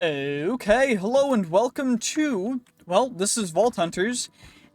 Okay, hello and welcome to, well, this is Vault Hunters,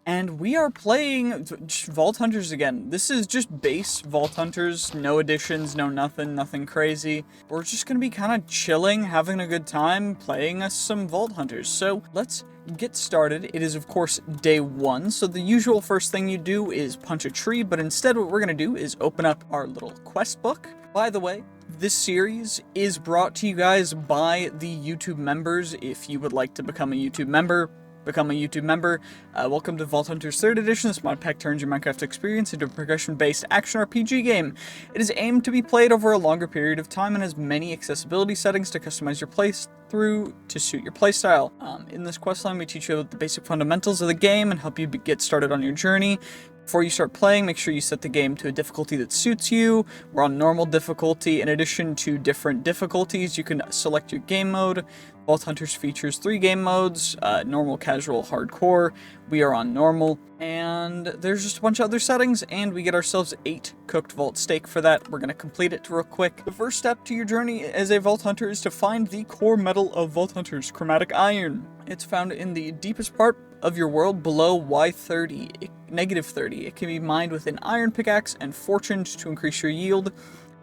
and we are playing Vault Hunters again. This is just base Vault Hunters, no additions, no nothing crazy. We're just gonna be kind of chilling, having a good time, playing us some Vault Hunters. So let's get started. It is, of course, day one, so the usual first thing you do is punch a tree, but instead what we're gonna do is open up our little quest book. By the way, this series is brought to you guys by the YouTube members. If you would like to become a YouTube member, become a YouTube member. Welcome to Vault Hunters 3rd Edition. This mod pack turns your Minecraft experience into a progression-based action RPG game. It is aimed to be played over a longer period of time and has many accessibility settings to customize your playthrough to suit your playstyle. In this questline, we teach you about the basic fundamentals of the game and help you get started on your journey. Before you start playing, make sure you set the game to a difficulty that suits you. We're on normal difficulty. In addition to different difficulties, you can select your game mode. Vault Hunters features 3 game modes, normal, casual, hardcore. We are on normal, and there's just a bunch of other settings, and we get ourselves 8 cooked vault steak for that. We're going to complete it real quick. The first step to your journey as a Vault Hunter is to find the core metal of Vault Hunters, chromatic iron. It's found in the deepest part of your world below Y30, -30. It can be mined with an iron pickaxe and fortuned to increase your yield.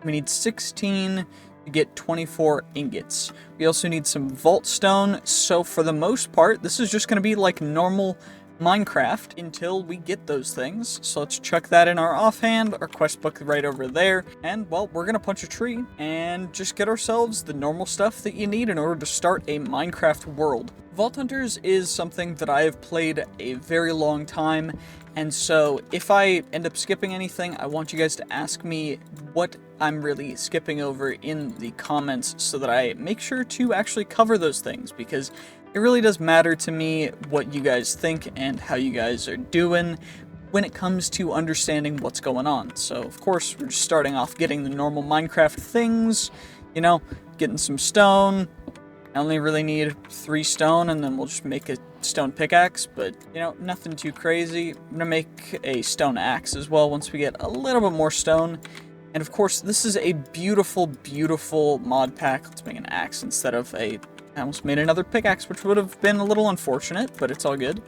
We need 16 to get 24 ingots. We also need some vault stone, so for the most part, this is just going to be like normal Minecraft until we get those things. So let's chuck that in our offhand, our quest book right over there, and well, we're gonna punch a tree and just get ourselves the normal stuff that you need in order to start a Minecraft world. Vault Hunters is something that I have played a very long time, and so if I end up skipping anything, I want you guys to ask me what I'm really skipping over in the comments so that I make sure to actually cover those things, because it really does matter to me what you guys think and how you guys are doing when it comes to understanding what's going on. So, of course, we're just starting off getting the normal Minecraft things, you know, getting some stone. I only really need 3 stone, and then we'll just make a stone pickaxe, but, you know, nothing too crazy. I'm gonna make a stone axe as well once we get a little bit more stone. And, of course, this is a beautiful, beautiful mod pack. Let's make an axe instead of a... I almost made another pickaxe, which would have been a little unfortunate, but it's all good.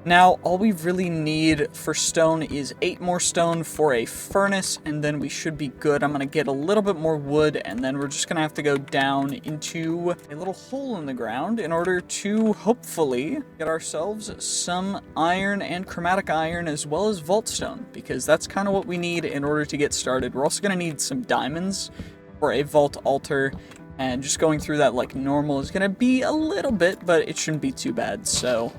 Now, all we really need for stone is 8 more stone for a furnace, and then we should be good. I'm going to get a little bit more wood, and then we're just going to have to go down into a little hole in the ground in order to hopefully get ourselves some iron and chromatic iron as well as vault stone, because that's kind of what we need in order to get started. We're also going to need some diamonds for a vault altar. And just going through that like normal is going to be a little bit, but it shouldn't be too bad. So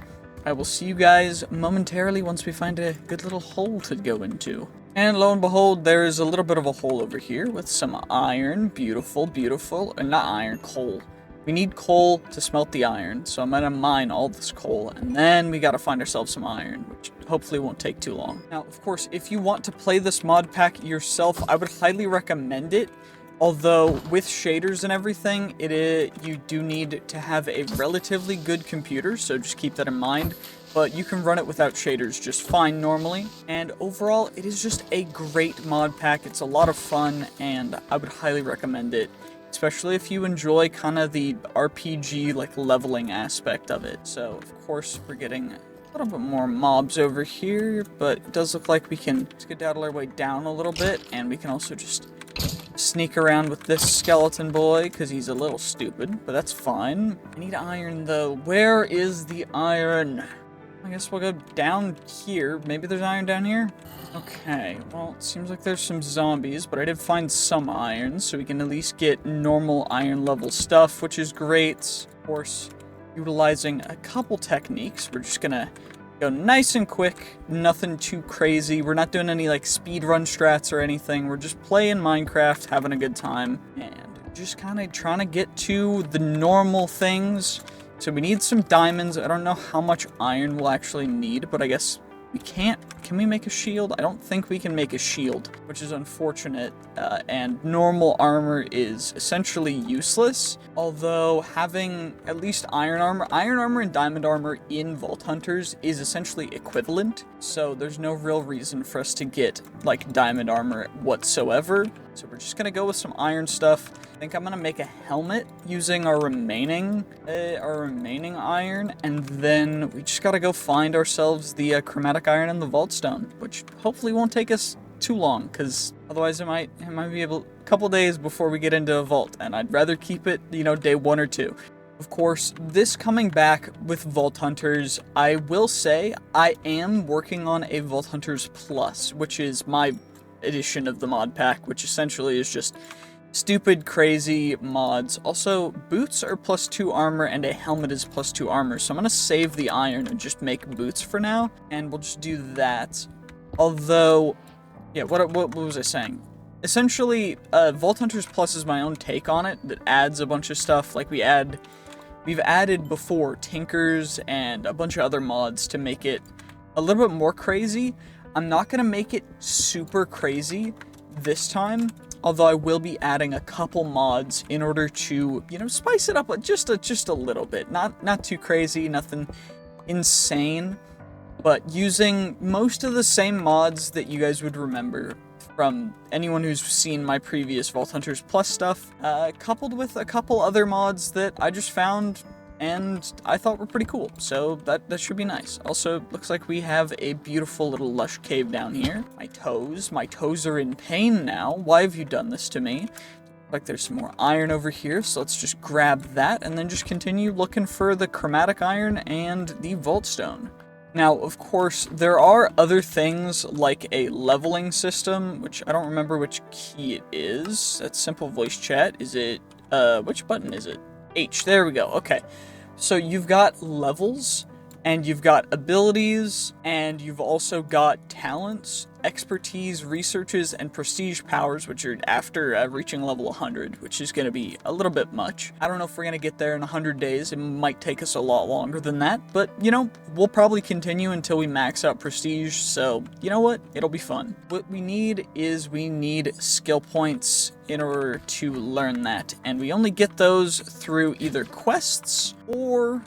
I will see you guys momentarily once we find a good little hole to go into. And lo and behold, there is a little bit of a hole over here with some iron. Beautiful, beautiful. Not iron, coal. We need coal to smelt the iron. So I'm going to mine all this coal. And then we got to find ourselves some iron, which hopefully won't take too long. Now, of course, if you want to play this mod pack yourself, I would highly recommend it. Although, with shaders and everything, you do need to have a relatively good computer, so just keep that in mind. But you can run it without shaders just fine normally. And overall, it is just a great mod pack. It's a lot of fun, and I would highly recommend it. Especially if you enjoy kind of the RPG, like, leveling aspect of it. So, of course, we're getting a little bit more mobs over here, but it does look like we can skedaddle our way down a little bit, and we can also just sneak around with this skeleton boy, because he's a little stupid, but that's fine. I need iron, though. Where is the iron? I guess we'll go down here. Maybe there's iron down here? Okay, well, it seems like there's some zombies, but I did find some iron, so we can at least get normal iron level stuff, which is great. Of course, utilizing a couple techniques. We're just gonna go nice and quick, nothing too crazy. We're not doing any like speedrun strats or anything. We're just playing Minecraft, having a good time, and just kind of trying to get to the normal things. So we need some diamonds. I don't know how much iron we'll actually need, but I guess we can't. Can we make a shield? I don't think we can make a shield, which is unfortunate, and normal armor is essentially useless, although having at least iron armor and diamond armor in Vault Hunters is essentially equivalent, so there's no real reason for us to get, like, diamond armor whatsoever. So we're just gonna go with some iron stuff. I think I'm gonna make a helmet using our remaining iron, and then we just gotta go find ourselves the chromatic iron and the vault stone, which hopefully won't take us too long, because otherwise it might be a couple days before we get into a vault, and I'd rather keep it, you know, day 1 or 2. Of course, this coming back with Vault Hunters, I will say I am working on a Vault Hunters Plus, which is my edition of the mod pack, which essentially is just stupid, crazy mods. Also, boots are +2 armor and a helmet is +2 armor, so I'm gonna save the iron and just make boots for now, and we'll just do that. Although, yeah, what was I saying? Essentially, Vault Hunters Plus is my own take on it that adds a bunch of stuff. Like we've added before Tinkers and a bunch of other mods to make it a little bit more crazy. I'm not gonna make it super crazy this time, although I will be adding a couple mods in order to, you know, spice it up just a little bit. Not too crazy, nothing insane, but using most of the same mods that you guys would remember from anyone who's seen my previous Vault Hunters Plus stuff, coupled with a couple other mods that I just found and I thought were pretty cool, so that should be nice. Also, looks like we have a beautiful little lush cave down here. My toes are in pain now. Why have you done this to me? Like there's some more iron over here, so let's just grab that and then just continue looking for the chromatic iron and the vault stone. Now, of course, there are other things like a leveling system, which I don't remember which key it is. That's simple voice chat. Is it, which button is it? H, there we go, okay. So you've got levels, and you've got abilities, and you've also got talents, expertise, researches, and prestige powers, which are after reaching level 100, which is going to be a little bit much. I don't know if we're going to get there in 100 days. It might take us a lot longer than that, but, you know, we'll probably continue until we max out prestige, so, you know what? It'll be fun. What we need is skill points in order to learn that, and we only get those through either quests or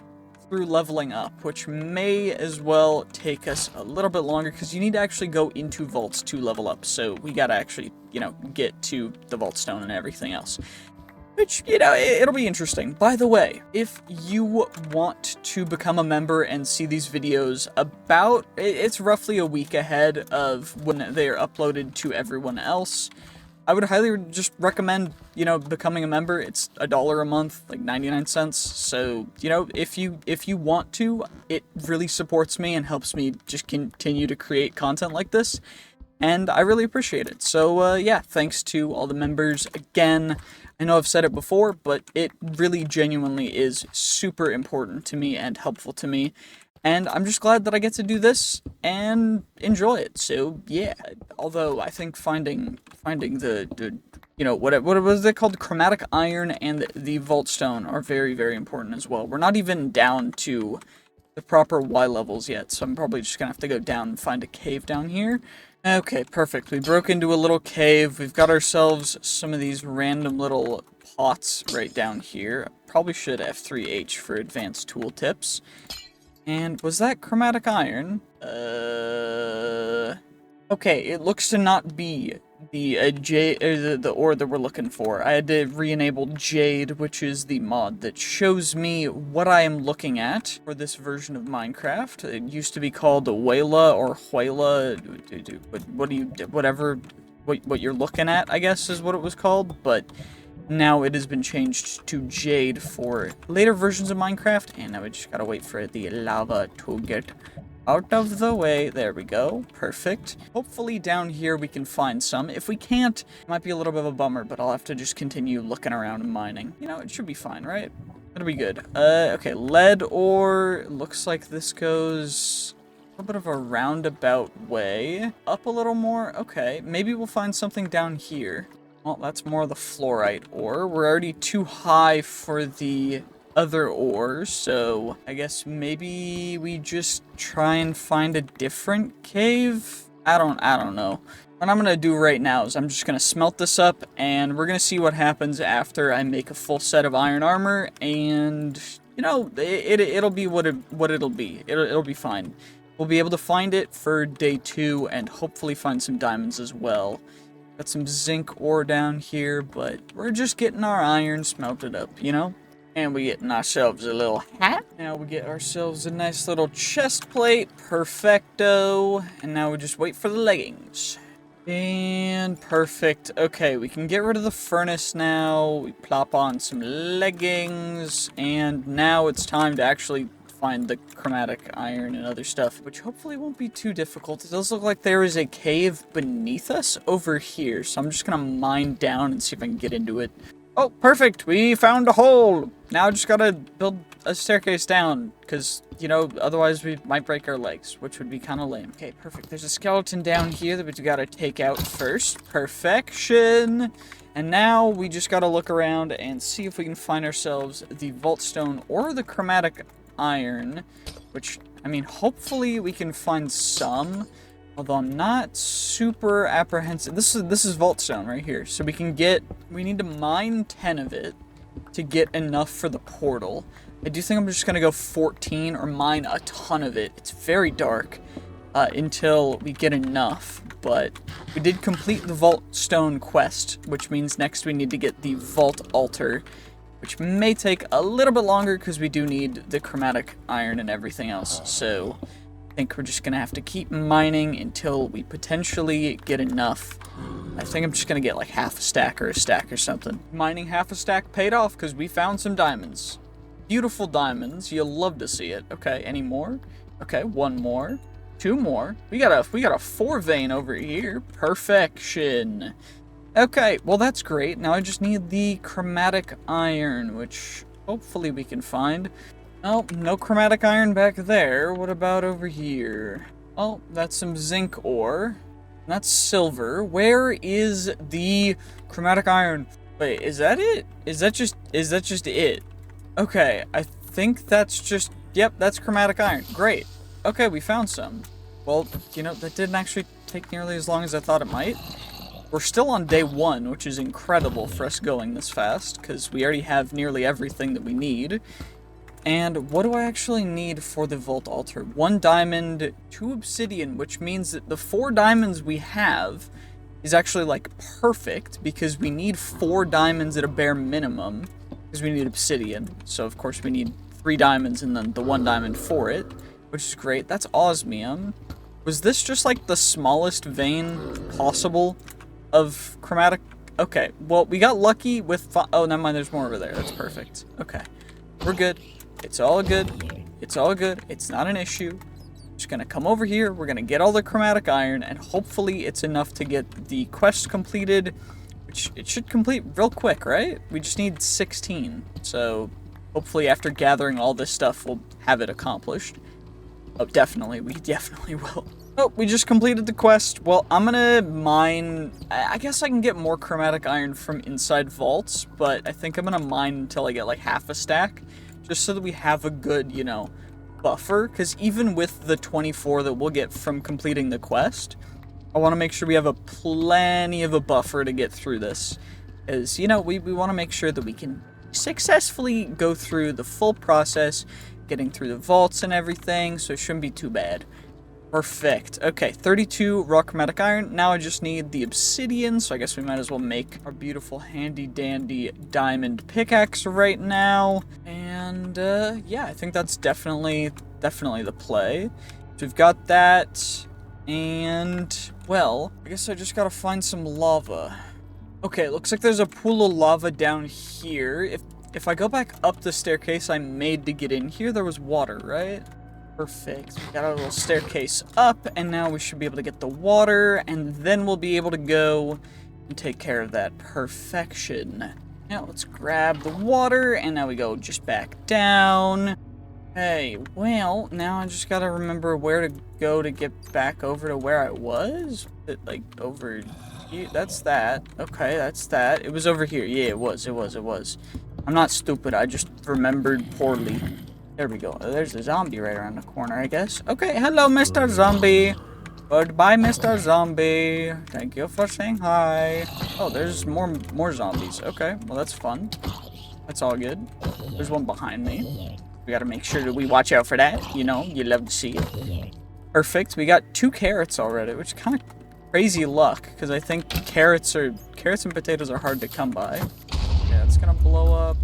through leveling up, which may as well take us a little bit longer because you need to actually go into vaults to level up, so we gotta actually, you know, get to the vault stone and everything else. Which, you know, it'll be interesting. By the way, if you want to become a member and see these videos it's roughly a week ahead of when they are uploaded to everyone else, I would highly just recommend, you know, becoming a member. It's $1 a month, like 99 cents. So, you know, if you want to, it really supports me and helps me just continue to create content like this. And I really appreciate it. So, yeah, thanks to all the members again. I know I've said it before, but it really genuinely is super important to me and helpful to me. And I'm just glad that I get to do this and enjoy it. So yeah, although I think finding the you know, what was it called, chromatic iron and the vault stone are very, very important as well. We're not even down to the proper Y levels yet, so I'm probably just gonna have to go down and find a cave down here. Okay, perfect. We broke into a little cave. We've got ourselves some of these random little pots right down here. Probably should F3H for advanced tool tips. And was that chromatic iron? Okay, it looks to not be the jade, the ore that we're looking for. I had to re-enable Jade, which is the mod that shows me what I am looking at for this version of Minecraft. It used to be called Wayla or Huela, what you're looking at, I guess is what it was called, but now it has been changed to Jade for later versions of Minecraft, and now we just gotta wait for the lava to get out of the way. There we go. Perfect. Hopefully down here we can find some. If we can't, it might be a little bit of a bummer, but I'll have to just continue looking around and mining. You know, it should be fine, right? It'll be good. Okay, lead ore. Looks like this goes a little bit of a roundabout way. Up a little more. Okay, maybe we'll find something down here. Well, that's more of the fluorite ore. We're already too high for the other ores, so I guess maybe we just try and find a different cave? I don't know. What I'm gonna do right now is I'm just gonna smelt this up, and we're gonna see what happens after I make a full set of iron armor, and, you know, it'll be what it'll be. It'll be fine. We'll be able to find it for day 2, and hopefully find some diamonds as well. Got some zinc ore down here, but we're just getting our iron smelted up, you know? And we getting ourselves a little hat. Now we get ourselves a nice little chest plate. Perfecto. And now we just wait for the leggings. And perfect. Okay, we can get rid of the furnace now. We plop on some leggings. And now it's time to actually find the chromatic iron and other stuff, which hopefully won't be too difficult. It does look like there is a cave beneath us over here, so I'm just gonna mine down and see if I can get into it. Oh, perfect! We found a hole! Now I just gotta build a staircase down, because, you know, otherwise we might break our legs, which would be kind of lame. Okay, perfect. There's a skeleton down here that we gotta take out first. Perfection! And now we just gotta look around and see if we can find ourselves the vault stone or the chromatic iron, which, I mean, hopefully we can find some, although I'm not super apprehensive. This is vault stone right here, so we need to mine 10 of it to get enough for the portal. I do think I'm just gonna go 14 or mine a ton of it. It's very dark until we get enough, but we did complete the vault stone quest, which means next we need to get the vault altar, which may take a little bit longer because we do need the chromatic iron and everything else. So I think we're just going to have to keep mining until we potentially get enough. I think I'm just going to get like half a stack or a stack or something. Mining half a stack paid off because we found some diamonds. Beautiful diamonds. You'll love to see it. Okay, any more? Okay, one more. Two more. We got a 4 vein over here. Perfection. Okay, well that's great. Now I just need the chromatic iron, which hopefully we can find. Oh, no chromatic iron back there. What about over here? Oh, that's some zinc ore. That's silver. Where is the chromatic iron? Wait, is that it? Is that just it? Okay, I think that's just, yep, that's chromatic iron. Great. Okay, we found some. Well, you know, that didn't actually take nearly as long as I thought it might. We're still on day 1, which is incredible for us going this fast, because we already have nearly everything that we need. And what do I actually need for the vault altar? 1 diamond, 2 obsidian, which means that the 4 diamonds we have is actually, like, perfect, because we need 4 diamonds at a bare minimum, because we need obsidian. So, of course, we need 3 diamonds and then the 1 diamond for it, which is great. That's osmium. Was this just, like, the smallest vein possible of chromatic? Okay, well, we got lucky with oh, never mind, there's more over there. That's perfect. Okay, we're good. It's all good. It's all good. It's not an issue. Just gonna come over here. We're gonna get all the chromatic iron, and hopefully it's enough to get the quest completed, which it should complete real quick, right? We just need 16. So hopefully after gathering all this stuff, we'll have it accomplished. Oh, definitely. We definitely will. Oh, we just completed the quest. Well, I'm gonna mine. I guess I can get more chromatic iron from inside vaults, but I think I'm gonna mine until I get like half a stack, just so that we have a good, you know, buffer. Because even with the 24 that we'll get from completing the quest, I want to make sure we have a plenty of a buffer to get through this. As you know, we want to make sure that we can successfully go through the full process, getting through the vaults and everything, so it shouldn't be too bad. Perfect. Okay, 32 raw chromatic iron. Now I just need the obsidian, so I guess we might as well make our beautiful handy-dandy diamond pickaxe right now. And, yeah, I think that's definitely the play. So we've got that, and, well, I guess I just gotta find some lava. Okay, it looks like there's a pool of lava down here. If I go back up the staircase I made to get in here, there was water, right? Perfect. We got our little staircase up, and now we should be able to get the water, and then we'll be able to go and take care of that. Perfection. Now let's grab the water, and now we go just back down. Hey, well, now I just gotta remember where to go to get back over to where I was. Like, over here. That's that. Okay, that's that. It was over here. Yeah, it was. I'm not stupid. I just remembered poorly. There we go. There's a zombie right around the corner, I guess. Okay, hello, Mr. Zombie. Goodbye, Mr. Zombie. Thank you for saying hi. Oh, there's more zombies. Okay, well, that's fun. That's all good. There's one behind me. We gotta make sure that we watch out for that. You know, you love to see it. Perfect. We got 2 carrots already, which kind of crazy luck, because I think carrots and potatoes are hard to come by. Yeah, it's gonna blow up.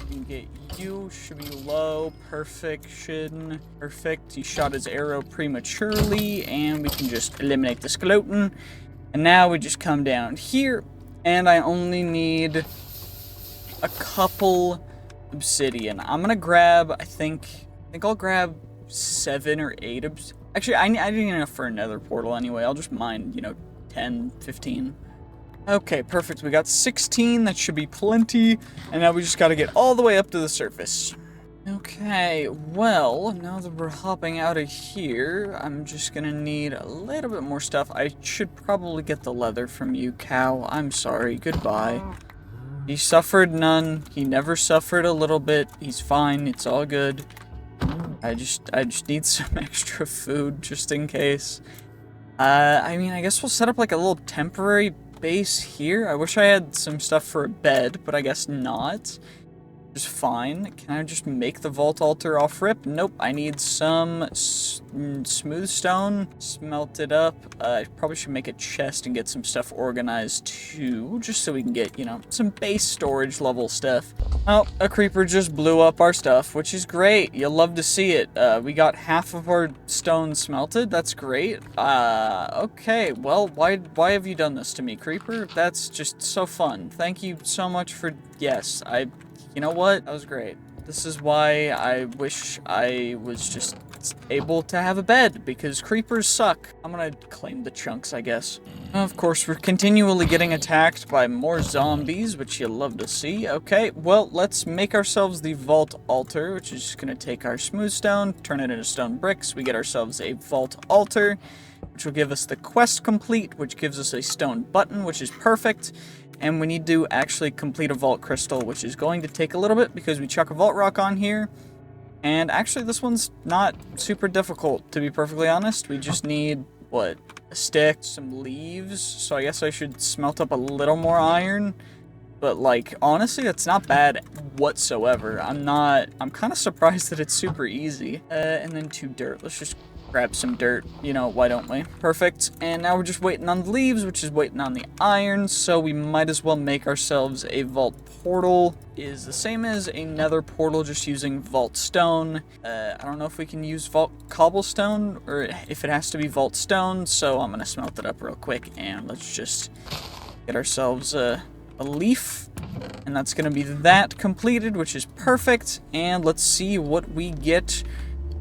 We can get you, should be low, perfection, perfect. He shot his arrow prematurely, and we can just eliminate the skeleton. And now we just come down here, and I only need a couple obsidian. I'm gonna grab, I think I'll grab 7 or 8 actually, I need enough for another portal anyway. I'll just mine, 10, 15. Okay, perfect. We got 16. That should be plenty. And now we just gotta get all the way up to the surface. Okay, well, now that we're hopping out of here, I'm just gonna need a little bit more stuff. I should probably get the leather from you, cow. I'm sorry. Goodbye. He suffered none. He never suffered a little bit. He's fine. It's all good. I just need some extra food just in case. I mean, I guess we'll set up like a little temporary base here. I wish I had some stuff for a bed, but I guess not. Just fine. Can I just make the vault altar off rip? Nope. I need some smooth stone. Smelt it up. I probably should make a chest and get some stuff organized too, just so we can get, some base storage level stuff. Oh, a creeper just blew up our stuff, which is great. You'll love to see it. We got half of our stone smelted. That's great. Okay. Well, why have you done this to me, creeper? That's just so fun. Thank you so much for, yes, you know what? That was great. This is why I wish I was just able to have a bed, because creepers suck. I'm gonna claim the chunks, I guess. Of course, we're continually getting attacked by more zombies, which you'll love to see. Okay, well, let's make ourselves the vault altar, which is just gonna take our smooth stone, turn it into stone bricks. We get ourselves a vault altar, which will give us the quest complete, which gives us a stone button, which is perfect. And we need to actually complete a vault crystal, which is going to take a little bit because we chuck a vault rock on here. And actually, this one's not super difficult, to be perfectly honest. We just need, what, a stick, some leaves. So I guess I should smelt up a little more iron. But, like, honestly, that's not bad whatsoever. I'm kind of surprised that it's super easy. And then 2 dirt. Let's just grab some dirt, why don't we? Perfect. And now we're just waiting on the leaves, which is waiting on the iron, so we might as well make ourselves a vault portal. Is the same as a nether portal, just using vault stone. I don't know if we can use vault cobblestone, or if it has to be vault stone, so I'm gonna smelt it up real quick, and let's just get ourselves a leaf. And that's gonna be that completed, which is perfect. And let's see what we get.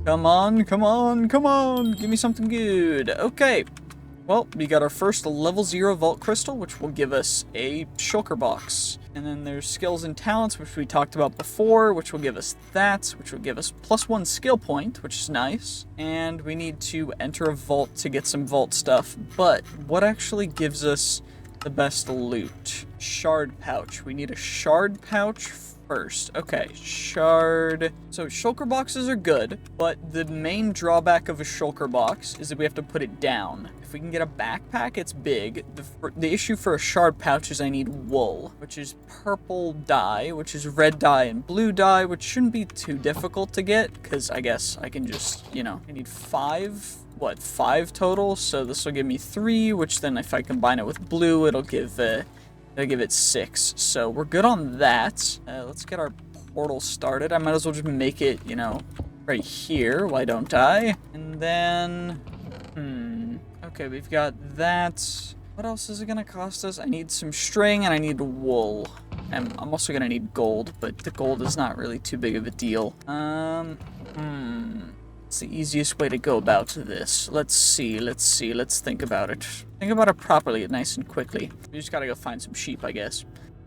Come on, come on, come on. Give me something good. Okay. Well, we got our first level 0 vault crystal, which will give us a shulker box. And then there's skills and talents, which we talked about before, which will give us that, which will give us +1 skill point, which is nice. And we need to enter a vault to get some vault stuff. But what actually gives us the best loot? Shard pouch. We need a shard pouch first. Okay, shard. So shulker boxes are good, but the main drawback of a shulker box is that we have to put it down. If we can get a backpack, it's big. The issue for a shard pouch is I need wool, which is purple dye, which is red dye and blue dye, which shouldn't be too difficult to get, because I guess I can just, I need 5 total, so this will give me 3, which then if I combine it with blue, it'll give it 6. So we're good on that. Let's get our portal started. I might as well just make it, right here. Why don't I? And then, okay, we've got that. What else is it gonna cost us? I need some string and I need wool. I'm also gonna need gold, but the gold is not really too big of a deal. It's the easiest way to go about this. Let's see, let's think about it. Think about it properly, nice and quickly. We just gotta go find some sheep, I guess.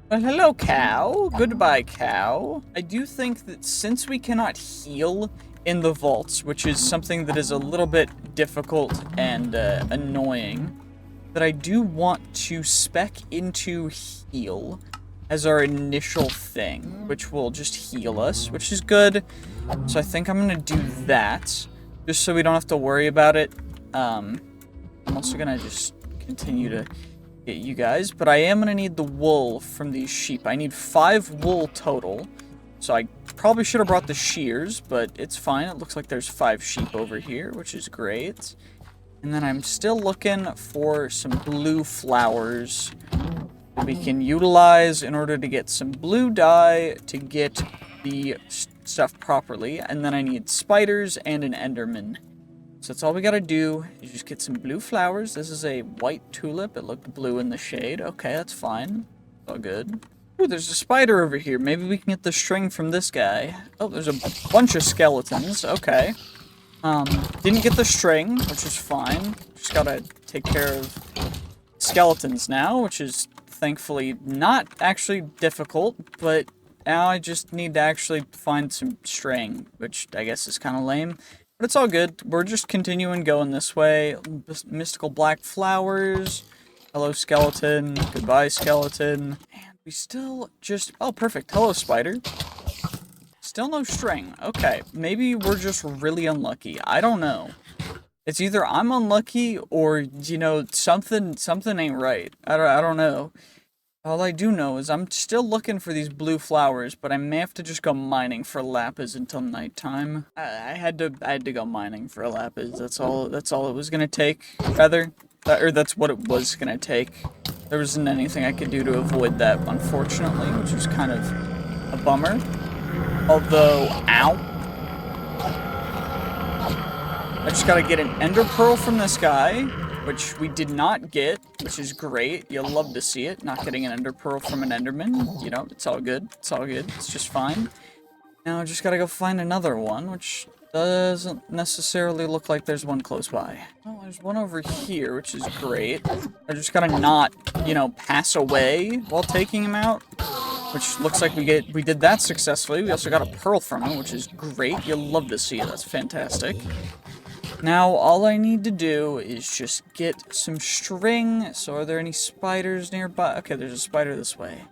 Well, hello, cow. Goodbye, cow. I do think that since we cannot heal in the vaults, which is something that is a little bit difficult and annoying, that I do want to spec into heal as our initial thing, which will just heal us, which is good. So I think I'm gonna do that, just so we don't have to worry about it. I'm also gonna just continue to get you guys, but I am gonna need the wool from these sheep. I need 5 wool total, so I probably should have brought the shears, but it's fine. It looks like there's 5 sheep over here, which is great. And then I'm still looking for some blue flowers that we can utilize in order to get some blue dye to get the stuff properly. And then I need spiders and an enderman. So that's all we gotta do, is just get some blue flowers. This is a white tulip. It looked blue in the shade. Okay, that's fine. All good. Ooh, there's a spider over here. Maybe we can get the string from this guy. Oh, there's a bunch of skeletons. Okay. Didn't get the string, which is fine. Just gotta take care of skeletons now, which is thankfully not actually difficult, but now I just need to actually find some string, which I guess is kind of lame. But it's all good. We're just continuing going this way. Mystical black flowers. Hello, skeleton. Goodbye, skeleton. And we still just... Oh, perfect. Hello, spider. Still no string. Okay, maybe we're just really unlucky. I don't know. It's either I'm unlucky or, you know, something ain't right. I don't know. All I do know is I'm still looking for these blue flowers, but I may have to just go mining for lapis until nighttime. I had to go mining for lapis. That's all it was gonna take. Rather, or that's what it was gonna take. There wasn't anything I could do to avoid that, unfortunately, which was kind of a bummer. Although, ow. I just gotta get an ender pearl from this guy, which we did not get, which is great. You'll love to see it, not getting an ender pearl from an enderman. You know, it's all good. It's all good. It's just fine. Now I just gotta go find another one, which doesn't necessarily look like there's one close by. Oh, there's one over here, which is great. I just gotta not, you know, pass away while taking him out. Which looks like we did that successfully. We also got a pearl from him, which is great. You'll love to see it. That's fantastic. Now, all I need to do is just get some string. So, are there any spiders nearby? Okay, there's a spider this way.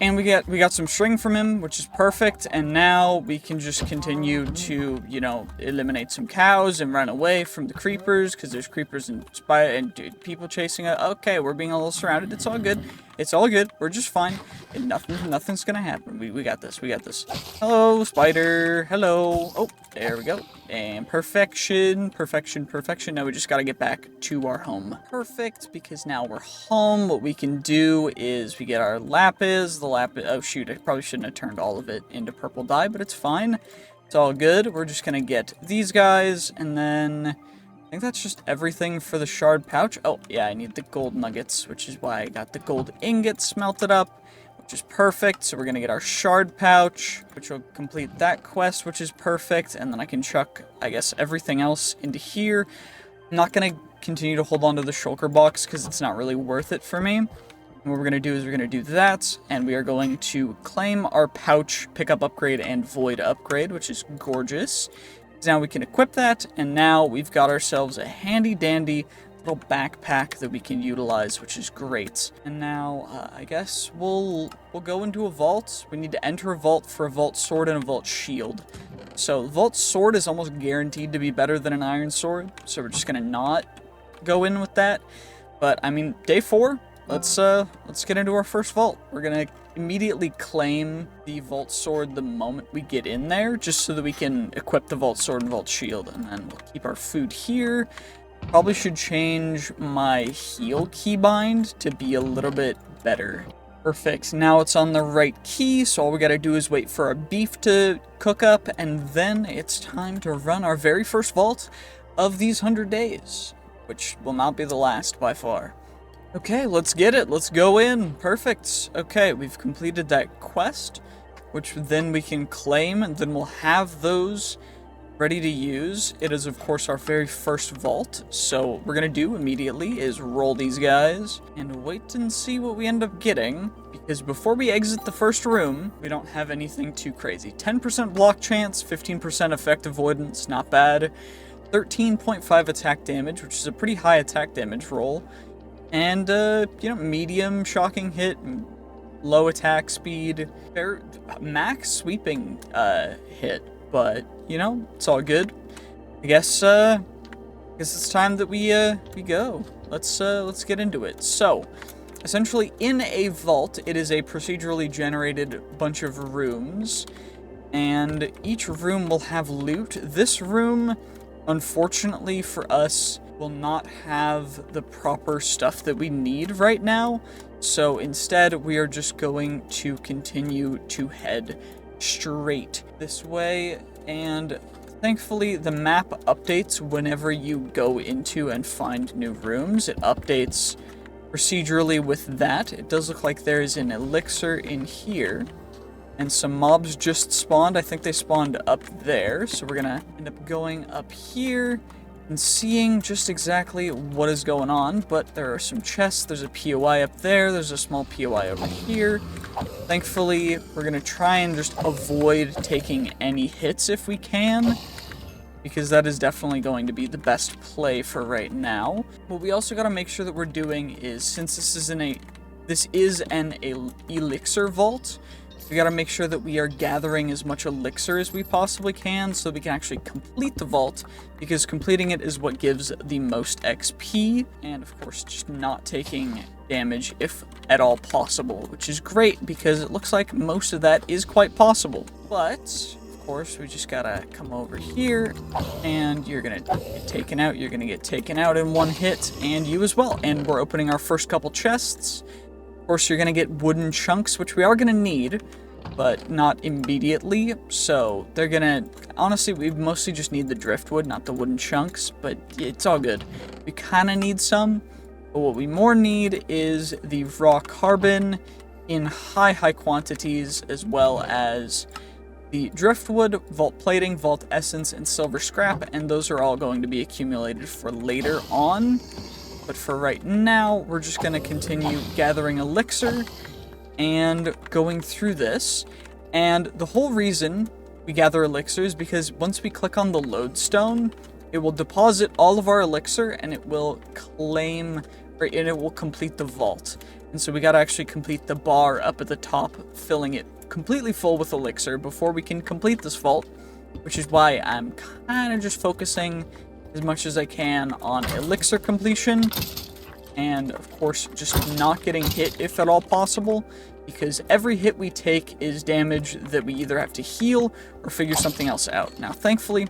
And we got some string from him, which is perfect. And now we can just continue to, you know, eliminate some cows and run away from the creepers, because there's creepers and people chasing us. Okay, we're being a little surrounded. It's all good. It's all good. We're just fine. And nothing's gonna happen. We got this. We got this. Hello, spider. Hello. Oh, there we go. And perfection, perfection, perfection. Now we just gotta get back to our home. Perfect, because now we're home. What we can do is we get our lapis. The lapis... Oh, shoot. I probably shouldn't have turned all of it into purple dye, but it's fine. It's all good. We're just gonna get these guys, and then... I think that's just everything for the shard pouch. Oh, yeah, I need the gold nuggets, which is why I got the gold ingots smelted up, which is perfect. So we're going to get our shard pouch, which will complete that quest, which is perfect. And then I can chuck, I guess, everything else into here. I'm not going to continue to hold on to the shulker box because it's not really worth it for me. And what we're going to do is we're going to do that, and we are going to claim our pouch pickup upgrade and void upgrade, which is gorgeous. Now we can equip that, and now we've got ourselves a handy-dandy little backpack that we can utilize, which is great. And now, I guess we'll go into a vault. We need to enter a vault for a vault sword and a vault shield. So, the vault sword is almost guaranteed to be better than an iron sword, so we're just gonna not go in with that. But, I mean, day 4, let's get into our first vault. We're gonna immediately claim the vault sword the moment we get in there, just so that we can equip the vault sword and vault shield, and then we'll keep our food here. Probably should change my heal keybind to be a little bit better. Perfect. Now it's on the right key, so all we gotta do is wait for our beef to cook up, and then it's time to run our very first vault of these 100 days, which will not be the last by far. Okay, let's get it. Let's go in. Perfect. Okay, we've completed that quest, which then we can claim, and then we'll have those ready to use. It is, of course, our very first vault, so what we're going to do immediately is roll these guys and wait and see what we end up getting, because before we exit the first room, we don't have anything too crazy. 10% block chance, 15% effect avoidance, not bad. 13.5 attack damage, which is a pretty high attack damage roll. And, you know, medium shocking hit, low attack speed, max sweeping, hit, but, you know, it's all good. I guess it's time that we go. Let's get into it. So, essentially, in a vault, it is a procedurally generated bunch of rooms, and each room will have loot. This room, unfortunately for us, will not have the proper stuff that we need right now. So instead, we are just going to continue to head straight this way, and thankfully the map updates whenever you go into and find new rooms. It updates procedurally with that. It does look like there is an elixir in here, and some mobs just spawned. I think they spawned up there, so we're gonna end up going up here and seeing just exactly what is going on. But there are some chests. There's a POI up there. There's a small POI over here. Thankfully, we're gonna try and just avoid taking any hits if we can, because that is definitely going to be the best play for right now. What we also gotta make sure that we're doing is, since this is an elixir vault, we gotta make sure that we are gathering as much elixir as we possibly can so we can actually complete the vault, because completing it is what gives the most XP, and of course just not taking damage if at all possible, which is great because it looks like most of that is quite possible. But of course we just gotta come over here, and you're gonna get taken out, you're gonna get taken out in one hit, and you as well. And we're opening our first couple chests. Of course, you're going to get wooden chunks, which we are going to need, but not immediately. So they're going to... Honestly, we mostly just need the driftwood, not the wooden chunks, but it's all good. We kind of need some, but what we more need is the raw carbon in high quantities, as well as the driftwood, vault plating, vault essence, and silver scrap, and those are all going to be accumulated for later on. But for right now, we're just going to continue gathering elixir and going through this. And the whole reason we gather elixir is because once we click on the lodestone, it will deposit all of our elixir, and it will claim, and it will complete the vault. And so we got to actually complete the bar up at the top, filling it completely full with elixir before we can complete this vault, which is why I'm kind of just focusing as much as I can on elixir completion, and of course just not getting hit if at all possible, because every hit we take is damage that we either have to heal or figure something else out. Now thankfully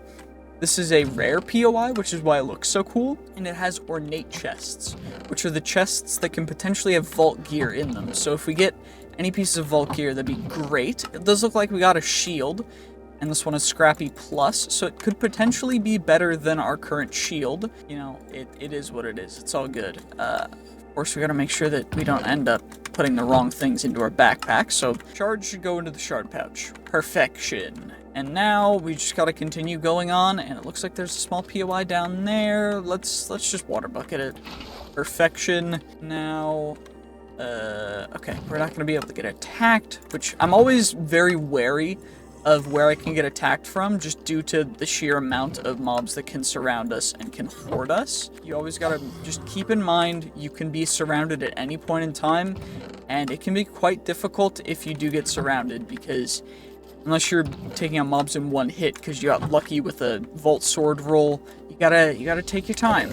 this is a rare POI, which is why it looks so cool, and it has ornate chests, which are the chests that can potentially have vault gear in them. So if we get any pieces of vault gear, that'd be great. It does look like we got a shield, and this one is Scrappy Plus, so it could potentially be better than our current shield. You know, it is what it is. It's all good. Of course, we gotta make sure that we don't end up putting the wrong things into our backpack, so shards should go into the shard pouch. Perfection. And now we just gotta continue going on, and it looks like there's a small POI down there. Let's just water bucket it. Perfection. Now... okay, we're not gonna be able to get attacked, which I'm always very wary of where I can get attacked from, just due to the sheer amount of mobs that can surround us and can horde us. You always gotta just keep in mind you can be surrounded at any point in time, and it can be quite difficult if you do get surrounded, because unless you're taking out mobs in one hit because you got lucky with a vault sword roll, you gotta take your time.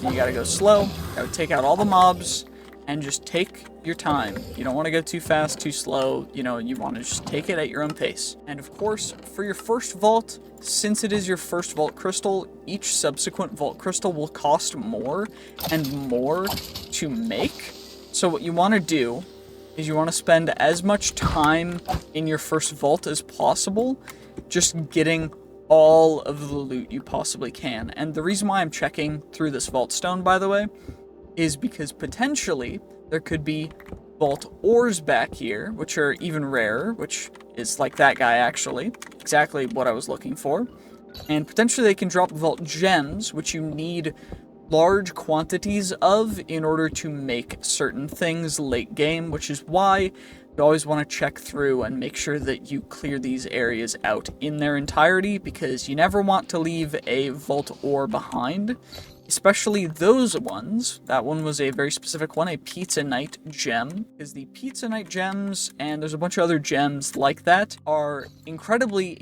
You gotta go slow, gotta take out all the mobs, and just take your time. You don't want to go too fast, too slow. You know, you want to just take it at your own pace. And of course, for your first vault, since it is your first vault crystal, each subsequent vault crystal will cost more and more to make. So what you want to do is you want to spend as much time in your first vault as possible, just getting all of the loot you possibly can. And the reason why I'm checking through this vault stone, by the way, is because potentially there could be vault ores back here, which are even rarer, which is like that guy actually, exactly what I was looking for. And potentially they can drop vault gems, which you need large quantities of in order to make certain things late game, which is why you always want to check through and make sure that you clear these areas out in their entirety, because you never want to leave a vault ore behind. Especially those ones. That one was a very specific one, a Pizza Night gem. Because the Pizza Night gems, and there's a bunch of other gems like that, are incredibly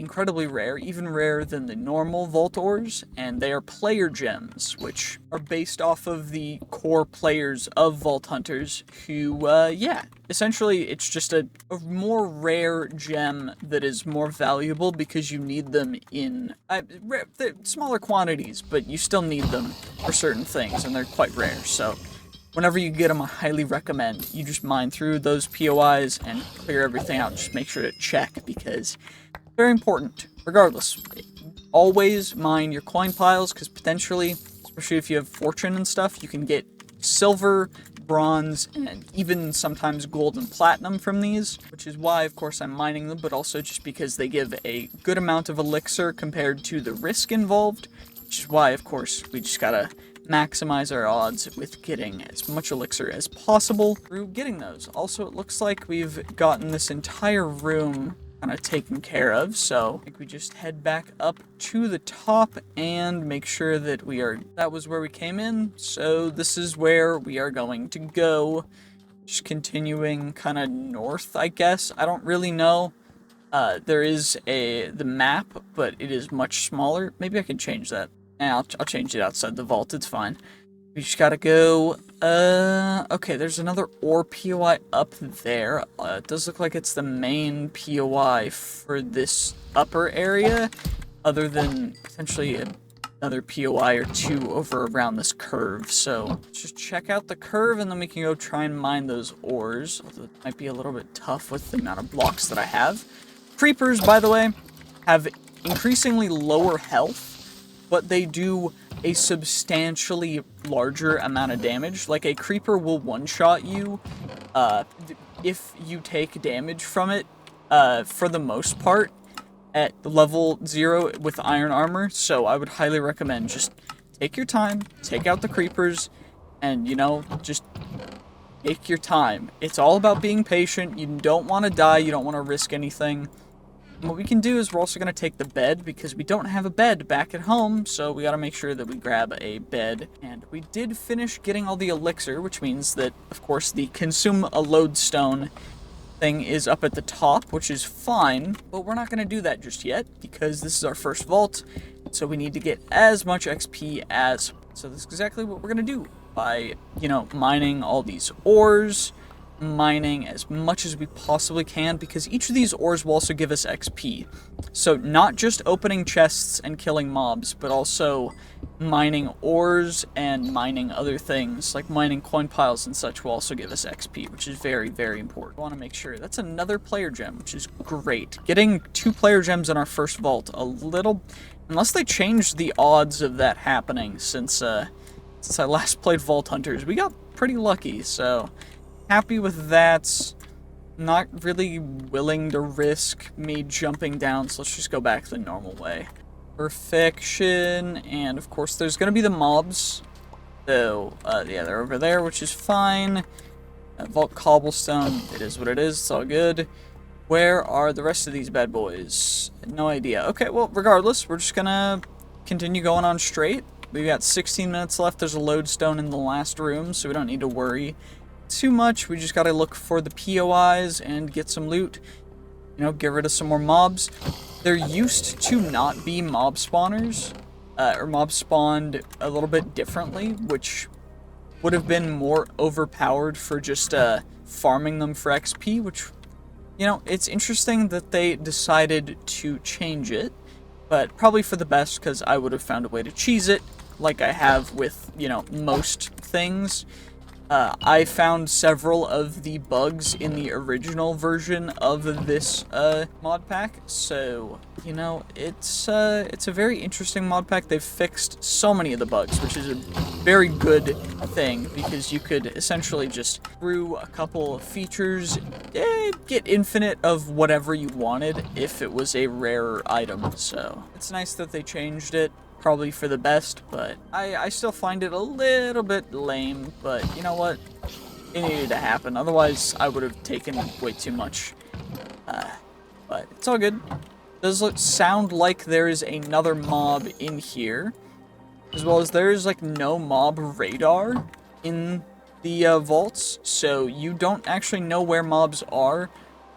rare, even rarer than the normal vault ores, and they are player gems, which are based off of the core players of Vault Hunters who, yeah, essentially it's just a more rare gem that is more valuable because you need them in smaller quantities, but you still need them for certain things, and they're quite rare. So whenever you get them, I highly recommend you just mine through those POIs and clear everything out. Just make sure to check, because very important. Regardless, always mine your coin piles, because potentially, especially if you have fortune and stuff, you can get silver, bronze, and even sometimes gold and platinum from these, which is why, of course, I'm mining them, but also just because they give a good amount of elixir compared to the risk involved, which is why, of course, we just gotta maximize our odds with getting as much elixir as possible through getting those. Also, it looks like we've gotten this entire room kind of taken care of, so I think we just head back up to the top and make sure that that was where we came in, so this is where we are going to go. Just continuing kind of north, I guess. I don't really know. There is the map, but it is much smaller. Maybe I can change that. I'll change it outside the vault, it's fine. We just gotta go, okay, there's another ore POI up there. It does look like it's the main POI for this upper area, other than potentially another POI or two over around this curve. So let's just check out the curve, and then we can go try and mine those ores, although it might be a little bit tough with the amount of blocks that I have. Creepers, by the way, have increasingly lower health, but they do a substantially larger amount of damage. Like, a creeper will one-shot you if you take damage from it, for the most part, at level 0 with iron armor. So I would highly recommend just take your time, take out the creepers, and, you know, just take your time. It's all about being patient. You don't want to die, you don't want to risk anything. What we can do is we're also going to take the bed, because we don't have a bed back at home, so we got to make sure that we grab a bed. And we did finish getting all the elixir, which means that, of course, the consume a lodestone thing is up at the top, which is fine, but we're not going to do that just yet, because this is our first vault, so we need to get as much XP as... So this is exactly what we're going to do by, you know, mining all these ores, mining as much as we possibly can, because each of these ores will also give us XP. So not just opening chests and killing mobs, but also mining ores and mining other things, like mining coin piles and such will also give us XP, which is very, very important. I want to make sure. That's another player gem, which is great. Getting 2 player gems in our first vault, a little... Unless they changed the odds of that happening since I last played Vault Hunters, we got pretty lucky, so... Happy with that. Not really willing to risk me jumping down, so let's just go back the normal way. Perfection, and of course there's gonna be the mobs. So, yeah, they're over there, which is fine. Vault cobblestone, it is what it is, it's all good. Where are the rest of these bad boys? No idea. Okay, well, regardless, we're just gonna continue going on straight. We've got 16 minutes left, there's a lodestone in the last room, so we don't need to worry too much. We just gotta look for the POIs and get some loot. You know, get rid of some more mobs. There used to not be mob spawners, or mobs spawned a little bit differently, which would have been more overpowered for just farming them for XP, which, you know, it's interesting that they decided to change it, but probably for the best, because I would have found a way to cheese it, like I have with, you know, most things. I found several of the bugs in the original version of this mod pack, so, you know, it's a very interesting mod pack. They've fixed so many of the bugs, which is a very good thing, because you could essentially just, through a couple of features, get infinite of whatever you wanted if it was a rarer item, so it's nice that they changed it. Probably for the best, but I still find it a little bit lame, but you know what? It needed to happen, otherwise I would have taken way too much. But it's all good. Does sound like there is another mob in here, as well as there is like no mob radar in the vaults, so you don't actually know where mobs are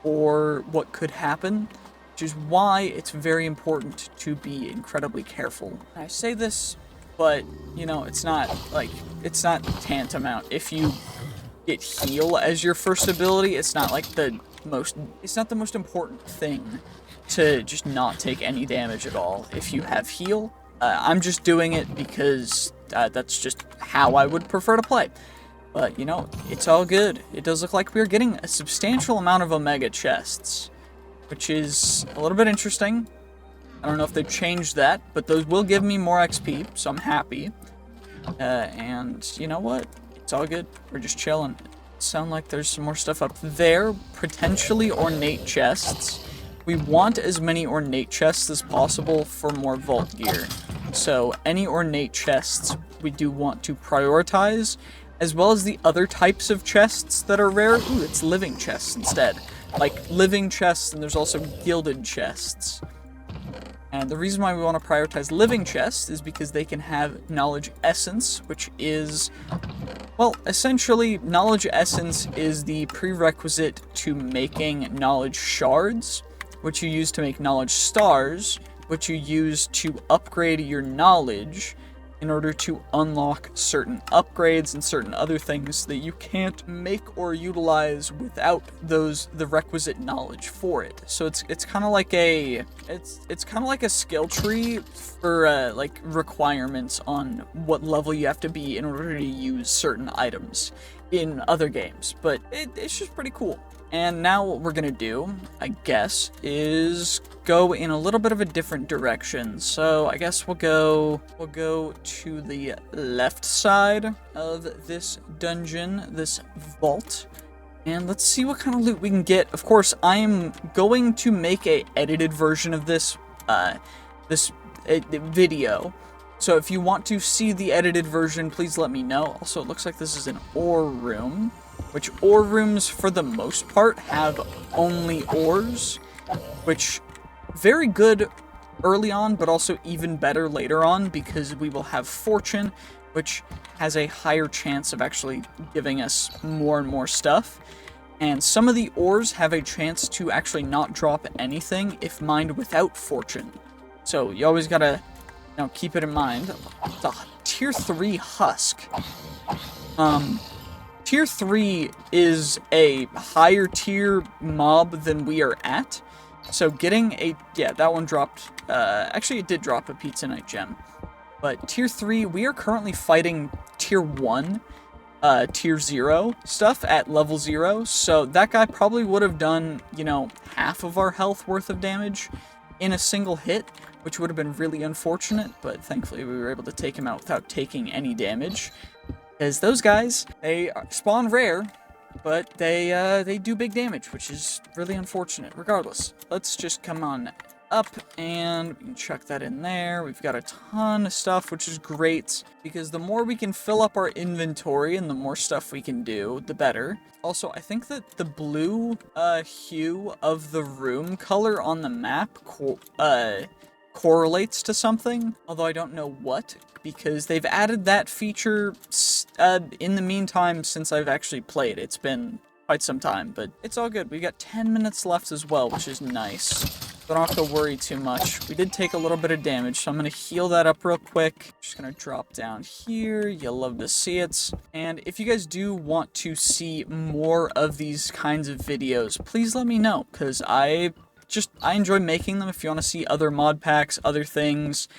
or what could happen. Which is why it's very important to be incredibly careful. I say this, but, you know, it's not tantamount. If you get heal as your first ability. It's not like it's not the most important thing to just not take any damage at all if you have heal. I'm just doing it because that's just how I would prefer to play. But, you know, it's all good. It does look like we're getting a substantial amount of Omega chests, which is a little bit interesting. I don't know if they've changed that, but those will give me more XP, so I'm happy. And you know what? It's all good. We're just chilling. Sound like there's some more stuff up there. Potentially ornate chests. We want as many ornate chests as possible for more vault gear. So any ornate chests we do want to prioritize, as well as the other types of chests that are rare. Ooh, it's living chests instead. Like living chests, and there's also gilded chests. And the reason why we want to prioritize living chests is because they can have knowledge essence, which is, well, essentially, knowledge essence is the prerequisite to making knowledge shards, which you use to make knowledge stars, which you use to upgrade your knowledge in order to unlock certain upgrades and certain other things that you can't make or utilize without the requisite knowledge for it. So it's kind of like a skill tree for like requirements on what level you have to be in order to use certain items in other games. But it's just pretty cool. And now what we're gonna do, I guess, is go in a little bit of a different direction. So I guess we'll go to the left side of this dungeon, this vault, and let's see what kind of loot we can get. Of course, I am going to make a edited version of this video. So if you want to see the edited version, please let me know. Also, it looks like this is an ore room, which ore rooms, for the most part, have only ores, which very good early on, but also even better later on, because we will have fortune, which has a higher chance of actually giving us more and more stuff. And some of the ores have a chance to actually not drop anything if mined without fortune. So you always gotta, you know, keep it in mind. The tier 3 husk. Tier 3 is a higher tier mob than we are at. So getting a, yeah, that one dropped, actually it did drop a Pizza Night gem. But tier 3, we are currently fighting tier 1, tier 0 stuff at level 0. So that guy probably would have done, you know, half of our health worth of damage in a single hit, which would have been really unfortunate. But thankfully we were able to take him out without taking any damage. Because those guys, they spawn rare, but they do big damage, which is really unfortunate. Regardless, let's just come on up and we can chuck that in there. We've got a ton of stuff, which is great, because the more we can fill up our inventory and the more stuff we can do, the better. Also, I think that the blue hue of the room color on the map correlates to something, although I don't know what, because they've added that feature in the meantime since I've actually played. It's been quite some time, but it's all good. We got 10 minutes left as well, which is nice. So I don't have to worry too much. We did take a little bit of damage, so I'm going to heal that up real quick. Just going to drop down here. You'll love to see it. And if you guys do want to see more of these kinds of videos, please let me know, because I enjoy making them. If you want to see other mod packs, other things,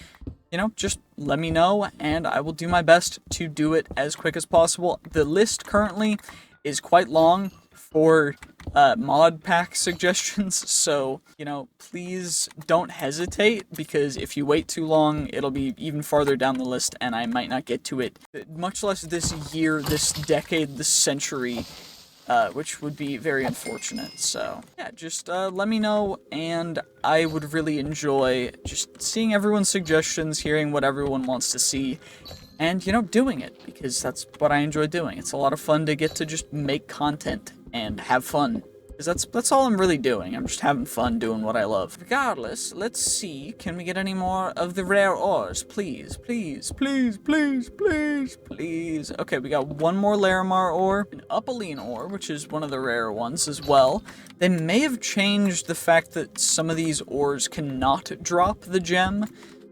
you know, just let me know, and I will do my best to do it as quick as possible. The list currently is quite long for mod pack suggestions, so, you know, please don't hesitate, because if you wait too long, it'll be even farther down the list, and I might not get to it, much less this year, this decade, this century, which would be very unfortunate. So yeah, just let me know, and I would really enjoy just seeing everyone's suggestions, hearing what everyone wants to see, and, you know, doing it, because that's what I enjoy doing. It's a lot of fun to get to just make content and have fun, because that's all I'm really doing. I'm just having fun doing what I love. Regardless, let's see, can we get any more of the rare ores? Please, please, please, please, please, please. Okay, we got one more Larimar ore, an Upaline ore, which is one of the rare ones as well. They may have changed the fact that some of these ores cannot drop the gem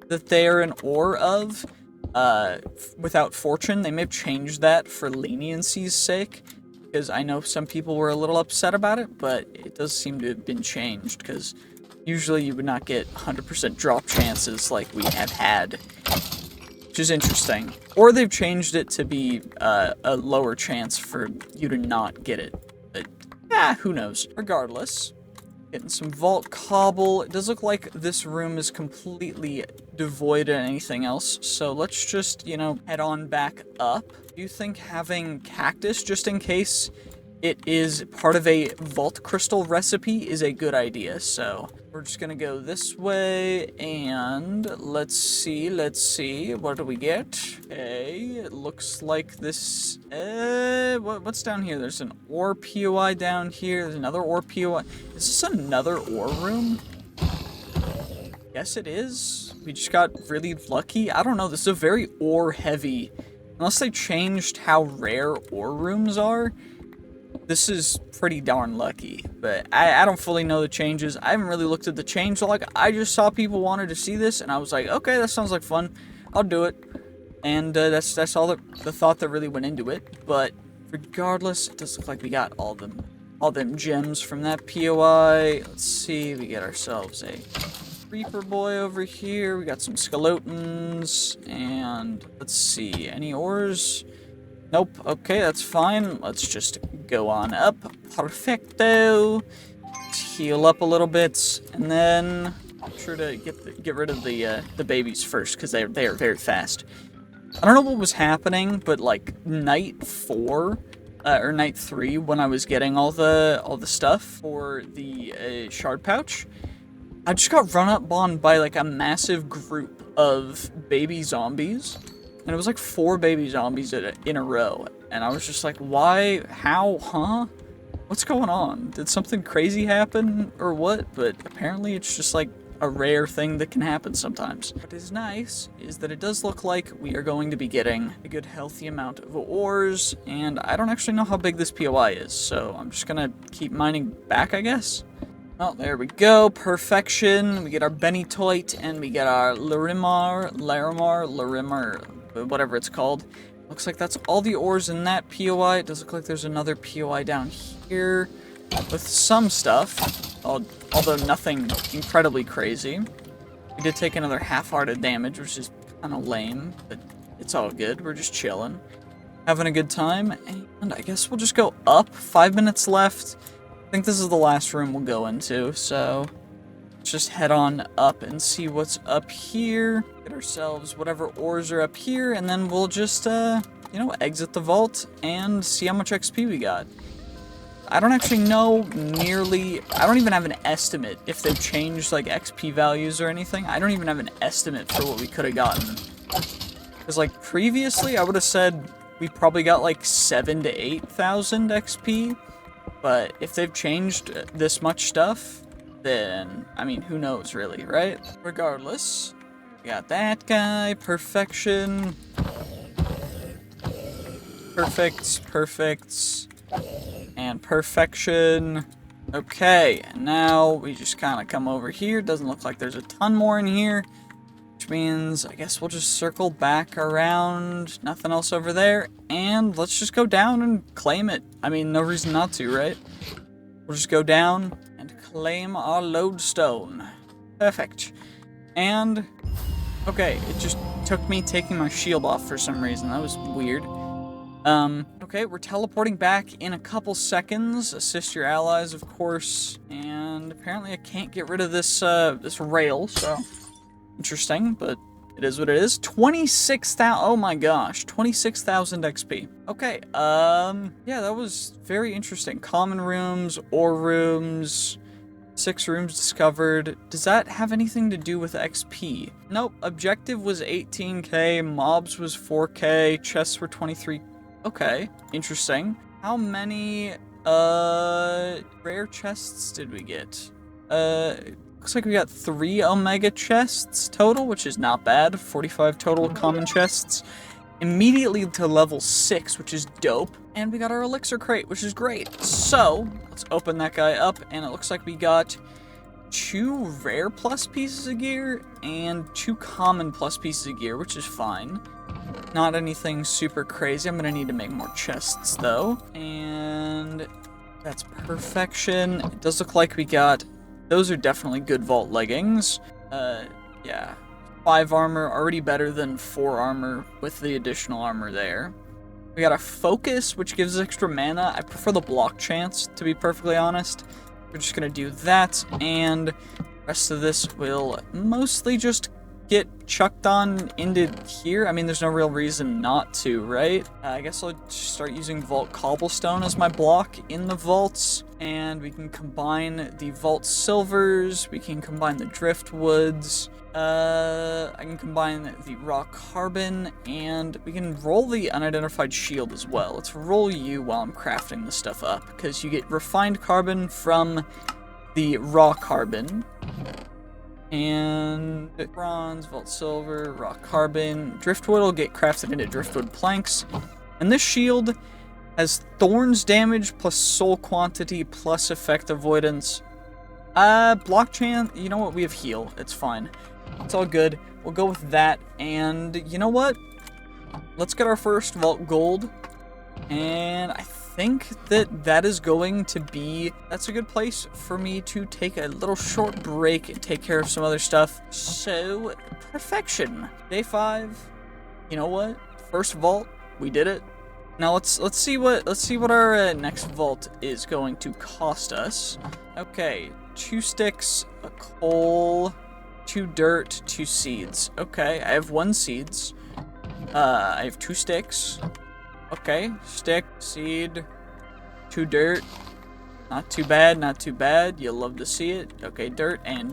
that they are an ore of without fortune. They may have changed that for leniency's sake, because I know some people were a little upset about it, but it does seem to have been changed, because usually you would not get 100% drop chances like we have had, which is interesting. Or they've changed it to be a lower chance for you to not get it, but who knows. Regardless, getting some vault cobble. It does look like this room is completely devoid of anything else, so let's just, you know, head on back up. Do you think having cactus, just in case it is part of a vault crystal recipe, is a good idea? So we're just gonna go this way, and let's see, what do we get? Okay, it looks like this, what's down here? There's an ore POI down here, there's another ore POI. Is this another ore room? Yes, it is. We just got really lucky. I don't know, this is a very ore heavy, unless they changed how rare ore rooms are. This is pretty darn lucky, but I don't fully know the changes. I haven't really looked at the change log. I just saw people wanted to see this, and I was like, okay, that sounds like fun. I'll do it. And that's all the thought that really went into it. But regardless, it does look like we got all them gems from that POI. Let's see, we get ourselves a creeper boy over here. We got some skeletons, and let's see, any ores? Nope. Okay, that's fine. Let's just go on up. Perfecto. Let's heal up a little bit, and then I'm sure to get rid of the babies first, because they are very fast. I don't know what was happening, but like night 4 or night 3, when I was getting all the stuff for the shard pouch, I just got run up on by like a massive group of baby zombies. And it was like 4 baby zombies in a row. And I was just like, why? How? Huh? What's going on? Did something crazy happen or what? But apparently it's just like a rare thing that can happen sometimes. What is nice is that it does look like we are going to be getting a good healthy amount of ores. And I don't actually know how big this POI is. So I'm just gonna keep mining back, I guess. Oh, there we go. Perfection. We get our Benitoite and we get our Larimar, whatever it's called. Looks like that's all the ores in that POI. It does look like there's another POI down here with some stuff, although nothing incredibly crazy. We did take another half-hearted damage, which is kind of lame, but it's all good. We're just chilling, having a good time, and I guess we'll just go up. 5 minutes left. I think this is the last room we'll go into, so let's just head on up and see what's up here. Get ourselves whatever ores are up here, and then we'll just, you know, exit the vault and see how much XP we got. I don't actually know I don't even have an estimate if they've changed, like, XP values or anything. I don't even have an estimate for what we could have gotten. Because, like, previously, I would have said we probably got, like, 7,000 to 8,000 XP. But if they've changed this much stuff, then, I mean, who knows, really, right? Regardless, we got that guy, perfection. Perfect, and perfection. Okay, and now we just kind of come over here. Doesn't look like there's a ton more in here, which means I guess we'll just circle back around. Nothing else over there, and let's just go down and claim it. I mean, no reason not to, right? We'll just go down and claim our lodestone. Perfect. And, okay, it just took me taking my shield off for some reason. That was weird. Okay, we're teleporting back in a couple seconds. Assist your allies, of course. And apparently I can't get rid of this, this rail, so interesting, but it is what it is. 26,000, oh my gosh, 26,000 XP. Okay, yeah, that was very interesting. Common rooms, ore rooms, 6 rooms discovered. Does that have anything to do with XP? Nope, objective was 18k, mobs was 4k, chests were 23. Okay, interesting. How many, rare chests did we get? Looks like we got 3 Omega chests total, which is not bad. 45 total common chests. Immediately to level 6, which is dope. And we got our elixir crate, which is great. So, let's open that guy up, and it looks like we got 2 rare plus pieces of gear and 2 common plus pieces of gear, which is fine. Not anything super crazy. I'm gonna need to make more chests though. And that's perfection. It does look like we got, those are definitely good vault leggings. Yeah. 5 armor, already better than 4 armor with the additional armor there. We got a focus, which gives us extra mana. I prefer the block chance, to be perfectly honest. We're just gonna do that, and the rest of this will mostly just get chucked on into here. I mean, there's no real reason not to, right? I guess I'll just start using Vault Cobblestone as my block in the vaults, and we can combine the Vault Silvers, we can combine the Driftwoods, I can combine the Raw Carbon, and we can roll the Unidentified Shield as well. Let's roll you while I'm crafting this stuff up, because you get Refined Carbon from the Raw Carbon. And bronze, vault silver, raw carbon. Driftwood will get crafted into driftwood planks. And this shield has thorns damage plus soul quantity plus effect avoidance. Block chance, you know what, we have heal. It's fine. It's all good. We'll go with that. And you know what? Let's get our first vault gold. And I think that is going to be, that's a good place for me to take a little short break and take care of some other stuff. So, perfection. Day 5. You know what? First vault, we did it. Now let's see what our next vault is going to cost us. Okay, 2 sticks, a coal, 2 dirt, 2 seeds. Okay, I have 1 seeds. I have 2 sticks. Okay, stick, seed, 2 dirt. Not too bad, not too bad. You'll love to see it. Okay, dirt, and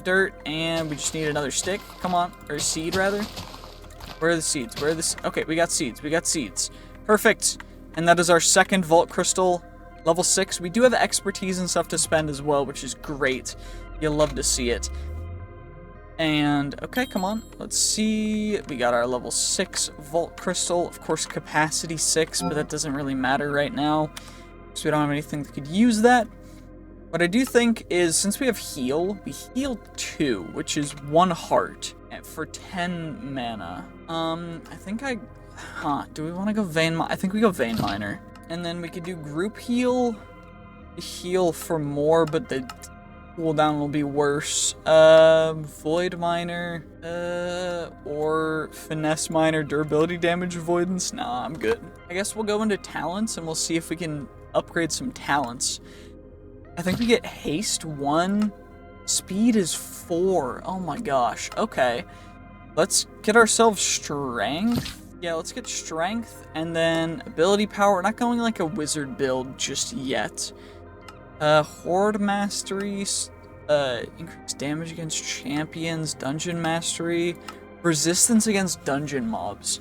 we just need another stick. Come on, or seed rather. Where are the seeds? Where are the? Okay, we got seeds. Perfect. And that is our second vault crystal, level 6. We do have expertise and stuff to spend as well, which is great. You'll love to see it. And, okay, come on. Let's see. We got our level 6 vault crystal. Of course, capacity 6, but that doesn't really matter right now, because we don't have anything that could use that. What I do think is, since we have heal, we heal 2, which is 1 heart for 10 mana. I think do we want to go vein miner? I think we go vein miner. And then we could do group heal for more, but the cooldown will be worse. Void miner, or finesse miner, durability damage avoidance. Nah, I'm good. I guess we'll go into talents and we'll see if we can upgrade some talents. I think we get haste 1, speed is 4. Oh my gosh. Okay, let's get ourselves strength. Yeah, let's get strength, and then ability power. We're not going like a wizard build just yet. Horde mastery, increased damage against champions, dungeon mastery, resistance against dungeon mobs.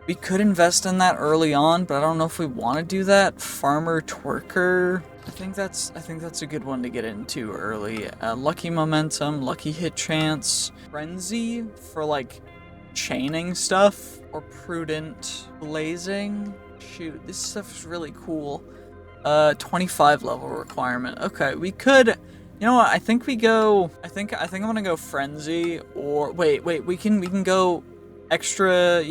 We could invest in that early on, but I don't know if we want to do that. Farmer twerker. I think that's a good one to get into early. Lucky momentum, lucky hit chance, frenzy for like chaining stuff, or prudent blazing. Shoot, this stuff is really cool. 25 level requirement. Okay, we could, you know what, I think we go, I think I'm gonna go frenzy, or wait, we can go extra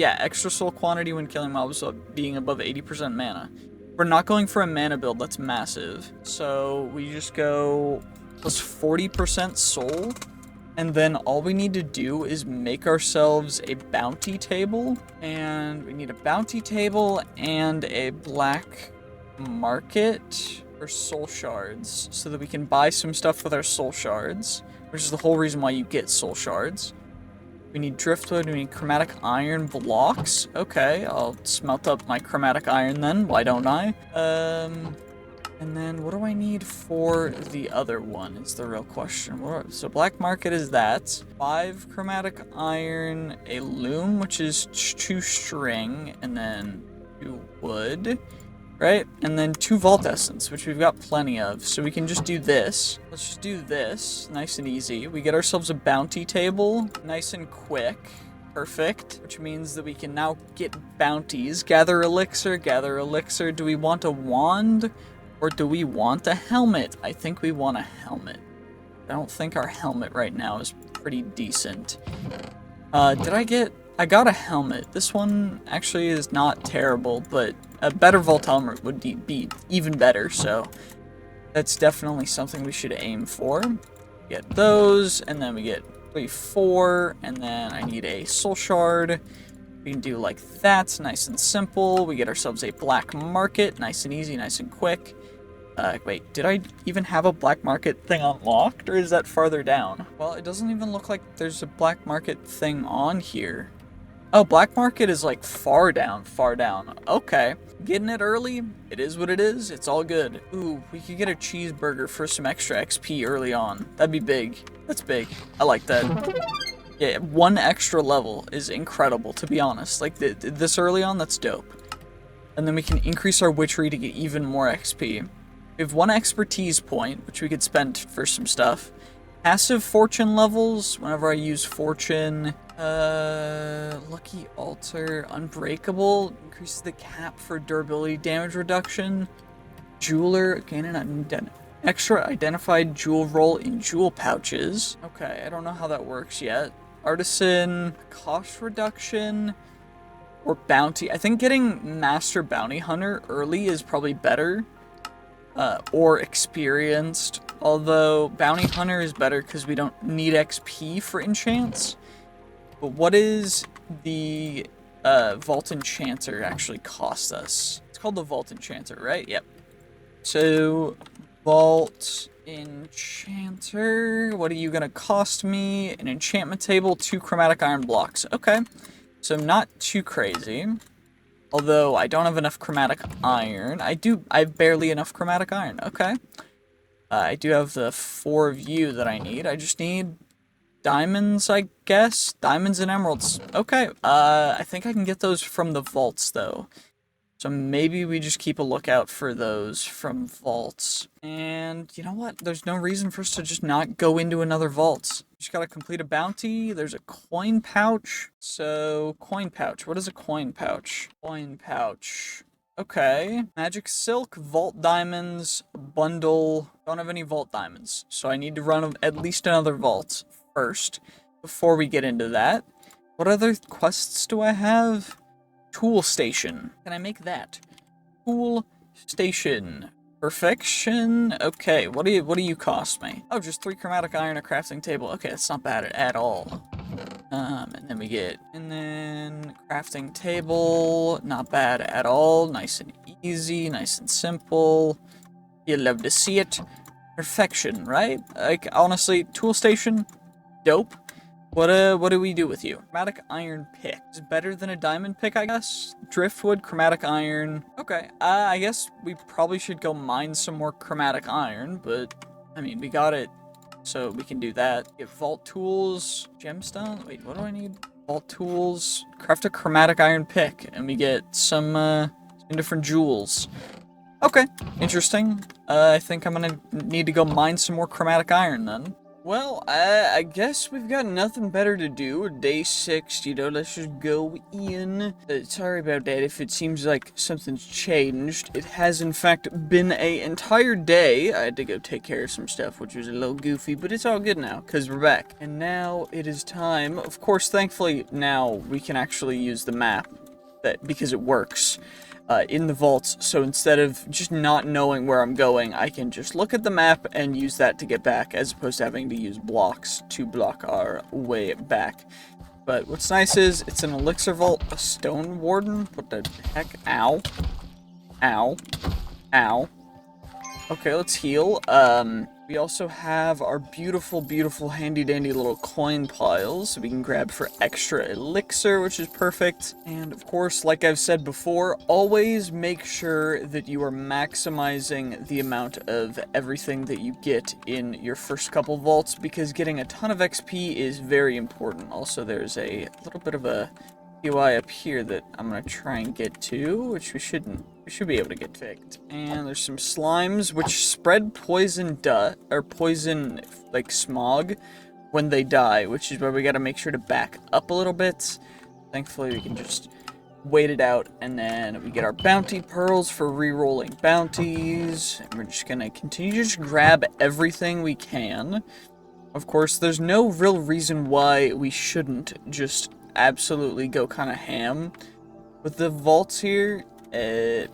soul quantity when killing mobs being above 80% mana. We're not going for a mana build, that's massive. So we just go plus 40% soul, and then all we need to do is make ourselves a bounty table, and we need a bounty table and a black market for soul shards, so that we can buy some stuff with our soul shards, which is the whole reason why you get soul shards. We need driftwood, we need chromatic iron blocks. Okay, I'll smelt up my chromatic iron then, why don't I? And then what do I need for the other one is the real question. So black market is that. 5 chromatic iron, a loom, which is 2 string, and then 2 wood, right? And then 2 vault essence, which we've got plenty of. So we can just do this. Let's just do this, nice and easy. We get ourselves a bounty table, nice and quick. Perfect, which means that we can now get bounties. Gather elixir, gather elixir. Do we want a wand? Or do we want a helmet? I think we want a helmet. I don't think our helmet right now is pretty decent. Did I get I got a helmet. This one actually is not terrible, but a better Vault helmet would be even better, so that's definitely something we should aim for. Get those, and then we get 3, 4, and then I need a soul shard. We can do like that, nice and simple. We get ourselves a black market, nice and easy, nice and quick. Wait, did I even have a black market thing unlocked, or is that farther down? Well, it doesn't even look like there's a black market thing on here. Oh, black market is like far down, far down. Okay. Getting it early, it is what it is, it's all good. Ooh, we could get a cheeseburger for some extra XP early on. That'd be big. That's big. I like that. Yeah, 1 extra level is incredible, to be honest. Like, this early on, that's dope. And then we can increase our witchery to get even more XP. We have 1 expertise point, which we could spend for some stuff. Passive fortune levels, whenever I use fortune. Lucky altar, unbreakable, increases the cap for durability damage reduction. Jeweler, gain an extra identified jewel roll in jewel pouches. Okay, I don't know how that works yet. Artisan, cost reduction, or bounty. I think getting Master Bounty Hunter early is probably better. Or experienced. Although Bounty Hunter is better because we don't need XP for enchants. But what is the Vault Enchanter actually cost us? It's called the Vault Enchanter, right? Yep. So, Vault Enchanter, what are you gonna cost me? An enchantment table, 2 chromatic iron blocks. Okay, so not too crazy. Although I don't have enough chromatic iron. I have barely enough chromatic iron. Okay. I do have the 4 of you that I need. I just need diamonds, I guess. Diamonds and emeralds. Okay. I think I can get those from the vaults, though. So maybe we just keep a lookout for those from vaults. And you know what? There's no reason for us to just not go into another vault. Just gotta complete a bounty. There's a coin pouch. So, coin pouch. What is a coin pouch? Coin pouch. Okay. Magic silk, vault diamonds, bundle. Don't have any vault diamonds. So I need to run at least another vault first before we get into that. What other quests do I have? Tool station. Can I make that? Tool station. Perfection. Okay, what do you cost me? Oh, just 3 chromatic iron, a crafting table. Okay, that's not bad at all. And then we get, crafting table, not bad at all. Nice and easy, nice and simple. You love to see it. Perfection, right? Like, honestly, tool station, dope. What do we do with you? Chromatic iron pick. Is better than a diamond pick, I guess? Driftwood, chromatic iron. Okay, I guess we probably should go mine some more chromatic iron, but, I mean, we got it, so we can do that. Get vault tools, gemstone. Wait, what do I need? Vault tools, craft a chromatic iron pick, and we get some different jewels. Okay, interesting. I think I'm gonna need to go mine some more chromatic iron, then. Well, I guess we've got nothing better to do. Day 6, you know, let's just go in. Sorry about that if it seems like something's changed. It has, in fact, been an entire day. I had to go take care of some stuff, which was a little goofy, but it's all good now, because we're back. And now it is time. Of course, thankfully, now we can actually use the map, because it works. In the vaults, so instead of just not knowing where I'm going, I can just look at the map and use that to get back, as opposed to having to use blocks to block our way back. But what's nice is, it's an elixir vault, a stone warden, what the heck, ow, ow, ow. Okay, let's heal. We also have our beautiful, beautiful, handy-dandy little coin piles, so we can grab for extra elixir, which is perfect. And of course, like I've said before, always make sure that you are maximizing the amount of everything that you get in your first couple vaults, because getting a ton of XP is very important. Also, there's a little bit of a UI up here that I'm gonna try and get to, which we should be able to get fixed. And there's some slimes which spread poison poison like smog when they die, which is where we gotta make sure to back up a little bit. Thankfully we can just wait it out, and then we get our bounty pearls for re-rolling bounties, and we're just gonna continue to just grab everything we can. Of course, there's no real reason why we shouldn't just absolutely go kind of ham with the vaults here,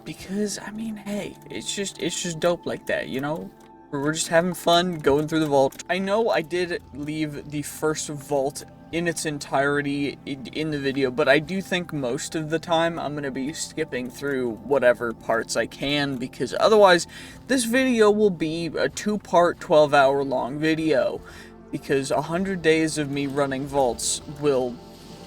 because I mean, hey, it's just dope like that, you know? We're just having fun going through the vault. I know I did leave the first vault in its entirety in the video, but I do think most of the time I'm gonna be skipping through whatever parts I can, because otherwise this video will be a 2-part 12-hour long video, because 100 days of me running vaults will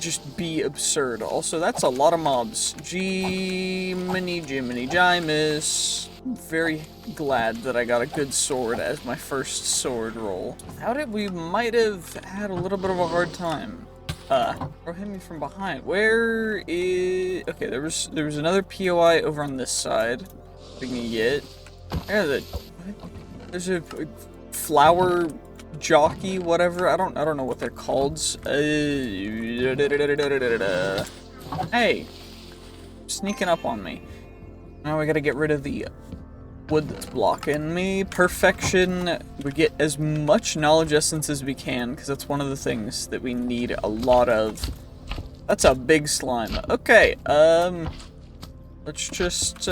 just be absurd. Also, that's a lot of mobs. Jiminy Jimus. I'm very glad that I got a good sword as my first sword roll. Without it, we might have had a little bit of a hard time. Or hit me from behind. Where is... Okay, there was another POI over on this side. We can get... There's a flower jockey, whatever. I don't know what they're called. Hey, sneaking up on me. Now we gotta get rid of the wood that's blocking me. Perfection. We get as much knowledge essence as we can, because that's one of the things that we need a lot of. That's a big slime. Okay, let's just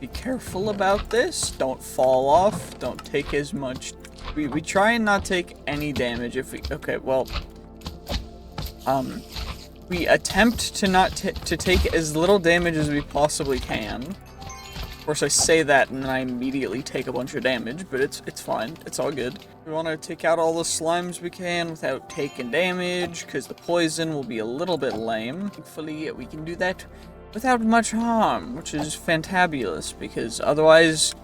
be careful about this. Don't fall off. Don't take as much. We try and not take any damage if we... Okay, well... we attempt to not to take as little damage as we possibly can. Of course, I say that and then I immediately take a bunch of damage, but it's fine. It's all good. We want to take out all the slimes we can without taking damage, because the poison will be a little bit lame. Thankfully, we can do that without much harm, which is fantabulous, because otherwise...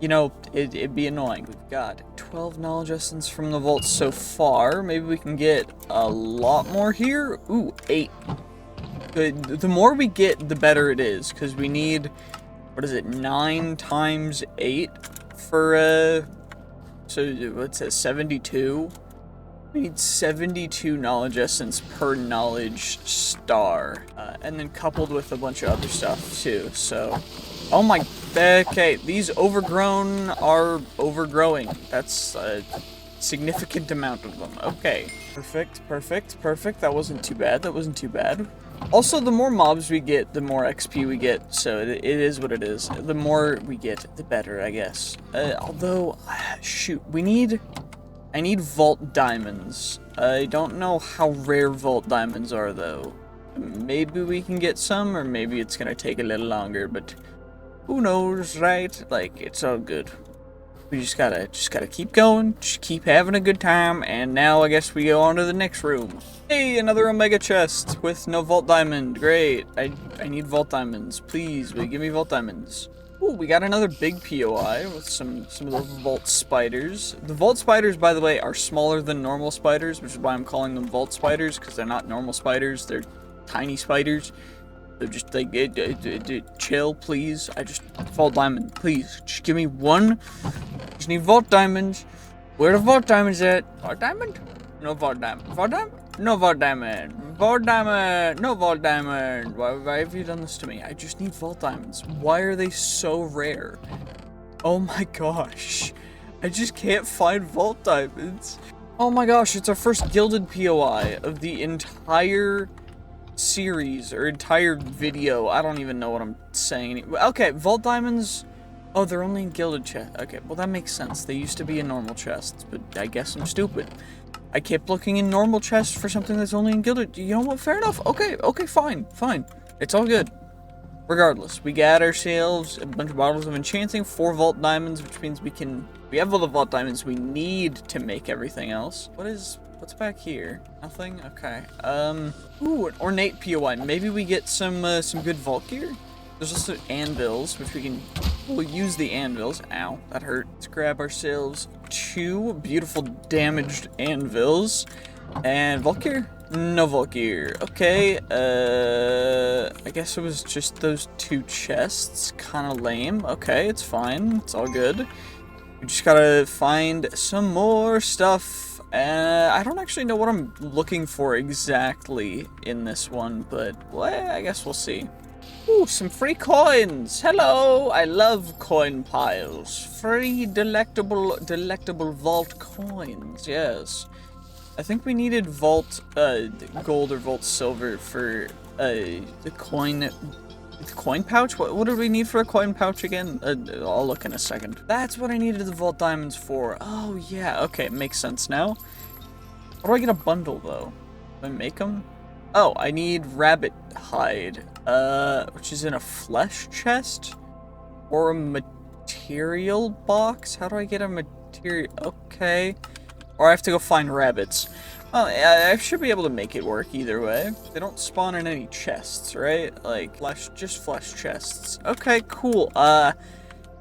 You know, it'd be annoying. We've got 12 knowledge essence from the vault so far. Maybe we can get a lot more here. Ooh, 8. Good. The more we get, the better it is, because we need, what is it, 9 times 8 for, so what's that, 72? We need 72 knowledge essence per knowledge star, and then coupled with a bunch of other stuff, too, so... Oh my... Okay, these overgrown are overgrowing. That's a significant amount of them. Okay. Perfect, perfect, perfect. That wasn't too bad. That wasn't too bad. Also, the more mobs we get, the more XP we get, so it is what it is. The more we get, the better, I guess. Although, shoot, I need vault diamonds. I don't know how rare vault diamonds are, though. Maybe we can get some, or maybe it's gonna take a little longer, but... Who knows, right? Like, it's all good. We just gotta keep going, just keep having a good time, and now I guess we go on to the next room. Hey, another Omega chest with no Vault Diamond. Great. I need Vault Diamonds. Please, will you give me Vault Diamonds? Ooh, we got another big POI with some of those Vault Spiders. The Vault Spiders, by the way, are smaller than normal spiders, which is why I'm calling them Vault Spiders, because they're not normal spiders, they're tiny spiders. So just like, chill, please. I just, Vault Diamond, please. Just give me one. Just need Vault Diamonds. Where the Vault Diamonds at? Vault Diamond? No Vault Diamond. Vault Diamond? No Vault Diamond. Vault Diamond. No Vault Diamond. Why have you done this to me? I just need Vault Diamonds. Why are they so rare? Oh my gosh. I just can't find Vault Diamonds. Oh my gosh, it's our first gilded POI of the entire... series or entire video. I don't even know what I'm saying. Okay, Vault Diamonds. Oh, they're only in gilded chest. Okay, well that makes sense. They used to be in normal chests, but I guess I'm stupid. I kept looking in normal chests for something that's only in gilded. You know what? Fair enough. Okay, fine. It's all good. Regardless, we got ourselves a bunch of bottles of enchanting, 4 Vault Diamonds, which means we have all the Vault Diamonds we need to make everything else. What's back here? Nothing? Okay. Ooh, an ornate POI. Maybe we get some good vault gear? There's also anvils, which we'll use the anvils. Ow, that hurt. Let's grab ourselves 2 beautiful damaged anvils. And vault gear? No vault gear. Okay, I guess it was just those 2 chests. Kinda lame. Okay, it's fine. It's all good. We just gotta find some more stuff. I don't actually know what I'm looking for exactly in this one, but well, I guess we'll see. Ooh, some free coins! Hello! I love coin piles. Free delectable vault coins, yes. I think we needed vault gold or vault silver for the coin pouch. What did we need for a coin pouch again? I'll look in a second. That's what I needed the vault diamonds for. Oh yeah, okay, it makes sense now. How do I get a bundle though? Do I make them? Oh, I need rabbit hide, which is in a flesh chest or a material box. How do I get a material? Okay. Or I have to go find rabbits. Well, I should be able to make it work either way. They don't spawn in any chests, right? Like, just flesh chests. Okay, cool.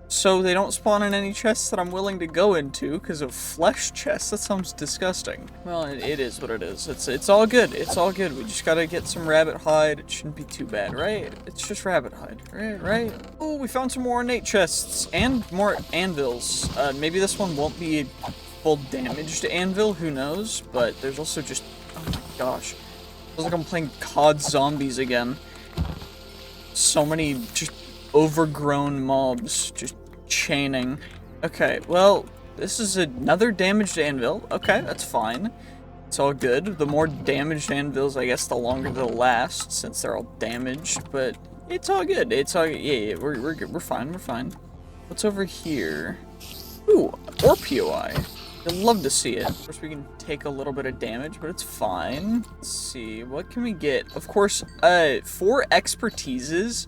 So they don't spawn in any chests that I'm willing to go into because of flesh chests. That sounds disgusting. Well, it is what it is. It's all good. It's all good. We just gotta get some rabbit hide. It shouldn't be too bad, right? It's just rabbit hide, right? Oh, we found some more ornate chests and more anvils. Maybe this one won't be full damaged anvil, who knows? But there's also just, oh my gosh. Feels like I'm playing COD Zombies again. So many just overgrown mobs just chaining. Okay, well, this is another damaged anvil. Okay, that's fine. It's all good. The more damaged anvils, I guess, the longer they'll last, since they're all damaged. But it's all good. It's all, yeah, we're good. We're fine. What's over here? Ooh, or POI. I'd love to see it. Of course, we can take a little bit of damage, but it's fine. Let's see, what can we get? Of course, for expertises,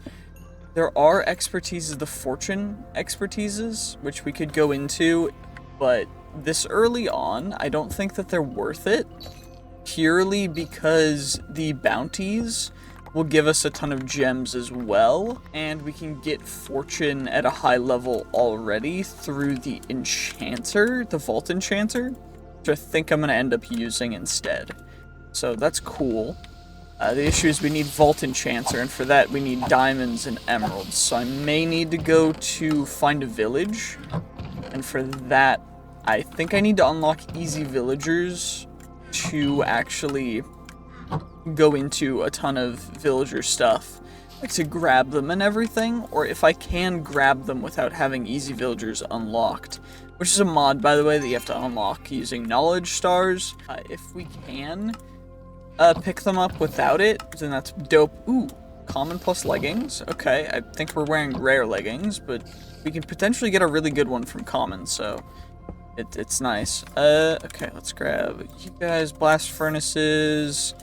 there are expertises, the fortune expertises, which we could go into, but this early on, I don't think that they're worth it, purely because the bounties will give us a ton of gems as well, and we can get fortune at a high level already through the enchanter, the vault enchanter, which I think I'm going to end up using instead. So that's cool. The issue is we need vault enchanter, and for that we need diamonds and emeralds. So I may need to go to find a village, and for that I think I need to unlock easy villagers to actually go into a ton of villager stuff, like to grab them and everything, or if I can grab them without having easy villagers unlocked, which is a mod, by the way, that you have to unlock using knowledge stars. If we can pick them up without it, then that's dope. Ooh, common plus leggings. Okay, I think we're wearing rare leggings, but we can potentially get a really good one from common, so it's nice. Okay, let's grab you guys, blast furnaces,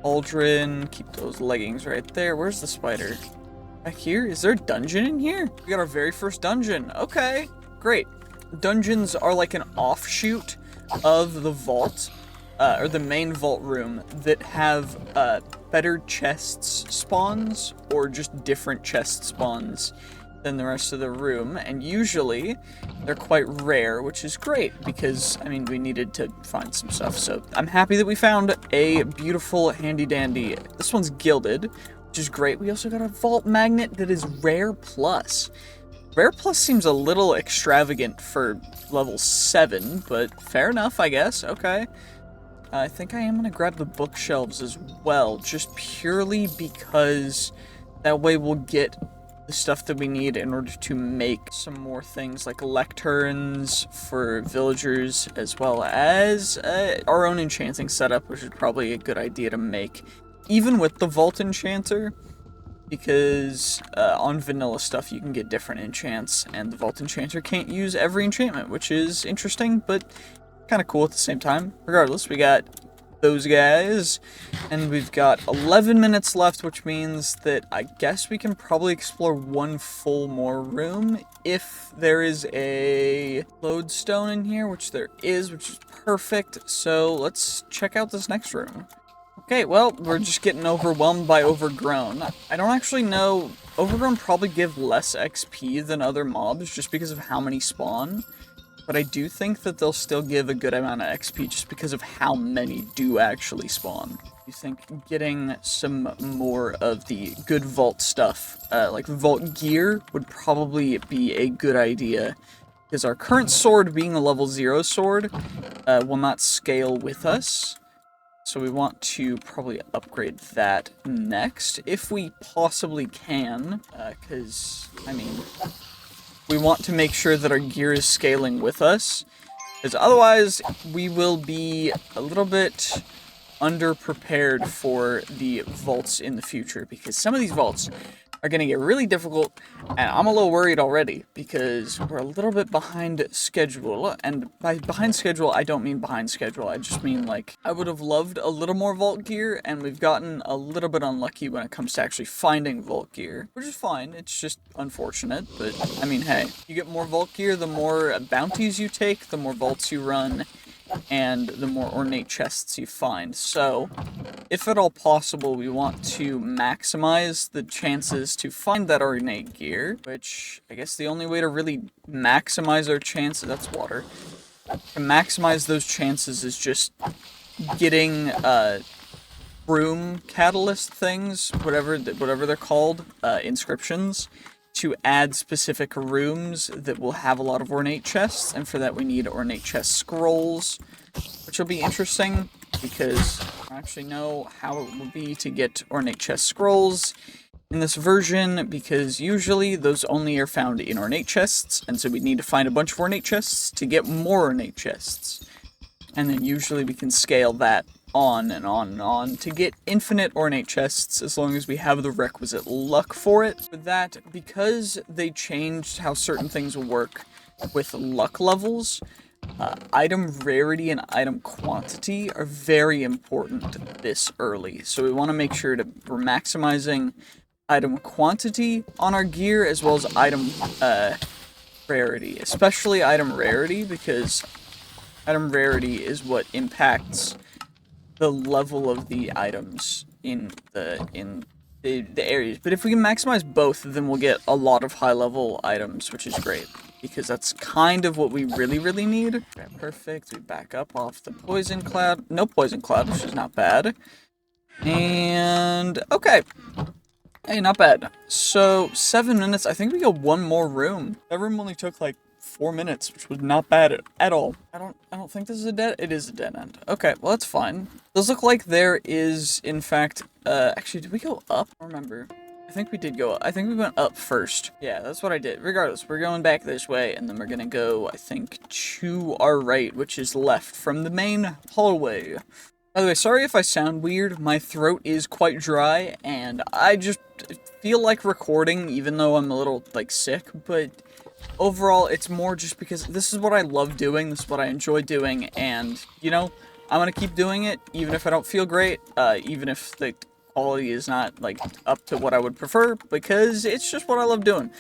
Aldrin, keep those leggings right there. Where's the spider? Back here? Is there a dungeon in here? We got our very first dungeon. Okay, great. Dungeons are like an offshoot of the vault, or the main vault room, that have better chests spawns, or just different chest spawns than the rest of the room, and usually they're quite rare, which is great because, I mean, we needed to find some stuff, so I'm happy that we found a beautiful handy dandy. This one's gilded, which is great. We also got a vault magnet that is rare plus. Rare plus seems a little extravagant for level 7, but fair enough, I guess. Okay. I think I am going to grab the bookshelves as well, just purely because that way we'll get the stuff that we need in order to make some more things like lecterns for villagers, as well as our own enchanting setup, which is probably a good idea to make, even with the vault enchanter, because on vanilla stuff you can get different enchants, and the vault enchanter can't use every enchantment, which is interesting, but kind of cool at the same time. Regardless, we got those guys, and we've got 11 minutes left, which means that I guess we can probably explore one full more room if there is a lodestone in here, which there is, which is perfect. So let's check out this next room. Okay, well, we're just getting overwhelmed by overgrown. I don't actually know. Overgrown probably give less XP than other mobs just because of how many spawn. But I do think that they'll still give a good amount of XP just because of how many do actually spawn. You think getting some more of the good vault stuff, like vault gear, would probably be a good idea. Because our current sword, being a level 0 sword, will not scale with us. So we want to probably upgrade that next, if we possibly can. Because, I mean, we want to make sure that our gear is scaling with us. Because otherwise, we will be a little bit underprepared for the vaults in the future, because some of these vaults are going to get really difficult, and I'm a little worried already, because we're a little bit behind schedule, and by behind schedule, I don't mean behind schedule, I just mean, like, I would have loved a little more vault gear, and we've gotten a little bit unlucky when it comes to actually finding vault gear, which is fine, it's just unfortunate, but, I mean, hey, you get more vault gear, the more bounties you take, the more vaults you run, and the more ornate chests you find. So, if at all possible, we want to maximize the chances to find that ornate gear, which I guess the only way to really maximize our chances, that's water, to maximize those chances is just getting, room catalyst things, whatever they're called, inscriptions, to add specific rooms that will have a lot of ornate chests, and for that we need ornate chest scrolls, which will be interesting, because I don't actually know how it will be to get ornate chest scrolls in this version, because usually those only are found in ornate chests, and so we need to find a bunch of ornate chests to get more ornate chests. And then usually we can scale that on and on and on to get infinite ornate chests as long as we have the requisite luck for it. With that, because they changed how certain things will work with luck levels, item rarity and item quantity are very important this early. So we want to make sure that we're maximizing item quantity on our gear as well as item rarity, especially item rarity, because item rarity is what impacts the level of the items in the areas. But if we can maximize both, then we'll get a lot of high level items, which is great, because that's kind of what we really need. Okay, perfect. We back up off the poison cloud. No poison cloud, which is not bad. And okay. Hey, not bad. So 7 minutes. I think we got one more room. That room only took like 4 minutes, which was not bad at all. I don't think this is a dead. It is a dead end. Okay, well that's fine. Does look like there is, in fact, actually, did we go up? I don't remember. I think we did go up. I think we went up first. Yeah, that's what I did. Regardless, we're going back this way, and then we're gonna go, I think, to our right, which is left from the main hallway. By the way, sorry if I sound weird. My throat is quite dry, and I just feel like recording, even though I'm a little, like, sick, but overall, it's more just because this is what I love doing, this is what I enjoy doing, and, you know, I'm gonna keep doing it, even if I don't feel great, even if the quality is not, like, up to what I would prefer, because it's just what I love doing.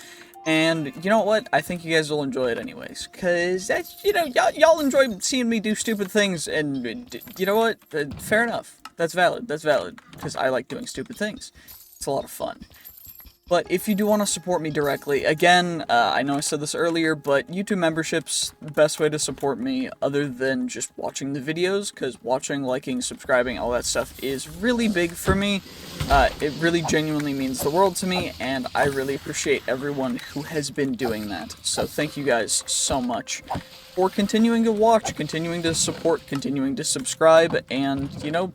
And, you know what, I think you guys will enjoy it anyways, because that's, you know, y'all enjoy seeing me do stupid things, and, you know what, fair enough, that's valid, because I like doing stupid things. It's a lot of fun. But if you do want to support me directly, again, I know I said this earlier, but YouTube membership's the best way to support me other than just watching the videos, because watching, liking, subscribing, all that stuff is really big for me. It really genuinely means the world to me, and I really appreciate everyone who has been doing that. So thank you guys so much for continuing to watch, continuing to support, continuing to subscribe, and, you know,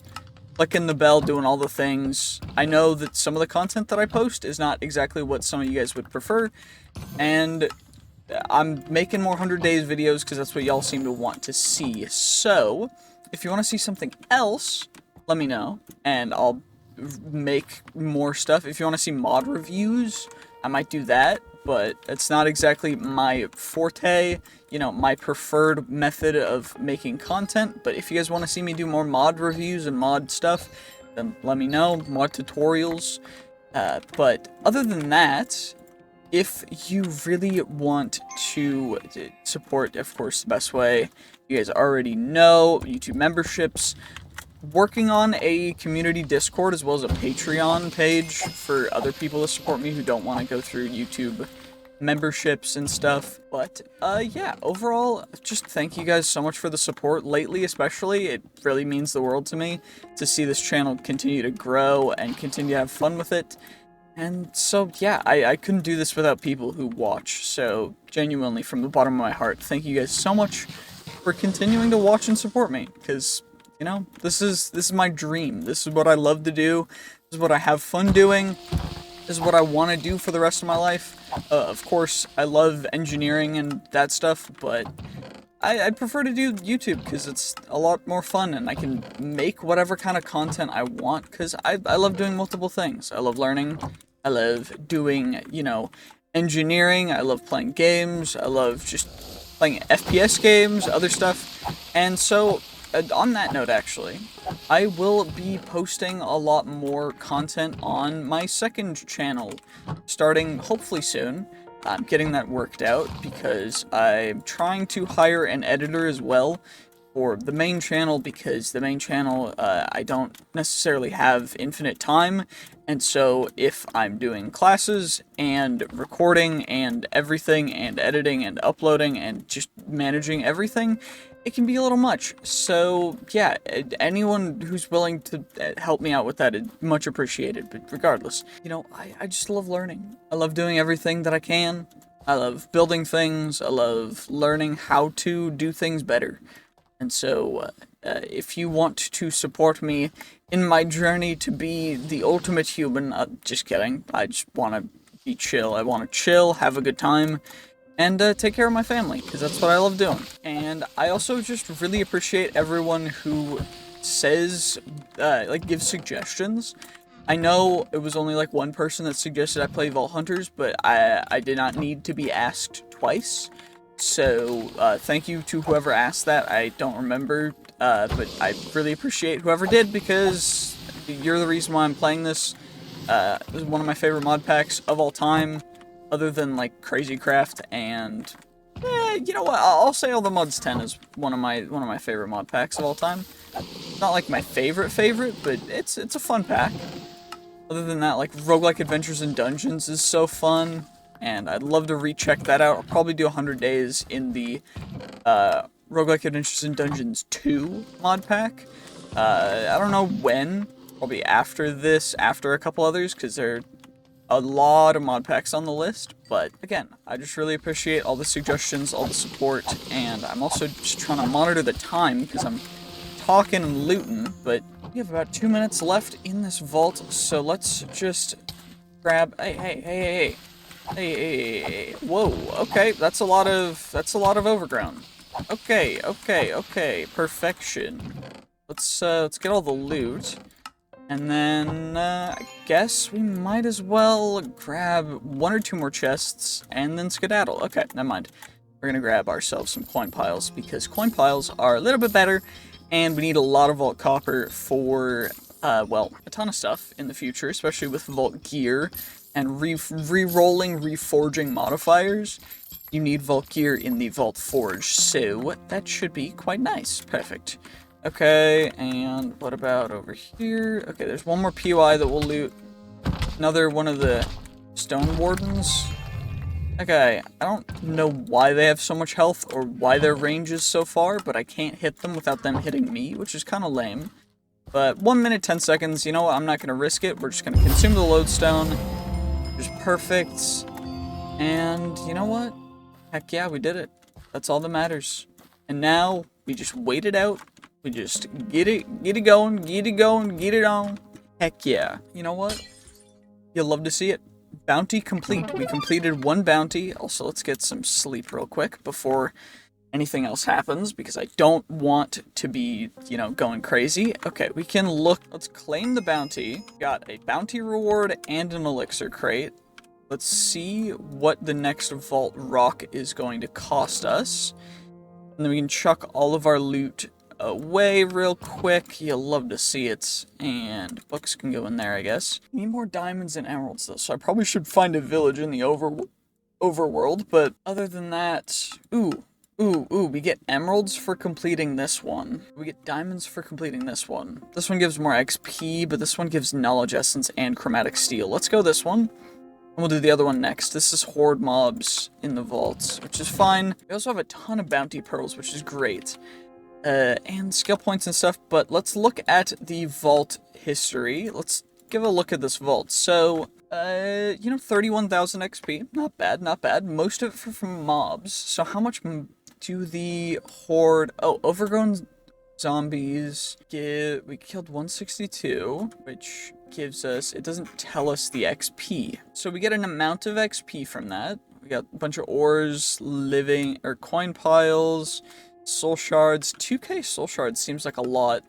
clicking the bell, doing all the things. I know that some of the content that I post is not exactly what some of you guys would prefer, and I'm making more 100 Days videos because that's what y'all seem to want to see. So, if you want to see something else, let me know, and I'll make more stuff. If you want to see mod reviews, I might do that, but it's not exactly my forte, you know, my preferred method of making content. But if you guys want to see me do more mod reviews and mod stuff, then let me know, mod tutorials. But other than that, if you really want to support, of course, the best way, you guys already know, YouTube memberships, working on a community Discord as well as a Patreon page for other people to support me who don't want to go through YouTube memberships and stuff. But yeah, overall, just thank you guys so much for the support lately. Especially, it really means the world to me to see this channel continue to grow and continue to have fun with it. And so yeah, I couldn't do this without people who watch. So genuinely, from the bottom of my heart, thank you guys so much for continuing to watch and support me, because, you know, this is my dream. This is what I love to do. This is what I have fun doing. This is what I want to do for the rest of my life. Of course, I love engineering and that stuff, but I'd prefer to do YouTube because it's a lot more fun and I can make whatever kind of content I want because I love doing multiple things. I love learning. I love doing, you know, engineering. I love playing games. I love just playing FPS games, other stuff. And so, on that note, actually, I will be posting a lot more content on my second channel, starting hopefully soon. I'm getting that worked out because I'm trying to hire an editor as well for the main channel because the main channel, I don't necessarily have infinite time, and so if I'm doing classes and recording and everything and editing and uploading and just managing everything, it can be a little much. So yeah, anyone who's willing to help me out with that is much appreciated, but regardless, you know, I just love learning. I love doing everything that I can. I love building things. I love learning how to do things better. And so, if you want to support me in my journey to be the ultimate human, just kidding, I just want to be chill. I want to chill, have a good time, and take care of my family, because that's what I love doing. And I also just really appreciate everyone who says, like, gives suggestions. I know it was only like one person that suggested I play Vault Hunters, but I did not need to be asked twice. So, thank you to whoever asked that. I don't remember, but I really appreciate whoever did, because you're the reason why I'm playing this. This is one of my favorite mod packs of all time, other than, like, Crazy Craft, and, you know what, I'll say All the Mods 10 is one of my favorite mod packs of all time. Not, like, my favorite, but it's a fun pack. Other than that, like, Roguelike Adventures in Dungeons is so fun. And I'd love to recheck that out. I'll probably do 100 days in the Roguelike Adventures in Dungeons 2 mod pack. I don't know when. Probably after this, after a couple others, because there are a lot of mod packs on the list. But again, I just really appreciate all the suggestions, all the support, and I'm also just trying to monitor the time because I'm talking and looting. But we have about 2 minutes left in this vault, so let's just grab. Hey. Hey, whoa, okay, that's a lot of overgrown. Okay, perfection. Let's get all the loot, and then, I guess we might as well grab 1 or 2 more chests, and then skedaddle. Okay, never mind. We're gonna grab ourselves some coin piles, because coin piles are a little bit better, and we need a lot of vault copper for, well, a ton of stuff in the future, especially with vault gear. And re-rolling, reforging modifiers, you need Vault Gear in the Vault Forge, so that should be quite nice. Perfect. Okay, and what about over here? Okay, there's one more POI that we'll loot. Another one of the Stone Wardens. Okay, I don't know why they have so much health or why their range is so far, but I can't hit them without them hitting me, which is kind of lame. But 1 minute, 10 seconds, you know what, I'm not going to risk it. We're just going to consume the lodestone. Perfect, and you know what? Heck yeah, we did it. That's all that matters. And now we just wait it out. We just get it going, get it on. Heck yeah. You know what? You'll love to see it. Bounty complete. We completed 1 bounty. Also, let's get some sleep real quick before anything else happens, because I don't want to be, you know, going crazy. Okay, we can look. Let's claim the bounty. Got a bounty reward and an elixir crate. Let's see what the next vault rock is going to cost us. And then we can chuck all of our loot away real quick. You'll love to see it. And books can go in there, I guess. Need more diamonds and emeralds, though, so I probably should find a village in the overworld. But other than that, ooh, we get emeralds for completing this one. We get diamonds for completing this one. This one gives more XP, but this one gives knowledge essence and chromatic steel. Let's go this one. And we'll do the other one next. This is horde mobs in the vaults, which is fine. We also have a ton of bounty pearls, which is great. And skill points and stuff, but let's look at the vault history. Let's give a look at this vault. So, you know, 31,000 XP. Not bad, not bad. Most of it from mobs. So how much do the horde... Oh, overgrown zombies give... We killed 162, which gives us... It doesn't tell us the XP. So we get an amount of XP from that. We got a bunch of ores, living... or coin piles... Soul shards. 2k soul shards seems like a lot.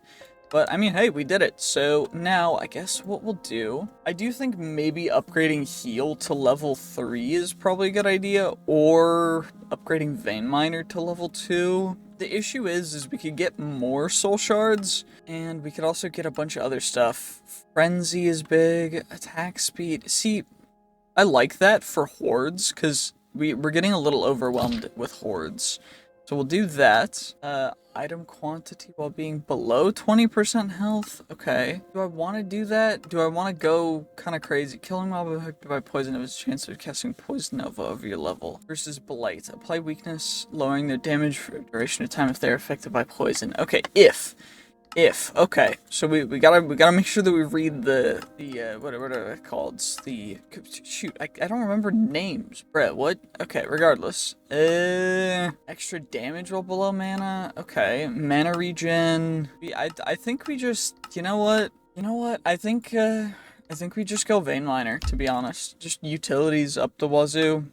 But, I mean, hey, we did it. So, now, I guess what we'll do... I do think maybe upgrading heal to level 3 is probably a good idea. Or upgrading vein miner to level 2. The issue is we could get more soul shards. And we could also get a bunch of other stuff. Frenzy is big. Attack speed. See, I like that for hordes. Because we're getting a little overwhelmed with hordes. So we'll do that. Item quantity while being below 20% health. Okay. Do I want to do that? Do I want to go kind of crazy? Killing mob affected by poison has a chance of casting poison nova over your level. Versus blight. Apply weakness, lowering their damage for a duration of time if they're affected by poison. Okay, if. Okay, so we gotta make sure that we read the what are they called? Shoot, I don't remember names. Brett, what? Okay, regardless. Extra damage while below mana. Okay, mana regen. I think we just, you know what? I think we just go vein miner, to be honest. Just utilities up the wazoo.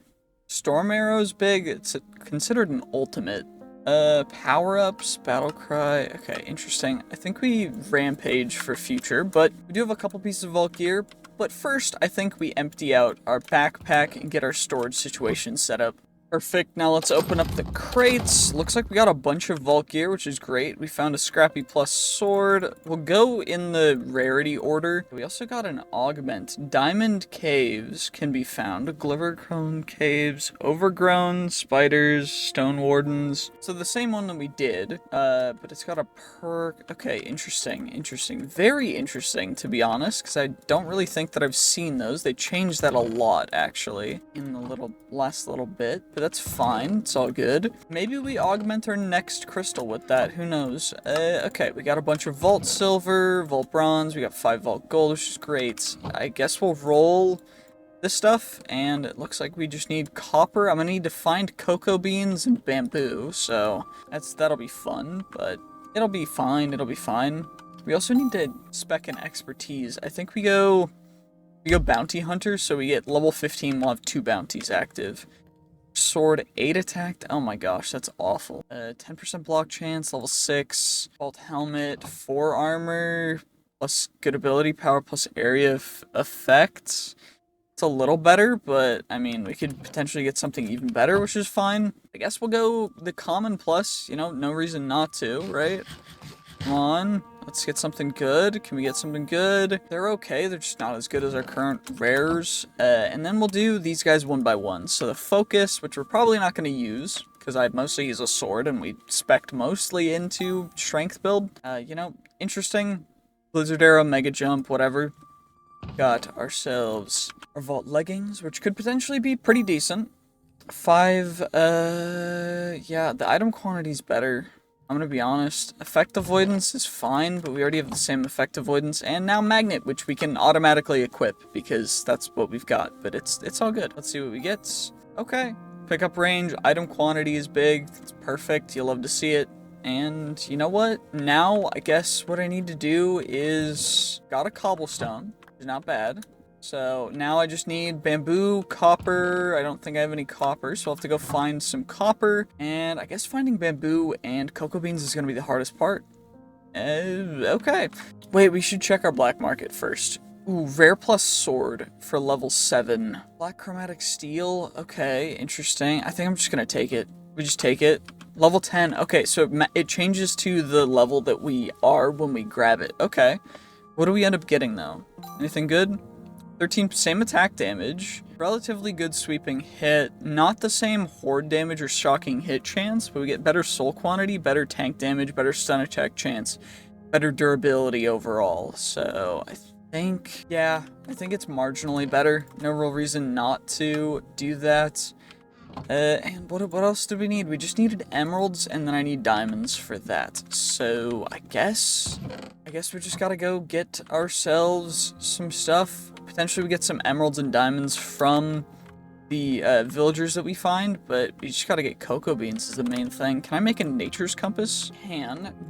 Storm arrow's big. It's considered an ultimate. Power-ups, battle cry. Okay, interesting. I think we rampage for future, but we do have a couple pieces of vault gear. But first, I think we empty out our backpack and get our storage situation set up. Perfect. Now let's open up the crates. Looks like we got a bunch of vault gear, which is great. We found a scrappy plus sword. We'll go in the rarity order. We also got an augment. Diamond caves can be found. Glimmercone caves, overgrown spiders, stone wardens. So the same one that we did, but it's got a perk. Okay, interesting. Very interesting, to be honest, because I don't really think that I've seen those. They changed that a lot, actually, in the last little bit. But that's fine. It's all good. Maybe we augment our next crystal with that. Who knows? Okay, we got a bunch of vault silver, vault bronze. We got 5 vault gold, which is great. I guess we'll roll this stuff, and it looks like we just need copper. I'm gonna need to find cocoa beans and bamboo, so that'll be fun, but it'll be fine. We also need to spec an expertise. I think we go bounty hunter, so we get level 15. We'll have 2 bounties active. Sword 8 attacked. Oh my gosh, that's awful. 10% block chance, level 6. Vault helmet, 4 armor, plus good ability power, plus area effects. It's a little better, but I mean, we could potentially get something even better, which is fine. I guess we'll go the common plus, you know, no reason not to, right? Come on. Let's get something good. Can we get something good? They're okay. They're just not as good as our current rares. And then we'll do these guys one by one. So the focus, which we're probably not going to use, because I mostly use a sword, and we spec'd mostly into strength build. You know, interesting. Blizzard arrow, mega jump, whatever. Got ourselves our vault leggings, which could potentially be pretty decent. 5, yeah, the item quantity's better. I'm gonna be honest, effect avoidance is fine, but we already have the same effect avoidance, and now magnet, which we can automatically equip, because that's what we've got, but it's all good. Let's see what we get. Okay, pickup range, item quantity is big, it's perfect, you'll love to see it, and you know what? Now, I guess what I need to do is, got a cobblestone, which is not bad. So now I just need bamboo, copper. I don't think I have any copper, so I'll have to go find some copper. And I guess finding bamboo and cocoa beans is going to be the hardest part. Okay. Wait, we should check our black market first. Ooh, rare plus sword for level 7. Black chromatic steel. Okay, interesting. I think I'm just going to take it. We just take it. Level 10. Okay, so it changes to the level that we are when we grab it. Okay. What do we end up getting, though? Anything good? 13, same attack damage, relatively good sweeping hit, not the same horde damage or shocking hit chance, but we get better soul quantity, better tank damage, better stun attack chance, better durability overall. So I think, yeah, I think it's marginally better. No real reason not to do that. And what else do we need? We just needed emeralds, and then I need diamonds for that. So I guess we just gotta go get ourselves some stuff. Potentially we get some emeralds and diamonds from the villagers that we find, but we just gotta get cocoa beans is the main thing. Can I make a nature's compass?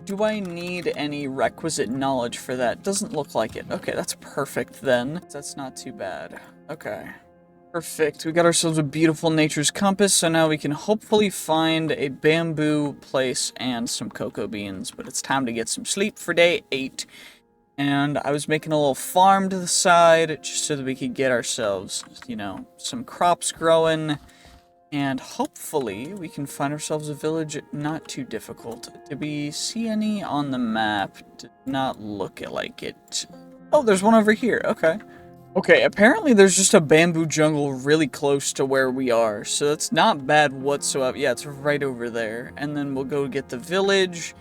Do I need any requisite knowledge for that? Doesn't look like it. Okay, that's perfect then. That's not too bad. Okay. Perfect. We got ourselves a beautiful nature's compass, so now we can hopefully find a bamboo place and some cocoa beans. But it's time to get some sleep for day 8. And I was making a little farm to the side just so that we could get ourselves, you know, some crops growing. And hopefully we can find ourselves a village not too difficult. Did we see any on the map? Did not look like it. Oh, there's one over here. Okay. Okay, apparently there's just a bamboo jungle really close to where we are, so it's not bad whatsoever. Yeah, it's right over there. And then we'll go get the village,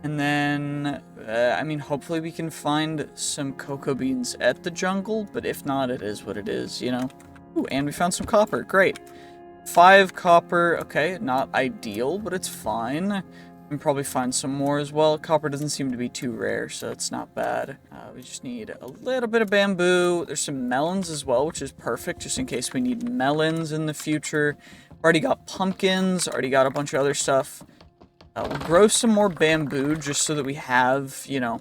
and then, I mean, hopefully we can find some cocoa beans at the jungle, but if not, it is what it is, you know? Ooh, and we found some copper. Great. 5 copper. Okay, not ideal, but it's fine. We can probably find some more as well. Copper doesn't seem to be too rare, so it's not bad. We just need a little bit of bamboo. There's some melons as well, which is perfect, just in case we need melons in the future. Already got pumpkins, already got a bunch of other stuff. We'll grow some more bamboo, just so that we have, you know,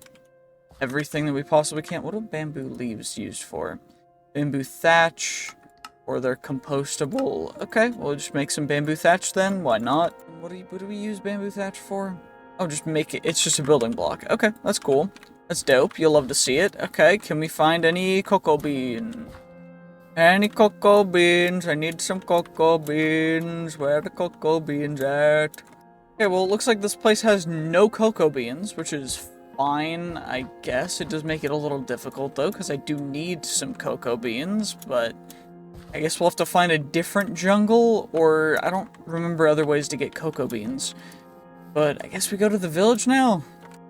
everything that we possibly can. What are bamboo leaves used for? Bamboo thatch, or they're compostable. Okay, we'll just make some bamboo thatch then. Why not? What do we use bamboo thatch for? Oh, just make it. It's just a building block. Okay, that's cool. That's dope. You'll love to see it. Okay, can we find any cocoa beans? Any cocoa beans? I need some cocoa beans. Where are the cocoa beans at? Okay, well, it looks like this place has no cocoa beans, which is fine, I guess. It does make it a little difficult, though, because I do need some cocoa beans, but I guess we'll have to find a different jungle, or I don't remember other ways to get cocoa beans. But I guess we go to the village now.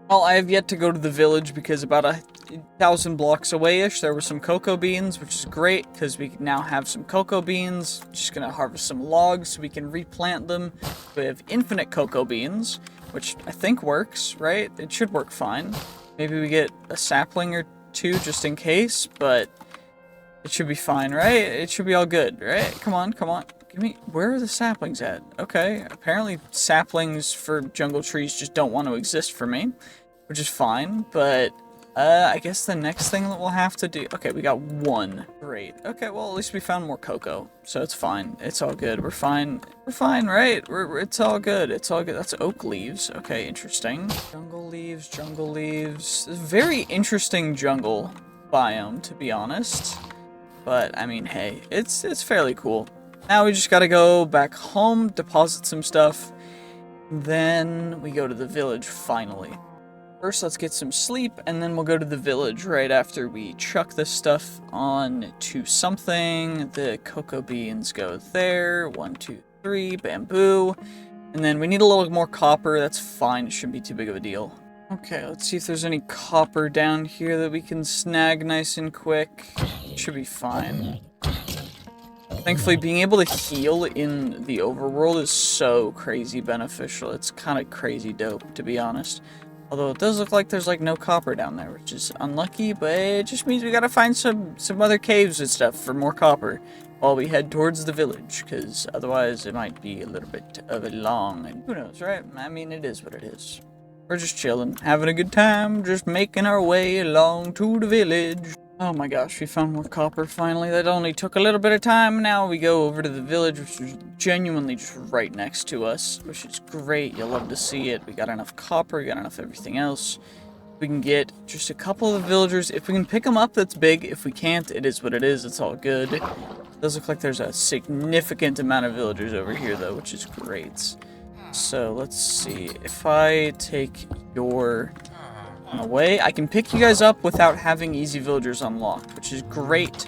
Well, I have yet to go to the village because about 1,000 blocks away-ish there were some cocoa beans, which is great because we now have some cocoa beans. Just gonna harvest some logs so we can replant them. We have infinite cocoa beans, which I think works, right? It should work fine. Maybe we get a sapling or 2 just in case, but it should be fine, right? It should be all good, right? Come on, come on. Give me... Where are the saplings at? Okay, apparently saplings for jungle trees just don't want to exist for me, which is fine, but I guess the next thing that we'll have to do... Okay, we got 1. Great. Okay, well, at least we found more cocoa, so it's fine. It's all good. We're fine. We're fine, right? It's all good. It's all good. That's oak leaves. Okay, interesting. Jungle leaves, jungle leaves. Very interesting jungle biome, to be honest. But, I mean, hey, it's fairly cool. Now we just gotta go back home, deposit some stuff, then we go to the village, finally. First, let's get some sleep, and then we'll go to the village right after we chuck this stuff on to something. The cocoa beans go there. 1, 2, 3, bamboo. And then we need a little more copper. That's fine, it shouldn't be too big of a deal. Okay, let's see if there's any copper down here that we can snag nice and quick. Should be fine. Thankfully, being able to heal in the overworld is so crazy beneficial. It's kind of crazy dope, to be honest. Although it does look like there's like no copper down there, which is unlucky, but it just means we gotta find some other caves and stuff for more copper while we head towards the village, because otherwise it might be a little bit of a long, and who knows, right? I mean, it is what it is. We're just chilling, having a good time, just making our way along to the village. Oh my gosh, we found more copper finally. That only took a little bit of time. Now we go over to the village, which is genuinely just right next to us, which is great. You'll love to see it. We got enough copper, we got enough everything else. We can get just a couple of villagers. If we can pick them up, that's big. If we can't, it is what it is. It's all good. It does look like there's a significant amount of villagers over here, though, which is great. So let's see. If I take your away, I can pick you guys up without having easy villagers unlocked, which is great.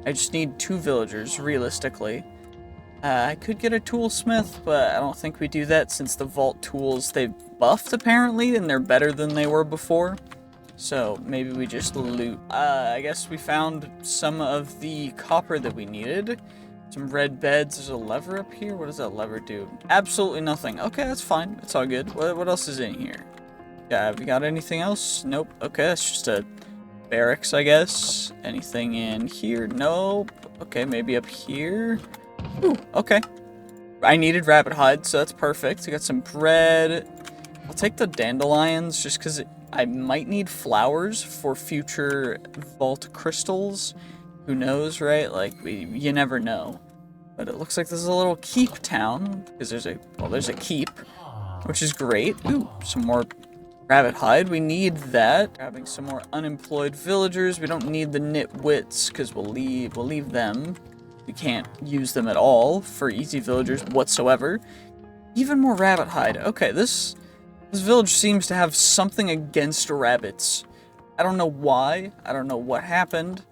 I just need 2 villagers, realistically. I could get a toolsmith, but I don't think we do that since the vault tools, they've buffed apparently, and they're better than they were before. So maybe we just loot. I guess we found some of the copper that we needed. Some red beds. There's a lever up here. What does that lever do? Absolutely nothing. Okay, that's fine. It's all good. What else is in here? Yeah, have we got anything else? Nope. Okay, that's just a barracks, I guess. Anything in here? Nope. Okay, maybe up here. Ooh, okay. I needed rabbit hide, so that's perfect. We got some bread. I'll take the dandelions just because I might need flowers for future vault crystals. who knows, right? Like, you never know. But it looks like this is a little keep town, because there's a keep, which is great. Ooh, some more rabbit hide, we need that. Grabbing some more unemployed villagers. We don't need the nitwits, because we'll leave them. We can't use them at all for easy villagers whatsoever. Even more rabbit hide. Okay, this village seems to have something against rabbits. I don't know why. I don't know what happened.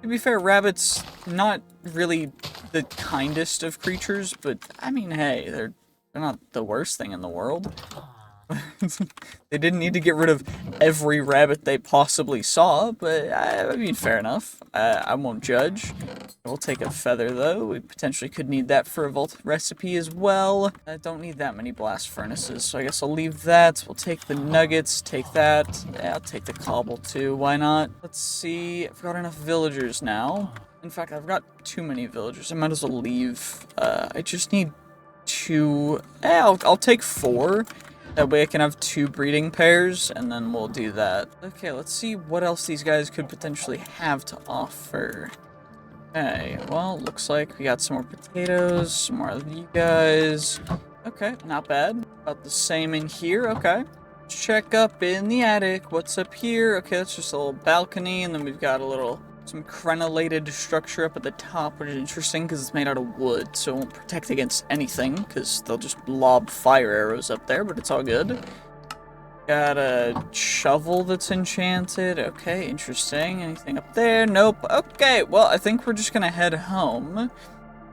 To be fair, rabbits, not really the kindest of creatures, but I mean, hey, they're not the worst thing in the world. They didn't need to get rid of every rabbit they possibly saw, but I mean, fair enough. I won't judge. We'll take a feather, though. We potentially could need that for a vault recipe as well. I don't need that many blast furnaces, so I guess I'll leave that. We'll take the nuggets, take that. Yeah, I'll take the cobble, too. Why not? Let's see. I've got enough villagers now. In fact, I've got too many villagers. I might as well leave. I just need 2. I'll take 4. That way I can have 2 breeding pairs, and then we'll do that. Okay, let's see what else these guys could potentially have to offer. Okay, well, looks like we got some more potatoes, some more of you guys. Okay, not bad. About the same in here, okay. Check up in the attic. What's up here? Okay, that's just a little balcony, and then we've got some crenellated structure up at the top, which is interesting because it's made out of wood, so it won't protect against anything, because they'll just lob fire arrows up there, but it's all good. Got a shovel that's enchanted. Okay, interesting. Anything up there? Nope. Okay, well, I think we're just gonna head home.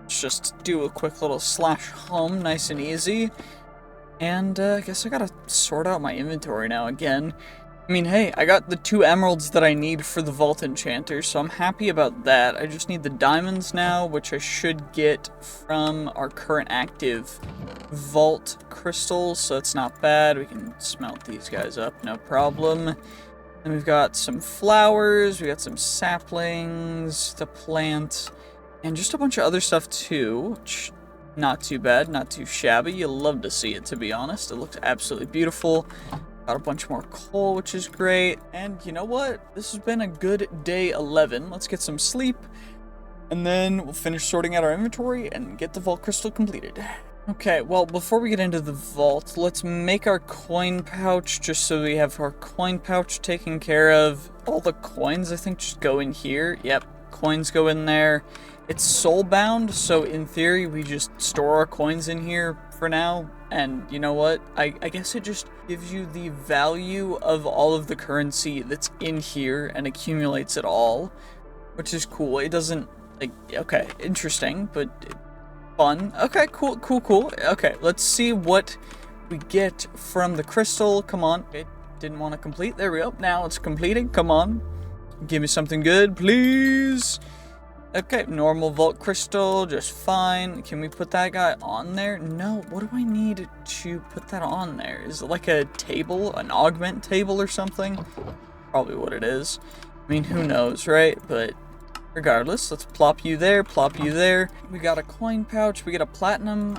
Let's just do a quick little slash home, nice and easy. And I guess I gotta sort out my inventory now again. I mean, hey, I got the 2 emeralds that I need for the Vault Enchanter, so I'm happy about that. I just need the diamonds now, which I should get from our current active Vault crystals, so it's not bad. We can smelt these guys up, no problem. And we've got some flowers, we got some saplings to plant, and just a bunch of other stuff too, which not too bad, not too shabby. You'll love to see it, to be honest. It looks absolutely beautiful. Got a bunch more coal, which is great. And you know what? This has been a good day 11. Let's get some sleep, and then we'll finish sorting out our inventory and get the vault crystal completed. Okay, well, before we get into the vault, let's make our coin pouch, just so we have our coin pouch taken care of. All the coins, I think, just go in here. Yep, coins go in there. It's soul-bound, so in theory, we just store our coins in here for now. And you know what? I guess it just gives you the value of all of the currency that's in here and accumulates it all, which is cool. It doesn't, like, okay, interesting, but fun. Okay, cool. Okay, let's see what we get from the crystal. Come on. It didn't want to complete. There we go. Now it's completed. Come on. Give me something good, please. Okay, normal vault crystal, just fine. Can we put that guy on there? No, what do I need to put that on there? Is it like a table, an augment table or something? Probably what it is. I mean, who knows, right? But regardless, let's plop you there, plop you there. We got a coin pouch, we get a platinum,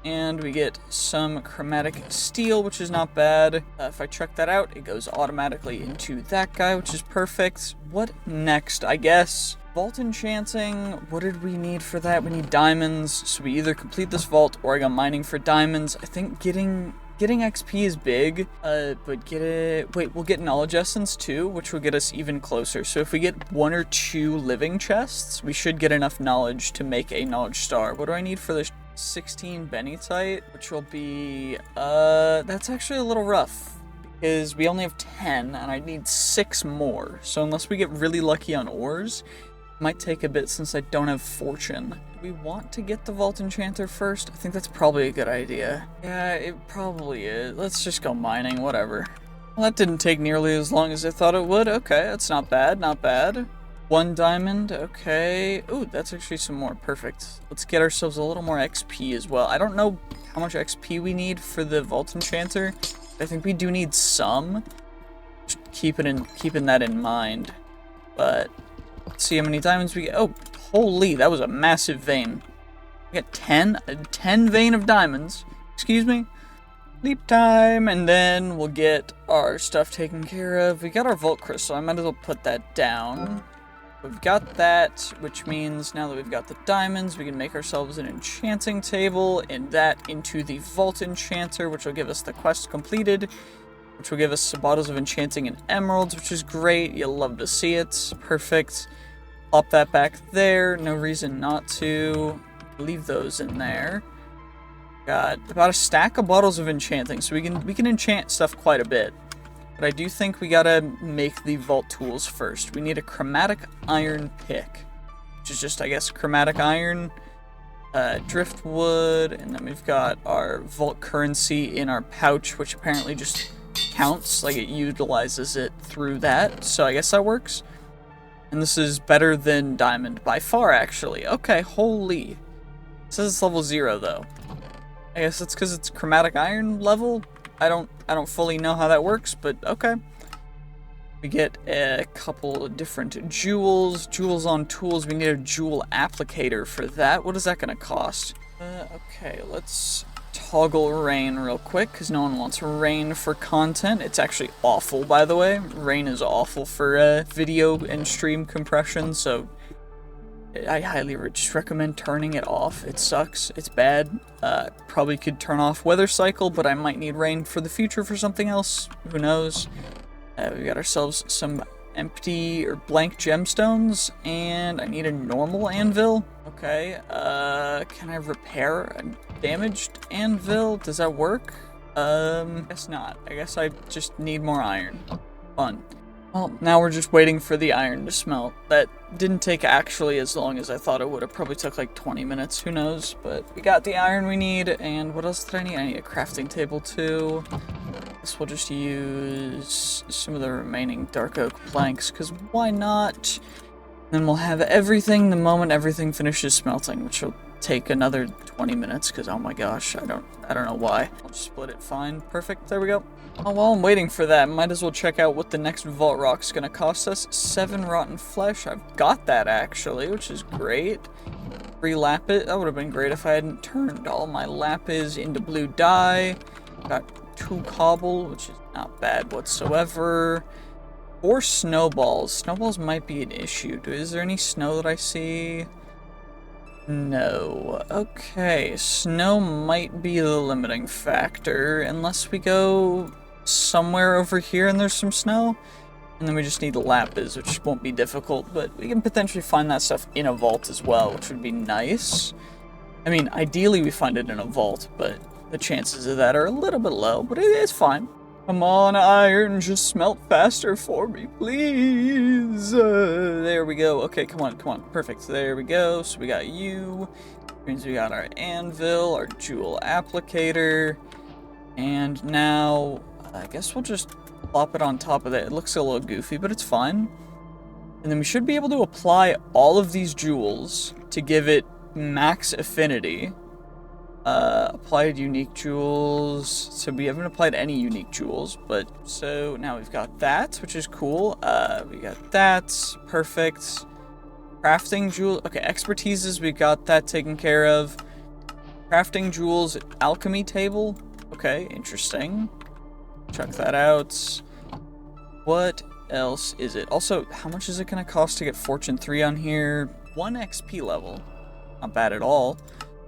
and we get some chromatic steel, which is not bad. If I check that out, it goes automatically into that guy, which is perfect. What next, I guess? Vault enchanting, what did we need for that? We need diamonds, so we either complete this vault or I go mining for diamonds. I think getting XP is big, but we'll get knowledge essence too, which will get us even closer. So if we get 1 or 2 living chests, we should get enough knowledge to make a knowledge star. What do I need for the 16 benitite, which will be, that's actually a little rough, because we only have 10, and I need 6 more. So unless we get really lucky on ores, might take a bit since I don't have fortune. Do we want to get the Vault Enchanter first? I think that's probably a good idea. Yeah, it probably is. Let's just go mining, whatever. Well, that didn't take nearly as long as I thought it would. Okay, that's not bad, not bad. 1 diamond, okay. Ooh, that's actually some more, perfect. Let's get ourselves a little more XP as well. I don't know how much XP we need for the Vault Enchanter. I think we do need some. Just keeping that in mind. But let's see how many diamonds we get. Oh, holy, that was a massive vein. We got 10 vein of diamonds. Excuse me. Leap time, and then we'll get our stuff taken care of. We got our vault crystal. I might as well put that down. We've got that, which means now that we've got the diamonds, we can make ourselves an enchanting table, and that into the Vault Enchanter, which will give us the quest completed, which will give us some bottles of enchanting and emeralds, which is great. You'll love to see it. Perfect. Plop that back there. No reason not to. Leave those in there. Got about a stack of bottles of enchanting, so we can enchant stuff quite a bit. But I do think we gotta make the vault tools first. We need a chromatic iron pick, which is just, I guess, chromatic iron, driftwood, and then we've got our vault currency in our pouch, which apparently just counts, like it utilizes it through that, so I guess that works. And this is better than diamond, by far, actually. Okay, holy. It says it's level 0, though. I guess it's because it's chromatic iron level. I don't fully know how that works, but okay. We get a couple of different jewels. Jewels on tools. We need a jewel applicator for that. What is that going to cost? Okay, let's toggle rain real quick, because no one wants rain for content. It's actually awful, by the way. Rain is awful for video and stream compression, so I highly just recommend turning it off. It sucks. It's bad. Probably could turn off weather cycle, but I might need rain for the future for something else. Who knows? We got ourselves some empty or blank gemstones, and I need a normal anvil. Okay. Can I repair a damaged anvil? Does that work? Guess not. I guess I just need more iron. Fun. Well, now we're just waiting for the iron to smelt. That didn't take actually as long as I thought it would. It probably took like 20 minutes, who knows? But we got the iron we need, and what else did I need? I need a crafting table too. Guess we'll just use some of the remaining dark oak planks, because why not? Then we'll have everything the moment everything finishes smelting, which will take another 20 minutes, because oh my gosh, I don't know why. I'll just split it fine. Perfect, there we go. Oh, while I'm waiting for that, might as well check out what the next vault rock's gonna cost us. 7 rotten flesh. I've got that actually, which is great. 3 lapis. That would have been great if I hadn't turned all my lapis into blue dye. Got 2 cobble, which is not bad whatsoever. 4 snowballs. Snowballs might be an issue. Is there any snow that I see? No. Okay, snow might be the limiting factor, unless we go somewhere over here and there's some snow. And then we just need lapis, which won't be difficult, but we can potentially find that stuff in a vault as well, which would be nice. I mean, ideally we find it in a vault, but the chances of that are a little bit low, but it's fine. Come on, iron, just smelt faster for me, please. There we go. Okay, come on, perfect. There we go. So we got you. Means we got our anvil, our jewel applicator, and now I guess we'll just plop it on top of that. It looks a little goofy, but it's fine. And then we should be able to apply all of these jewels to give it max affinity. Applied unique jewels. So we haven't applied any unique jewels, but so now we've got that, which is cool. We got that. Perfect. Crafting jewel. Okay, expertises, we got that taken care of. Crafting jewels, alchemy table. Okay, interesting. Check that out. What else is it? Also, how much is it going to cost to get Fortune 3 on here? 1 XP level. Not bad at all.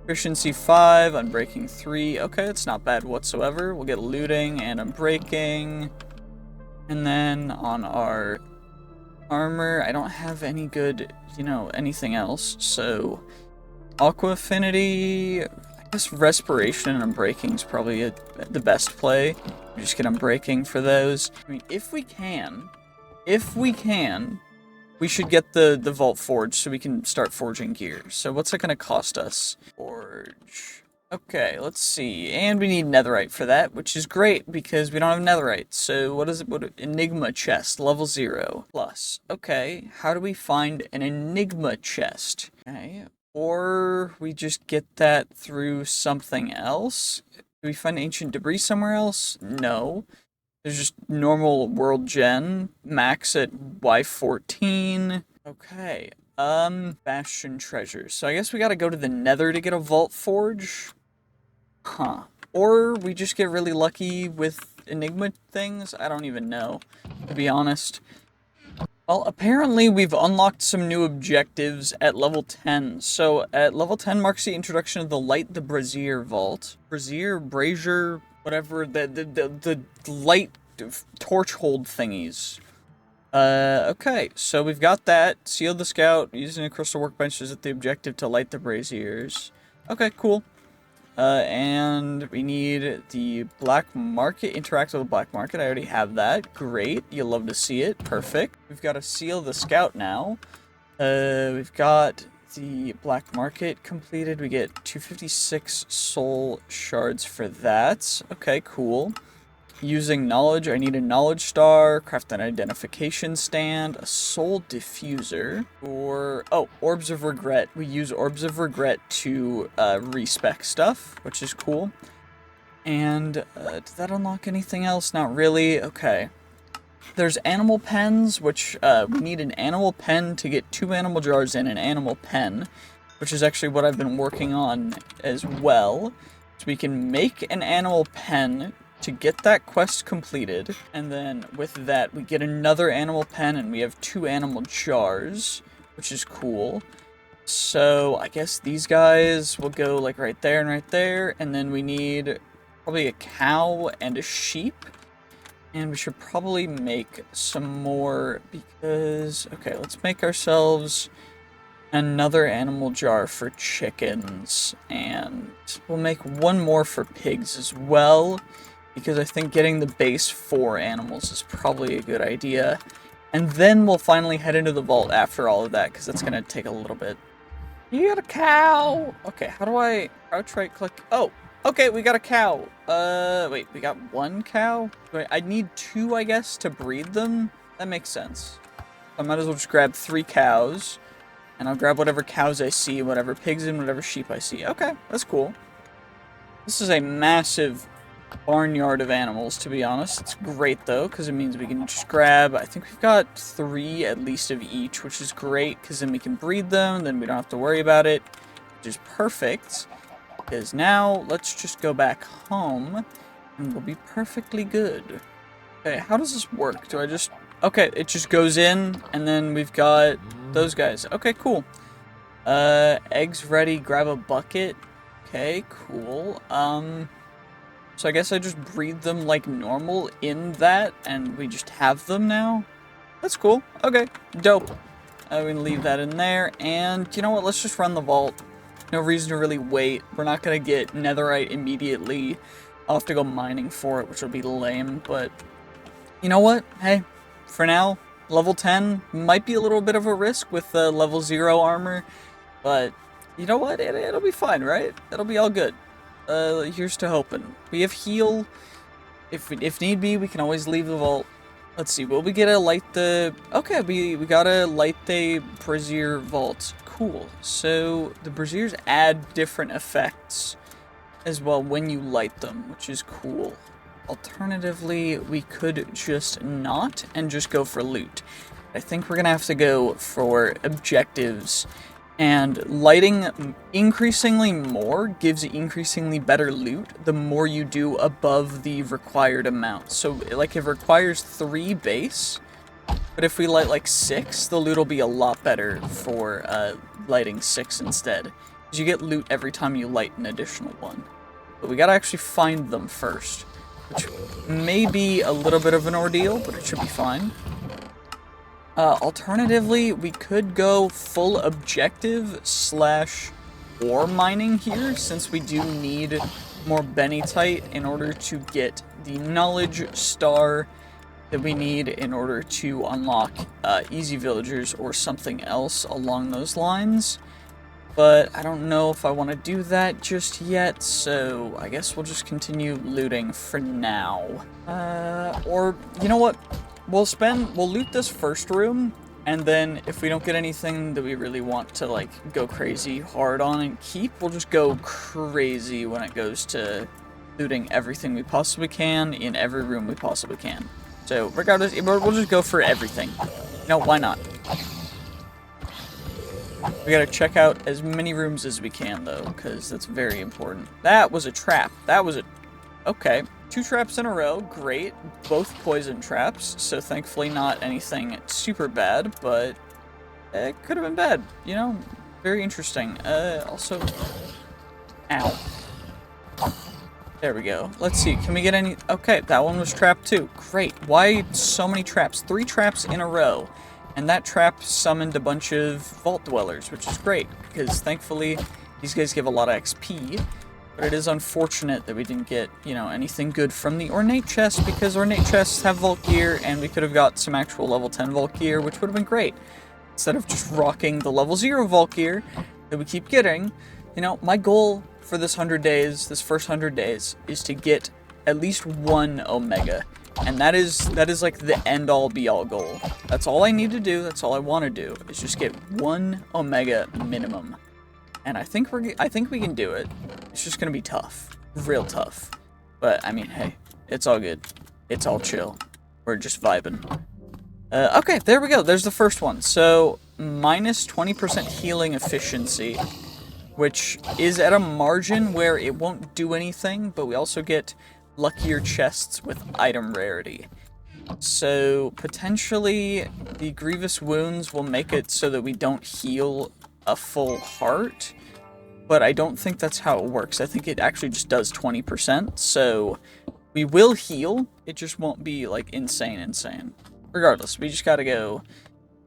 Efficiency 5, Unbreaking 3. Okay, it's not bad whatsoever. We'll get looting and Unbreaking. And then on our armor, I don't have any good, anything else. So, Aqua Affinity, I guess Respiration and Unbreaking is probably the best play. We just get Unbreaking for those. I mean, if we can, we should get the Vault Forge so we can start forging gear. So what's it going to cost us? Forge. Okay, let's see. And we need netherite for that, which is great because we don't have netherite. So what is it? Enigma chest, level 0 plus. Okay, how do we find an Enigma chest? Okay, or we just get that through something else. Do we find ancient debris somewhere else? No. There's just normal world gen, max at Y14. Okay, Bastion treasures. So I guess we gotta go to the nether to get a vault forge? Huh. Or we just get really lucky with enigma things? I don't even know, to be honest. Well, apparently we've unlocked some new objectives at level 10. So at level 10 marks the introduction of the Light the Brazier Vault. Brazier, whatever, the light torch hold thingies. Okay, so we've got that. Seal the Scout, using a crystal workbench is the objective to light the braziers. Okay, cool. And we need the black market, interact with the black market. I already have that. Great. You'll love to see it. Perfect. We've got to seal the scout now. We've got the black market completed. We get 256 soul shards for that. Okay, cool. Using knowledge, I need a knowledge star, craft an identification stand, a soul diffuser, or, oh, orbs of regret. We use orbs of regret to respec stuff, which is cool. And did that unlock anything else? Not really. Okay. There's animal pens, which we need an animal pen to get 2 animal jars in an animal pen, which is actually what I've been working on as well. So we can make an animal pen to get that quest completed, and then with that we get another animal pen and we have 2 animal jars, which is cool. So I guess these guys will go like right there, and then we need probably a cow and a sheep, and we should probably make some more because, okay, let's make ourselves another animal jar for chickens, and we'll make one more for pigs as well, because I think getting the base 4 animals is probably a good idea. And then we'll finally head into the vault after all of that, because that's going to take a little bit. You got a cow! Okay, how do I crouch right click? Oh, okay, we got a cow. Wait, we got 1 cow? Wait, I need 2, I guess, to breed them? That makes sense. I might as well just grab 3 cows. And I'll grab whatever cows I see, whatever pigs and whatever sheep I see. Okay, that's cool. This is a massive barnyard of animals, to be honest. It's great though, because it means we can just grab, I think we've got 3 at least of each, which is great, because then we can breed them, then we don't have to worry about it, which is perfect, because now let's just go back home, and we'll be perfectly good. Okay, how does this work? Do I just, okay, it just goes in, and then we've got those guys. Okay, cool. Eggs ready, grab a bucket. Okay, cool. So I guess I just breed them like normal in that, and we just have them now? That's cool. Okay, dope. I'm gonna leave that in there, and you know what, let's just run the vault. No reason to really wait. We're not gonna get netherite immediately. I'll have to go mining for it, which will be lame, but you know what? Hey, for now, level 10 might be a little bit of a risk with the level 0 armor, but you know what? It'll be fine, right? It'll be all good. Here's to hoping. We have heal. If need be, we can always leave the vault. Let's see, will we get a light the... Okay, we got a light the brazier vault. Cool. So, the braziers add different effects as well when you light them, which is cool. Alternatively, we could just not and just go for loot. I think we're gonna have to go for objectives. And lighting increasingly more gives increasingly better loot the more you do above the required amount. So, like, it requires 3 base, but if we light, like, 6, the loot will be a lot better for lighting 6 instead. Because you get loot every time you light an additional one. But we gotta actually find them first, which may be a little bit of an ordeal, but it should be fine. Alternatively, we could go full objective / ore mining here, since we do need more benitite in order to get the knowledge star that we need in order to unlock easy villagers or something else along those lines. But I don't know if I want to do that just yet, so I guess we'll just continue looting for now. Or, you know what? We'll loot this first room, and then if we don't get anything that we really want to, like, go crazy hard on and keep, we'll just go crazy when it goes to looting everything we possibly can in every room we possibly can. So, regardless, we'll just go for everything. No, why not? We gotta check out as many rooms as we can, though, because that's very important. That was a trap. That was a... Okay. 2 traps in a row, great. Both poison traps, so thankfully not anything super bad, but it could have been bad, you know? Very interesting. Also... Ow. There we go. Let's see, can we get any... Okay, that one was trapped too. Great. Why so many traps? 3 traps in a row. And that trap summoned a bunch of vault dwellers, which is great, because thankfully these guys give a lot of XP. But it is unfortunate that we didn't get, you know, anything good from the ornate chest, because ornate chests have vault gear, and we could have got some actual level 10 vault gear, which would have been great. Instead of just rocking the level 0 vault gear that we keep getting, you know, my goal for this 100 days, this first 100 days, is to get at least 1 Omega. And that is like the end-all be-all goal. That's all I need to do, that's all I want to do, is just get 1 Omega minimum. And I think we can do it. It's just gonna be tough. Real tough. But, I mean, hey, it's all good. It's all chill. We're just vibing. Okay, there we go. There's the first one. So, minus 20% healing efficiency, which is at a margin where it won't do anything, but we also get luckier chests with item rarity. So, potentially, the grievous wounds will make it so that we don't heal a full heart, but I don't think that's how it works. I think it actually just does 20%, so we will heal, it just won't be, like, insane. Regardless, we just gotta go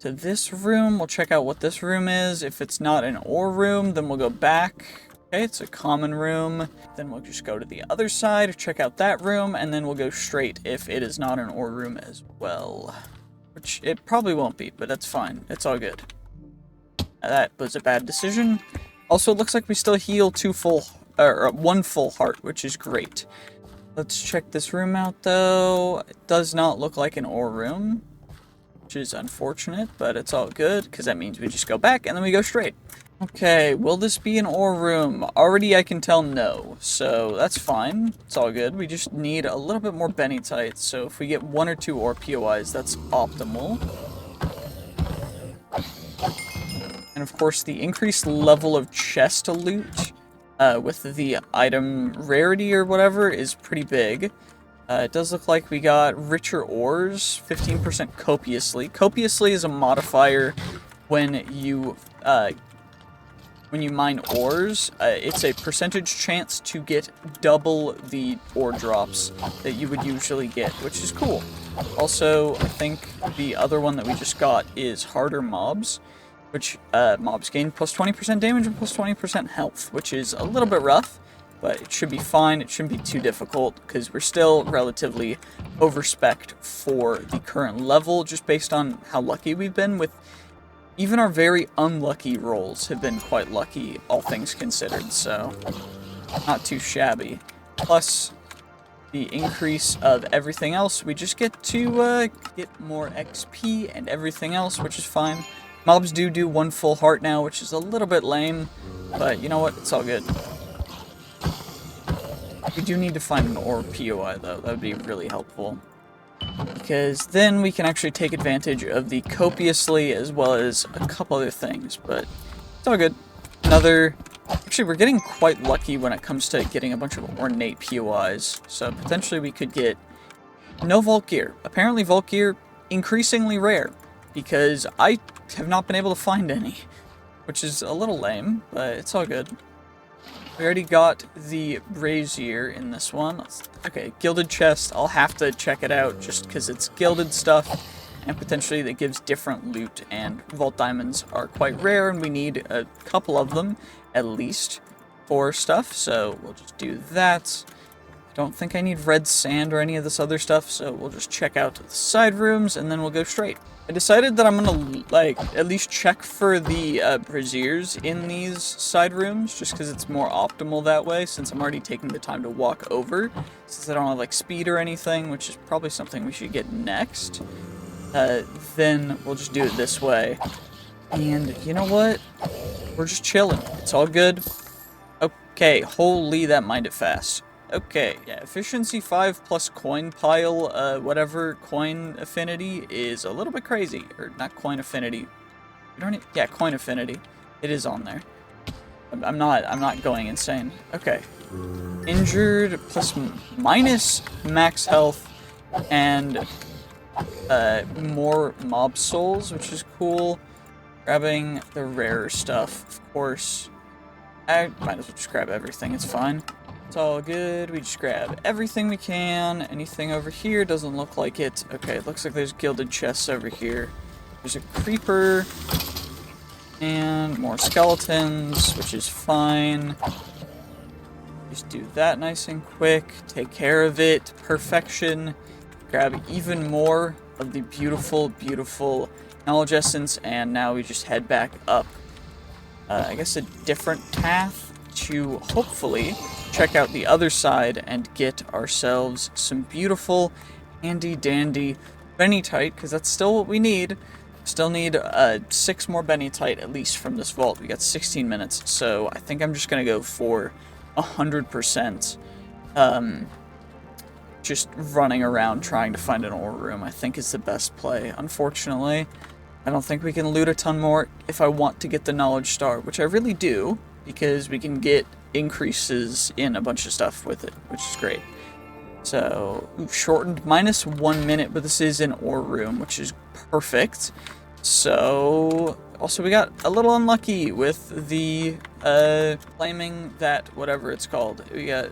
to this room. We'll check out what this room is. If it's not an ore room, then we'll go back. Okay, it's a common room. Then we'll just go to the other side, check out that room, and then we'll go straight if it is not an ore room as well. Which it probably won't be, but that's fine. It's all good. That was a bad decision. Also, it looks like we still heal 1 full heart, which is great. Let's check this room out, though. It does not look like an ore room, which is unfortunate, but it's all good, because that means we just go back, and then we go straight. Okay, will this be an ore room? Already I can tell no, so that's fine. It's all good. We just need a little bit more Bennytites, so if we get 1 or 2 ore POIs, that's optimal. And of course, the increased level of chest loot with the item rarity or whatever is pretty big. It does look like we got richer ores, 15% copiously. Copiously is a modifier when you mine ores. It's a percentage chance to get double the ore drops that you would usually get, which is cool. Also, I think the other one that we just got is harder mobs, which mobs gain plus 20% damage and plus 20% health, which is a little bit rough, but it should be fine. It shouldn't be too difficult, because we're still relatively overspec'd for the current level, just based on how lucky we've been with... Even our very unlucky rolls have been quite lucky, all things considered, so not too shabby. Plus, the increase of everything else, we just get to get more XP and everything else, which is fine. Mobs do 1 full heart now, which is a little bit lame, but you know what? It's all good. We do need to find an ore POI, though. That would be really helpful, because then we can actually take advantage of the copiously as well as a couple other things, but it's all good. Actually, we're getting quite lucky when it comes to getting a bunch of ornate POIs, so potentially we could get no vault gear. Apparently vault gear, increasingly rare, because I have not been able to find any, which is a little lame, but it's all good. We already got the brazier in this one. Okay, gilded chest. I'll have to check it out just because it's gilded stuff, and potentially that gives different loot, and vault diamonds are quite rare, and we need a couple of them, at least, for stuff, so we'll just do that. I don't think I need red sand or any of this other stuff, so we'll just check out the side rooms, and then we'll go straight. I decided that I'm gonna, like, at least check for the braziers in these side rooms, just because it's more optimal that way, since I'm already taking the time to walk over, since I don't have, like, speed or anything, which is probably something we should get next. Then we'll just do it this way. And, you know what? We're just chilling. It's all good. Okay, holy, that mined it fast. Okay, yeah, efficiency 5 plus coin pile, whatever, coin affinity is a little bit crazy. Or, not coin affinity. Yeah, coin affinity. It is on there. I'm not going insane. Okay. Injured plus minus max health and more mob souls, which is cool. Grabbing the rare stuff, of course. I might as well just grab everything, it's fine. It's all good, we just grab everything we can. Anything over here doesn't look like it. Okay, it looks like there's gilded chests over here. There's a creeper. And more skeletons, which is fine. Just do that nice and quick. Take care of it. Perfection. Grab even more of the beautiful, beautiful knowledge essence, and now we just head back up. I guess a different path to hopefully check out the other side and get ourselves some beautiful, handy-dandy benitite, because that's still what we need. Still need 6 more benitite at least from this vault. We got 16 minutes, so I think I'm just gonna go for 100%. Just running around trying to find an ore room, I think is the best play. Unfortunately, I don't think we can loot a ton more if I want to get the knowledge star, which I really do, because we can get increases in a bunch of stuff with it, which is great. So, shortened minus 1 minute, but this is an ore room, which is perfect. So, also we got a little unlucky with the, claiming that, whatever it's called. We got,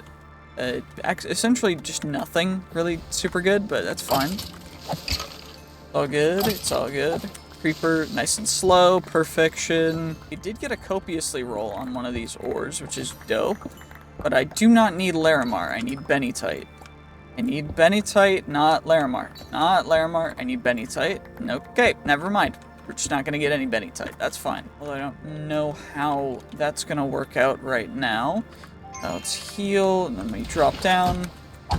essentially just nothing really super good, but that's fine. It's all good, it's all good. Creeper, nice and slow, perfection. We did get a copiously roll on one of these ores, which is dope. But I do not need Larimar, I need benitite. I need benitite, not Larimar. Not Larimar, I need benitite. Okay, never mind. We're just not gonna get any benitite, that's fine. Well, I don't know how that's gonna work out right now. Let's heal, and then we drop down,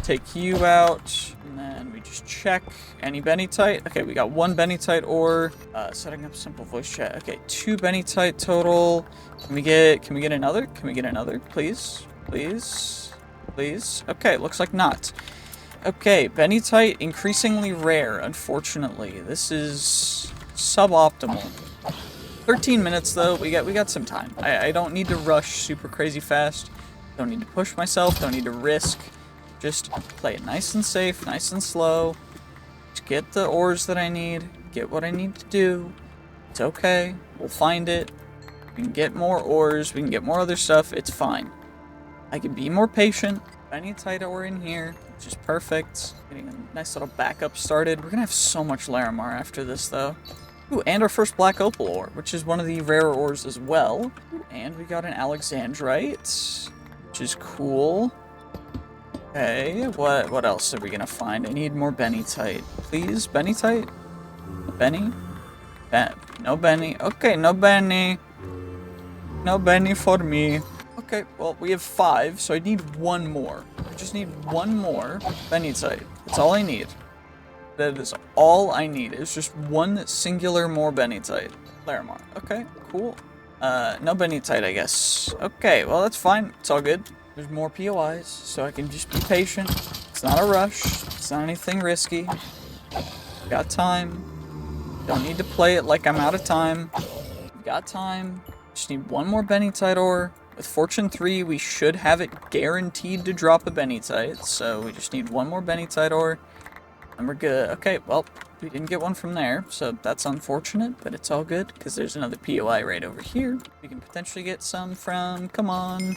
take you out, and then we just check any benitite. Okay, we got 1 benitite ore. Setting up simple voice chat. Okay, 2 benitite total. Can we get another? Can we get another, please? Please? Please? Okay, looks like not. Okay, benitite increasingly rare, unfortunately. This is suboptimal. 13 minutes though, we got some time. I don't need to rush super crazy fast. Don't need to push myself, don't need to risk. Just play it nice and safe, nice and slow. Just get the ores that I need, get what I need to do. It's okay, we'll find it. We can get more ores, we can get more other stuff, it's fine. I can be more patient. Benitite ore in here, which is perfect. Getting a nice little backup started. We're gonna have so much Larimar after this though. Ooh, and our first black opal ore, which is one of the rarer ores as well. And we got an alexandrite, which is cool. Okay, what else are we gonna find? I need more benitite. Please, benitite? Benny? No Benny. Okay, no Benny. No Benny for me. Okay, well, we have 5, so I need 1 more. I just need 1 more benitite. That's all I need. That is all I need. It's just 1 singular more benitite. Larimar. Okay, cool. No benitite, I guess. Okay, well, that's fine. It's all good. There's more POIs, so I can just be patient. It's not a rush. It's not anything risky. Got time. Don't need to play it like I'm out of time. Got time. Just need 1 more benitite ore. With Fortune 3, we should have it guaranteed to drop a benitite, so we just need 1 more benitite ore, and we're good. Okay, well, we didn't get one from there, so that's unfortunate, but it's all good, because there's another POI right over here. We can potentially get some from, come on,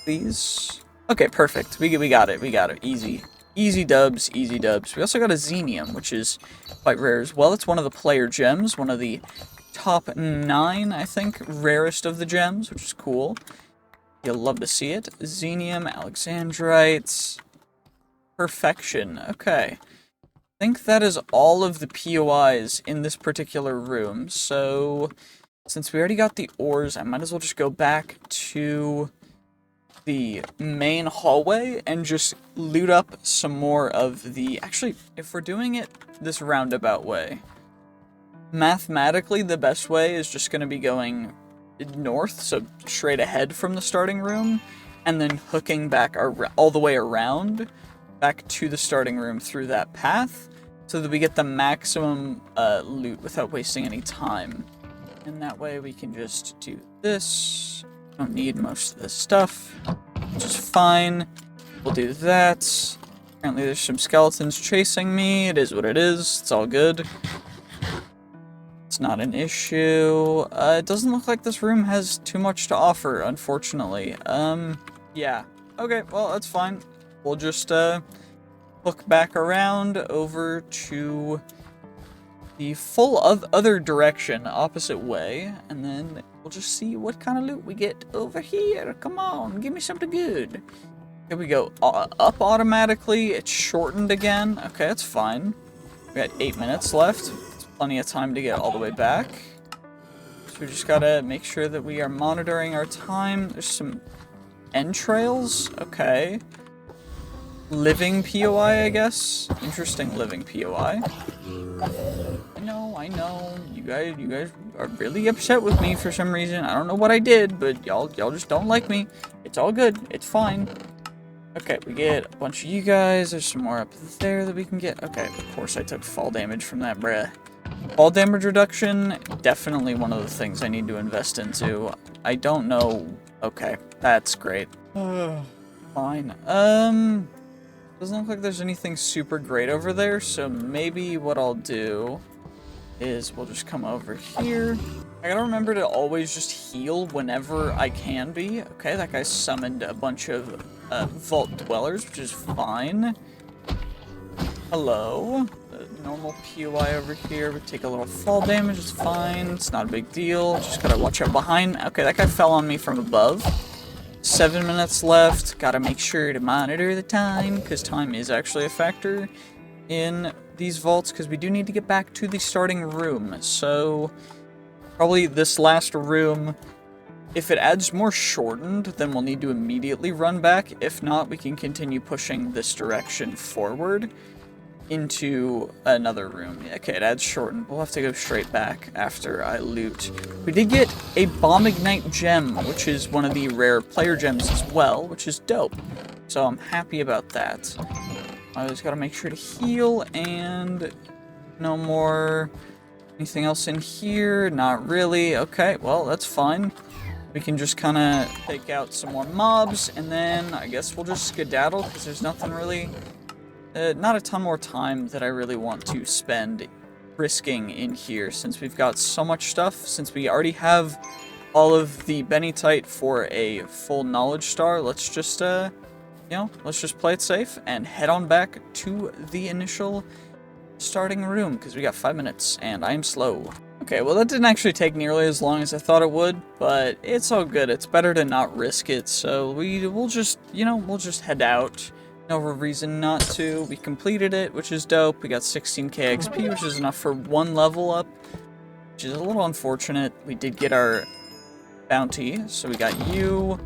please. Okay, perfect. We got it, easy. Easy dubs, easy dubs. We also got a Xenium, which is quite rare as well. It's one of the player gems, one of the top 9, I think, rarest of the gems, which is cool. You'll love to see it. Xenium, alexandrites, perfection. Okay. I think that is all of the POIs in this particular room. So, since we already got the ores, I might as well just go back to the main hallway and just loot up some more of the... Actually, if we're doing it this roundabout way, mathematically, the best way is just going to be going north, so straight ahead from the starting room, and then hooking back all the way around back to the starting room through that path, so that we get the maximum loot without wasting any time. And that way we can just do this, Don't need most of this stuff, which is fine. We'll do that. Apparently there's some skeletons chasing me. It is what it is. It's all good. It's not an issue. It doesn't look like this room has too much to offer, unfortunately. Yeah. Okay, well, that's fine. We'll just, look back around over to the full other direction, opposite way, and then we'll just see what kind of loot we get over here. Come on, give me something good. Here we go. Up automatically. It's shortened again. Okay, that's fine. We got 8 minutes left. It's plenty of time to get all the way back. So we just gotta make sure that we are monitoring our time. There's some entrails. Okay. Living POI, I guess. Interesting living POI. I know. You guys are really upset with me for some reason. I don't know what I did, but y'all just don't like me. It's all good. It's fine. Okay, we get a bunch of you guys. There's some more up there that we can get. Okay, of course I took fall damage from that, bruh. Fall damage reduction, definitely one of the things I need to invest into. I don't know. Okay, that's great. Fine. Doesn't look like there's anything super great over there, so maybe what I'll do is we'll just come over here. I gotta remember to always just heal whenever I can be. Okay, that guy summoned a bunch of vault dwellers, which is fine. Hello. Normal POI over here. We take a little fall damage, it's fine. It's not a big deal. Just gotta watch out behind. Okay, that guy fell on me from above. 7 minutes left. Gotta make sure to monitor the time, because time is actually a factor in these vaults, because we do need to get back to the starting room. So, probably this last room, if it adds more shortened, then we'll need to immediately run back. If not, we can continue pushing this direction forward into another room. Okay, it adds shortened. We'll have to go straight back after I loot. We did get a Bomb Ignite gem, which is one of the rare player gems as well, which is dope. So I'm happy about that. I just gotta make sure to heal, and no more anything else in here. Not really. Okay, well, that's fine. We can just kind of take out some more mobs, and then I guess we'll just skedaddle, because there's nothing really... not a ton more time that I really want to spend risking in here, since we've got so much stuff, since we already have all of the Bennytite for a full knowledge star. Let's just, let's just play it safe and head on back to the initial starting room, because we got 5 minutes, and I am slow. Okay, well that didn't actually take nearly as long as I thought it would, but it's all good. It's better to not risk it, so we'll just, we'll just head out. No reason not to. We completed it, which is dope. We got 16k XP, which is enough for 1 level up, which is a little unfortunate. We did get our bounty, so we got you,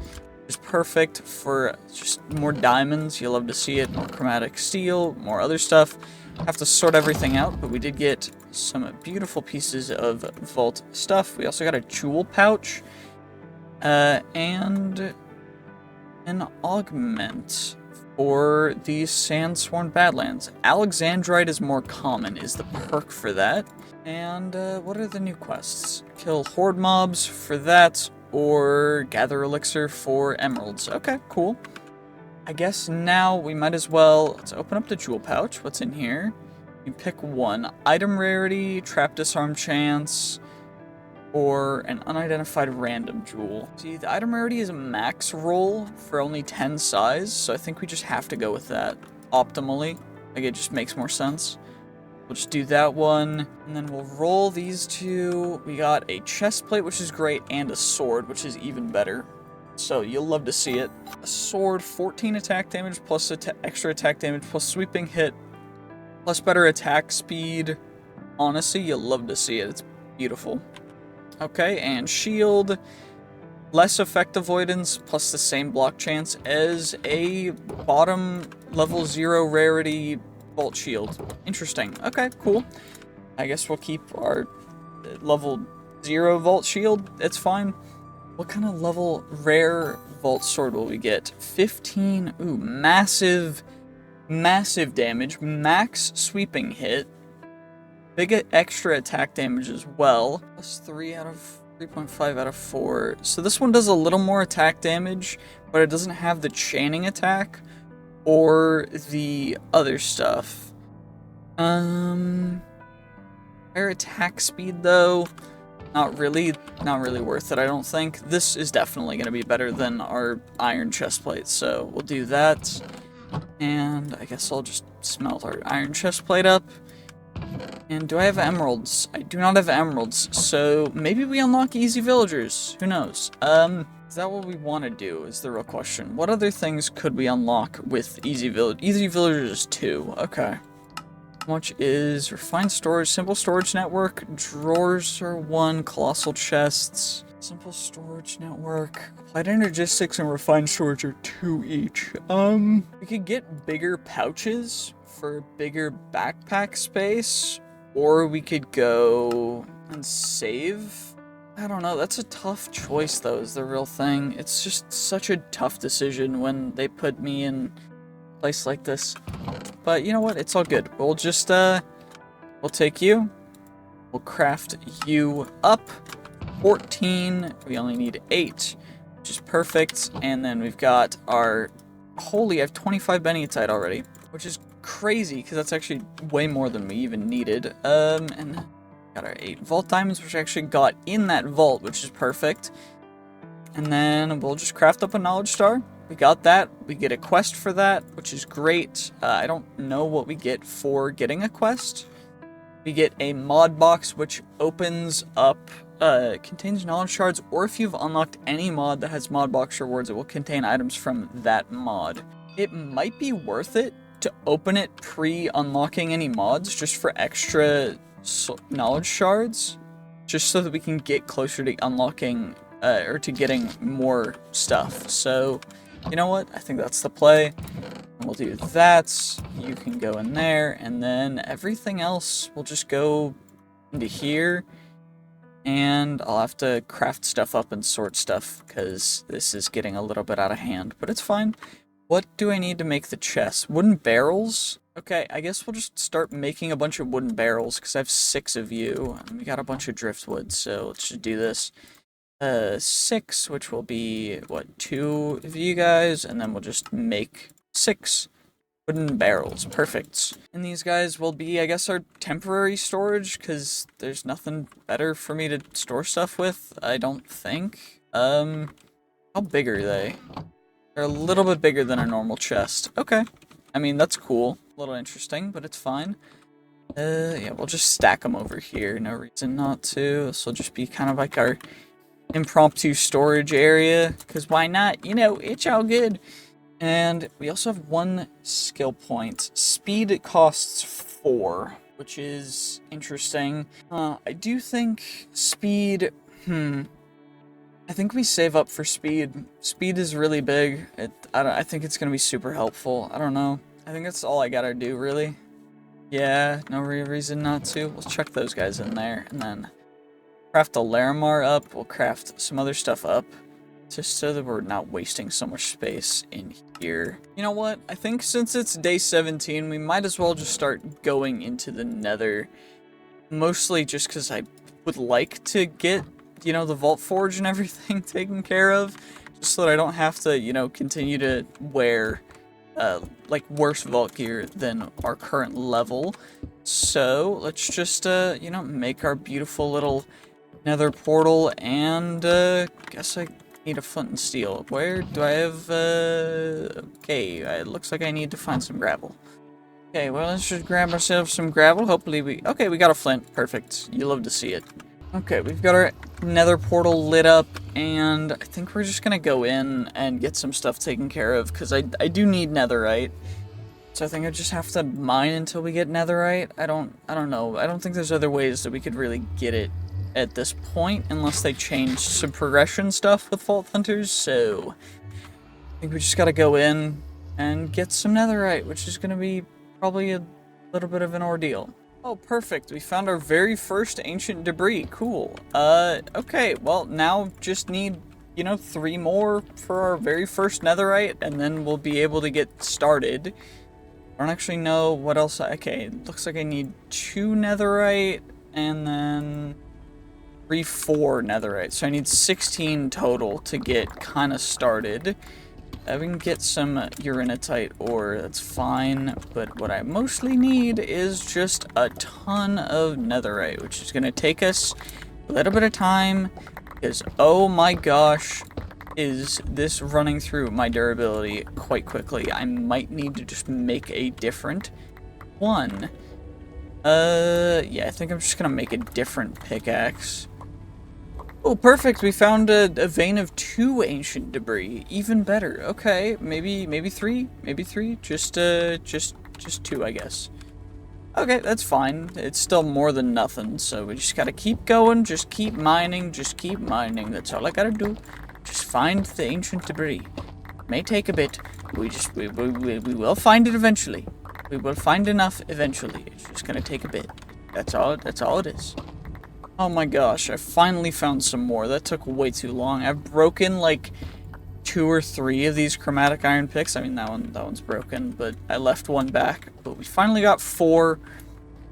which is perfect for just more diamonds. You'll love to see it. More chromatic steel, more other stuff. Have to sort everything out, but we did get some beautiful pieces of vault stuff. We also got a jewel pouch, and an augment for the Sandsworn Badlands. Alexandrite is more common, is the perk for that. And what are the new quests? Kill horde mobs for that, or gather elixir for emeralds. Okay, cool. I guess now we might as well, let's open up the jewel pouch. What's in here? You pick one. Item rarity, trap disarm chance, or an unidentified random jewel. See, the item rarity is a max roll for only 10 size, so I think we just have to go with that optimally. Like, it just makes more sense. We'll just do that one, and then we'll roll these two. We got a chest plate, which is great, and a sword, which is even better. So you'll love to see it. A sword, 14 attack damage, plus extra attack damage, plus sweeping hit, plus better attack speed. Honestly, you'll love to see it. It's beautiful. Okay, and shield, less effect avoidance, plus the same block chance as a bottom level 0 rarity bolt shield. Interesting. Okay, cool. I guess we'll keep our level 0 vault shield. It's fine. What kind of level rare vault sword will we get? 15. Ooh, massive damage. Max sweeping hit. They get extra attack damage as well. Plus 3 out of 3.5 out of 4. So this one does a little more attack damage, but it doesn't have the chaining attack or the other stuff. Higher attack speed though, not really worth it, I don't think. This is definitely going to be better than our iron chestplate, so we'll do that. And I guess I'll just smelt our iron chestplate up. And do I have emeralds? I do not have emeralds, so maybe we unlock easy villagers. Who knows? Is that what we want to do is the real question. What other things could we unlock with easy villagers? Easy villagers 2, okay. How much is refined storage, simple storage network, drawers are 1, colossal chests, simple storage network, applied energistics and refined storage are 2 each. We could get bigger pouches for bigger backpack space, or we could go and save. I don't know, that's a tough choice though, is the real thing. It's just such a tough decision when they put me in a place like this. But you know what, it's all good. We'll just, we'll take you, we'll craft you up. 14, we only need 8, which is perfect. And then we've got our, holy, I have 25 beniatite already, which is crazy, because that's actually way more than we even needed. And got our 8 vault diamonds, which I actually got in that vault, which is perfect. And then we'll just craft up a knowledge star. We got that. We get a quest for that, which is great. I don't know what we get for getting a quest. We get a mod box, which opens up, contains knowledge shards, or if you've unlocked any mod that has mod box rewards, it will contain items from that mod. It might be worth it to open it pre-unlocking any mods, just for extra knowledge shards, just so that we can get closer to unlocking, or to getting more stuff. So, you know what? I think that's the play. We'll do that. You can go in there, and then everything else will just go into here. And I'll have to craft stuff up and sort stuff, because this is getting a little bit out of hand, but it's fine. What do I need to make the chest? Wooden barrels? Okay, I guess we'll just start making a bunch of wooden barrels, because I have 6 of you, and we got a bunch of driftwood, so let's just do this. 6, which will be, what, 2 of you guys, and then we'll just make 6 wooden barrels. Perfect. And these guys will be, I guess, our temporary storage, because there's nothing better for me to store stuff with, I don't think. How big are they? They're a little bit bigger than a normal chest. Okay. I mean, that's cool. A little interesting, but it's fine. Yeah, we'll just stack them over here. No reason not to. This will just be kind of like our impromptu storage area, because why not? You know, it's all good. And we also have 1 skill point. Speed costs 4, which is interesting. I do think speed, I think we save up for speed. Speed is really big. I think it's going to be super helpful. I don't know. I think that's all I gotta do, really. Yeah, no reason not to. We'll chuck those guys in there, and then craft a Larimar up. We'll craft some other stuff up, just so that we're not wasting so much space in here. You know what? I think since it's day 17, we might as well just start going into the nether. Mostly just because I would like to get, you know, the vault forge and everything taken care of, just so that I don't have to, you know, continue to wear, like, worse vault gear than our current level. So, let's just, you know, make our beautiful little nether portal, and, guess I need a flint and steel. Where do I have, okay, it looks like I need to find some gravel. Okay, well, let's just grab ourselves some gravel. Hopefully okay, we got a flint. Perfect. You love to see it. Okay, we've got our nether portal lit up, and I think we're just gonna go in and get some stuff taken care of, because I do need netherite. So I think I just have to mine until we get netherite. I don't know. I don't think there's other ways that we could really get it at this point, unless they change some progression stuff with Vault Hunters, so I think we just gotta go in and get some netherite, which is gonna be probably a little bit of an ordeal. Oh, perfect. We found our very first ancient debris. Cool. Okay, well, now just need, you know, 3 more for our very first netherite, and then we'll be able to get started. I don't actually know what else okay, looks like I need 2 netherite, and then 4 netherite. So I need 16 total to get kind of started. We can get some uranitite ore, that's fine, but what I mostly need is just a ton of netherite, which is going to take us a little bit of time, because oh my gosh, is this running through my durability quite quickly. I might need to just make a different one. Yeah, I think I'm just going to make a different pickaxe. Oh, perfect. We found a vein of 2 ancient debris. Even better. Okay, maybe 3? Maybe 3? Just 2, I guess. Okay, that's fine. It's still more than nothing, so we just gotta keep going, just keep mining, just keep mining. That's all I gotta do. Just find the ancient debris. It may take a bit. We will find it eventually. We will find enough eventually. It's just gonna take a bit. That's all it is. Oh my gosh, I finally found some more. That took way too long. I've broken like 2 or 3 of these chromatic iron picks. I mean, that one's broken, but I left one back. But we finally got 4,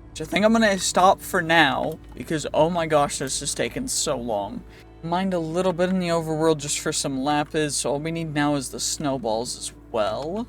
which I think I'm gonna stop for now, because oh my gosh, this has taken so long. Mined a little bit in the overworld just for some lapis, so all we need now is the snowballs as well.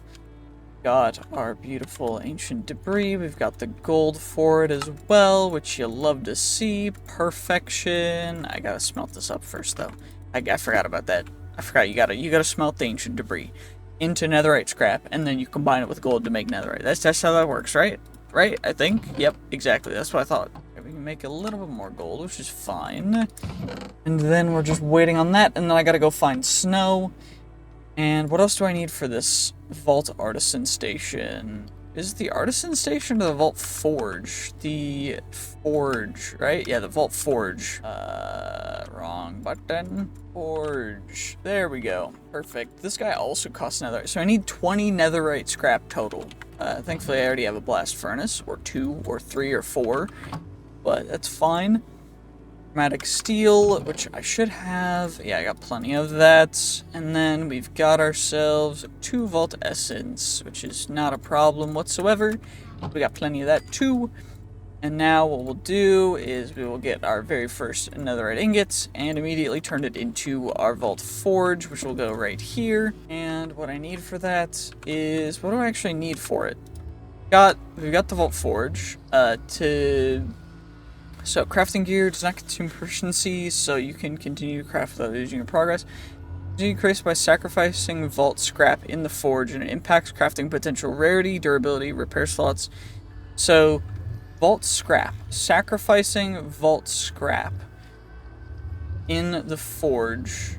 Got our beautiful ancient debris. We've got the gold for it as well, which you'll love to see. Perfection. I gotta smelt this up first, though. I forgot about that. I forgot you gotta smelt the ancient debris into netherite scrap, and then you combine it with gold to make netherite. That's how that works, right? Right? I think. Yep, exactly. That's what I thought. Okay, we can make a little bit more gold, which is fine. And then we're just waiting on that, and then I gotta go find snow. And what else do I need for this vault artisan station? Is it the artisan station or the vault forge? The forge, right? Yeah, the vault forge. Wrong button. Forge. There we go. Perfect. This guy also costs netherite. So I need 20 netherite scrap total. Thankfully I already have a blast furnace, or 2, or 3, or 4. But that's fine. Chromatic steel, which I should have. Yeah, I got plenty of that. And then we've got ourselves 2 vault essence, which is not a problem whatsoever. We got plenty of that too. And now what we'll do is we will get our very first netherite ingots and immediately turn it into our vault forge, which will go right here. And what I need for that is, what do I actually need for it? We've got the vault forge So, crafting gear does not consume proficiency, so you can continue to craft without losing your progress. You increase by sacrificing vault scrap in the forge, and it impacts crafting potential rarity, durability, repair slots. So, vault scrap. Sacrificing vault scrap in the forge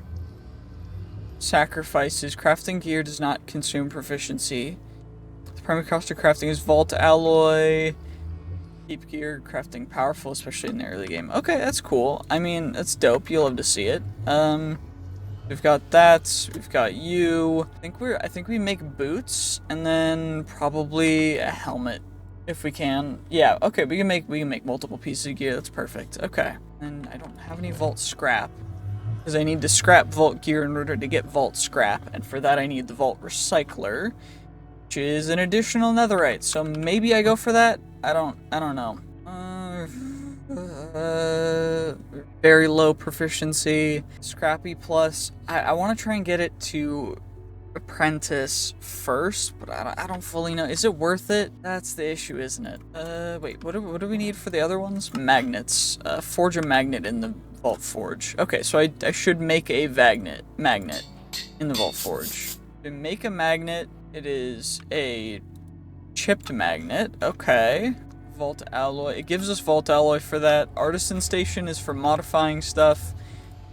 sacrifices crafting gear does not consume proficiency. The primary cost of crafting is vault alloy. Keep gear crafting powerful, especially in the early game. Okay, that's cool. I mean, that's dope. You'll love to see it. We've got that. We've got you. I think we make boots and then probably a helmet if we can. Yeah. Okay. We can make multiple pieces of gear. That's perfect. Okay. And I don't have any vault scrap because I need to scrap vault gear in order to get vault scrap, and for that I need the vault recycler, which is an additional netherite. So maybe I go for that. I don't know. Very low proficiency. Scrappy plus. I want to try and get it to apprentice first, but I don't fully know. Is it worth it? That's the issue, isn't it? Wait, what do we need for the other ones? Magnets. Forge a magnet in the vault forge. Okay, so I should make a magnet in the vault forge. To make a magnet, it is a chipped magnet. Okay. Vault alloy. It gives us vault alloy for that. Artisan station is for modifying stuff.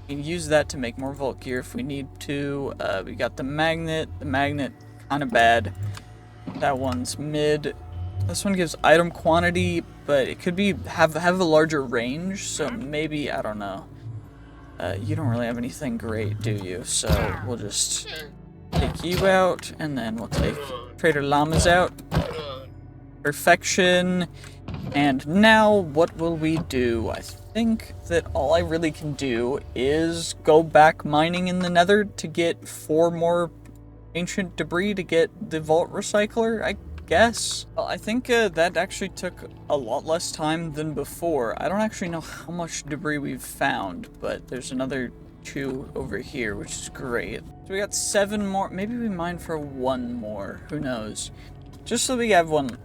We can use that to make more vault gear if we need to. We got the magnet. The magnet, kind of bad. That one's mid. This one gives item quantity, but it could have a larger range, so maybe, I don't know. You don't really have anything great, do you? So we'll just take you out, and then we'll take Trader Llamas out. Perfection. And now, what will we do? I think that all I really can do is go back mining in the nether to get 4 more ancient debris to get the vault recycler. guess. Well, I think that actually took a lot less time than before. I don't actually know how much debris we've found, but there's another 2 over here, which is great. So we got 7 more. Maybe we mine for 1 more. Who knows? Just so we have one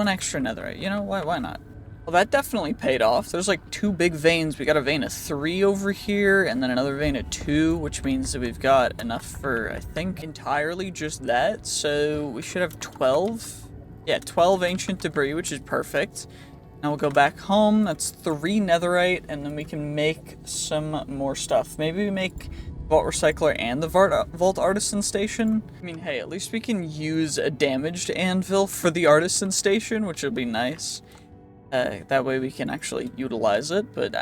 extra netherite. You know, why not? Well, that definitely paid off. There's like 2 big veins. We got a vein of 3 over here, and then another vein of 2, which means that we've got enough for, I think, entirely just that. So we should have 12. Yeah, 12 ancient debris, which is perfect. Now we'll go back home. That's 3 netherite, and then we can make some more stuff. Maybe we make Vault Recycler and the Vault Artisan Station. I mean, hey, at least we can use a damaged anvil for the Artisan Station, which would be nice. That way we can actually utilize it, but,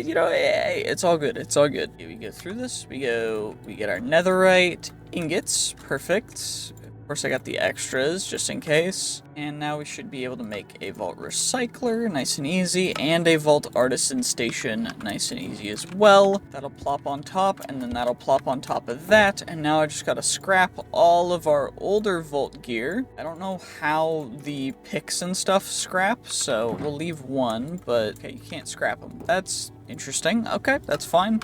you know, hey, it's all good, it's all good. Okay, we go through this, we get our netherite ingots, perfect. Of course, I got the extras, just in case. And now we should be able to make a Vault Recycler, nice and easy, and a Vault Artisan Station, nice and easy as well. That'll plop on top, and then that'll plop on top of that, and now I just gotta scrap all of our older Vault gear. I don't know how the picks and stuff scrap, so we'll leave 1, but, okay, you can't scrap them. That's interesting. Okay, that's fine.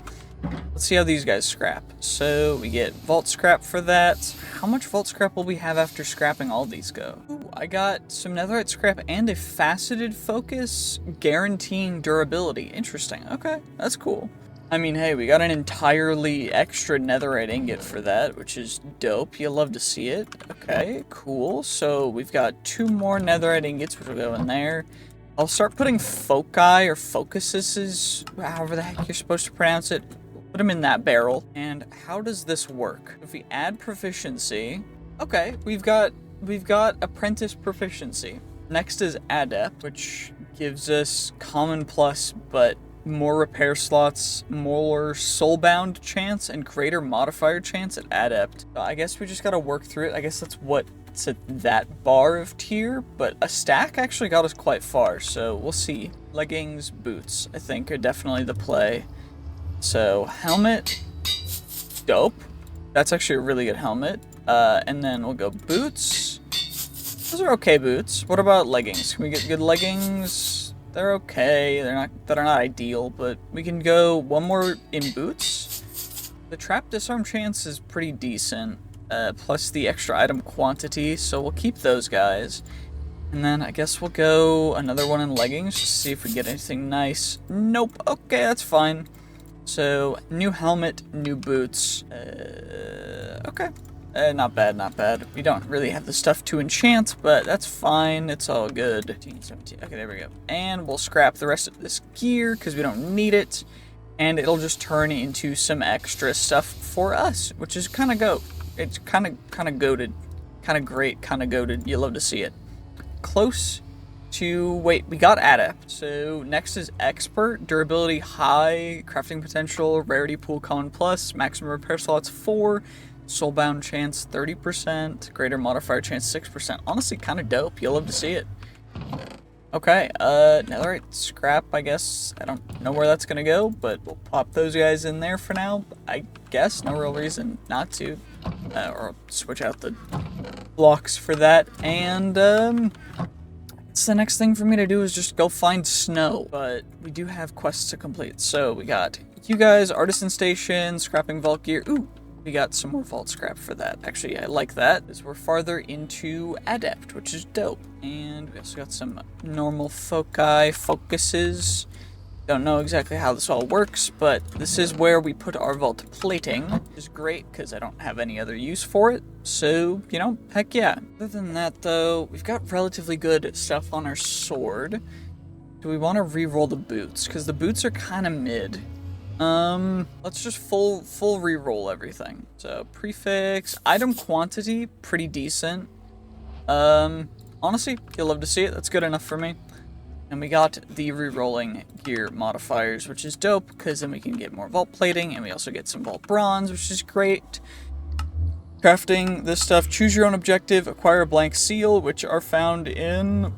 Let's see how these guys scrap. So we get vault scrap for that. How much vault scrap will we have after scrapping all these go? Ooh, I got some netherite scrap and a faceted focus guaranteeing durability. Interesting. Okay, that's cool. I mean, hey, we got an entirely extra netherite ingot for that, which is dope. You'll love to see it. Okay, cool. So we've got 2 more netherite ingots, which will go in there. I'll start putting foci or focuses, however the heck you're supposed to pronounce it. Put them in that barrel. And how does this work? If we add proficiency, okay, we've got apprentice proficiency. Next is adept, which gives us common plus, but more repair slots, more soulbound chance, and greater modifier chance at adept. So I guess we just gotta work through it. I guess that's what's at that bar of tier, but a stack actually got us quite far, so we'll see. Leggings, boots, I think are definitely the play. So, helmet, dope. That's actually a really good helmet. And then we'll go boots. Those are okay boots. What about leggings? Can we get good leggings? They're okay. They're not ideal, but we can go 1 more in boots. The trap disarm chance is pretty decent, plus the extra item quantity, so we'll keep those guys. And then I guess we'll go another 1 in leggings, just to see if we get anything nice. Nope. Okay, that's fine. So, new helmet, new boots. Okay. Not bad, not bad. We don't really have the stuff to enchant, but that's fine. It's all good. 15, 17. Okay, there we go. And we'll scrap the rest of this gear, because we don't need it. And it'll just turn into some extra stuff for us, which is kind of goat. It's kind of goated. Kind of great, kind of goated. You love to see it. Close to, wait, we got adept. So next is expert, durability high, crafting potential, rarity pool common plus, maximum repair slots 4, soulbound chance 30%, greater modifier chance 6%. Honestly, kind of dope. You'll love to see it. Okay, netherite scrap, I guess. I don't know where that's gonna go, but we'll pop those guys in there for now. I guess no real reason not to, or switch out the blocks for that. And the next thing for me to do is just go find snow, but we do have quests to complete. So we got you guys, Artisan Station, scrapping vault gear. Ooh, we got some more vault scrap for that. Actually, I like that, as we're farther into adept, which is dope. And we also got some normal focuses. Don't know exactly how this all works, but this is where we put our vault plating, which is great because I don't have any other use for it. So, you know, heck yeah. Other than that, though, we've got relatively good stuff on our sword. Do we want to re-roll the boots? Because the boots are kind of mid. Let's just full re-roll everything. So, prefix, item quantity, pretty decent. Honestly, you'll love to see it. That's good enough for me. And we got the re-rolling gear modifiers, which is dope, because then we can get more vault plating, and we also get some vault bronze, which is great. Crafting this stuff, choose your own objective, acquire a blank seal, which are found in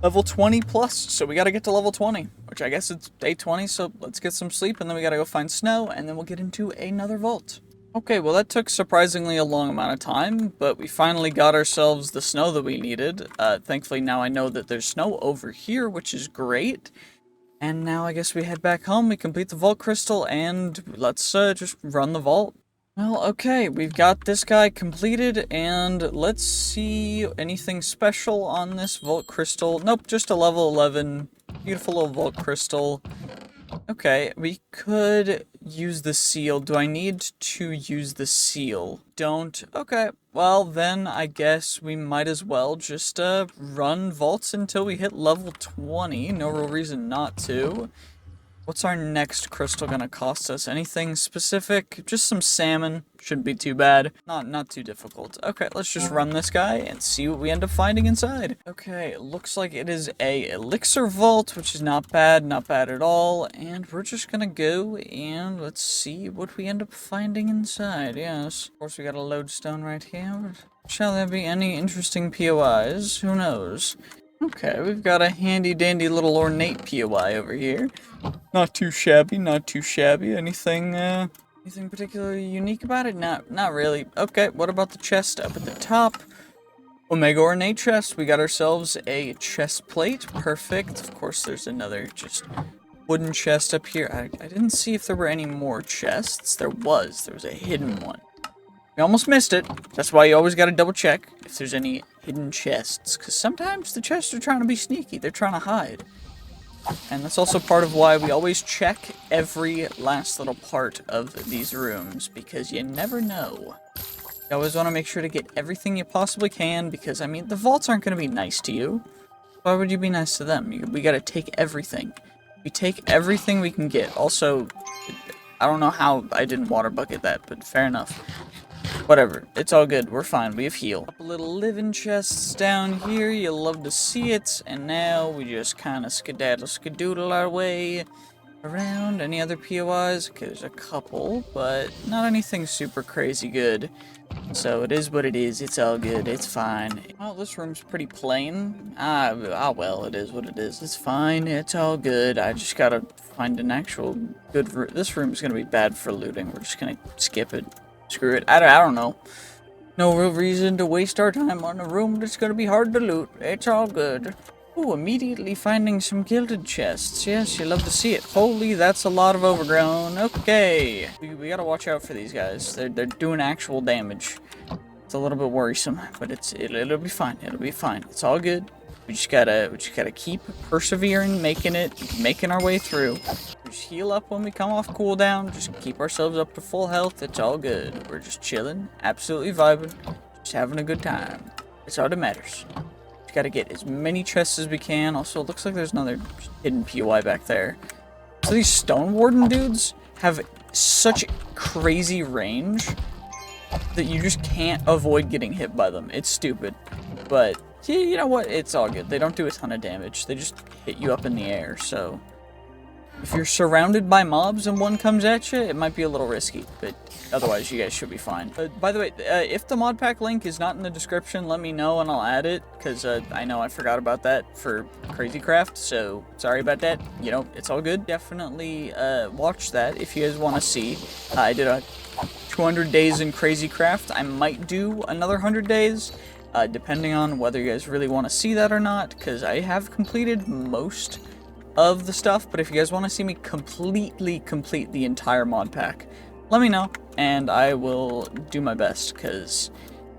level 20 plus. So we gotta get to level 20, which I guess it's day 20, so let's get some sleep, and then we gotta go find snow, and then we'll get into another vault. Okay, well that took surprisingly a long amount of time, but we finally got ourselves the snow that we needed. Thankfully now I know that there's snow over here, which is great. And now I guess we head back home, we complete the vault crystal, and let's just run the vault. Well, okay, we've got this guy completed, and let's see anything special on this vault crystal. Nope, just a level 11. Beautiful little vault crystal. Okay, we could use the seal. Do I need to use the seal? Don't. Okay, well then I guess we might as well just run vaults until we hit level 20. No real reason not to. What's our next crystal gonna cost us? Anything specific? Just some salmon. Shouldn't be too bad. Not too difficult. Okay, let's just run this guy and see what we end up finding inside. Okay, it looks like it is a elixir vault, which is not bad at all. And we're just gonna go and let's see what we end up finding inside. Yes, of course we got a lodestone right here. Shall there be any interesting POIs? Who knows? Okay, we've got a handy dandy little ornate POI over here. Not too shabby, not too shabby. Anything particularly unique about it? Not really. Okay, what about the chest up at the top? Omega ornate chest. We got ourselves a chest plate. Perfect. Of course, there's another just wooden chest up here. I didn't see if there were any more chests. There was a hidden one. We almost missed it. That's why you always gotta double check if there's any hidden chests. Because sometimes the chests are trying to be sneaky. They're trying to hide. And that's also part of why we always check every last little part of these rooms. Because you never know. You always want to make sure to get everything you possibly can. Because, I mean, the vaults aren't going to be nice to you. Why would you be nice to them? We gotta take everything. We take everything we can get. Also, I don't know how I didn't water bucket that, but fair enough. Whatever, it's all good, we're fine, we have heal. Couple little living chests down here, you'll love to see it, and now we just kinda skedaddle our way around. Any other POIs? Okay, there's a couple, but not anything super crazy good. So it is what it is, it's all good, it's fine. Well, this room's pretty plain. Well, it is what it is, it's fine, it's all good. I just gotta find an actual good room. This room's gonna be bad for looting, we're just gonna skip it. Screw it. I don't know. No real reason to waste our time on a room that's gonna be hard to loot. It's all good. Ooh, immediately finding some gilded chests. Yes, you love to see it. Holy, that's a lot of overgrown. Okay. We gotta watch out for these guys. They're doing actual damage. It's a little bit worrisome, but it'll be fine. It'll be fine. It's all good. We just gotta keep persevering, making our way through. Just heal up when we come off cooldown. Just keep ourselves up to full health. It's all good. We're just chilling, absolutely vibing, just having a good time. That's all that matters. Just gotta get as many chests as we can. Also, it looks like there's another hidden POI back there. So these stone warden dudes have such crazy range that you just can't avoid getting hit by them. It's stupid, but you know what? It's all good. They don't do a ton of damage. They just hit you up in the air, so if you're surrounded by mobs and one comes at you, it might be a little risky, but otherwise you guys should be fine. By the way, if the mod pack link is not in the description, let me know and I'll add it, because I know I forgot about that for Crazy Craft, so sorry about that. You know, it's all good. Definitely watch that if you guys want to see. I did a 200 days in Crazy Craft. I might do another 100 days, depending on whether you guys really want to see that or not, because I have completed most of the stuff, but if you guys want to see me completely complete the entire mod pack, let me know, and I will do my best, because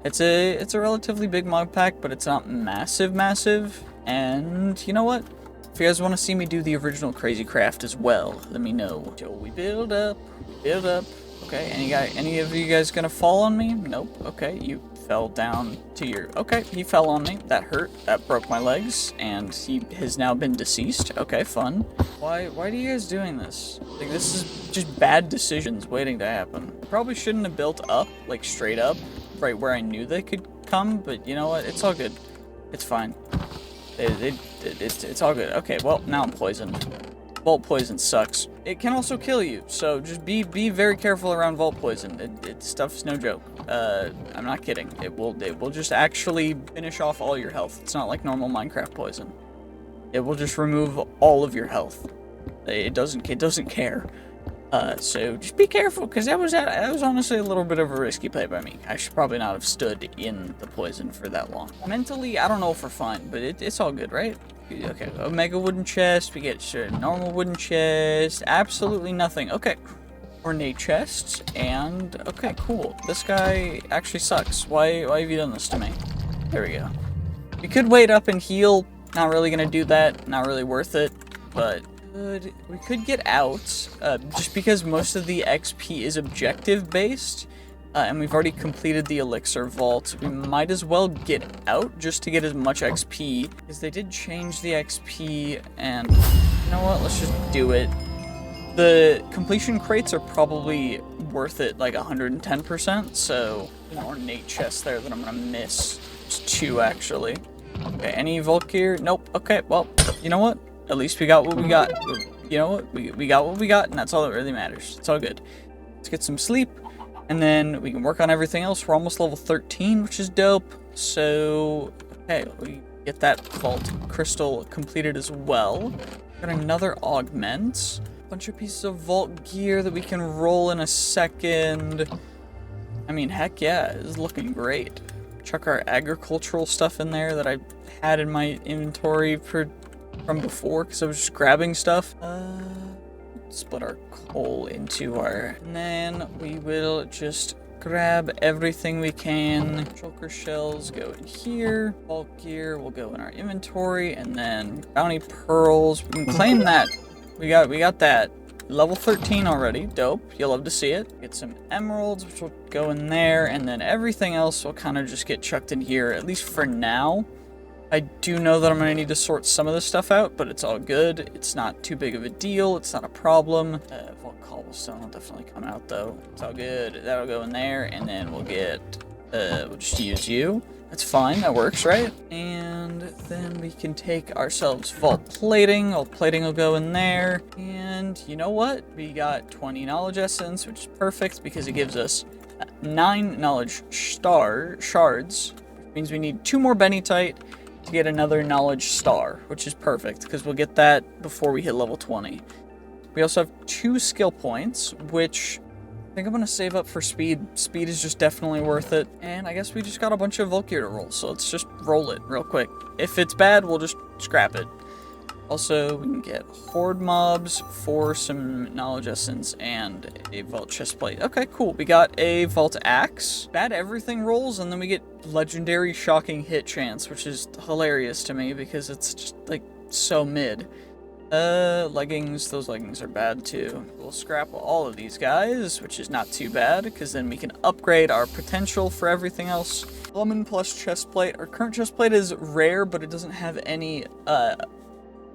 it's a relatively big mod pack, but it's not massive, and you know what? If you guys want to see me do the original Crazy Craft as well, let me know. So we build up, okay, any of you guys gonna fall on me? Nope, okay, you fell down to your... Okay, he fell on me. That hurt. That broke my legs. And he has now been deceased. Okay, fun. Why are you guys doing this? Like, this is just bad decisions waiting to happen. I probably shouldn't have built up, like, straight up, right where I knew they could come, but you know what? It's all good. It's fine. It's all good. Okay, well, now I'm poisoned. Vault poison sucks. It can also kill you, so just be very careful around vault poison. Stuff's no joke. I'm not kidding. It will just actually finish off all your health. It's not like normal Minecraft poison. It will just remove all of your health. It doesn't care. So just be careful, because that was honestly a little bit of a risky play by me. I should probably not have stood in the poison for that long. Mentally, I don't know if we're fine, but it's all good, right? Okay, Omega wooden chest, we get normal wooden chest, absolutely nothing. Okay, ornate chests, and okay, cool. This guy actually sucks. Why have you done this to me? There we go. We could wait up and heal. Not really gonna do that. Not really worth it, but we could get out, just because most of the XP is objective based, and we've already completed the elixir vault. We might as well get out just to get as much XP, because they did change the XP, and you know what, let's just do it. The completion crates are probably worth it like 110%, so an ornate chest there that I'm gonna miss. It's 2 actually. Okay, any vault gear? Nope. Okay, well, you know what? At least we got what we got. You know what? We got what we got, and that's all that really matters. It's all good. Let's get some sleep, and then we can work on everything else. We're almost level 13, which is dope. So, okay, we get that vault crystal completed as well. Got another augment. Bunch of pieces of vault gear that we can roll in a second. I mean, heck yeah, it's looking great. Chuck our agricultural stuff in there that I had in my inventory from before, because I was just grabbing stuff. Split our coal into our... And then we will just grab everything we can. Shulker shells go in here. Bulk gear will go in our inventory. And then bounty pearls. We can claim that. We got that. Level 13 already. Dope. You'll love to see it. Get some emeralds, which will go in there. And then everything else will kind of just get chucked in here, at least for now. I do know that I'm going to need to sort some of this stuff out, but it's all good. It's not too big of a deal. It's not a problem. Vault cobblestone will definitely come out, though. It's all good. That'll go in there, and then we'll get... we'll just use you. That's fine. That works, right? And then we can take ourselves vault plating. Vault plating will go in there. And you know what? We got 20 knowledge essence, which is perfect because it gives us 9 knowledge shards. Which means we need 2 more benitite to get another knowledge star, which is perfect because we'll get that before we hit level 20. We also have 2 skill points, which I think I'm going to save up for speed. Speed is just definitely worth it. And I guess we just got a bunch of vault gear to roll, so let's just roll it real quick. If it's bad, we'll just scrap it. Also, we can get horde mobs for some knowledge essence and a vault chest plate. Okay, cool. We got a vault axe. Bad everything rolls, and then we get legendary shocking hit chance, which is hilarious to me because it's just like so mid. Leggings. Those leggings are bad too. We'll scrap all of these guys, which is not too bad, because then we can upgrade our potential for everything else. Lemon plus chestplate. Our current chestplate is rare, but it doesn't have any,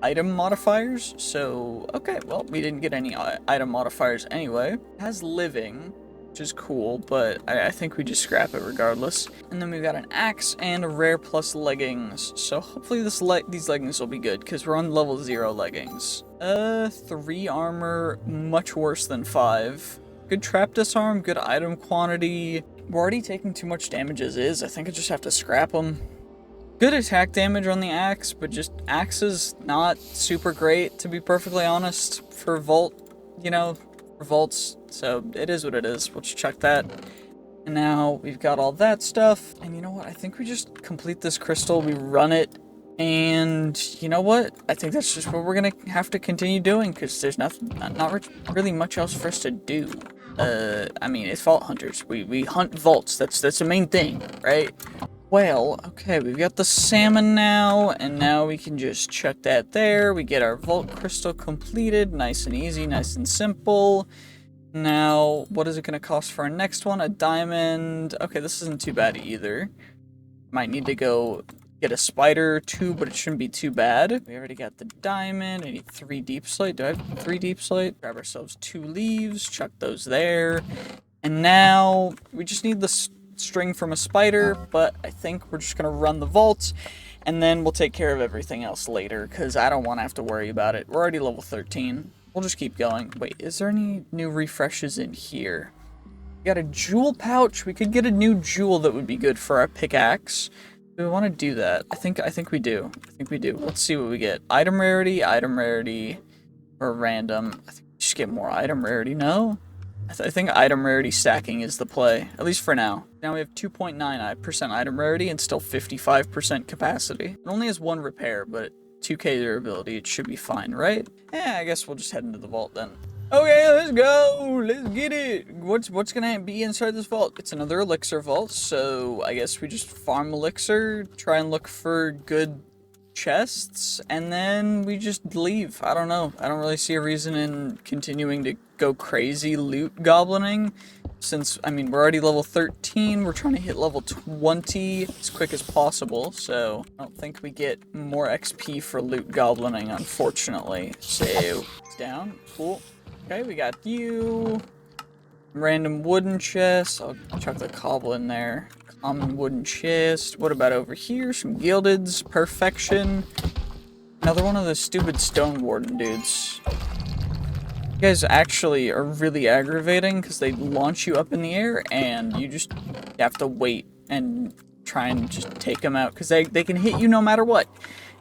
item modifiers. So, okay, well, we didn't get any item modifiers anyway. It has living, which is cool, but I think we just scrap it regardless. And then we've got an axe and a rare plus leggings. So hopefully these leggings will be good, because we're on level 0 leggings. 3 armor, much worse than 5. Good trap disarm, good item quantity. We're already taking too much damage as is. I think I just have to scrap them. Good attack damage on the axe, but just axe is not super great, to be perfectly honest, for vault, you know, for vaults. So it is what it is. We'll just chuck that. And now we've got all that stuff. And you know what? I think we just complete this crystal. We run it. And you know what? I think that's just what we're going to have to continue doing, because there's not really much else for us to do. I mean, it's vault hunters. We hunt vaults. That's the main thing, right? Well, okay, we've got the salmon now, and now we can just chuck that there. We get our vault crystal completed, nice and easy, nice and simple. Now, what is it going to cost for our next one? A diamond. Okay, this isn't too bad either. Might need to go get a spider too, but it shouldn't be too bad. We already got the diamond. I need 3 deep slate. Do I have 3 deep slate? Grab ourselves 2 leaves, chuck those there. And now we just need the string from a spider, but I think we're just gonna run the vault, and then we'll take care of everything else later, because I don't want to have to worry about it. We're already level 13. We'll just keep going. Wait, is there any new refreshes in here? We got a jewel pouch. We could get a new jewel that would be good for our pickaxe. Do we want to do that? I think we do. I think we do. Let's see what we get. Item rarity, or random. I think we just get more item rarity, no? I think item rarity stacking is the play, at least for now. Now we have 2.9% item rarity and still 55% capacity. It only has 1 repair, but 2k durability, it should be fine, right? Yeah, I guess we'll just head into the vault then. Okay, let's go! Let's get it! What's gonna be inside this vault? It's another elixir vault, so I guess we just farm elixir, try and look for good chests, and then we just leave. I don't know. I don't really see a reason in continuing to go crazy loot goblining, since, I mean, we're already level 13, we're trying to hit level 20 as quick as possible, so I don't think we get more XP for loot goblining, unfortunately. So, it's down. Cool. Okay, we got you. Random wooden chest. I'll chuck the cobble in there. Common wooden chest. What about over here? Some gildeds. Perfection. Another one of the stupid stone warden dudes. You guys actually are really aggravating because they launch you up in the air and you have to wait and try and just take them out because they can hit you no matter what.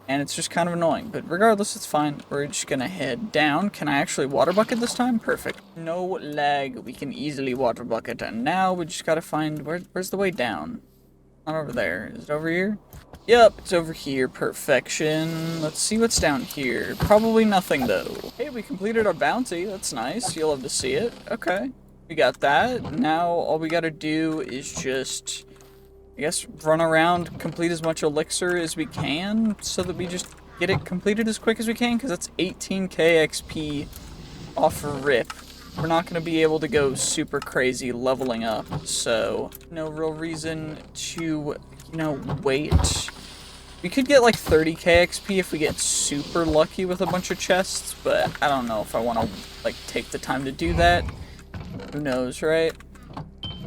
And it's just kind of annoying, but regardless, it's fine. We're just gonna head down. Can I actually water bucket this time? Perfect. No lag. We can easily water bucket. And now we just gotta find, where's the way down? Not over there. Is it over here? Yep, it's over here. Perfection. Let's see what's down here. Probably nothing, though. Hey, we completed our bounty. That's nice. You'll love to see it. Okay. We got that. Now, all we gotta do is just, I guess, run around, complete as much elixir as we can, so that we just get it completed as quick as we can, because that's 18k XP off a rip. We're not going to be able to go super crazy leveling up, so no real reason to, wait. We could get like 30k XP if we get super lucky with a bunch of chests, but I don't know if I want to, like, take the time to do that. Who knows, right?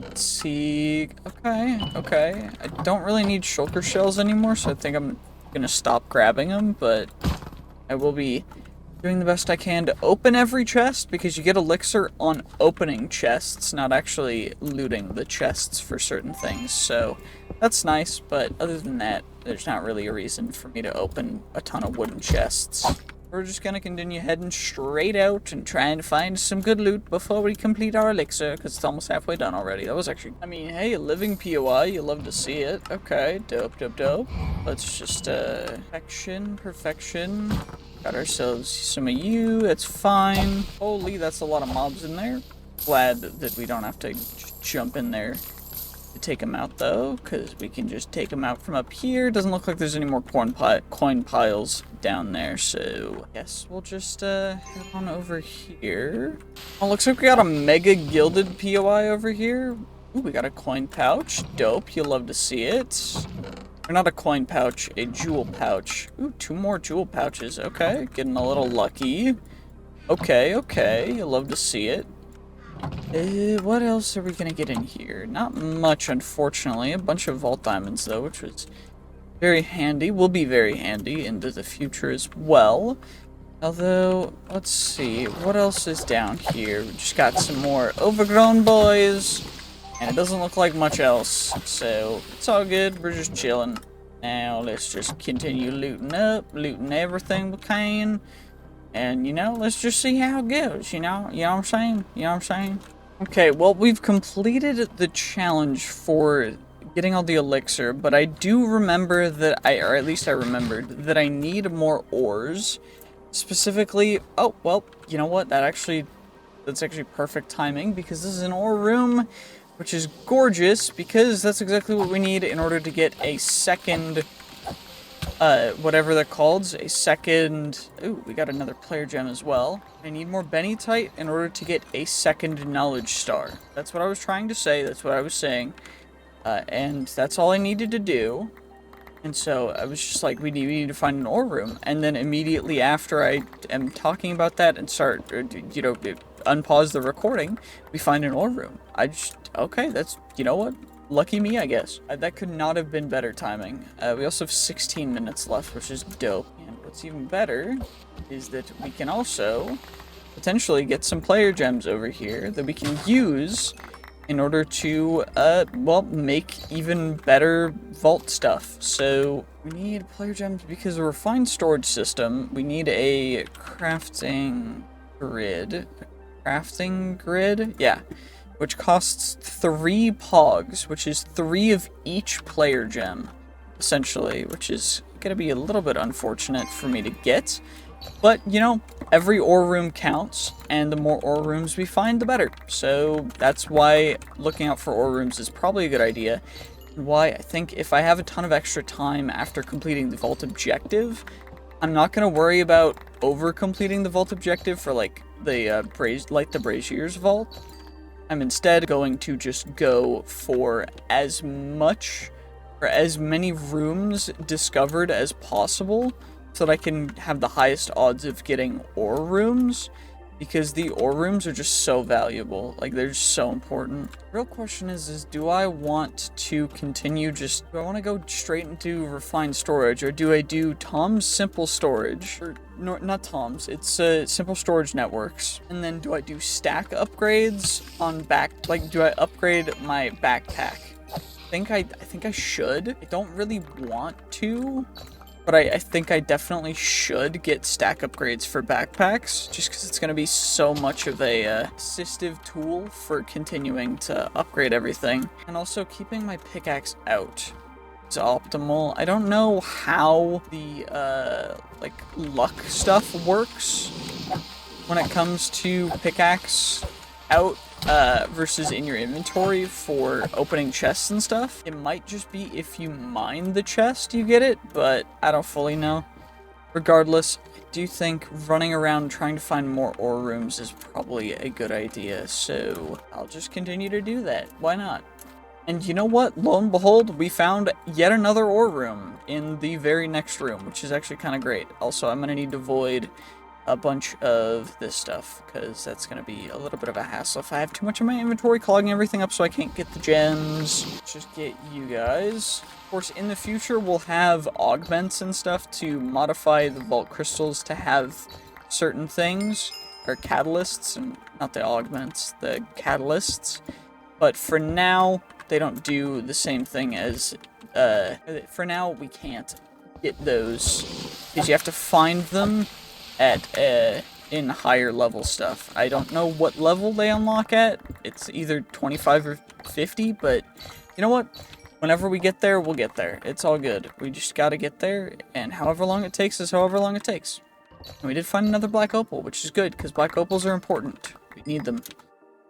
Let's see. Okay. I don't really need shulker shells anymore, so I think I'm gonna stop grabbing them, but I will be doing the best I can to open every chest, because you get elixir on opening chests, not actually looting the chests for certain things, so that's nice, but other than that, there's not really a reason for me to open a ton of wooden chests. We're just gonna continue heading straight out and trying to find some good loot before we complete our elixir, because it's almost halfway done already. That was actually, I mean, hey, living POI, you love to see it. Okay, dope. Let's just, perfection. Got ourselves some of you, that's fine. Holy, that's a lot of mobs in there. Glad that we don't have to jump in there to take them out, though, because we can just take them out from up here. Doesn't look like there's any more coin piles down there, so yes, we'll just head on over here. Oh, looks like we got a mega gilded POI over here. Ooh, we got a coin pouch. Dope, you'll love to see it. Or not a coin pouch, a jewel pouch. Ooh, 2 more jewel pouches. Okay, getting a little lucky. Okay, you'll love to see it. What else are we gonna get in here? Not much, unfortunately. A bunch of vault diamonds, though, which was very handy. Will be very handy into the future as well. Although, let's see. What else is down here? We just got some more overgrown boys. And it doesn't look like much else. So, it's all good. We're just chilling. Now, let's just continue looting up. Looting everything we can. And, let's just see how it goes, you know what I'm saying? Okay, well, we've completed the challenge for getting all the elixir, but I do remember that or at least I remembered, that I need more ores. Specifically, oh, well, you know what, that's actually perfect timing, because this is an ore room, which is gorgeous, because that's exactly what we need in order to get a second, whatever they're called, ooh, we got another player gem as well. I need more bennytite in order to get a second knowledge star. That's what I was trying to say, that's what I was saying, and that's all I needed to do. And so I was just like, we need to find an ore room, and then immediately after I am talking about that and start, unpause the recording, we find an ore room. Okay, that's, you know what? Lucky me, I guess. That could not have been better timing. We also have 16 minutes left, which is dope. And what's even better is that we can also potentially get some player gems over here that we can use in order to, well, make even better vault stuff. So we need player gems because of a refined storage system. We need a crafting grid. crafting grid. Yeah. Which costs 3 pogs, which is 3 of each player gem, essentially, which is going to be a little bit unfortunate for me to get. But, you know, every ore room counts, and the more ore rooms we find, the better. So that's why looking out for ore rooms is probably a good idea. Why I think if I have a ton of extra time after completing the vault objective, I'm not going to worry about over-completing the vault objective for, like, the Brazier's vault. I'm instead going to just go for as much or as many rooms discovered as possible so that I can have the highest odds of getting ore rooms, because the ore rooms are just so valuable. Like, they're just so important. Real question is do I want to continue do I want to go straight into refined storage, or do I do Tom's simple storage? Or, no, not Tom's, it's simple storage networks. And then do I do stack upgrades on do I upgrade my backpack? I think I should. I don't really want to, but I think I definitely should get stack upgrades for backpacks, just because it's going to be so much of a assistive tool for continuing to upgrade everything. And also keeping my pickaxe out is optimal. I don't know how the like luck stuff works when it comes to pickaxe out versus in your inventory for opening chests and stuff. It might just be if you mine the chest you get it, but I don't fully know. Regardless, I do think running around trying to find more ore rooms is probably a good idea, so I'll just continue to do that. Why not? And you know what? Lo and behold, we found yet another ore room in the very next room, which is actually kind of great. Also, I'm going to need to void a bunch of this stuff, because that's going to be a little bit of a hassle if I have too much in my inventory, clogging everything up so I can't get the gems. Let's just get you guys. Of course, in the future, we'll have augments and stuff to modify the vault crystals to have certain things, or catalysts, and not the augments, the catalysts. But for now, they don't do the same thing as, for now, we can't get those, because you have to find them at in higher level stuff. I don't know what level they unlock at. It's either 25 or 50, but you know what? Whenever we get there, we'll get there. It's all good. We just gotta get there, and however long it takes is however long it takes. And we did find another black opal, which is good, because black opals are important. We need them.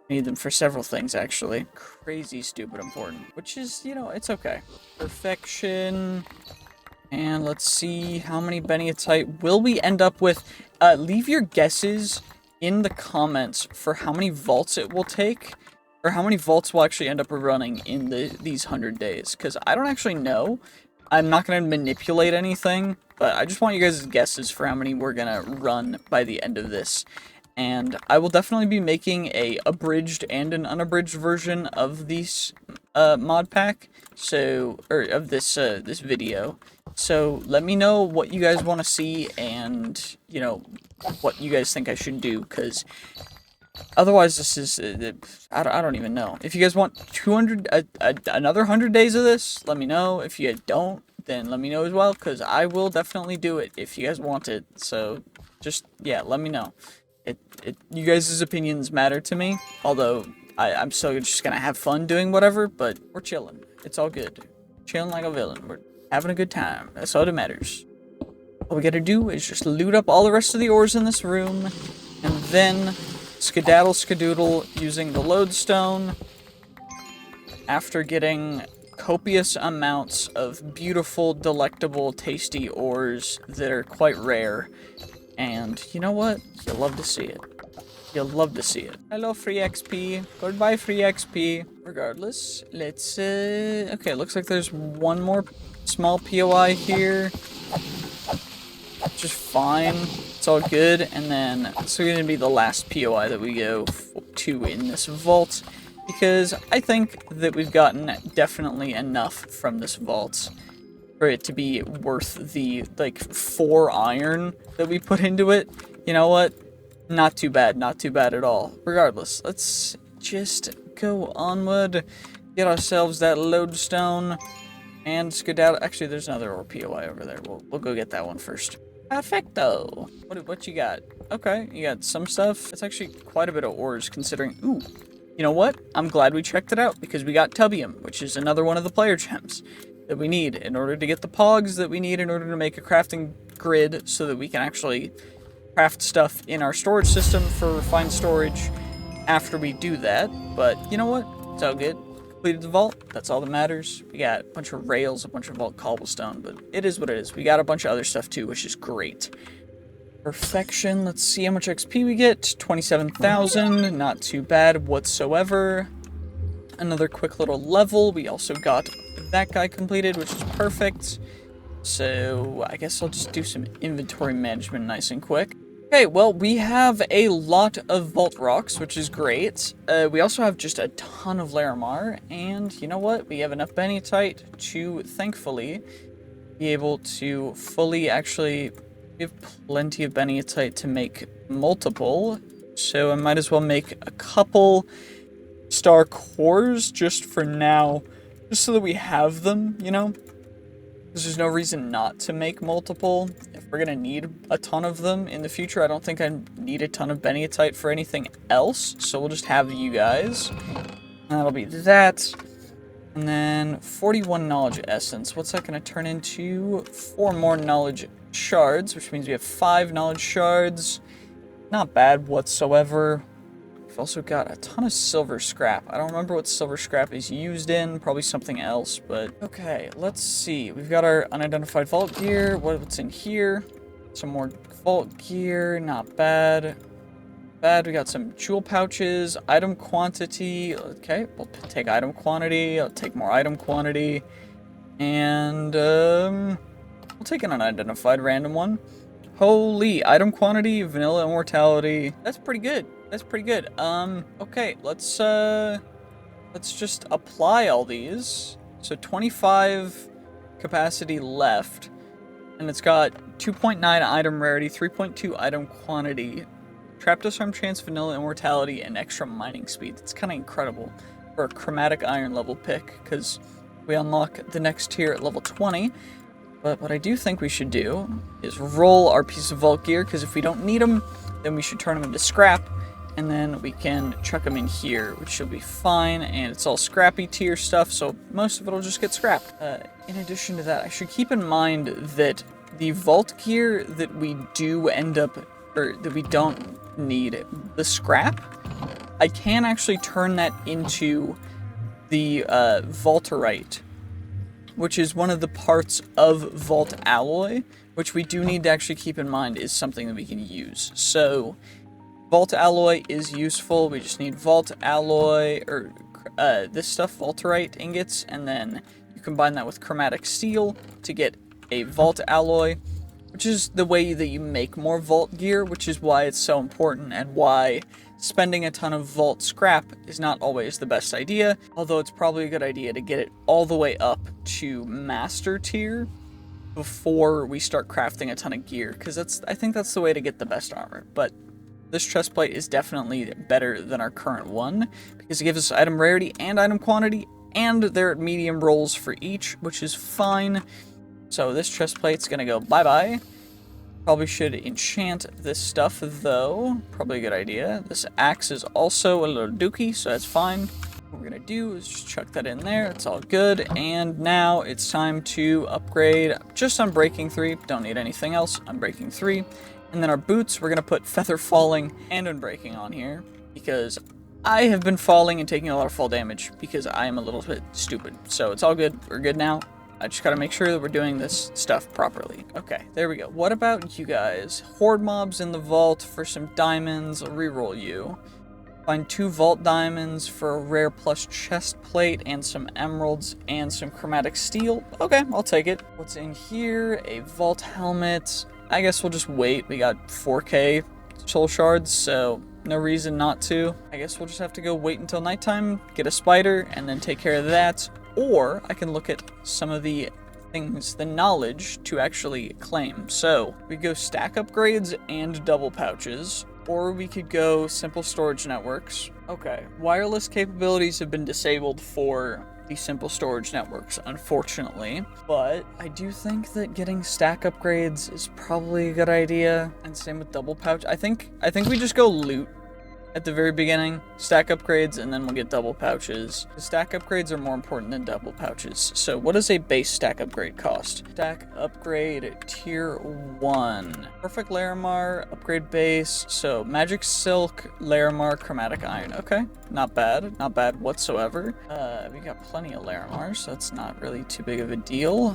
We need them for several things, actually. Crazy stupid important. Which is, you know, it's okay. Perfection. And let's see how many Bennyatite will we end up with. Leave your guesses in the comments for how many vaults it will take, or how many vaults we'll actually end up running in these 100 days, because I don't actually know. I'm not going to manipulate anything, but I just want you guys' guesses for how many we're going to run by the end of this. And I will definitely be making a abridged and an unabridged version of these mod pack, or of this this video. So let me know what you guys want to see, and you know what you guys think I should do, because otherwise this is I don't even know. If you guys want 200 another 100 days of this, let me know. If you don't, then let me know as well, because I will definitely do it if you guys want it. So just, yeah, let me know. You guys' opinions matter to me, although I'm still just gonna have fun doing whatever, but we're chilling. It's all good. Chilling like a villain. We're having a good time. That's all that matters. All we gotta do is just loot up all the rest of the ores in this room, and then skedaddle skadoodle using the lodestone after getting copious amounts of beautiful, delectable, tasty ores that are quite rare. And you know what? You'll love to see it. You'll love to see it. Hello, free XP. Goodbye, free XP. Regardless, let's, okay, looks like there's one more small POI here. Just fine. It's all good. And then, it's going to be the last POI that we go to in this vault, because I think that we've gotten definitely enough from this vault for it to be worth the, like, 4 iron that we put into it. You know what? Not too bad. Not too bad at all. Regardless, let's just go onward, get ourselves that lodestone, and skedaddle. Actually, there's another ore POI over there. We'll go get that one first. Perfecto. What you got? Okay, you got some stuff. It's actually quite a bit of ores considering. Ooh, you know what? I'm glad we checked it out because we got tubium, which is another one of the player gems that we need in order to get the pogs that we need in order to make a crafting grid so that we can actually craft stuff in our storage system for refined storage after we do that. But you know what? It's all good. Completed the vault. That's all that matters. We got a bunch of rails, a bunch of vault cobblestone, but it is what it is. We got a bunch of other stuff too, which is great. Perfection. Let's see how much XP we get. 27,000. Not too bad whatsoever. Another quick little level. We also got that guy completed, which is perfect. So I guess I'll just do some inventory management nice and quick. Okay, well, we have a lot of vault rocks, which is great. We also have just a ton of Larimar, and you know what? We have enough Bennytite to, thankfully, be able to fully actually... We have plenty of Bennytite to make multiple, so I might as well make a couple star cores just for now, just so that we have them, you know? Because there's no reason not to make multiple. If we're going to need a ton of them in the future, I don't think I need a ton of Bennytite for anything else. So we'll just have you guys. And that'll be that. And then 41 knowledge essence. What's that going to turn into? 4 more knowledge shards, which means we have 5 knowledge shards. Not bad whatsoever. We've also got a ton of silver scrap. I don't remember what silver scrap is used in. Probably something else, but... Okay, let's see. We've got our unidentified vault gear. What's in here? Some more vault gear. Not bad. We got some jewel pouches. Item quantity. Okay, we'll take item quantity. I'll take more item quantity. And, we'll take an unidentified random one. Holy, item quantity, vanilla immortality. That's pretty good. That's pretty good. Okay, let's just apply all these. So 25 capacity left, and it's got 2.9 item rarity, 3.2 item quantity, trap disarm chance, vanilla immortality, and extra mining speed. It's kind of incredible for a chromatic iron level pick, because we unlock the next tier at level 20. But what I do think we should do is roll our piece of vault gear, because if we don't need them, then we should turn them into scrap. And then we can chuck them in here, which should be fine, and it's all scrappy tier stuff, so most of it will just get scrapped. In addition to that, I should keep in mind that the vault gear that we do end up, or that we don't need, the scrap, I can actually turn that into the vaulterite, which is one of the parts of vault alloy, which we do need to actually keep in mind is something that we can use. So... Vault alloy is useful. We just need vault alloy, or this stuff, vaulterite ingots, and then you combine that with chromatic steel to get a vault alloy, which is the way that you make more vault gear, which is why it's so important and why spending a ton of vault scrap is not always the best idea, although it's probably a good idea to get it all the way up to master tier before we start crafting a ton of gear, because I think that's the way to get the best armor. But this chest plate is definitely better than our current one, because it gives us item rarity and item quantity, and they're at medium rolls for each, which is fine. So this chest plate's gonna go bye-bye. Probably should enchant this stuff, though. Probably a good idea. This axe is also a little dookie, so that's fine. What we're gonna do is just chuck that in there. It's all good. And now it's time to upgrade just Unbreaking 3. Don't need anything else. Unbreaking 3. And then our boots, we're going to put Feather Falling and Unbreaking on here, because I have been falling and taking a lot of fall damage, because I am a little bit stupid. So it's all good. We're good now. I just got to make sure that we're doing this stuff properly. Okay, there we go. What about you guys? Horde mobs in the vault for some diamonds. I'll reroll you. Find 2 vault diamonds for a rare plus chest plate and some emeralds and some chromatic steel. Okay, I'll take it. What's in here? A vault helmet. I guess we'll just wait. We got 4k soul shards, so no reason not to. I guess we'll just have to go wait until nighttime, get a spider, and then take care of that. Or I can look at some of the things, the knowledge to actually claim. So we go stack upgrades and double pouches, or we could go simple storage networks. Okay, wireless capabilities have been disabled for the simple storage networks, unfortunately. But I do think that getting stack upgrades is probably a good idea. And same with double pouch. I think we just go loot at the very beginning, stack upgrades, and then we'll get double pouches. The stack upgrades are more important than double pouches. So what does a base stack upgrade cost? Stack upgrade tier 1. Perfect Larimar, upgrade base. So magic silk, Larimar, chromatic iron. Okay, not bad whatsoever. We got plenty of Larimar, so that's not really too big of a deal.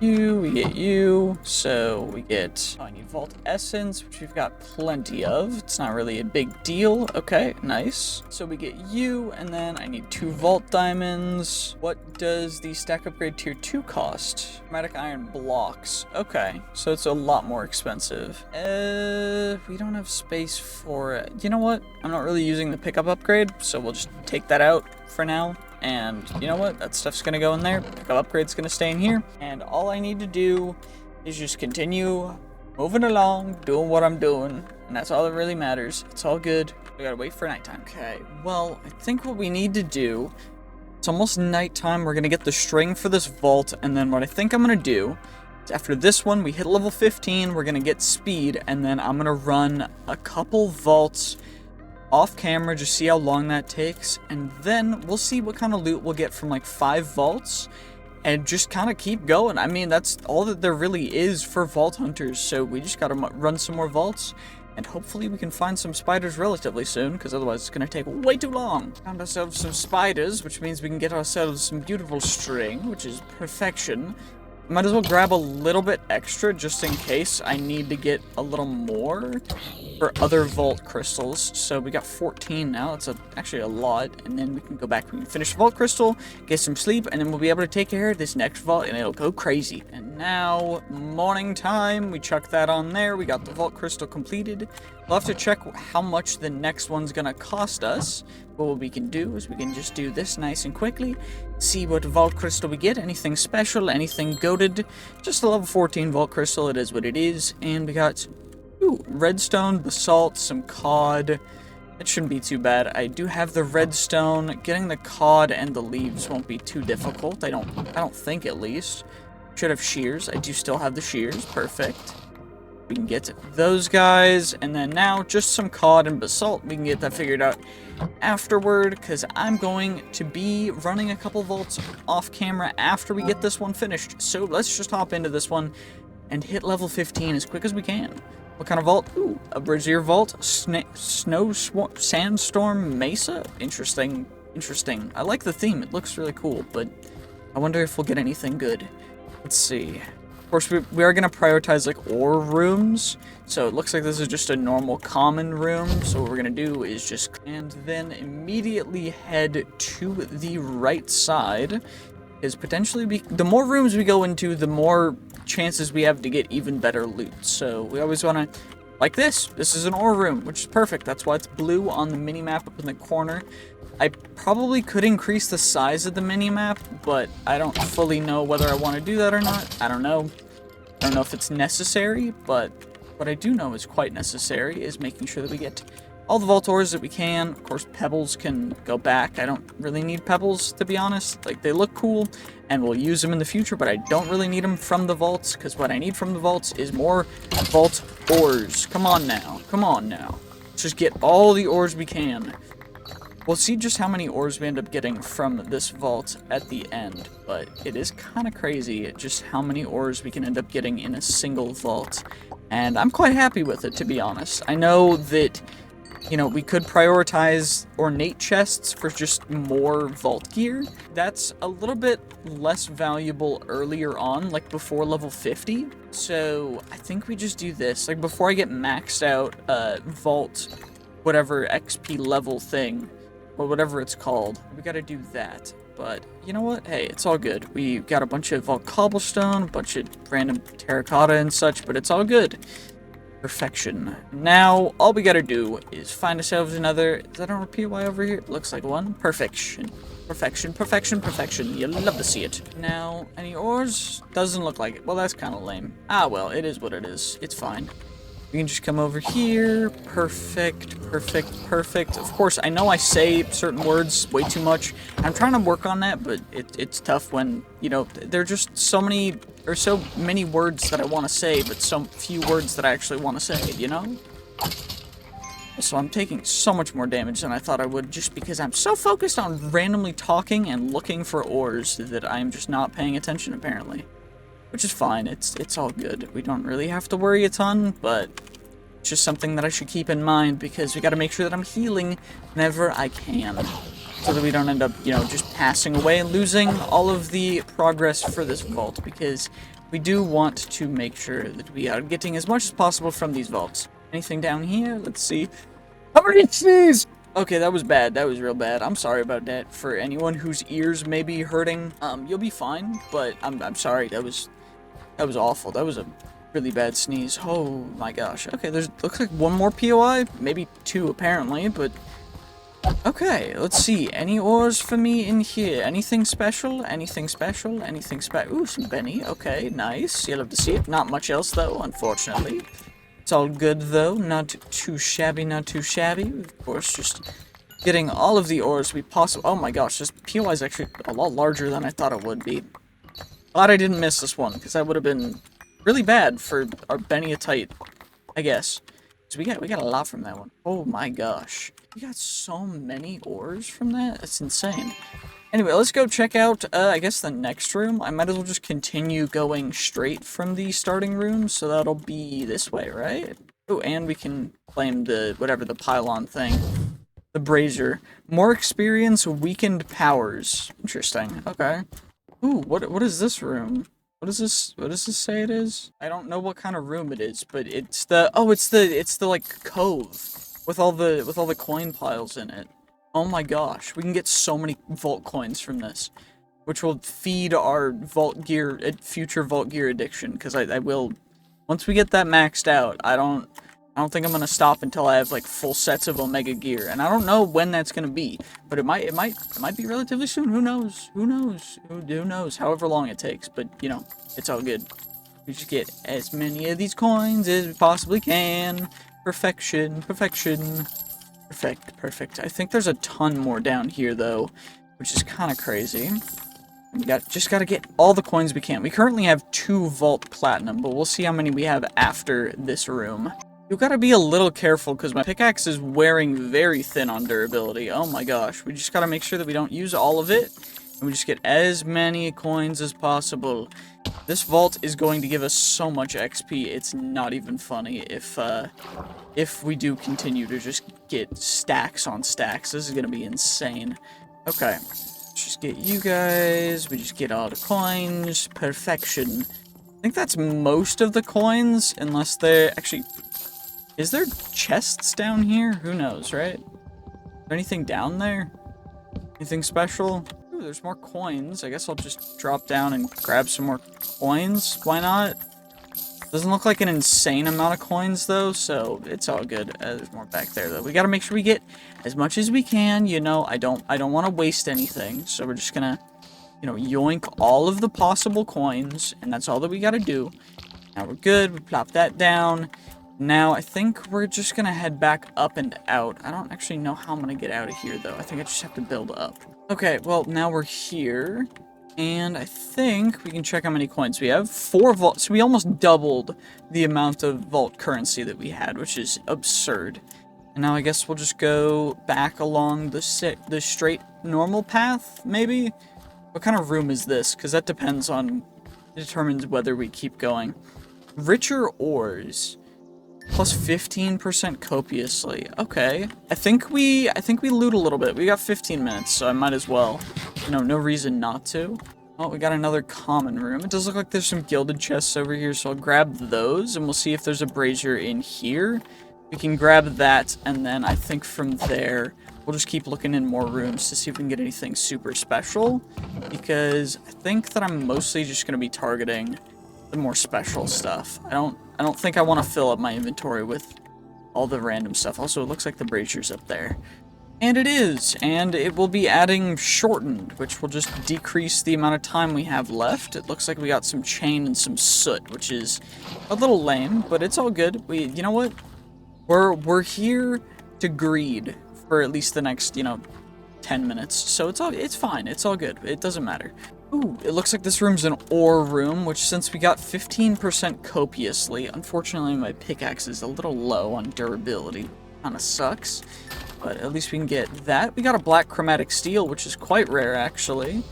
We get you, so we get, I need Vault Essence, which we've got plenty of. It's not really a big deal. Okay, nice. So we get you, and then I need 2 Vault Diamonds. What does the stack upgrade tier 2 cost? Chromatic Iron blocks. Okay, so it's a lot more expensive. We don't have space for it. You know what? I'm not really using the pickup upgrade, so we'll just take that out for now. And you know what? That stuff's gonna go in there. Pickup upgrade's gonna stay in here. And all I need to do is just continue moving along, doing what I'm doing. And that's all that really matters. It's all good. We gotta wait for nighttime. Okay, well, I think what we need to do, it's almost nighttime. We're gonna get the string for this vault. And then what I think I'm gonna do is after this one, we hit level 15, we're gonna get speed. And then I'm gonna run a couple vaults off camera, just see how long that takes, and then we'll see what kind of loot we'll get from like 5 vaults, and just kind of keep going. I mean, that's all that there really is for vault hunters, so we just gotta run some more vaults, and hopefully we can find some spiders relatively soon, because otherwise it's gonna take way too long. Found ourselves some spiders, which means we can get ourselves some beautiful string, which is perfection. Might as well grab a little bit extra just in case I need to get a little more for other vault crystals. So we got 14 now. It's actually a lot. And then we can go back. We can finish the vault crystal, get some sleep, and then we'll be able to take care of this next vault, and it'll go crazy. And now, morning time. We chuck that on there. We got the vault crystal completed. We'll have to check how much the next one's gonna cost us. But what we can do is we can just do this nice and quickly. See what vault crystal we get. Anything special, anything goated. Just a level 14 vault crystal. It is what it is. And we got redstone, basalt, some cod. It shouldn't be too bad. I do have the redstone. Getting the cod and the leaves won't be too difficult. I don't think, at least. Should have shears. I do still have the shears. Perfect. We can get those guys, and then now just some cod and basalt. We can get that figured out afterward, because I'm going to be running a couple vaults off camera after we get this one finished. So let's just hop into this one and hit level 15 as quick as we can. What kind of vault? Ooh, a brazier vault. Sandstorm mesa. Interesting. Interesting. I like the theme. It looks really cool, but I wonder if we'll get anything good. Let's see. Of course, we are going to prioritize, like, ore rooms, so it looks like this is just a normal common room, so what we're going to do is just, and then immediately head to the right side, is potentially, the more rooms we go into, the more chances we have to get even better loot, so we always want to, like this is an ore room, which is perfect, that's why it's blue on the mini-map up in the corner. I probably could increase the size of the mini-map, but I don't fully know whether I want to do that or not. I don't know. I don't know if it's necessary, but what I do know is quite necessary is making sure that we get all the vault ores that we can. Of course, pebbles can go back. I don't really need pebbles, to be honest. Like, they look cool, and we'll use them in the future, but I don't really need them from the vaults, because what I need from the vaults is more vault ores. Come on now. Come on now. Let's just get all the ores we can. We'll see just how many ores we end up getting from this vault at the end, but it is kind of crazy just how many ores we can end up getting in a single vault, and I'm quite happy with it, to be honest. I know that, you know, we could prioritize ornate chests for just more vault gear. That's a little bit less valuable earlier on, like before level 50, so I think we just do this. Like, before I get maxed out vault, whatever XP level thing, or whatever it's called, we gotta do that. But you know what? Hey, it's all good. We got a bunch of cobblestone, a bunch of random terracotta and such, but it's all good. Perfection. Now, all we gotta do is find ourselves another... Is that on PY over here? Looks like one. Perfection. Perfection, perfection, perfection. You'll love to see it. Now, any ores? Doesn't look like it. Well, that's kind of lame. Ah, well, it is what it is. It's fine. We can just come over here. Perfect, perfect, perfect. Of course, I know I say certain words way too much. I'm trying to work on that, but it's tough when, you know, there are just so many, or so many words that I want to say, but so few words that I actually want to say, you know? So I'm taking so much more damage than I thought I would, just because I'm so focused on randomly talking and looking for ores that I'm just not paying attention, apparently. Which is fine, it's all good. We don't really have to worry a ton, but it's just something that I should keep in mind, because we gotta make sure that I'm healing whenever I can. So that we don't end up, you know, just passing away and losing all of the progress for this vault, because we do want to make sure that we are getting as much as possible from these vaults. Anything down here? Let's see. I'm gonna sneeze! Okay, that was bad. That was real bad. I'm sorry about that. For anyone whose ears may be hurting, you'll be fine, but I'm sorry. That was awful. That was a really bad sneeze. Oh my gosh. Okay, looks like one more POI, maybe two apparently, but okay, let's see. Any ores for me in here? Anything special? Anything special? Anything Ooh, some Benny. Okay, nice. You'll have to see it. Not much else though, unfortunately. It's all good though. Not too shabby, not too shabby. Of course, just getting all of the ores we possibly. Oh my gosh, this POI is actually a lot larger than I thought it would be. Glad I didn't miss this one, because that would have been really bad for our Bennyatite, I guess. So we got a lot from that one. Oh my gosh. We got so many ores from that? That's insane. Anyway, let's go check out, I guess the next room. I might as well just continue going straight from the starting room, so that'll be this way, right? Oh, and we can claim the, whatever, the pylon thing. The brazier. More experience, weakened powers. Interesting. Okay. Ooh, what is this room? What does this say it is? I don't know what kind of room it is, but it's the, oh, it's the like cove with all the coin piles in it. Oh my gosh, we can get so many vault coins from this, which will feed our vault gear, future vault gear addiction, because I will, once we get that maxed out, I don't think I'm gonna stop until I have like full sets of Omega gear, and I don't know when that's gonna be, but it might be relatively soon. Who knows? Who knows? Who knows? However long it takes, but you know, it's all good. We just get as many of these coins as we possibly can. Perfection, perfection, perfect. I think there's a ton more down here though, which is kind of crazy. We just gotta get all the coins we can. We currently have 2 Vault Platinum, but we'll see how many we have after this room. You gotta be a little careful, because my pickaxe is wearing very thin on durability. Oh my gosh. We just gotta make sure that we don't use all of it, and we just get as many coins as possible. This vault is going to give us so much XP, it's not even funny if we do continue to just get stacks on stacks. This is gonna be insane. Okay. Let's just get you guys. We just get all the coins. Perfection. I think that's most of the coins, unless they're actually... Is there chests down here? Who knows, right? Is there anything down there? Anything special? Ooh, there's more coins. I guess I'll just drop down and grab some more coins. Why not? Doesn't look like an insane amount of coins, though, so it's all good. There's more back there, though. We gotta make sure we get as much as we can. You know, I don't want to waste anything, so we're just gonna, you know, yoink all of the possible coins, and that's all that we gotta do. Now we're good. We plop that down. Now, I think we're just gonna head back up and out. I don't actually know how I'm gonna get out of here, though. I think I just have to build up. Okay, well, now we're here. And I think we can check how many coins we have. 4 vault. So we almost doubled the amount of vault currency that we had, which is absurd. And now I guess we'll just go back along the straight normal path, maybe? What kind of room is this? Because that determines whether we keep going. Richer ores. Plus 15% copiously. Okay. I think we loot a little bit. We got 15 minutes, so I might as well. You know, no reason not to. Oh, we got another common room. It does look like there's some gilded chests over here, so I'll grab those, and we'll see if there's a brazier in here. We can grab that, and then I think from there, we'll just keep looking in more rooms to see if we can get anything super special, because I think that I'm mostly just going to be targeting the more special stuff. I don't think I want to fill up my inventory with all the random stuff. Also, it looks like the brazier's up there. And it is, and it will be adding shortened, which will just decrease the amount of time we have left. It looks like we got some chain and some soot, which is a little lame, but it's all good. You know what? We're here to greed for at least the next, 10 minutes. So it's fine. It's all good. It doesn't matter. Ooh, it looks like this room's an ore room, which since we got 15% copiously, unfortunately my pickaxe is a little low on durability. Kinda sucks. But at least we can get that. We got a black chromatic steel, which is quite rare, actually.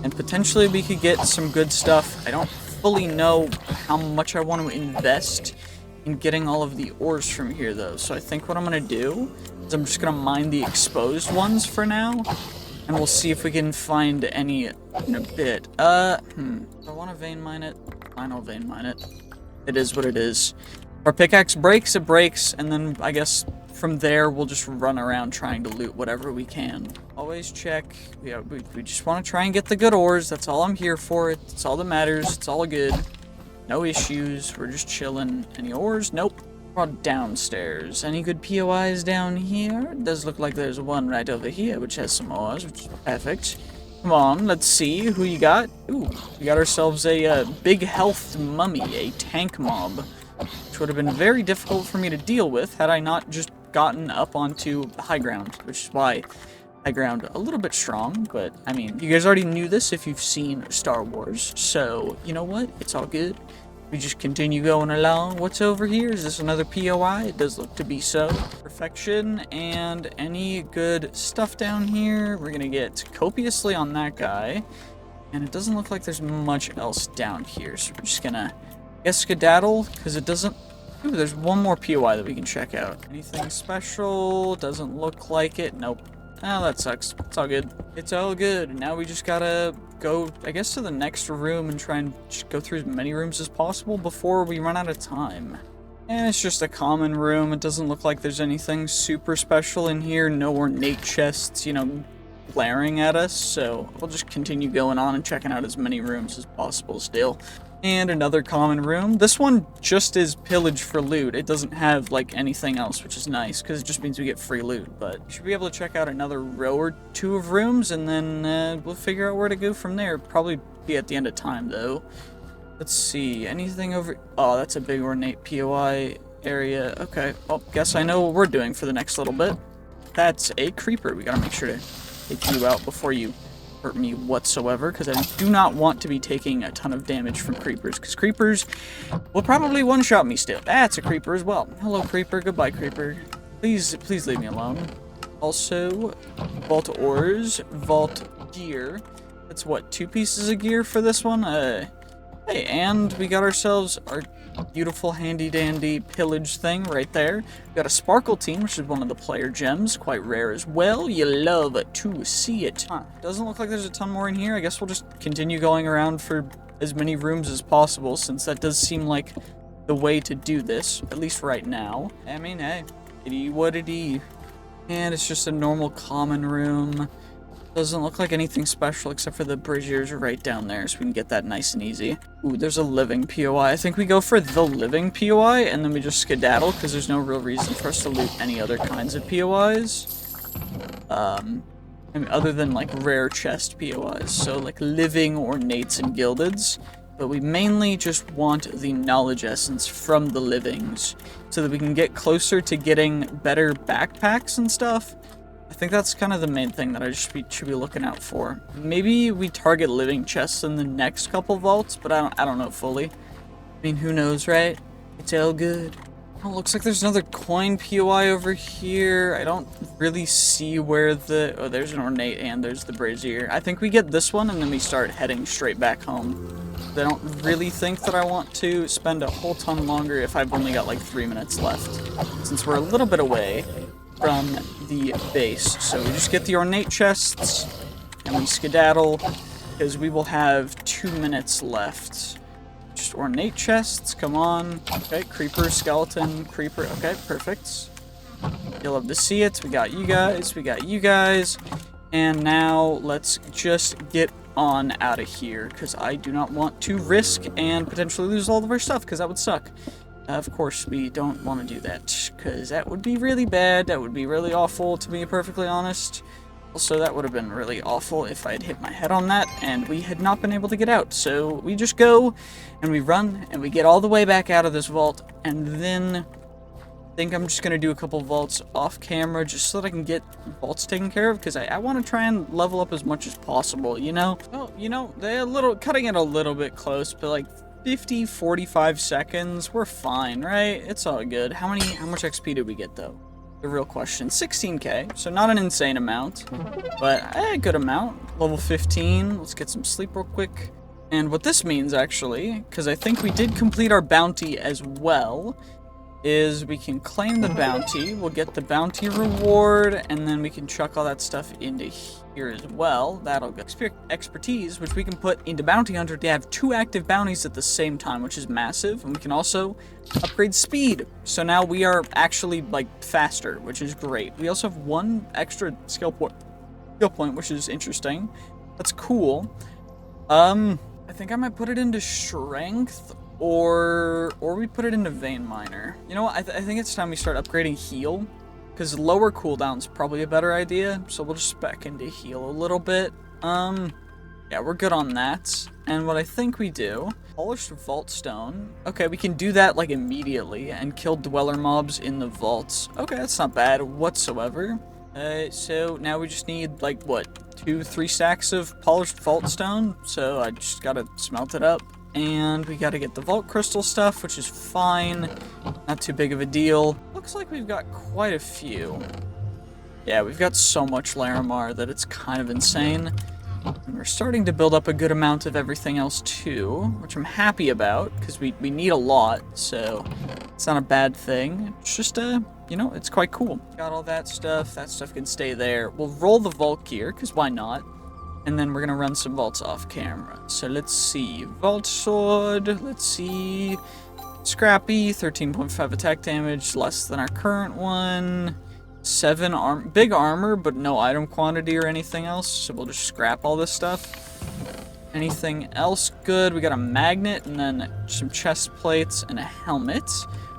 And potentially we could get some good stuff. I don't fully know how much I want to invest in getting all of the ores from here, though. So I think what I'm going to do is I'm just going to mine the exposed ones for now. And we'll see if we can find any in a bit. Do I want to vein mine it? Fine, I'll vein mine it. It is what it is. If our pickaxe breaks, it breaks, and then I guess from there we'll just run around trying to loot whatever we can. Always check. We just want to try and get the good ores. That's all I'm here for. It's all that matters. It's all good. No issues. We're just chilling. Any ores? Nope. We're downstairs. Any good POIs down here? It does look like there's one right over here which has some ores, which is perfect. Come on, let's see who you got. Ooh, we got ourselves a big health mummy, a tank mob, which would have been very difficult for me to deal with had I not just gotten up onto high ground, which is why high ground a little bit strong. But I mean, you guys already knew this if you've seen Star Wars, so you know what? It's all good. We just continue going along. What's over here? Is this another POI? It does look to be so. Perfection. And any good stuff down here? We're gonna get copiously on that guy. And it doesn't look like there's much else down here. So we're just gonna guess skedaddle, because it doesn't... Ooh, there's one more POI that we can check out. Anything special? Doesn't look like it. Nope. Oh, that sucks. It's all good. It's all good. Now we just gotta go, I guess, to the next room and try and just go through as many rooms as possible before we run out of time. And it's just a common room. It doesn't look like there's anything super special in here. No ornate chests, glaring at us. So we'll just continue going on and checking out as many rooms as possible still. And another common room. This one just is pillage for loot. It doesn't have, anything else, which is nice, because it just means we get free loot. But we should be able to check out another row or two of rooms, and then we'll figure out where to go from there. Probably be at the end of time, though. Let's see. Anything over... Oh, that's a big ornate POI area. Okay. Well, guess I know what we're doing for the next little bit. That's a creeper. We gotta make sure to take you out before you hurt me whatsoever, because I do not want to be taking a ton of damage from creepers, because creepers will probably one-shot me still. That's a creeper as well. Hello, creeper. Goodbye, creeper. Please leave me alone. Also, vault ores, vault gear. That's what, 2 pieces of gear for this one? Hey, and we got ourselves our beautiful handy-dandy pillage thing right there. We got a sparkle team, which is one of the player gems, quite rare as well. You love to see it. Doesn't look like there's a ton more in here. I guess we'll just continue going around for as many rooms as possible, since that does seem like the way to do this, at least right now. I mean, hey, it be what it be. And it's just a normal common room. Doesn't look like anything special except for the braziers right down there, so we can get that nice and easy. Ooh, there's a living POI. I think we go for the living POI, and then we just skedaddle, because there's no real reason for us to loot any other kinds of POIs. I mean, other than, rare chest POIs, so, living, ornates, and gildeds. But we mainly just want the knowledge essence from the livings, so that we can get closer to getting better backpacks and stuff. I think that's kind of the main thing that I should be looking out for. Maybe we target living chests in the next couple vaults, but I don't know fully. I mean, who knows, right? It's all good. Oh, looks like there's another coin POI over here. I don't really see where the... Oh, there's an ornate and there's the brazier. I think we get this one and then we start heading straight back home. I don't really think that I want to spend a whole ton longer if I've only got 3 minutes left, since we're a little bit away from the base. So we just get the ornate chests and we skedaddle, because we will have 2 minutes left. Just ornate chests, come on. Okay, creeper, skeleton, creeper. Okay, perfect. You'll love to see it. We got you guys, and now let's just get on out of here, because I do not want to risk and potentially lose all of our stuff, because that would suck. Of course, we don't want to do that, because that would be really bad. That would be really awful, to be perfectly honest. Also, that would have been really awful if I had hit my head on that, and we had not been able to get out. So we just go, and we run, and we get all the way back out of this vault, and then I think I'm just going to do a couple vaults off camera, just so that I can get vaults taken care of, because I want to try and level up as much as possible, you know? Well, you know, they're cutting it a little bit close, but like 50, 45 seconds, we're fine, right? It's all good. How much XP did we get, though? The real question. 16k, so not an insane amount, but a good amount. Level 15, let's get some sleep real quick. And what this means, actually, because I think we did complete our bounty as well, is we can claim the bounty, we'll get the bounty reward, and then we can chuck all that stuff into here as well. That'll get expertise, which we can put into Bounty Hunter to have 2 active bounties at the same time, which is massive, and we can also upgrade speed. So now we are actually, like, faster, which is great. We also have 1 extra skill point, which is interesting. That's cool. I think I might put it into Strength, or we put it into Vein Miner. You know what, I think it's time we start upgrading Heal, because lower cooldown's probably a better idea, so we'll just spec into Heal a little bit. Yeah, we're good on that. And what I think we do, Polished Vault Stone. Okay, we can do that, like, immediately, and kill Dweller mobs in the vaults. Okay, that's not bad whatsoever. So now we just need, like, what, 2-3 stacks of Polished Vault Stone? So I just gotta smelt it up. And we gotta get the Vault Crystal stuff, which is fine. Not too big of a deal. Looks like we've got quite a few. Yeah, we've got so much Larimar that it's kind of insane. And we're starting to build up a good amount of everything else too, which I'm happy about, because we need a lot, so it's not a bad thing. It's just, you know, it's quite cool. Got all that stuff can stay there. We'll roll the Vault Gear, because why not? And then we're gonna run some vaults off camera. So let's see, Vault Sword, let's see, Scrappy, 13.5 attack damage, less than our current one. 7 big armor, but no item quantity or anything else, so we'll just scrap all this stuff. Anything else good? We got a magnet, and then some chest plates, and a helmet,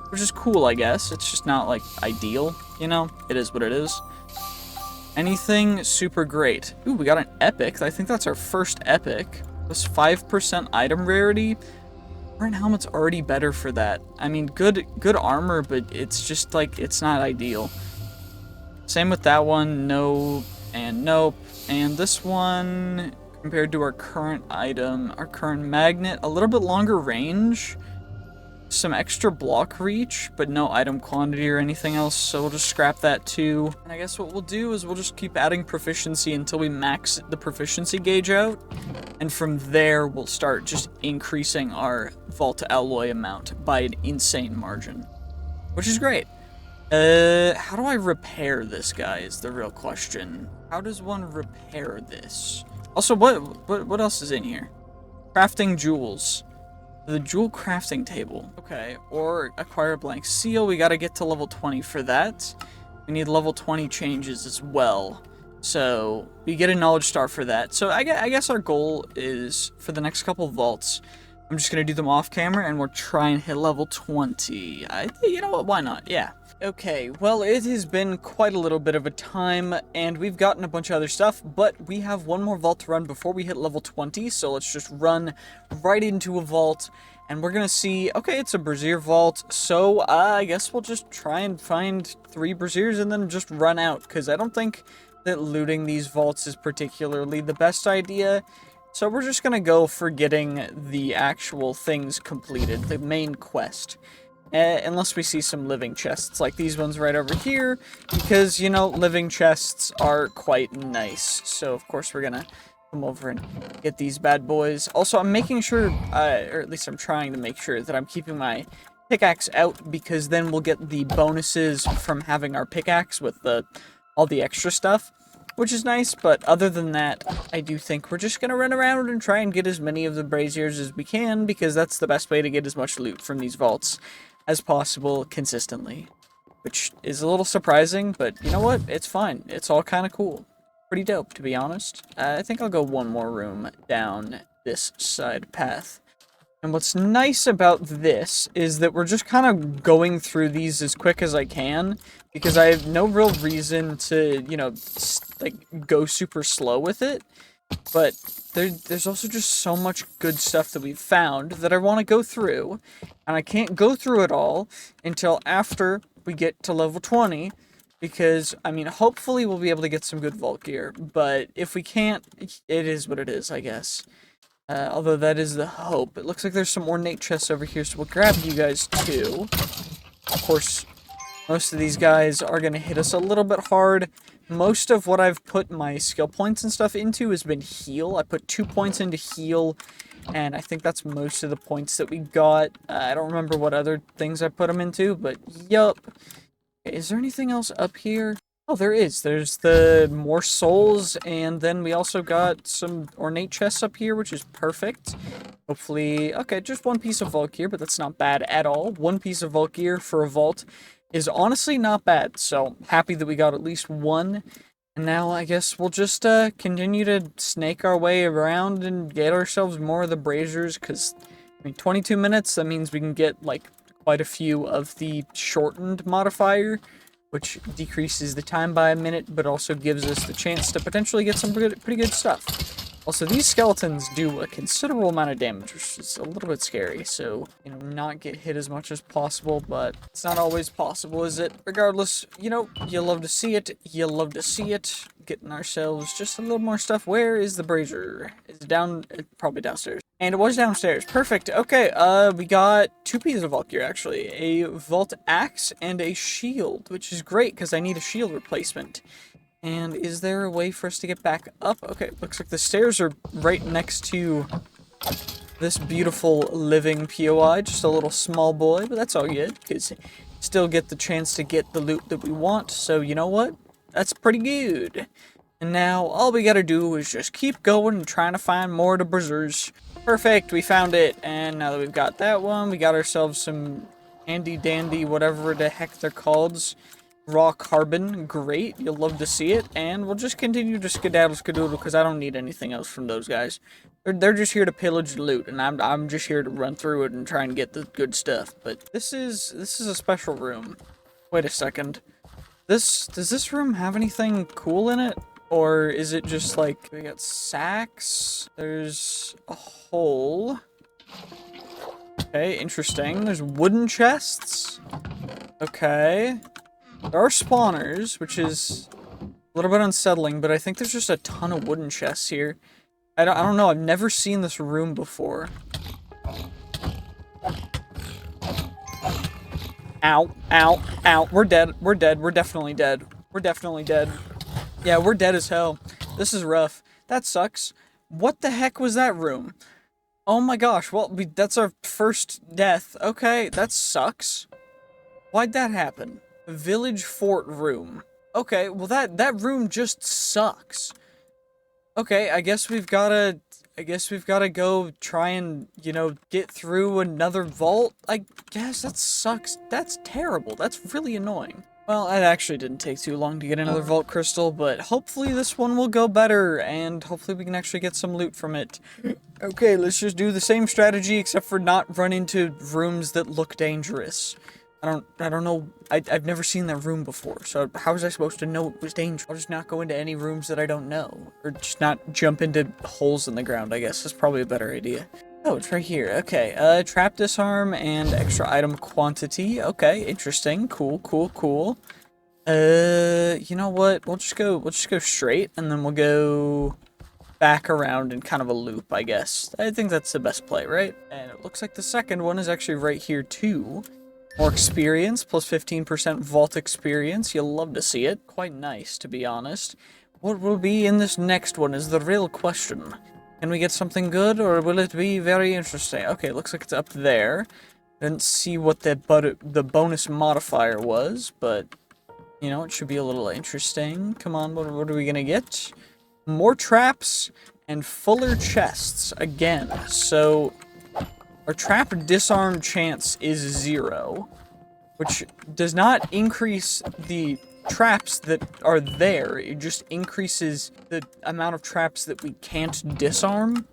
which is cool, I guess. It's just not, like, ideal, you know? It is what it is. Anything super great? Ooh, we got an epic. I think that's our first epic. Plus 5% item rarity. Current helmet's already better for that. I mean, good armor, but it's just, like, it's not ideal. Same with that one, no, and nope. And this one, compared to our current item, our current magnet, a little bit longer range, some extra block reach, but no item quantity or anything else, so we'll just scrap that too. And I guess what we'll do is we'll just keep adding proficiency until we max the proficiency gauge out, and from there we'll start just increasing our Vault Alloy amount by an insane margin, which is great. How do I repair this guy is the real question. How does one repair this? Also, what else is in here? Crafting jewels. The jewel crafting table. Okay, or acquire a blank seal. We gotta get to level 20 for that. We need level 20 changes as well. So, we get a knowledge star for that. So, I guess our goal is, for the next couple vaults, I'm just gonna do them off camera, and we'll try and hit level 20. You know what, why not? Yeah. Okay, well, it has been quite a little bit of a time, and we've gotten a bunch of other stuff, but we have one more vault to run before we hit level 20, so let's just run right into a vault, and we're gonna see, okay, it's a Brazier vault, so I guess we'll just try and find 3 Braziers and then just run out, because I don't think that looting these vaults is particularly the best idea. So we're just gonna go for getting the actual things completed, the main quest. Unless we see some living chests, like these ones right over here, because, you know, living chests are quite nice. So, of course, we're gonna come over and get these bad boys. Also, I'm making sure, or at least I'm trying to make sure that I'm keeping my pickaxe out, because then we'll get the bonuses from having our pickaxe with all the extra stuff, which is nice. But other than that, I do think we're just gonna run around and try and get as many of the braziers as we can, because that's the best way to get as much loot from these vaults as possible consistently, which is a little surprising, but you know what? It's fine. It's all kind of cool. Pretty dope, to be honest. I think I'll go one more room down this side path. And what's nice about this is that we're just kind of going through these as quick as I can, because I have no real reason to, you know, like, go super slow with it. But there's also just so much good stuff that we've found that I want to go through, and I can't go through it all until after we get to level 20, because, I mean, hopefully we'll be able to get some good vault gear, but if we can't, it is what it is, I guess. Although that is the hope. It looks like there's some ornate chests over here, so we'll grab you guys too. Of course, most of these guys are going to hit us a little bit hard. Most of what I've put my skill points and stuff into has been heal. I put 2 points into heal, and I think that's most of the points that we got. I don't remember what other things I put them into, but yup. Is there anything else up here? Oh, there is. There's the more souls, and then we also got some ornate chests up here, which is perfect. Hopefully, okay, just one piece of vault gear, but that's not bad at all. One piece of vault gear for a vault is honestly not bad, so happy that we got at least one. And now I guess we'll just continue to snake our way around and get ourselves more of the braziers, because, I mean, 22 minutes, that means we can get, like, quite a few of the shortened modifier, which decreases the time by a minute, but also gives us the chance to potentially get some pretty good stuff. Also, these skeletons do a considerable amount of damage, which is a little bit scary, so, you know, not get hit as much as possible, but it's not always possible, is it? Regardless, you know, you love to see it, you love to see it. Getting ourselves just a little more stuff. Where is the brazier? It's down, probably downstairs. And it was downstairs. Perfect. Okay, we got 2 pieces of vault gear, actually. A vault axe and a shield, which is great, because I need a shield replacement. And is there a way for us to get back up? Okay, looks like the stairs are right next to this beautiful living POI. Just a little small boy, but that's all good, because still get the chance to get the loot that we want. So, you know what? That's pretty good. And now, all we gotta do is just keep going and trying to find more of the braziers. Perfect, we found it. And now that we've got that one, we got ourselves some handy-dandy, whatever the heck they're called. Raw carbon, great, you'll love to see it. And we'll just continue to skedaddle, because I don't need anything else from those guys. They're just here to pillage the loot, and I'm just here to run through it and try and get the good stuff. But this is a special room. Wait a second. Does this room have anything cool in it? Or is it just like, we got sacks, there's a hole. Okay, interesting. There's wooden chests. Okay. There are spawners, which is a little bit unsettling, but I think there's just a ton of wooden chests here. I don't know, I've never seen this room before. Ow, ow, ow. We're dead. We're dead. We're definitely dead. We're definitely dead. Yeah, we're dead as hell. This is rough. That sucks. What the heck was that room? Oh my gosh, well, that's our first death. Okay, that sucks. Why'd that happen? Village fort room. Okay, well that room just sucks. Okay, I guess we've gotta go try and, you know, get through another vault. I guess that sucks. That's terrible. That's really annoying. Well, it actually didn't take too long to get another vault crystal, but hopefully this one will go better, and hopefully we can actually get some loot from it. Okay, let's just do the same strategy, except for not run into rooms that look dangerous. I don't know, I've never seen that room before, so how was I supposed to know it was dangerous? I'll just not go into any rooms that I don't know, or just not jump into holes in the ground, I guess. That's probably a better idea. Oh, it's right here. Okay, trap disarm and extra item quantity. Okay, interesting. Cool, cool, cool. You know what? We'll just go straight, and then we'll go back around in kind of a loop, I guess. I think that's the best play, right? And it looks like the second one is actually right here, too. More experience, plus 15% vault experience. You'll love to see it. Quite nice, to be honest. What will be in this next one is the real question. Can we get something good, or will it be very interesting? Okay, looks like it's up there. Didn't see what the bonus modifier was, but, you know, it should be a little interesting. Come on, what are we gonna get? More traps and fuller chests again. So our trap disarm chance is 0, which does not increase the traps that are there. It just increases the amount of traps that we can't disarm.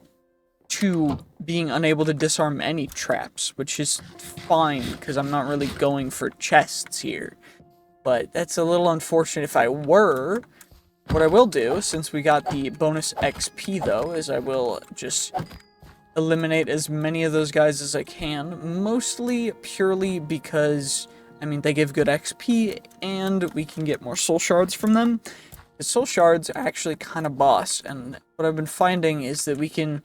to being unable to disarm any traps, which is fine, because I'm not really going for chests here. But that's a little unfortunate if I were. What I will do, since we got the bonus XP though, is I will just eliminate as many of those guys as I can, mostly purely because, I mean, they give good XP, and we can get more soul shards from them. The soul shards are actually kind of boss, and what I've been finding is that we can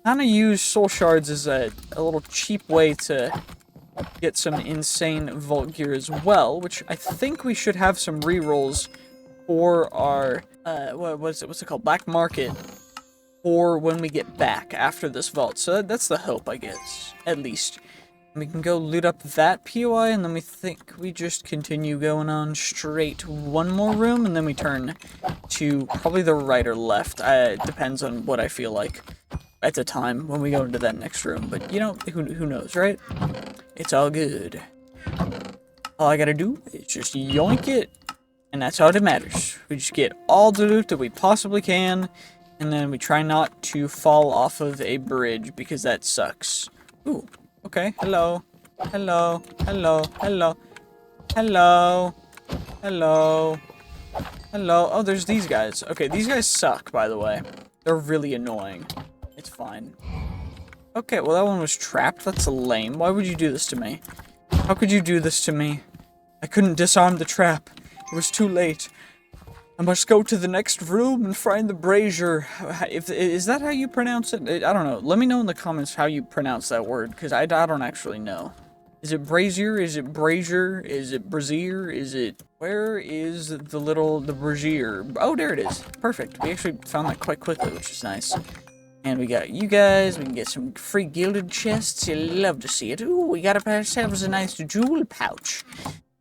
kind of use soul shards as a little cheap way to get some insane vault gear as well, which I think we should have some rerolls for our, what's it called, black market, or when we get back after this vault. So that's the hope, I guess, at least. And we can go loot up that POI, and then we think we just continue going on straight one more room, and then we turn to probably the right or left. It depends on what I feel like at the time when we go into that next room. But, you know, who knows, right? It's all good. All I gotta do is just yoink it, and that's all that matters. We just get all the loot that we possibly can, and then we try not to fall off of a bridge, because that sucks. Ooh, okay. Hello. Hello. Hello. Hello. Hello. Hello. Hello. Oh, there's these guys. Okay, these guys suck, by the way. They're really annoying. It's fine. Okay, well, that one was trapped. That's lame. Why would you do this to me? How could you do this to me? I couldn't disarm the trap. It was too late. I must go to the next room and find the brazier. Is that how you pronounce it? I don't know. Let me know in the comments how you pronounce that word, because I don't actually know. Is it brazier? Is it brazier? Is it brazier? Is it... Where is the brazier? Oh, there it is. Perfect. We actually found that quite quickly, which is nice. And we got you guys. We can get some free gilded chests. You love to see it. Ooh, we got ourselves a nice jewel pouch.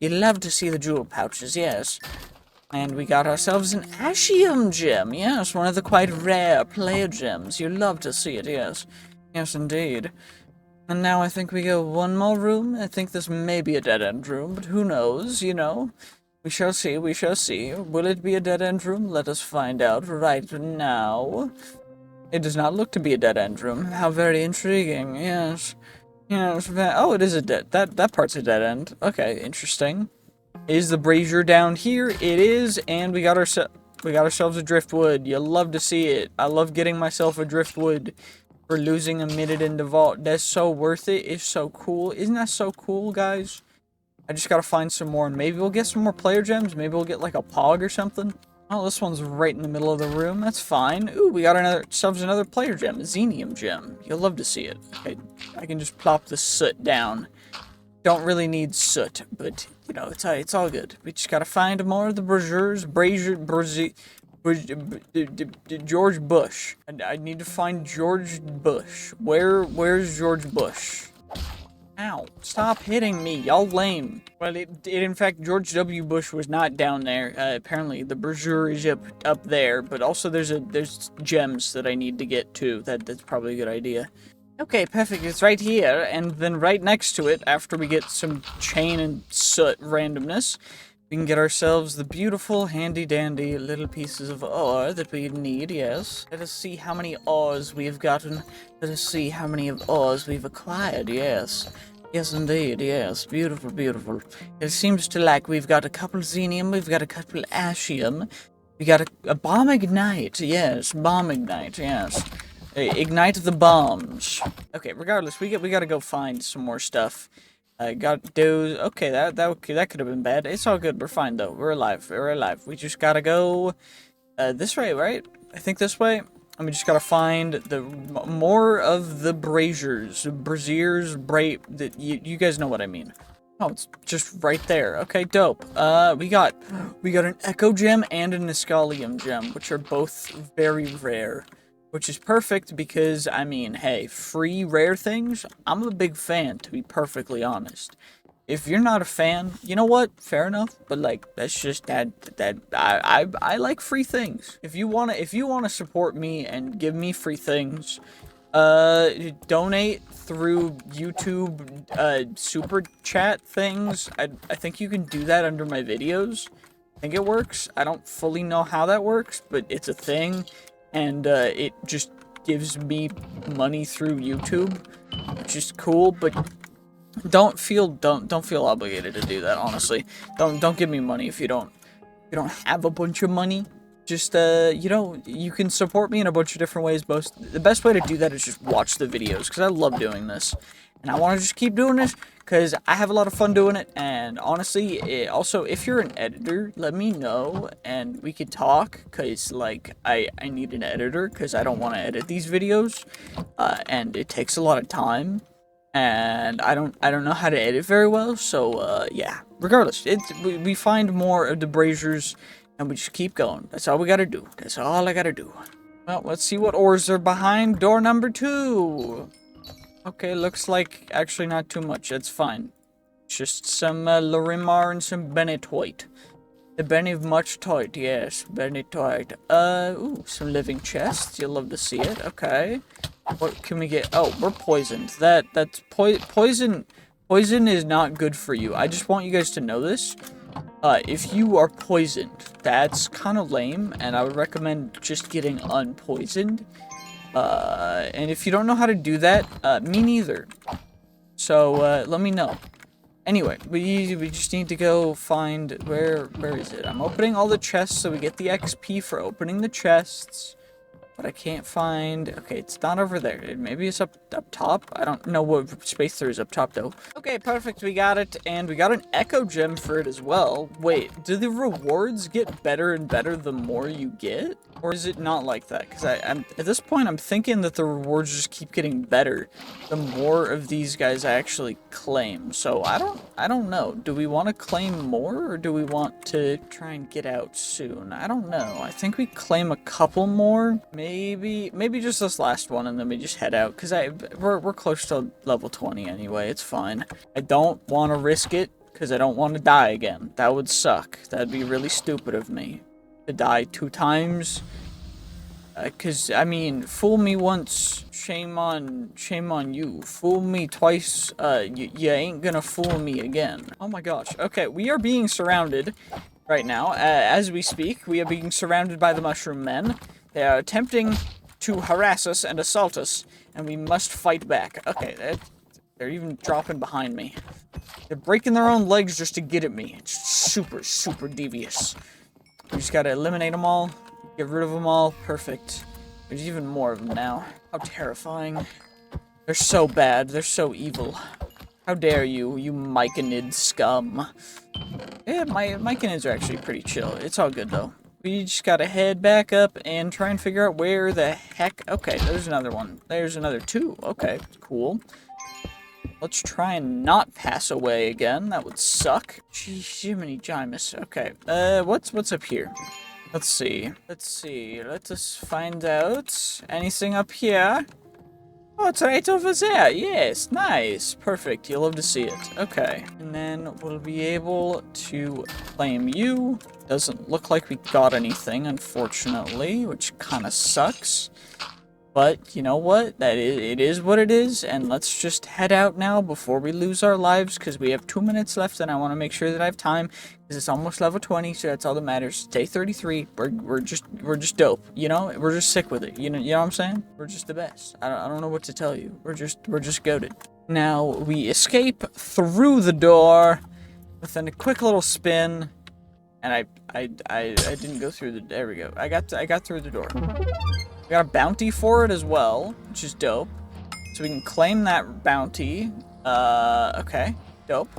You love to see the jewel pouches, yes. And we got ourselves an Ashium gem, yes, one of the quite rare player gems. You love to see it, yes. Yes, indeed. And now I think we go one more room. I think this may be a dead-end room, but who knows, you know? We shall see, we shall see. Will it be a dead-end room? Let us find out right now. It does not look to be a dead-end room. How very intriguing, yes. Yes, oh, it is a that part's a dead-end. Okay, interesting. Is the brazier down here? It is, and we got ourselves a driftwood. You love to see it. I love getting myself a driftwood for losing a minute in the vault. That's so worth it. It's so cool. Isn't that so cool, guys? I just gotta find some more, and maybe we'll get some more player gems. Maybe we'll get like a pog or something. Oh, this one's right in the middle of the room. That's fine. Ooh, we got ourselves another player gem, a Xenium gem. You'll love to see it. Okay, I can just plop the soot down. Don't really need soot, but, you know, it's all good. We just gotta find more of the George Bush. I need to find George Bush. Where's George Bush? Ow, stop hitting me, y'all lame. Well, in fact, George W. Bush was not down there. Apparently, the brazier is up there, but also there's gems that I need to get too. That's probably a good idea. Okay, perfect. It's right here, and then right next to it, after we get some chain and soot randomness, we can get ourselves the beautiful, handy-dandy little pieces of ore that we need, yes. Let us see how many ores we've gotten. Let us see how many of ores we've acquired, yes. Yes, indeed, yes. Beautiful, beautiful. It seems to like we've got a couple Xenium, we've got a couple Ashium, we got a bomb ignite, yes. Bomb ignite, yes. Ignite the bombs. Okay, regardless, we gotta go find some more stuff. Got those. Okay, that could have been bad. It's all good. We're fine though. We're alive. We're alive. We just gotta go this way, right? I think this way. And we just gotta find the more of the braziers, you guys know what I mean. Oh, it's just right there. Okay, dope. We got an Echo Gem and an Iskalium Gem, which are both very rare. Which is perfect because, I mean, hey, free rare things, I'm a big fan, to be perfectly honest. If you're not a fan, you know what? Fair enough, but like that's just I like free things. If you wanna support me and give me free things, donate through YouTube super chat things. I think you can do that under my videos. I think it works. I don't fully know how that works, but it's a thing. And it just gives me money through YouTube, which is cool, but don't feel obligated to do that, honestly. Don't give me money if you don't have a bunch of money. Just you can support me in a bunch of different ways. The best way to do that is just watch the videos, because I love doing this. And I want to just keep doing this because I have a lot of fun doing it. And honestly, also, if you're an editor, let me know and we can talk, because like I need an editor, because I don't want to edit these videos, and it takes a lot of time, and I don't know how to edit very well. So yeah, regardless, we find more of the braziers and we just keep going. That's all we gotta do. That's all I gotta do. Well, let's see what ores are behind door number 2. Okay, looks like actually not too much. That's fine. Just some Lorimar and some Benetoid. The Benny of much toit, yes, Benetoid. Ooh, some living chests. You'll love to see it. Okay. What can we get? Oh, we're poisoned. That's poison. Poison is not good for you. I just want you guys to know this. If you are poisoned, that's kind of lame, and I would recommend just getting unpoisoned. And if you don't know how to do that, me neither. So, let me know. Anyway, we just need to go find, where is it? I'm opening all the chests so we get the XP for opening the chests. But I can't find, okay, it's not over there. Maybe it's up top. I don't know what space there is up top, though. Okay, perfect, we got it, and we got an echo gem for it as well. Wait, do the rewards get better and better the more you get? Or is it not like that? Because I'm at this point, I'm thinking that the rewards just keep getting better the more of these guys I actually claim. So I don't know. Do we want to claim more, or do we want to try and get out soon? I don't know. I think we claim a couple more. Maybe just this last one, and then we just head out, because we're close to level 20 anyway. It's fine. I don't want to risk it, because I don't want to die again. That would suck. That'd be really stupid of me to die 2 times. Because, I mean, fool me once, shame on you. Fool me twice, you ain't gonna fool me again. Oh my gosh. Okay, we are being surrounded right now. As we speak, we are being surrounded by the Mushroom Men. They are attempting to harass us and assault us, and we must fight back. Okay, they're even dropping behind me. They're breaking their own legs just to get at me. It's super, super devious. We just gotta eliminate them all. Get rid of them all. Perfect. There's even more of them now. How terrifying. They're so bad. They're so evil. How dare you, you Myconid scum. Yeah, my Myconids are actually pretty chill. It's all good, though. We just gotta head back up and try and figure out where the heck... Okay, there's another one. There's another 2. Okay, cool. Let's try and not pass away again. That would suck. Jiminy Jimus. Okay, what's up here? Let's see. Let us find out. Anything up here? Oh, it's right over there. Yes, nice. Perfect. You'll love to see it. Okay. And then we'll be able to claim you. Doesn't look like we got anything, unfortunately, which kind of sucks. But you know what? It is what it is, and let's just head out now before we lose our lives, because we have 2 minutes left, and I want to make sure that I have time, because it's almost level 20, so that's all that matters. Day 33. We're just dope. You know, we're just sick with it. You know what I'm saying? We're just the best. I don't know what to tell you. We're just goated. Now we escape through the door with a quick little spin, and I didn't go through the. There we go. I got through the door. We got a bounty for it as well, which is dope. So we can claim that bounty. Okay, dope.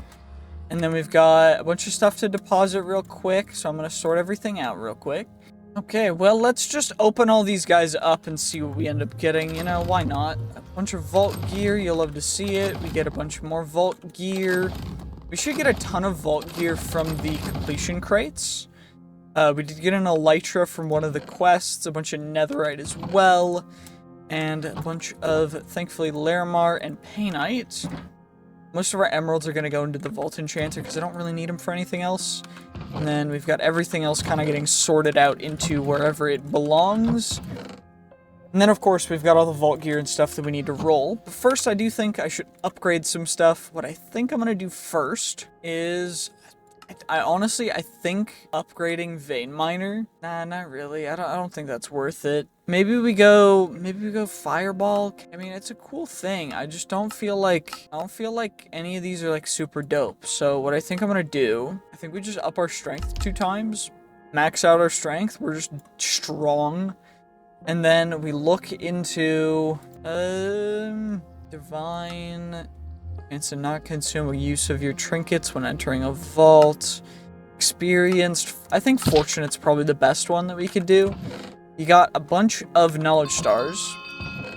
And then we've got a bunch of stuff to deposit real quick, so I'm gonna sort everything out real quick. Okay, well, let's just open all these guys up and see what we end up getting. You know, why not? A bunch of vault gear, you'll love to see it. We get a bunch more vault gear. We should get a ton of vault gear from the completion crates. We did get an elytra from one of the quests, a bunch of netherite as well, and a bunch of, thankfully, larimar and painite. Most of our emeralds are going to go into the vault enchanter because I don't really need them for anything else. And then we've got everything else kind of getting sorted out into wherever it belongs. And then, of course, we've got all the vault gear and stuff that we need to roll. But first, I do think I should upgrade some stuff. What I think I'm going to do first is... I honestly, I think upgrading Vein Miner. Nah, not really. I don't think that's worth it. Maybe we go Fireball. I mean, it's a cool thing. I just don't feel like any of these are like super dope. So what I think I'm gonna do, I think we just up our strength 2 times, max out our strength. We're just strong, and then we look into divine. And to not consume use of your trinkets when entering a vault. Experienced. I think Fortunate's probably the best one that we could do. You got a bunch of knowledge stars.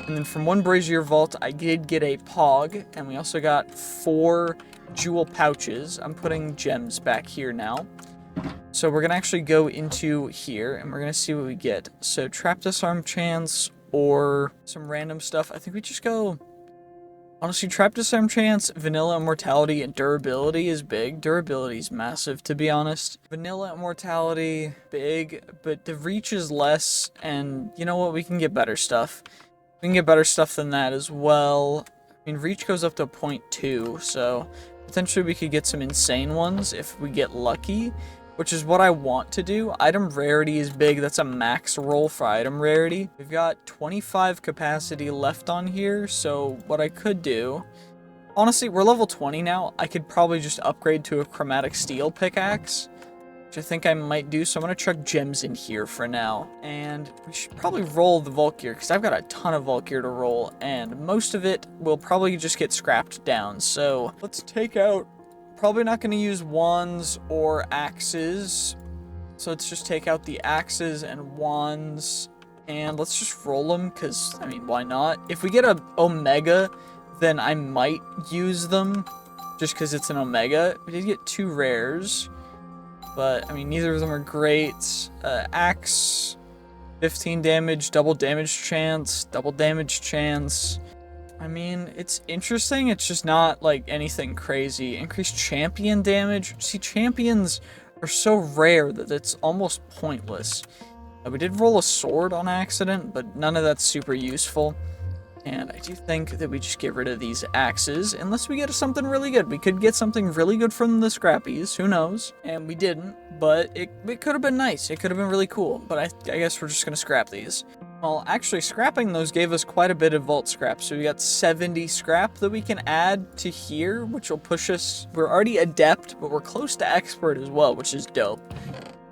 And then from 1 brazier vault, I did get a pog. And we also got 4 jewel pouches. I'm putting gems back here now. So we're going to actually go into here and we're going to see what we get. So trap disarm chance or some random stuff. I think we just go... Honestly, trap disarm chance, vanilla immortality, and durability is big. Durability is massive, to be honest. Vanilla immortality, big, but the reach is less, and you know what? We can get better stuff. We can get better stuff than that as well. I mean, reach goes up to 0.2, so potentially we could get some insane ones if we get lucky, which is what I want to do. Item rarity is big. That's a max roll for item rarity. We've got 25 capacity left on here, so what I could do... Honestly, we're level 20 now. I could probably just upgrade to a chromatic steel pickaxe, which I think I might do, so I'm going to chuck gems in here for now. And we should probably roll the vault gear, because I've got a ton of vault gear to roll, and most of it will probably just get scrapped down. So let's take out... Probably not going to use wands or axes. So let's just take out the axes and wands. And let's just roll them because, I mean, why not? If we get a omega, then I might use them just because it's an omega. We did get 2 rares. But, I mean, neither of them are great. Axe, 15 damage, double damage chance. I mean, it's interesting, it's just not, like, anything crazy. Increased champion damage. See, champions are so rare that it's almost pointless. We did roll a sword on accident, but none of that's super useful. And I do think that we just get rid of these axes, unless we get something really good. We could get something really good from the scrappies, who knows? And we didn't, but it could have been nice. It could have been really cool, but I guess we're just going to scrap these. Well, actually, scrapping those gave us quite a bit of vault scrap. So we got 70 scrap that we can add to here, which will push us... We're already adept, but we're close to expert as well, which is dope.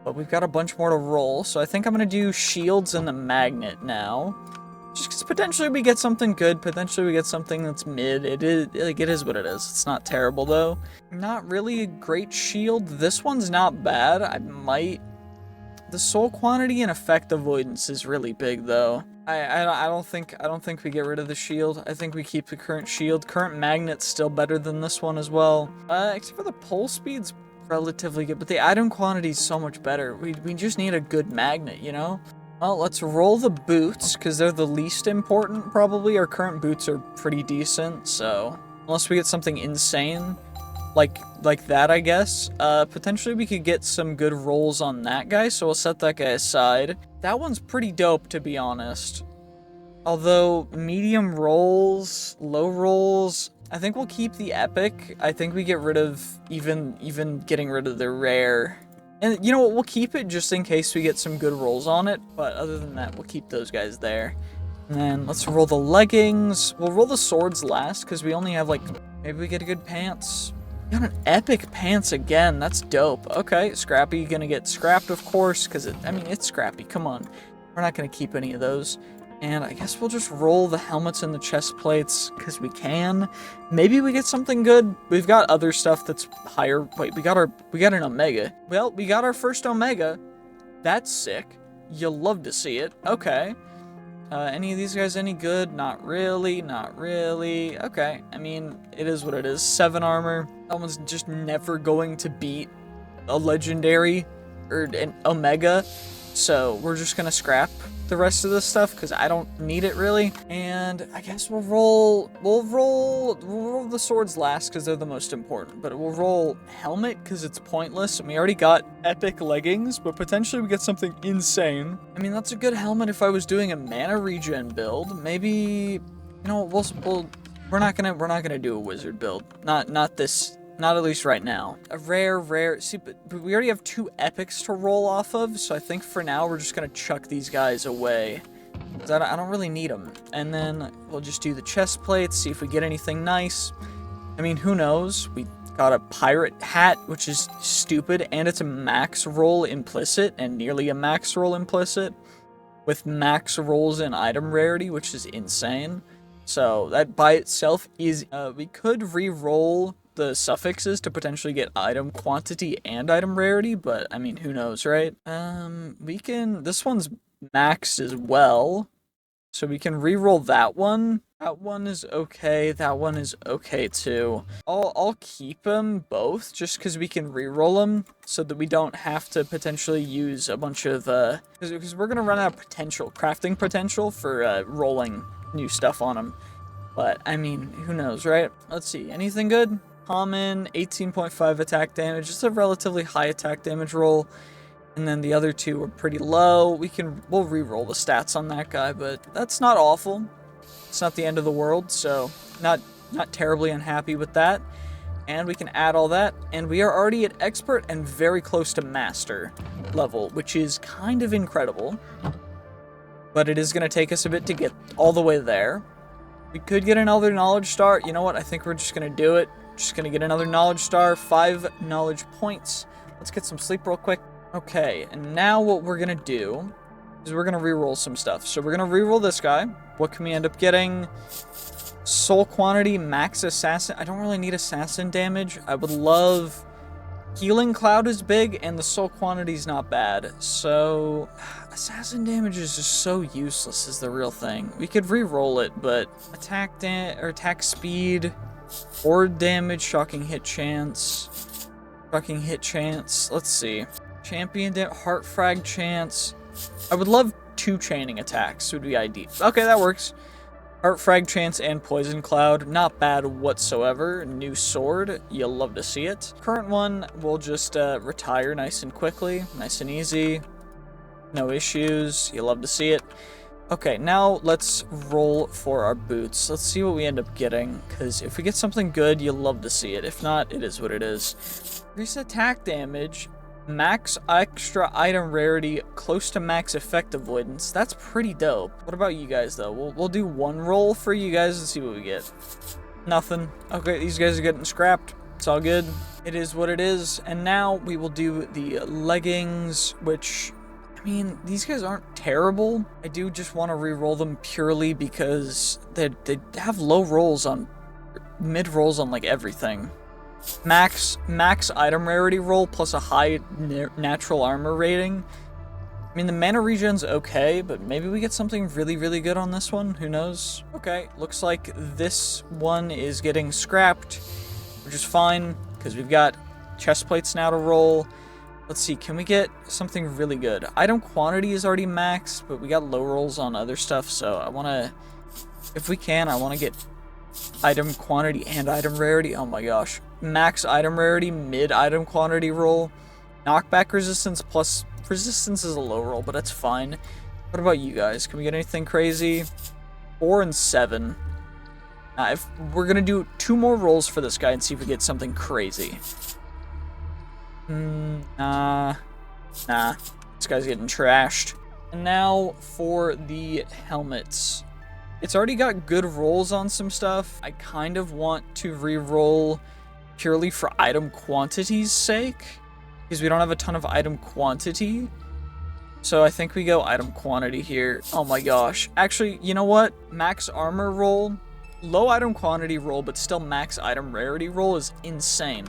But we've got a bunch more to roll, so I think I'm going to do shields and the magnet now. Just because potentially we get something good, potentially we get something that's mid. It is what it is. It's not terrible, though. Not really a great shield. This one's not bad. I might... The soul quantity and effect avoidance is really big, though. I don't think we get rid of the shield. I think we keep the current shield. Current magnet's still better than this one as well. Except for the pull speed's relatively good, but the item quantity is so much better. We just need a good magnet, you know? Well, let's roll the boots, because they're the least important, probably. Our current boots are pretty decent, so... Unless we get something insane... Like that, I guess. Potentially we could get some good rolls on that guy, so we'll set that guy aside. That one's pretty dope, to be honest. Although, medium rolls, low rolls, I think we'll keep the epic. I think we get rid of even getting rid of the rare. And you know what, we'll keep it just in case we get some good rolls on it, but other than that, we'll keep those guys there. And then let's roll the leggings. We'll roll the swords last, because we only have, like, maybe we get a good pants. Got an epic pants again. That's dope. Okay, Scrappy gonna get scrapped, of course, because it's Scrappy. Come on. We're not gonna keep any of those. And I guess we'll just roll the helmets and the chest plates, because we can. Maybe we get something good. We've got other stuff that's higher. Wait, we got an Omega. Well, we got our first Omega. That's sick. You'll love to see it. Okay. Any of these guys any good? Not really, not really. Okay, I mean, it is what it is. 7 armor. That one's just never going to beat a legendary or an Omega. So we're just gonna scrap the rest of this stuff because I don't need it really. And I guess we'll roll the swords last because they're the most important. But we'll roll helmet because it's pointless. And we already got epic leggings, but potentially we get something insane. I mean, that's a good helmet if I was doing a mana regen build. Maybe, you know, we're not gonna do a wizard build. Not this Not at least right now. A rare... See, but we already have 2 epics to roll off of, so I think for now we're just gonna chuck these guys away. I don't really need them. And then we'll just do the chest plates, see if we get anything nice. I mean, who knows? We got a pirate hat, which is stupid, and it's a max roll implicit, and nearly a max roll implicit, with max rolls in item rarity, which is insane. So that by itself is... we could re-roll the suffixes to potentially get item quantity and item rarity, but I mean, who knows, right? We can... This one's maxed as well, so we can re-roll that one. That one is okay. That one is okay too. I'll keep them both just because we can re-roll them so that we don't have to potentially use a bunch of because we're gonna run out of crafting potential for rolling new stuff on them. But I mean, who knows, right? Let's see. Anything good? Common, 18.5 attack damage. Just a relatively high attack damage roll. And then the other 2 are pretty low. We'll re-roll the stats on that guy, but that's not awful. It's not the end of the world, so not terribly unhappy with that. And we can add all that, and we are already at expert and very close to master level, which is kind of incredible. But it is going to take us a bit to get all the way there. We could get another knowledge star. You know what? I think we're just going to do it. Just going to get another knowledge star, 5 knowledge points. Let's get some sleep real quick. Okay, and now what we're going to do is we're going to re-roll some stuff. So we're going to re-roll this guy. What can we end up getting? Soul quantity, max assassin. I don't really need assassin damage. I would love... Healing cloud is big, and the soul quantity is not bad. So, assassin damage is just so useless is the real thing. We could re-roll it, but attack speed, horde damage, shocking hit chance. Let's see. Champion heart frag chance. I would love 2 chaining attacks would be ideal. Okay, that works. Heart frag chance and poison cloud, not bad whatsoever. New sword, you'll love to see it. Current one, we'll just retire nice and quickly, nice and easy. No issues, you'll love to see it. Okay, now let's roll for our boots. Let's see what we end up getting, because if we get something good, you'll love to see it. If not, it is what it is. Increase attack damage, max extra item rarity, close to max effect avoidance. That's pretty dope. What about you guys, though? We'll do 1 roll for you guys and see what we get. Nothing. Okay, these guys are getting scrapped. It's all good. It is what it is. And now we will do the leggings, which... I mean, these guys aren't terrible. I do just want to re-roll them purely because they have low rolls on... mid rolls on, like, everything. Max item rarity roll plus a high natural armor rating. I mean, the mana regen's okay, but maybe we get something really, really good on this one. Who knows? Okay, looks like this one is getting scrapped, which is fine, because we've got chest plates now to roll. Let's see, can we get something really good? Item quantity is already maxed, but we got low rolls on other stuff, so I want to... If we can, I want to get item quantity and item rarity. Oh my gosh. Max item rarity, mid item quantity roll. Knockback resistance plus resistance is a low roll, but that's fine. What about you guys? Can we get anything crazy? 4 and 7. If we're gonna do 2 more rolls for this guy and see if we get something crazy. Nah. This guy's getting trashed. And now for the helmets. It's already got good rolls on some stuff. I kind of want to re-roll purely for item quantity's sake, because we don't have a ton of item quantity. So I think we go item quantity here. Oh my gosh. Actually, you know what? Max armor roll, low item quantity roll, but still max item rarity roll is insane.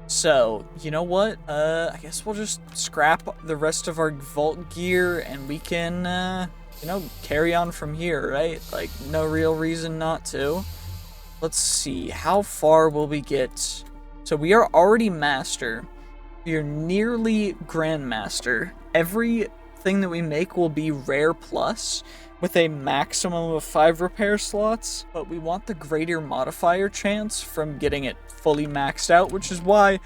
So, you know what? I guess we'll just scrap the rest of our vault gear and we can, you know, carry on from here, right? Like, no real reason not to. Let's see, how far will we get? So we are already master. We are nearly grandmaster. Everything that we make will be rare plus, with a maximum of 5 repair slots, but we want the greater modifier chance from getting it fully maxed out, which is why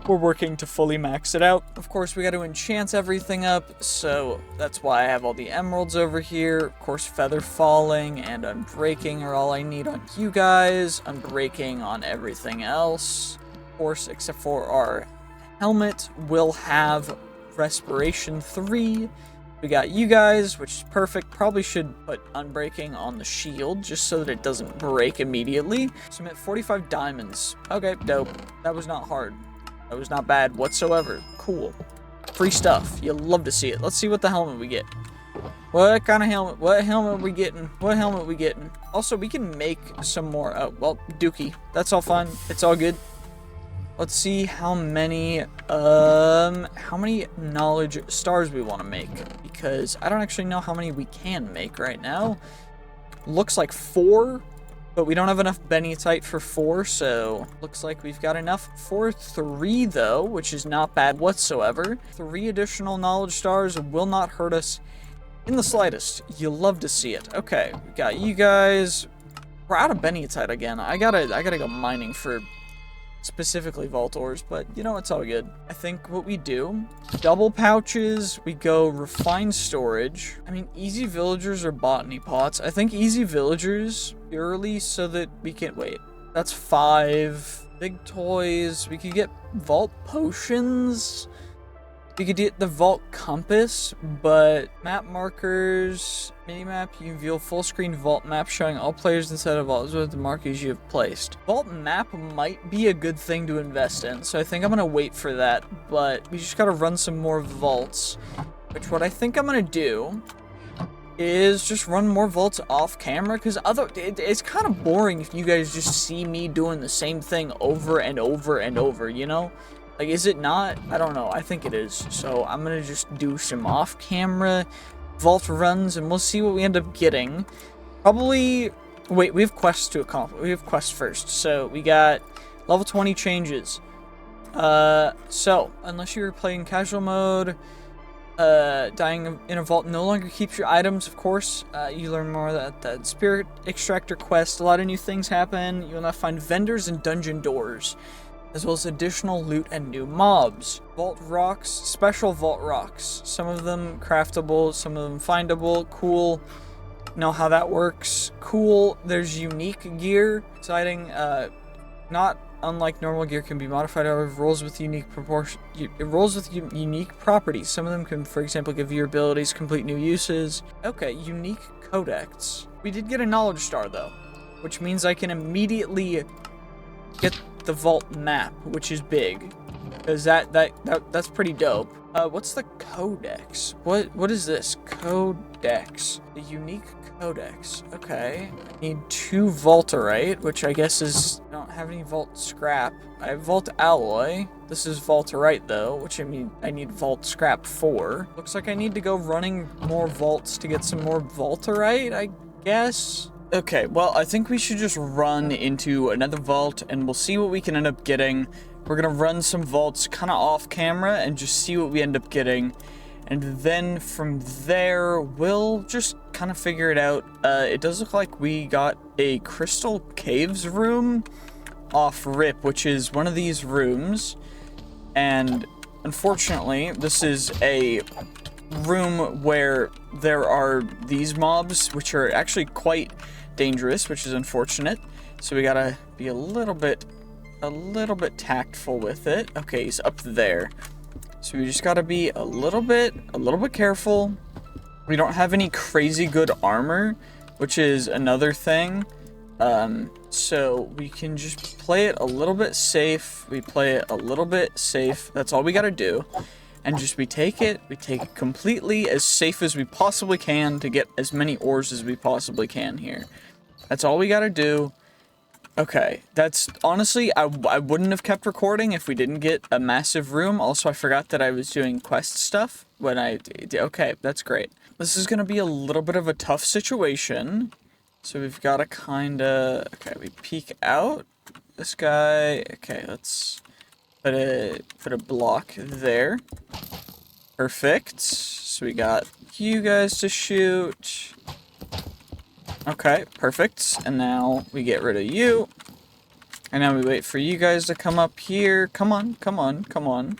we're working to fully max it out. Of course, we got to enchant everything up, so that's why I have all the emeralds over here. Of course, feather falling and unbreaking are all I need on you guys. Unbreaking on everything else. of course, except for our helmet, will have respiration 3. We got you guys, which is perfect. Probably should put unbreaking on the shield just so that it doesn't break immediately. Submit 45 diamonds. Okay, dope. That was not hard. That was not bad whatsoever. Cool. Free stuff. You'll love to see it. Let's see what the helmet we get. What kind of helmet? What helmet are we getting? What helmet are we getting? Also, we can make some more. Oh, well, dookie. That's all fine. It's all good. Let's see how many knowledge stars we want to make, because I don't actually know how many we can make right now. Looks like 4, but we don't have enough benitite for 4, so looks like we've got enough for 3 though, which is not bad whatsoever. 3 additional knowledge stars will not hurt us in the slightest. You'll love to see it. Okay, we got you guys. We're out of benitite again. I gotta go mining for specifically vault ores, but you know, it's all good. I think what we do, double pouches, we go refined storage. I mean, easy villagers or botany pots. I think easy villagers purely so that we can, wait, that's 5. Big toys, we could get vault potions. We could get the vault compass, but map markers, minimap, you can view full screen vault map showing all players inside of vaults with the markers you have placed. Vault map might be a good thing to invest in, so I think I'm gonna wait for that, but we just gotta run some more vaults, which what I think I'm gonna do is just run more vaults off camera, because it's kind of boring if you guys just see me doing the same thing over and over and over, you know? Like, is it not? I don't know. I think it is. So I'm going to just do some off-camera vault runs, and we'll see what we end up getting. Probably... Wait, we have quests to accomplish. We have quests first. So we got level 20 changes. So, unless you're playing casual mode, dying in a vault no longer keeps your items, of course. You learn more that spirit extractor quest. A lot of new things happen. You'll now find vendors and dungeon doors, as well as additional loot and new mobs. Vault rocks, special vault rocks. Some of them craftable, some of them findable. Cool. Know how that works. Cool. There's unique gear. Exciting. Not unlike normal gear, can be modified. However, it rolls with unique proportion. It rolls with unique properties. Some of them can, for example, give your abilities complete new uses. Okay, unique codex. We did get a knowledge star though, which means I can immediately get the vault map, which is big, because that's pretty dope. What's the codex? What is this? Codex. The unique codex. Okay. I need 2 vaulterite, which I guess is, I don't have any vault scrap. I have vault alloy. This is vaulterite though, which I mean I need vault scrap 4. Looks like I need to go running more vaults to get some more vaulterite, I guess. Okay, well, I think we should just run into another vault, and we'll see what we can end up getting. We're gonna run some vaults kind of off camera and just see what we end up getting. And then from there, we'll just kind of figure it out. It does look like we got a crystal caves room off rip, which is one of these rooms. And unfortunately, this is a room where there are these mobs, which are actually quite dangerous, which is unfortunate. So we gotta be a little bit tactful with it. Okay, he's up there. So we just gotta be a little bit careful. We don't have any crazy good armor, which is another thing. So we can just play it a little bit safe. We play it a little bit safe. That's all we gotta do. And just we take it completely as safe as we possibly can to get as many ores as we possibly can here. That's all we gotta do. Okay, that's honestly, I wouldn't have kept recording if we didn't get a massive room. Also, I forgot that I was doing quest stuff when okay, that's great. This is gonna be a little bit of a tough situation. So we've gotta kinda, okay, we peek out. This guy, okay, let's put a block there. Perfect. So we got you guys to shoot. Okay, perfect. And now we get rid of you. And now we wait for you guys to come up here. Come on, come on, come on.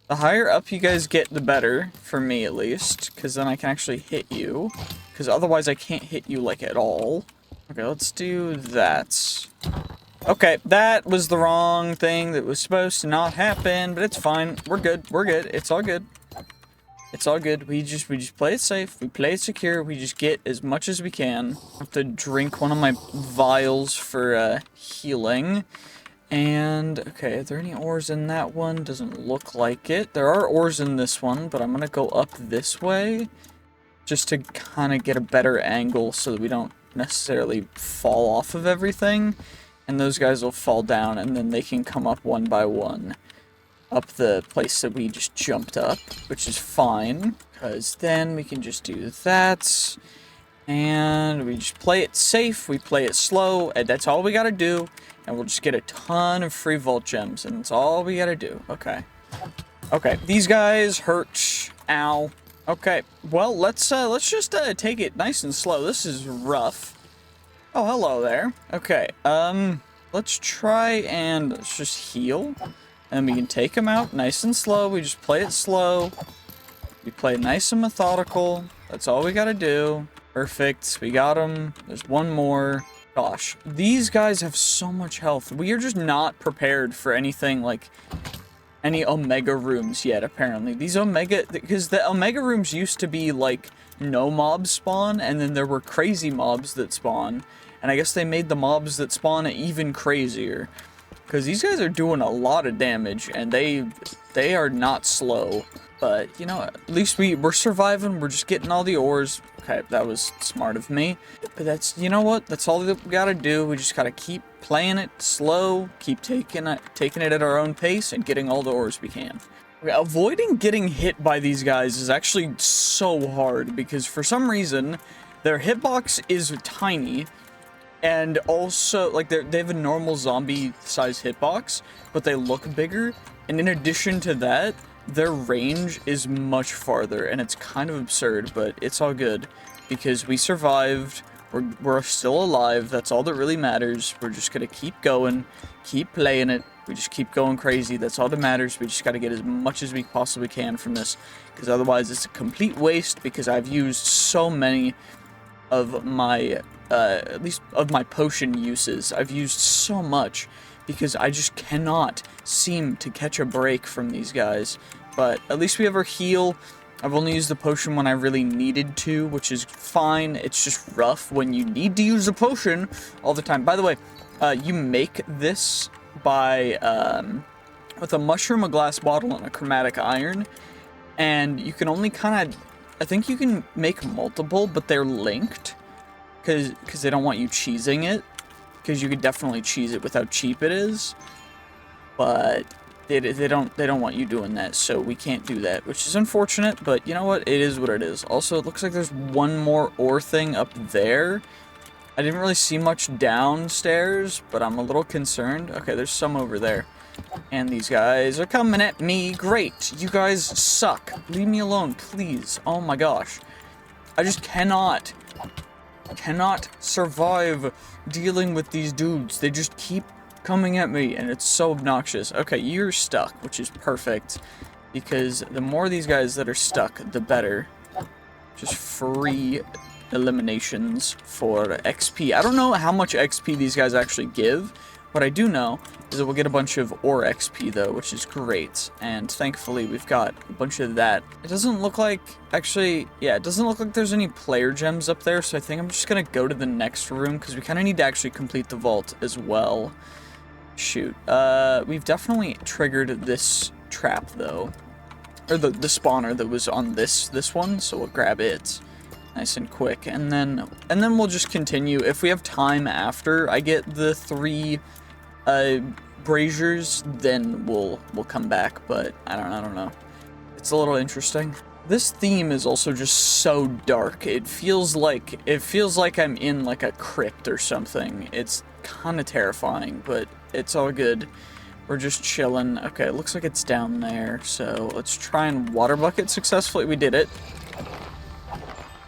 The higher up you guys get, the better, for me at least. Because then I can actually hit you. Because otherwise I can't hit you, like, at all. Okay, let's do that. Okay, that was the wrong thing that was supposed to not happen, but it's fine. We're good. We're good. It's all good. It's all good. We just play it safe. We play it secure. We just get as much as we can. I have to drink one of my vials for healing. And, okay, are there any ores in that one? Doesn't look like it. There are ores in this one, but I'm gonna go up this way just to kind of get a better angle so that we don't necessarily fall off of everything. And those guys will fall down, and then they can come up one by one up the place that we just jumped up, which is fine, because then we can just do that. And we just play it safe, we play it slow, and that's all we gotta do. And we'll just get a ton of free vault gems, and that's all we gotta do. Okay. Okay, these guys hurt. Ow. Okay, well, let's just take it nice and slow. This is rough. Oh, hello there. Okay, let's try and let's just heal. And we can take them out nice and slow. We just play it slow. We play nice and methodical. That's all we gotta do. Perfect. We got them. There's one more. Gosh, these guys have so much health. We are just not prepared for anything like any Omega rooms yet, apparently. These Omega, because the Omega rooms used to be like no mobs spawn, and then there were crazy mobs that spawn. And I guess they made the mobs that spawn even crazier. Because these guys are doing a lot of damage, and they are not slow. But, you know, at least we're surviving. We're just getting all the ores. Okay, that was smart of me. But that's, you know what? That's all that we gotta do. We just gotta keep playing it slow, keep taking it at our own pace, and getting all the ores we can. Okay, avoiding getting hit by these guys is actually so hard, because for some reason, their hitbox is tiny, and also, like, they have a normal zombie-sized hitbox, but they look bigger, and in addition to that, their range is much farther, and it's kind of absurd, but it's all good, because we survived, we're still alive, that's all that really matters. We're just gonna keep going, keep playing it, we just keep going crazy, that's all that matters. We just gotta get as much as we possibly can from this, because otherwise it's a complete waste, because I've used so many of my, at least of my potion uses. I've used so much, because I just cannot seem to catch a break from these guys. But at least we have our heal. I've only used the potion when I really needed to, which is fine. It's just rough when you need to use a potion all the time. By the way, you make this by, with a mushroom, a glass bottle, and a chromatic iron. And you can only kind of, I think you can make multiple, but they're linked. Because they don't want you cheesing it. Because you could definitely cheese it with how cheap it is, but they don't want you doing that, so we can't do that, which is unfortunate. But you know what? It is what it is. Also, it looks like there's one more ore thing up there. I didn't really see much downstairs, but I'm a little concerned. Okay, there's some over there, and these guys are coming at me. Great, you guys suck. Leave me alone, please. Oh my gosh, I just cannot survive dealing with these dudes. They just keep coming at me, and it's so obnoxious. Okay, you're stuck, which is perfect, because the more these guys that are stuck, the better. Just free eliminations for XP. I don't know how much XP these guys actually give. What I do know is that we'll get a bunch of ore XP, though, which is great. And thankfully, we've got a bunch of that. It doesn't look like... Actually, yeah, it doesn't look like there's any player gems up there, so I think I'm just gonna go to the next room, because we kind of need to actually complete the vault as well. Shoot. We've definitely triggered this trap, though. Or the spawner that was on this one, so we'll grab it. Nice and quick. And then we'll just continue. If we have time after I get the 3... braziers, then we'll come back, but I don't know. It's a little interesting. This theme is also just so dark. It feels like I'm in like a crypt or something. It's kind of terrifying, but it's all good. We're just chilling. Okay, it looks like it's down there, so let's try and water bucket successfully. We did it.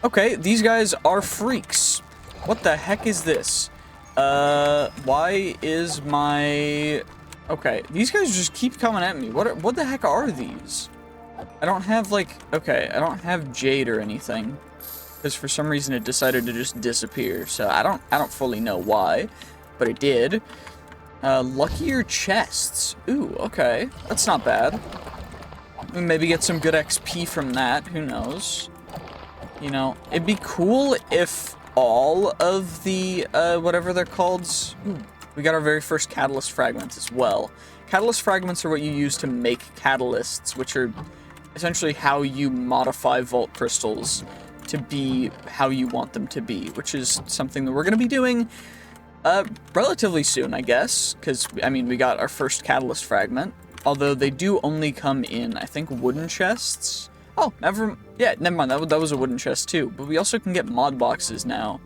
Okay, these guys are freaks. What the heck is this? Why is my... Okay, these guys just keep coming at me. What the heck are these? I don't have, like... Okay, I don't have jade or anything. Because for some reason it decided to just disappear. So I don't fully know why. But it did. Luckier chests. Ooh, okay. That's not bad. We maybe get some good XP from that. Who knows? You know, it'd be cool if all of the, whatever they're called. Ooh, we got our very first catalyst fragments as well. Catalyst fragments are what you use to make catalysts, which are essentially how you modify vault crystals to be how you want them to be, which is something that we're going to be doing relatively soon, I guess, because, I mean, we got our first catalyst fragment, although they do only come in, I think, wooden chests. Oh, never mind, that was a wooden chest too, but we also can get mod boxes now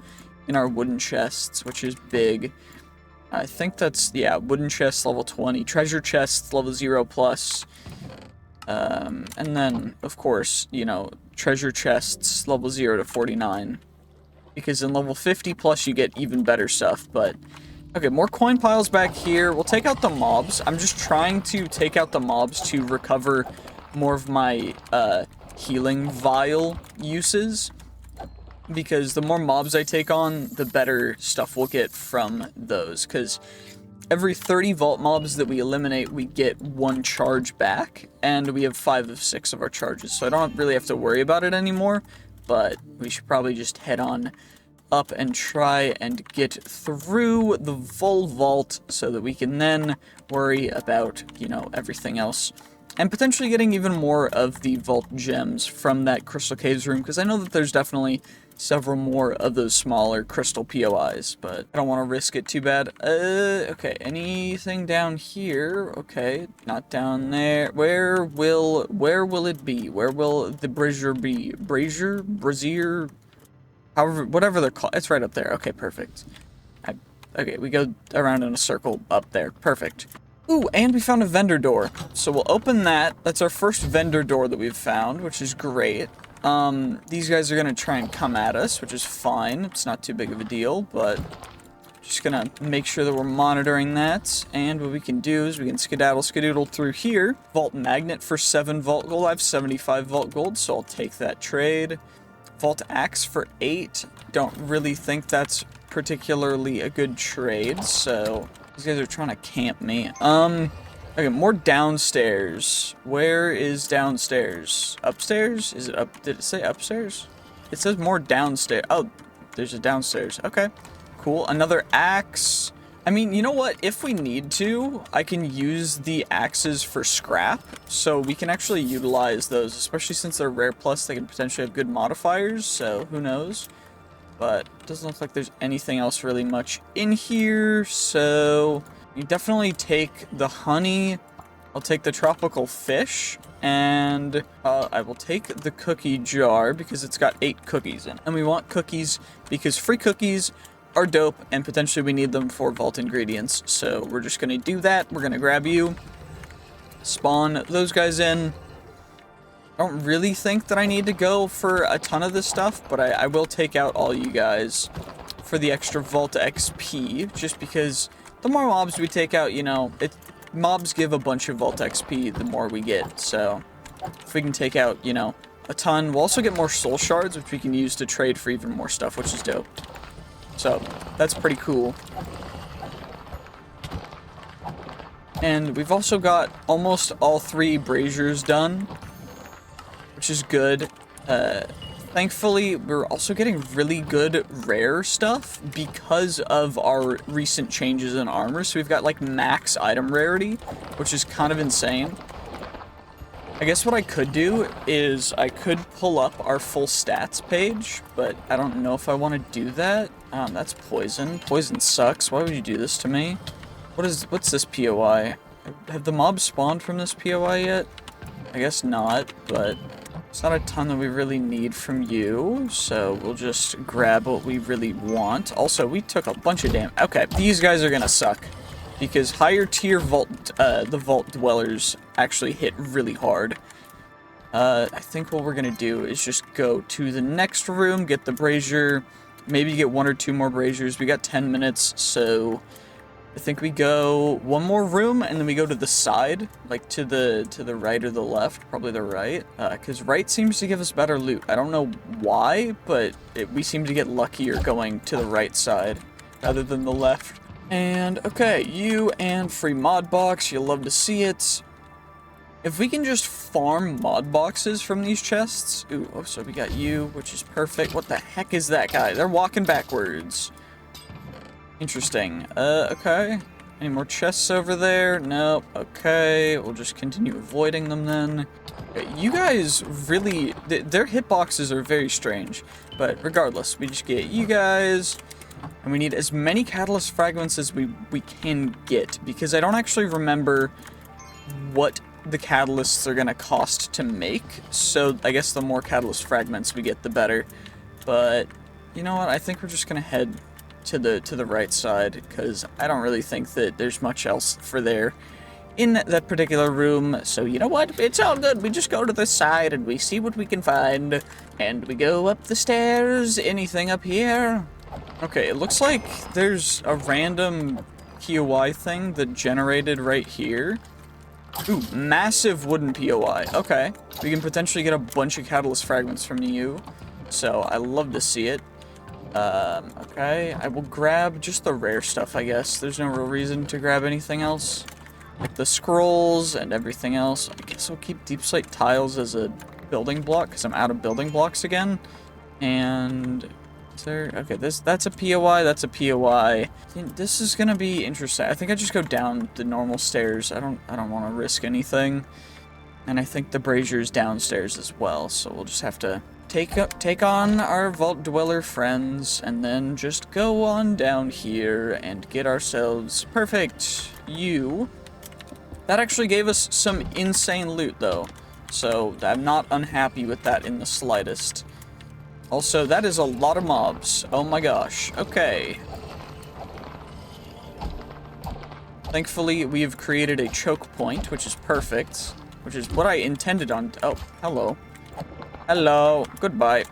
in our wooden chests, which is big. I think that's, yeah, wooden chests level 20, treasure chests level 0 plus, and then, of course, you know, treasure chests level 0 to 49. Because in level 50 plus you get even better stuff, but... Okay, more coin piles back here. We'll take out the mobs. I'm just trying to take out the mobs to recover more of my, healing vial uses. Because the more mobs I take on, the better stuff we'll get from those. Because every 30 vault mobs that we eliminate, we get 1 charge back. And we have 5 of 6 of our charges, so I don't really have to worry about it anymore. But we should probably just head on up and try and get through the full vault so that we can then worry about, you know, everything else. And potentially getting even more of the vault gems from that Crystal Caves room, because I know that there's definitely several more of those smaller crystal POIs, but I don't want to risk it too bad. Okay, anything down here? Okay, not down there. Where will it be? Where will the brazier be? Brazier? However, whatever they're called. It's right up there. Okay, perfect. Okay, we go around in a circle up there. Perfect. Ooh, and we found a vendor door. So we'll open that. That's our first vendor door that we've found, which is great. These guys are gonna try and come at us, which is fine. It's not too big of a deal, but just gonna make sure that we're monitoring that. And what we can do is we can skedaddle through here. Vault magnet for 7 vault gold. I have 75 vault gold, so I'll take that trade. Vault axe for 8. Don't really think that's particularly a good trade, so these guys are trying to camp me. Okay, more downstairs. Where is downstairs? Upstairs? Is it up? Did it say upstairs? It says more downstairs. Oh, there's a downstairs. Okay, cool. Another axe. I mean, you know what? If we need to, I can use the axes for scrap, so we can actually utilize those, especially since they're rare plus, they can potentially have good modifiers, so who knows. But it doesn't look like there's anything else really much in here, so you definitely take the honey. I'll take the tropical fish, and I will take the cookie jar because it's got 8 cookies in it. And we want cookies because free cookies are dope, and potentially we need them for vault ingredients. So we're just gonna do that. We're gonna grab you, spawn those guys in. I don't really think that I need to go for a ton of this stuff, but I will take out all you guys for the extra vault XP, just because the more mobs we take out, you know, mobs give a bunch of vault XP the more we get. So if we can take out, you know, a ton, we'll also get more soul shards, which we can use to trade for even more stuff, which is dope. So that's pretty cool. And we've also got almost all 3 braziers done, which is good. Thankfully, we're also getting really good rare stuff because of our recent changes in armor. So we've got like max item rarity, which is kind of insane. I guess what I could do is I could pull up our full stats page, but I don't know if I want to do that. That's poison. Poison sucks. Why would you do this to me? What's this POI? Have the mobs spawned from this POI yet? I guess not, but it's not a ton that we really need from you, so we'll just grab what we really want. Also, we took a bunch of damage. Okay, these guys are gonna suck, because higher tier the vault dwellers actually hit really hard. I think what we're gonna do is just go to the next room, get the brazier, maybe get 1 or 2 more braziers. We got 10 minutes, so I think we go 1 more room, and then we go to the side, like to the right or the left, probably the right, because right seems to give us better loot. I don't know why, but we seem to get luckier going to the right side rather than the left. And, okay, you and free mod box, you'll love to see it. If we can just farm mod boxes from these chests... Ooh, oh, so we got you, which is perfect. What the heck is that guy? They're walking backwards. Interesting. Okay. Any more chests over there? Nope. Okay, we'll just continue avoiding them then. You guys really... Their hitboxes are very strange. But regardless, we just get you guys... And we need as many catalyst fragments as we can get, because I don't actually remember what the catalysts are gonna cost to make, so I guess the more catalyst fragments we get, the better. But, you know what, I think we're just gonna head to the right side, because I don't really think that there's much else for there in that particular room, so you know what, it's all good, we just go to the side and we see what we can find, and we go up the stairs. Anything up here? Okay, it looks like there's a random POI thing that generated right here. Ooh, massive wooden POI. Okay, we can potentially get a bunch of catalyst fragments from you, so I love to see it. Okay, I will grab just the rare stuff, I guess. There's no real reason to grab anything else. Like the scrolls and everything else. I guess I'll keep deep slate tiles as a building block, because I'm out of building blocks again. And... okay, that's a POI, that's a POI. This is gonna be interesting. I think I just go down the normal stairs. I don't want to risk anything. And I think the brazier's downstairs as well, so we'll just have to take on our vault dweller friends and then just go on down here and get ourselves perfect you. That actually gave us some insane loot though, so I'm not unhappy with that in the slightest. Also, that is a lot of mobs. Oh my gosh. Okay. Thankfully, we have created a choke point, which is perfect. Which is what I intended on... Oh, hello. Hello. Goodbye.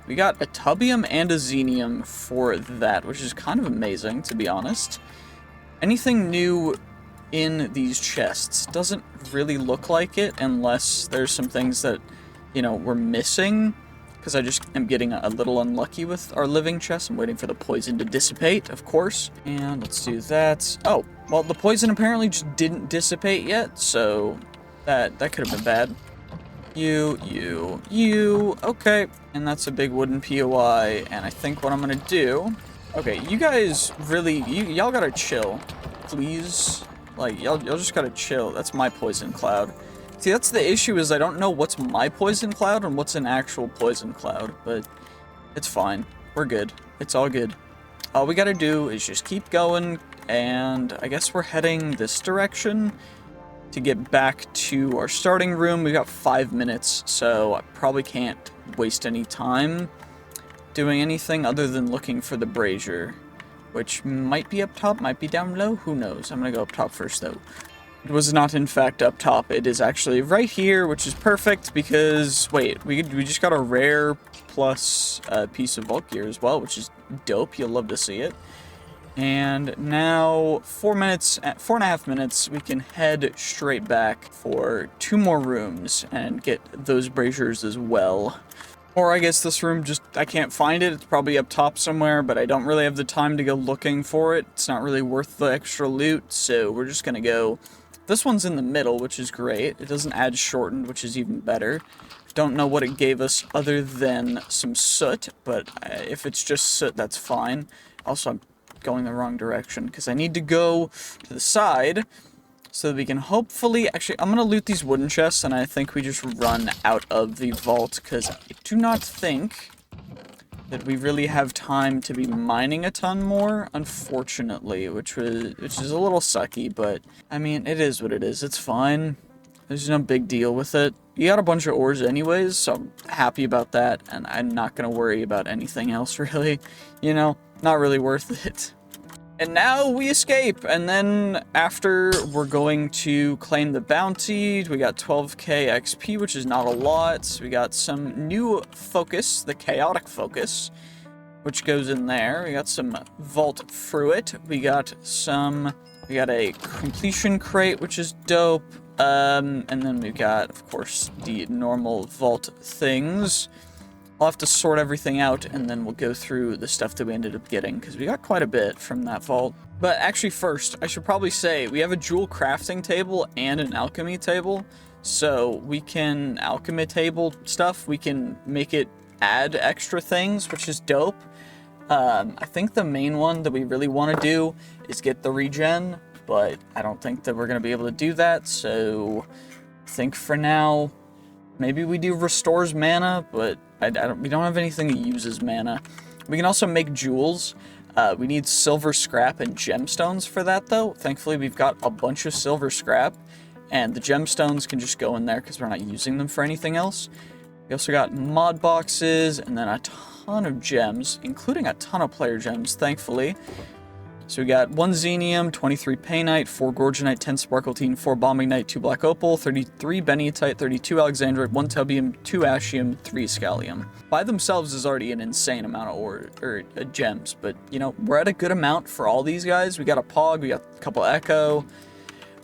We got a tubium and a xenium for that, which is kind of amazing, to be honest. Anything new in these chests doesn't really look like it, unless there's some things that, you know, we're missing. Because I just am getting a little unlucky with our living chest. I'm waiting for the poison to dissipate, of course. And let's do that. Oh, well, the poison apparently just didn't dissipate yet, so that could have been bad. You. Okay. And that's a big wooden POI. And I think what I'm going to do... Okay, you guys really... Y'all gotta chill. Please. Like, y'all just gotta chill. That's my poison cloud. See, that's the issue, is I don't know what's my poison cloud and what's an actual poison cloud, but it's fine. We're good. It's all good. All we gotta do is just keep going, and I guess we're heading this direction to get back to our starting room. We got 5 minutes, so I probably can't waste any time doing anything other than looking for the brazier, which might be up top, might be down low, who knows. I'm gonna go up top first, though. It was not, in fact, up top. It is actually right here, which is perfect because, wait, we just got a rare plus piece of vault gear as well, which is dope. You'll love to see it. And now, 4.5 minutes, we can head straight back for 2 more rooms and get those braziers as well. Or I guess this room just, I can't find it. It's probably up top somewhere, but I don't really have the time to go looking for it. It's not really worth the extra loot, so we're just gonna go... This one's in the middle, which is great. It doesn't add shortened, which is even better. Don't know what it gave us other than some soot, but if it's just soot, that's fine. Also, I'm going the wrong direction, because I need to go to the side so that we can hopefully... Actually, I'm going to loot these wooden chests, and I think we just run out of the vault, because I do not think that we really have time to be mining a ton more, unfortunately, which is a little sucky, but, I mean, it is what it is. It's fine. There's no big deal with it. You got a bunch of ores anyways, so I'm happy about that, and I'm not gonna worry about anything else, really. You know, not really worth it. And now we escape, and then after we're going to claim the bounty. We got 12k XP, which is not a lot. We got some new focus, the chaotic focus, which goes in there. We got some vault fruit. We got a completion crate, which is dope. And then we've got, of course, the normal vault things. I'll have to sort everything out, and then we'll go through the stuff that we ended up getting, because we got quite a bit from that vault. But actually first, I should probably say, we have a jewel crafting table and an alchemy table. So we can alchemy table stuff, we can make it add extra things, which is dope. I think the main one that we really want to do is get the regen, but I don't think that we're going to be able to do that, so I think for now, maybe we do restores mana, but we don't have anything that uses mana. We can also make jewels. We need silver scrap and gemstones for that, though. Thankfully, we've got a bunch of silver scrap, and the gemstones can just go in there because we're not using them for anything else. We also got mod boxes, and then a ton of gems, including a ton of player gems, thankfully. So we got 1 Xenium, 23 Painite, 4 Gorgonite, 10 Sparkletine, 4 Bombinite, 2 Black Opal, 33 Benitite, 32 Alexandrite, 1 Tubium, 2 Ashium, 3 Scallium. By themselves is already an insane amount of gems, but, you know, we're at a good amount for all these guys. We got a Pog, we got a couple Echo.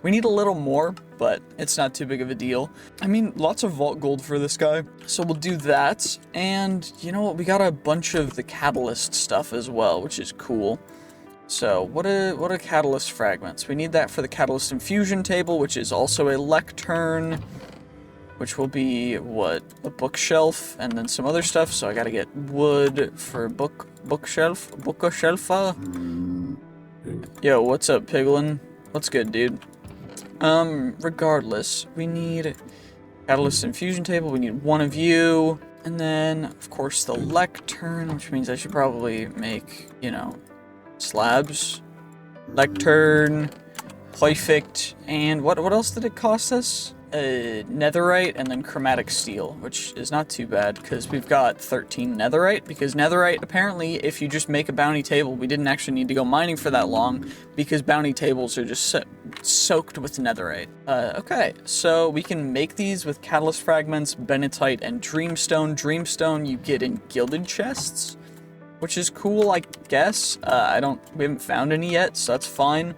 We need a little more, but it's not too big of a deal. I mean, lots of Vault Gold for this guy, so we'll do that. And, you know what, we got a bunch of the Catalyst stuff as well, which is cool. So, what are Catalyst Fragments? We need that for the Catalyst Infusion table, which is also a Lectern, which will be, what, a bookshelf, and then some other stuff, so I gotta get wood for bookshelf. Yo, what's up, Piglin? What's good, dude? Regardless, we need Catalyst Infusion table, we need one of you, and then, of course, the Lectern, which means I should probably make, you know, slabs, Lectern, perfect, and what else did it cost us? Netherite and then chromatic steel, which is not too bad because we've got 13 netherite, because netherite, apparently, if you just make a bounty table, we didn't actually need to go mining for that long because bounty tables are just soaked with netherite. Okay, so we can make these with catalyst fragments, benitite, and dreamstone. Dreamstone you get in gilded chests, which is cool, I guess. We haven't found any yet, so that's fine.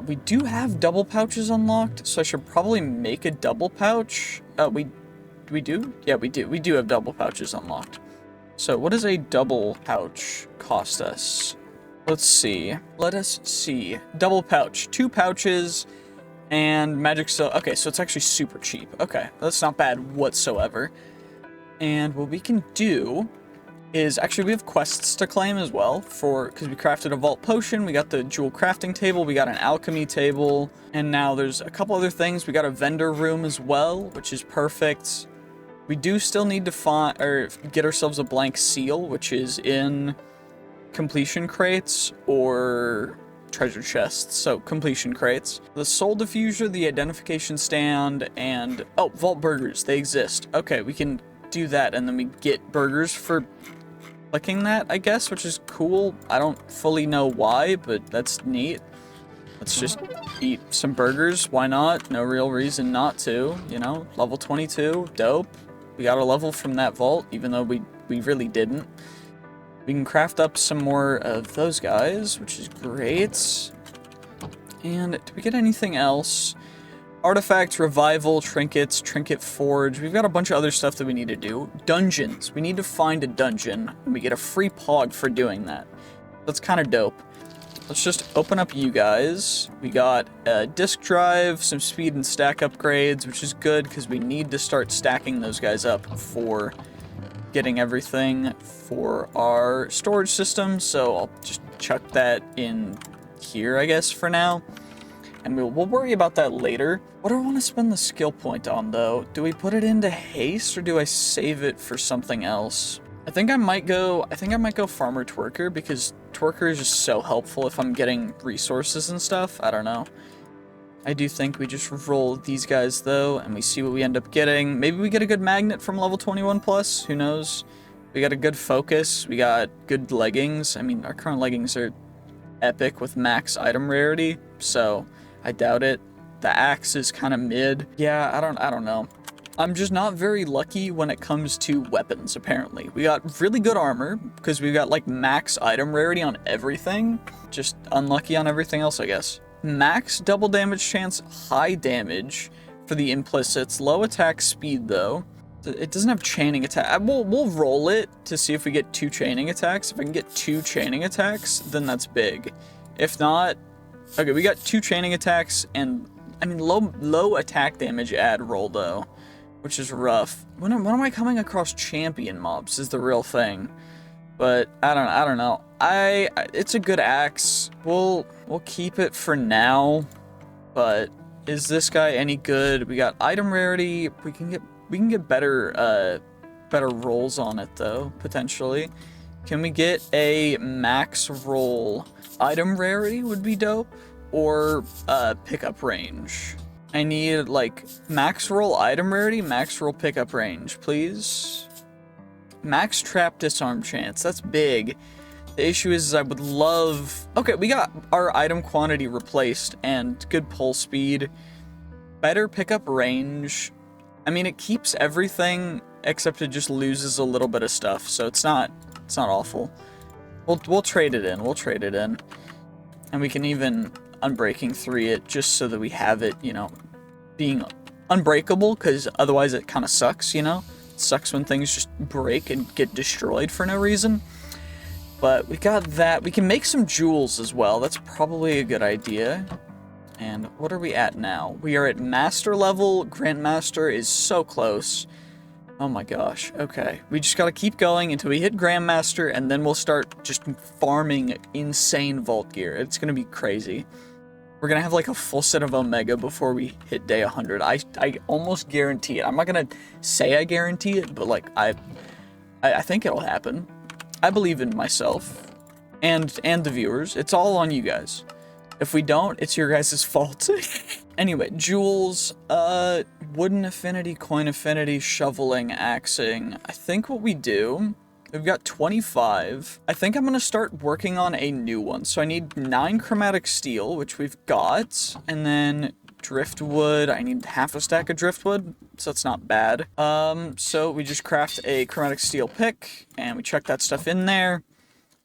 We do have double pouches unlocked, so I should probably make a double pouch. We do? Yeah, we do. We do have double pouches unlocked. So what does a double pouch cost us? Let's see. Let us see. Double pouch. 2 pouches and magic silk. Okay, so it's actually super cheap. Okay, that's not bad whatsoever. And what we can do is, actually we have quests to claim as well, because we crafted a vault potion, we got the jewel crafting table, we got an alchemy table, and now there's a couple other things. We got a vendor room as well, which is perfect. We do still need to get ourselves a blank seal, which is in completion crates or treasure chests, so completion crates. The soul diffuser, the identification stand, and oh, vault burgers, they exist. Okay, we can do that, and then we get burgers for clicking that, I guess, which is cool. I don't fully know why, but that's neat. Let's just eat some burgers. Why not? No real reason not to, you know? Level 22, dope. We got a level from that vault, even though we really didn't. We can craft up some more of those guys, which is great. And do we get anything else? Artifacts, revival, trinkets, trinket forge. We've got a bunch of other stuff that we need to do. Dungeons. We need to find a dungeon, and we get a free pog for doing that. That's kind of dope. Let's just open up you guys. We got a disk drive, some speed and stack upgrades, which is good because we need to start stacking those guys up for getting everything for our storage system. So I'll just chuck that in here, I guess, for now. And we'll worry about that later. What do I want to spend the skill point on, though? Do we put it into haste, or do I save it for something else? I think I might go Farmer Twerker, because Twerker is just so helpful if I'm getting resources and stuff. I don't know. I do think we just roll these guys, though, and we see what we end up getting. Maybe we get a good magnet from level 21 plus. Who knows? We got a good focus. We got good leggings. I mean, our current leggings are epic with max item rarity, so I doubt it. The axe is kind of mid. Yeah, I don't know. I'm just not very lucky when it comes to weapons, apparently. We got really good armor, because we got, like, max item rarity on everything. Just unlucky on everything else, I guess. Max double damage chance, high damage for the implicits. Low attack speed, though. It doesn't have chaining attack. We'll roll it to see if we get 2 chaining attacks. If I can get 2 chaining attacks, then that's big. If not, okay, we got 2 chaining attacks and, I mean, low attack damage ad roll though, which is rough. When am I coming across champion mobs is the real thing. But I don't know. It's a good axe. We'll keep it for now. But is this guy any good? We got item rarity. We can get better rolls on it though, potentially. Can we get a max roll? Item rarity would be dope, or pickup range. I need like max roll item rarity, max roll pickup range, please. Max trap disarm chance, that's big. The issue is I would love... Okay, we got our item quantity replaced and good pull speed. Better pickup range. I mean, it keeps everything except it just loses a little bit of stuff, so it's not awful. We'll trade it in, And we can even Unbreaking 3 it just so that we have it, you know, being unbreakable, because otherwise it kind of sucks, you know? It sucks when things just break and get destroyed for no reason. But we got that. We can make some jewels as well. That's probably a good idea. And what are we at now? We are at master level. Grandmaster is so close. Oh my gosh. Okay. We just gotta keep going until we hit Grandmaster, and then we'll start just farming insane vault gear. It's gonna be crazy. We're gonna have like a full set of Omega before we hit day 100. I almost guarantee it. I'm not gonna say I guarantee it, but like I think it'll happen. I believe in myself and the viewers. It's all on you guys. If we don't, it's your guys' fault. Anyway, jewels, wooden affinity, coin affinity, shoveling, axing. I think what we do, we've got 25. I think I'm going to start working on a new one. So I need 9 chromatic steel, which we've got, and then driftwood. I need half a stack of driftwood, so that's not bad. So we just craft a chromatic steel pick, and we chuck that stuff in there.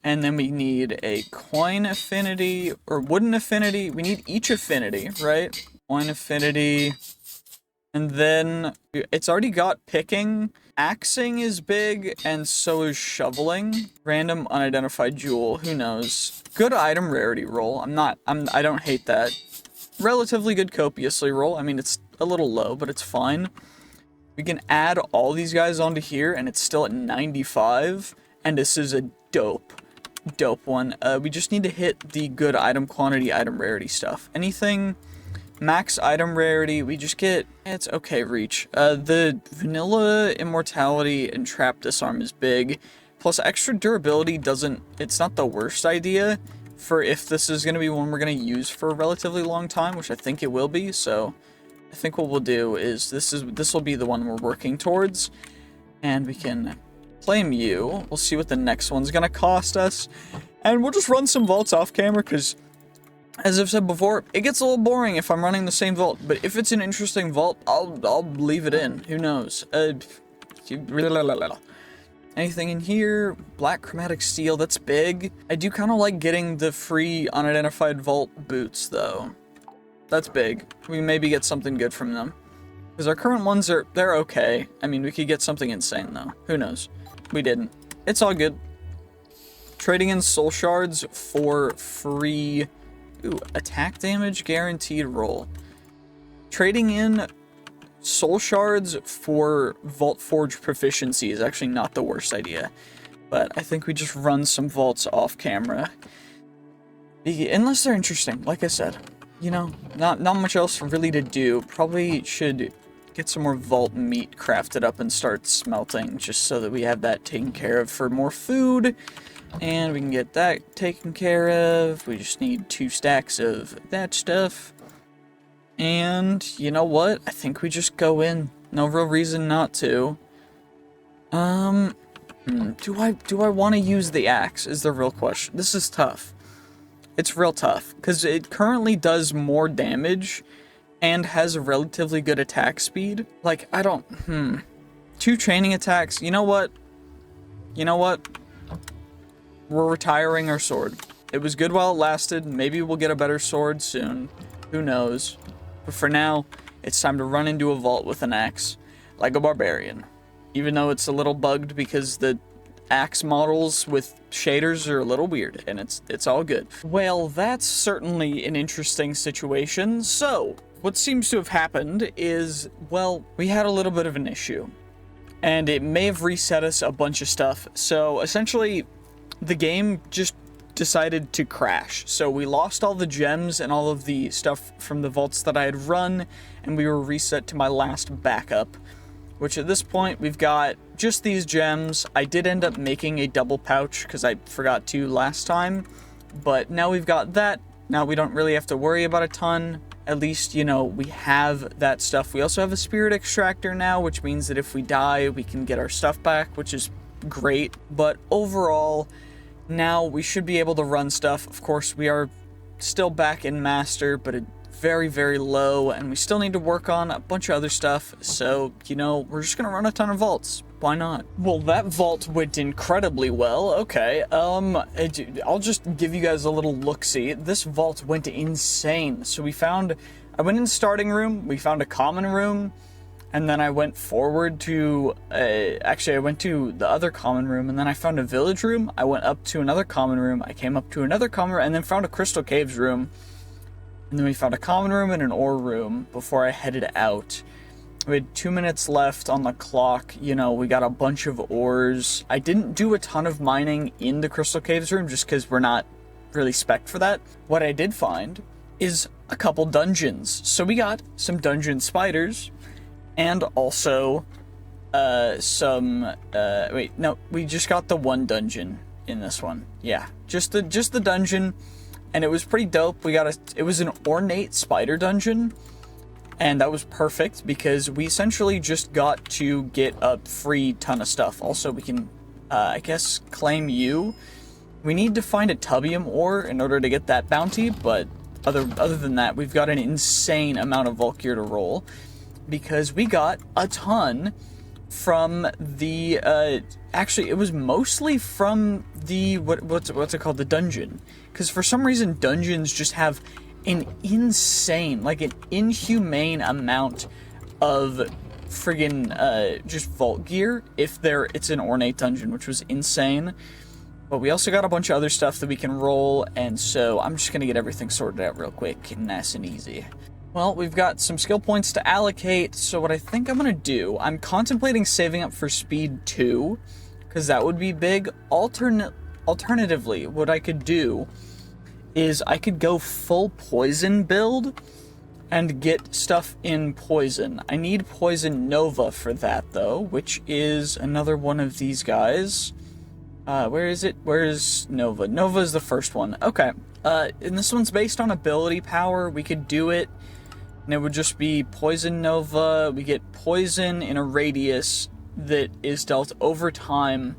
And then we need a coin affinity, or wooden affinity. We need each affinity, right? Coin affinity. And then it's already got picking. Axing is big, and so is shoveling. Random unidentified jewel, who knows? Good item rarity roll. I don't hate that. Relatively good copiously roll. I mean, it's a little low, but it's fine. We can add all these guys onto here, and it's still at 95. And this is a dope one. We just need to hit the good item quantity, item rarity stuff. Anything max item rarity, we just get, it's okay reach. The vanilla immortality and trap disarm is big. Plus extra durability it's not the worst idea for if this is going to be one we're going to use for a relatively long time, which I think it will be. So I think what we'll do is this will be the one we're working towards, and we can claim you. We'll see what the next one's gonna cost us, and we'll just run some vaults off camera, because as I've said before, it gets a little boring if I'm running the same vault, but if it's an interesting vault, I'll leave it in. Who knows? Anything in here? Black chromatic steel, that's big. I do kind of like getting the free unidentified vault boots though. That's big. We maybe get something good from them, because our current ones they're okay. I mean, we could get something insane though. Who knows? We didn't. It's all good. Trading in soul shards for free... Ooh, attack damage guaranteed roll. Trading in soul shards for Vault Forge proficiency is actually not the worst idea. But I think we just run some vaults off camera. Unless they're interesting, like I said. You know, not much else really to do. Probably should get some more vault meat crafted up and start smelting, just so that we have that taken care of for more food, and we can get that taken care of. We just need 2 stacks of that stuff, and you know what? I think we just go in. No real reason not to. Do I want to use the axe is the real question. This is tough. It's real tough, because it currently does more damage and has a relatively good attack speed. Like, I don't, 2 training attacks. You know what? We're retiring our sword. It was good while it lasted. Maybe we'll get a better sword soon. Who knows? But for now, it's time to run into a vault with an axe, like a barbarian. Even though it's a little bugged because axe models with shaders are a little weird, and it's all good. Well, that's certainly an interesting situation. So, what seems to have happened is, well, we had a little bit of an issue, and it may have reset us a bunch of stuff. So, essentially, the game just decided to crash. So we lost all the gems and all of the stuff from the vaults that I had run, and we were reset to my last backup, which at this point we've got just these gems. I did end up making a double pouch because I forgot to last time, but now we've got that. Now we don't really have to worry about a ton. At least, you know, we have that stuff. We also have a spirit extractor now, which means that if we die, we can get our stuff back, which is great. But overall, now we should be able to run stuff. Of course, we are still back in Master, but it's very, very low, and we still need to work on a bunch of other stuff. So, you know, we're just gonna run a ton of vaults. Why not? Well, that vault went incredibly well. Okay, I'll just give you guys a little look-see. This vault went insane. So I went in the starting room, we found a common room, and then I went forward to, actually I went to the other common room, and then I found a village room. I went up to another common room, I came up to another common room, and then found a crystal caves room. And then we found a common room and an ore room before I headed out. We had 2 minutes left on the clock. You know, we got a bunch of ores. I didn't do a ton of mining in the crystal caves room just because we're not really spec'd for that. What I did find is a couple dungeons. So we got some dungeon spiders, and also, we just got the one dungeon in this one. Yeah, just the dungeon, and it was pretty dope. It was an ornate spider dungeon, and that was perfect because we essentially just got to get a free ton of stuff. Also, we can, I guess, claim you. We need to find a tubium ore in order to get that bounty, but other than that, we've got an insane amount of vault gear to roll, because we got a ton from the, actually, it was mostly from the, what's it called, the dungeon. Because for some reason, dungeons just have an insane, like an inhumane amount of friggin', just vault gear if it's an ornate dungeon, which was insane. But we also got a bunch of other stuff that we can roll, and so I'm just gonna get everything sorted out real quick, nice and easy. Well, we've got some skill points to allocate, so what I think I'm gonna do, I'm contemplating saving up for speed 2, because that would be big. Alternatively, what I could do is I could go full poison build and get stuff in poison. I need poison nova for that, though, which is another one of these guys. Where is it? Where is Nova? Nova is the first one. Okay. And this one's based on ability power. We could do it, and it would just be Poison Nova. We get poison in a radius that is dealt over time,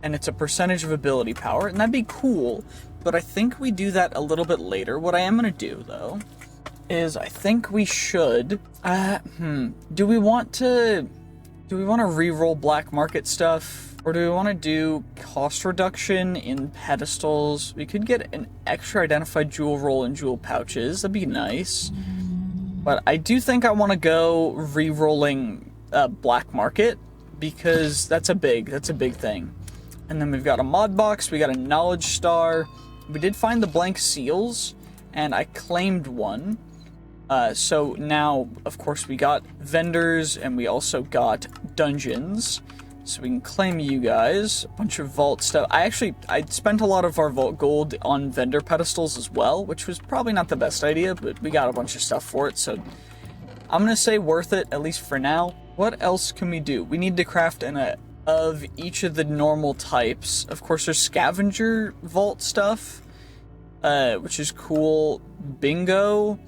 and it's a percentage of ability power, and that'd be cool, but I think we do that a little bit later. What I am going to do, though, is I think we should, do we want to re-roll black market stuff? Or do we want to do cost reduction in pedestals? We could get an extra identified jewel roll and jewel pouches. That'd be nice. But I do think I want to go re-rolling black market, because that's a big thing. And then we've got a mod box. We got a knowledge star. We did find the blank seals, and I claimed one. So now, of course, we got vendors, and we also got dungeons. So we can claim you guys, a bunch of vault stuff. I spent a lot of our vault gold on vendor pedestals as well, which was probably not the best idea, but we got a bunch of stuff for it, so I'm gonna say worth it, at least for now. What else can we do? We need to craft of each of the normal types. Of course, there's scavenger vault stuff, which is cool. Bingo.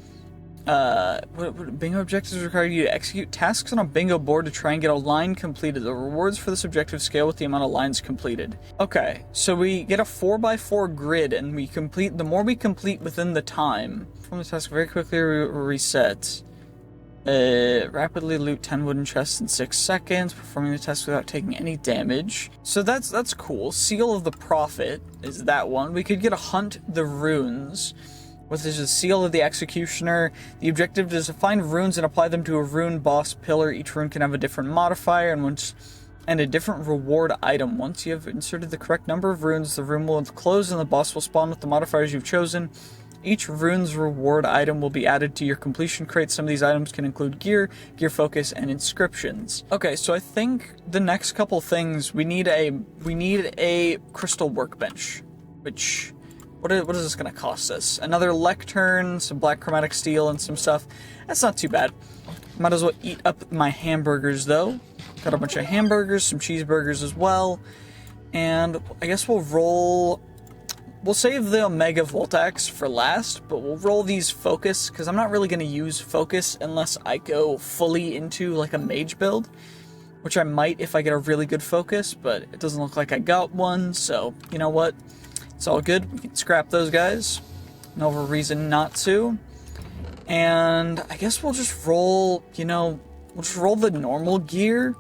What bingo objectives require you to execute tasks on a bingo board to try and get a line completed. The rewards for this objective scale with the amount of lines completed. Okay, so we get a 4x4 grid, and the more we complete within the time. Perform the task very quickly reset. Rapidly loot 10 wooden chests in 6 seconds, performing the task without taking any damage. So that's cool. Seal of the Prophet is that one. We could get a Hunt the Runes, which is a seal of the Executioner. The objective is to find runes and apply them to a rune boss pillar. Each rune can have a different modifier, and once and a different reward item. Once you have inserted the correct number of runes, the room will close and the boss will spawn with the modifiers you've chosen. Each rune's reward item will be added to your completion crate. Some of these items can include gear, gear focus, and inscriptions. Okay, so I think the next couple things, we need a crystal workbench, which, what is this going to cost us? Another lectern, some black chromatic steel, and some stuff. That's not too bad. Might as well eat up my hamburgers, though. Got a bunch of hamburgers, some cheeseburgers as well, and I guess we'll save the Omega Voltax for last, but we'll roll these focus, because I'm not really going to use focus unless I go fully into like a mage build, which I might if I get a really good focus, but it doesn't look like I got one, so you know what? It's all good. We can scrap those guys. No reason not to. And I guess we'll just roll, we'll just roll the normal gear,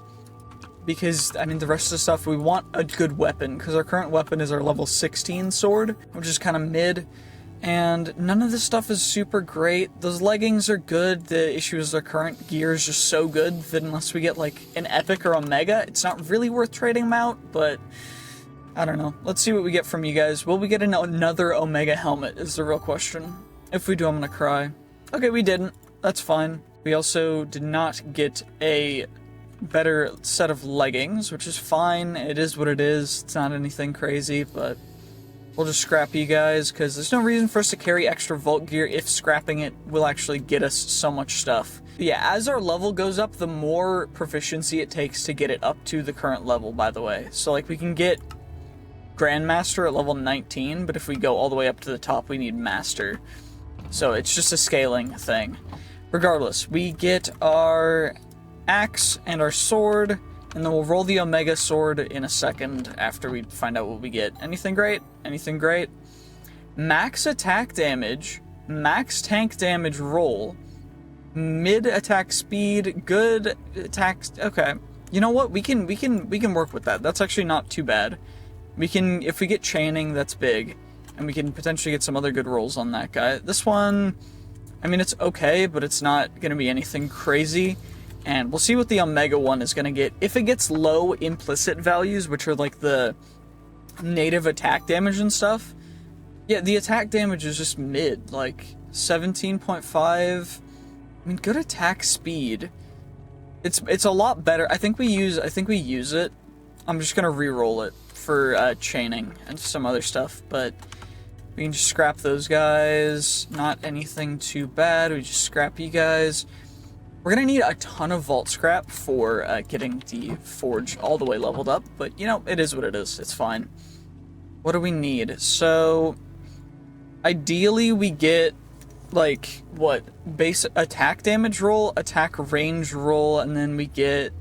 because, I mean, the rest of the stuff, we want a good weapon, because our current weapon is our level 16 sword, which is kind of mid, and none of this stuff is super great. Those leggings are good. The issue is our current gear is just so good that unless we get, like, an epic or omega, it's not really worth trading them out, but I don't know. Let's see what we get from you guys. Will we get another omega helmet is the real question. If we do, I'm gonna cry. Okay, we didn't. That's fine. We also did not get a better set of leggings, which is fine. It is what it is. It's not anything crazy, but we'll just scrap you guys, because there's no reason for us to carry extra vault gear if scrapping it will actually get us so much stuff. But yeah, as our level goes up, the more proficiency it takes to get it up to the current level, by the way. So, like, we can get Grandmaster at level 19, but if we go all the way up to the top, we need Master. So it's just a scaling thing. Regardless, we get our axe and our sword, and then we'll roll the Omega sword in a second after we find out what we get. Anything great? Anything great? Max attack damage, max tank damage roll, mid attack speed, good attack. Okay, you know what? We can work with that. That's actually not too bad. We can, if we get chaining, that's big, and we can potentially get some other good rolls on that guy. This one, I mean, it's okay, but it's not going to be anything crazy. And we'll see what the Omega one is going to get. If it gets low implicit values, which are like the native attack damage and stuff, yeah, the attack damage is just mid, like 17.5. I mean, good attack speed. It's a lot better. I think we use it. I'm just going to re-roll it for chaining and some other stuff, but we can just scrap those guys. Not anything too bad. We just scrap you guys. We're going to need a ton of vault scrap for getting the forge all the way leveled up, but, you know, it is what it is. It's fine. What do we need? So, ideally we get, like, what? Base attack damage roll, attack range roll, and then we get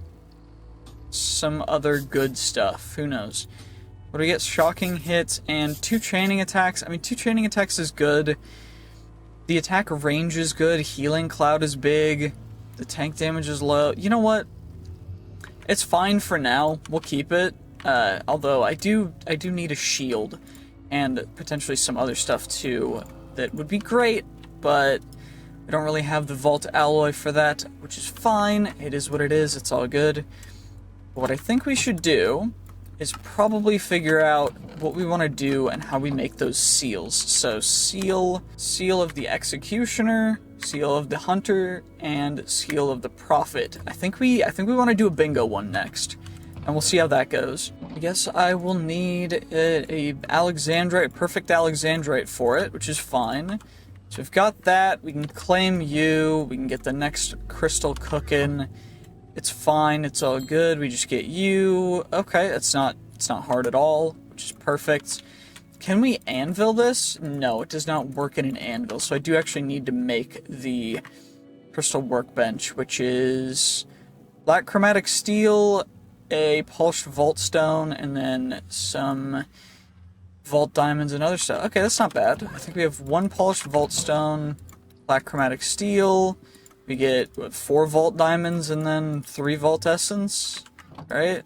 some other good stuff. Who knows? What do we get? Shocking hits and 2 chaining attacks. I mean, 2 chaining attacks is good. The attack range is good. Healing cloud is big. The tank damage is low. You know what? It's fine for now. We'll keep it. Although I do need a shield and potentially some other stuff too that would be great, but I don't really have the vault alloy for that, which is fine. It is what it is. It's all good. But what I think we should do is probably figure out what we want to do and how we make those seals. So seal of the executioner, seal of the hunter, and seal of the prophet. I think we want to do a bingo one next, and we'll see how that goes. I guess I will need a Alexandrite, perfect Alexandrite for it, which is fine. So we've got that. We can claim you. We can get the next crystal cooking. It's fine. It's all good. We just get you. Okay, it's not hard at all, which is perfect. Can we anvil this? No, it does not work in an anvil, so I do actually need to make the crystal workbench, which is black chromatic steel, a polished vault stone, and then some vault diamonds and other stuff. Okay, that's not bad. I think we have 1 polished vault stone, black chromatic steel. We get, what, 4 vault diamonds and then 3 vault essence, right?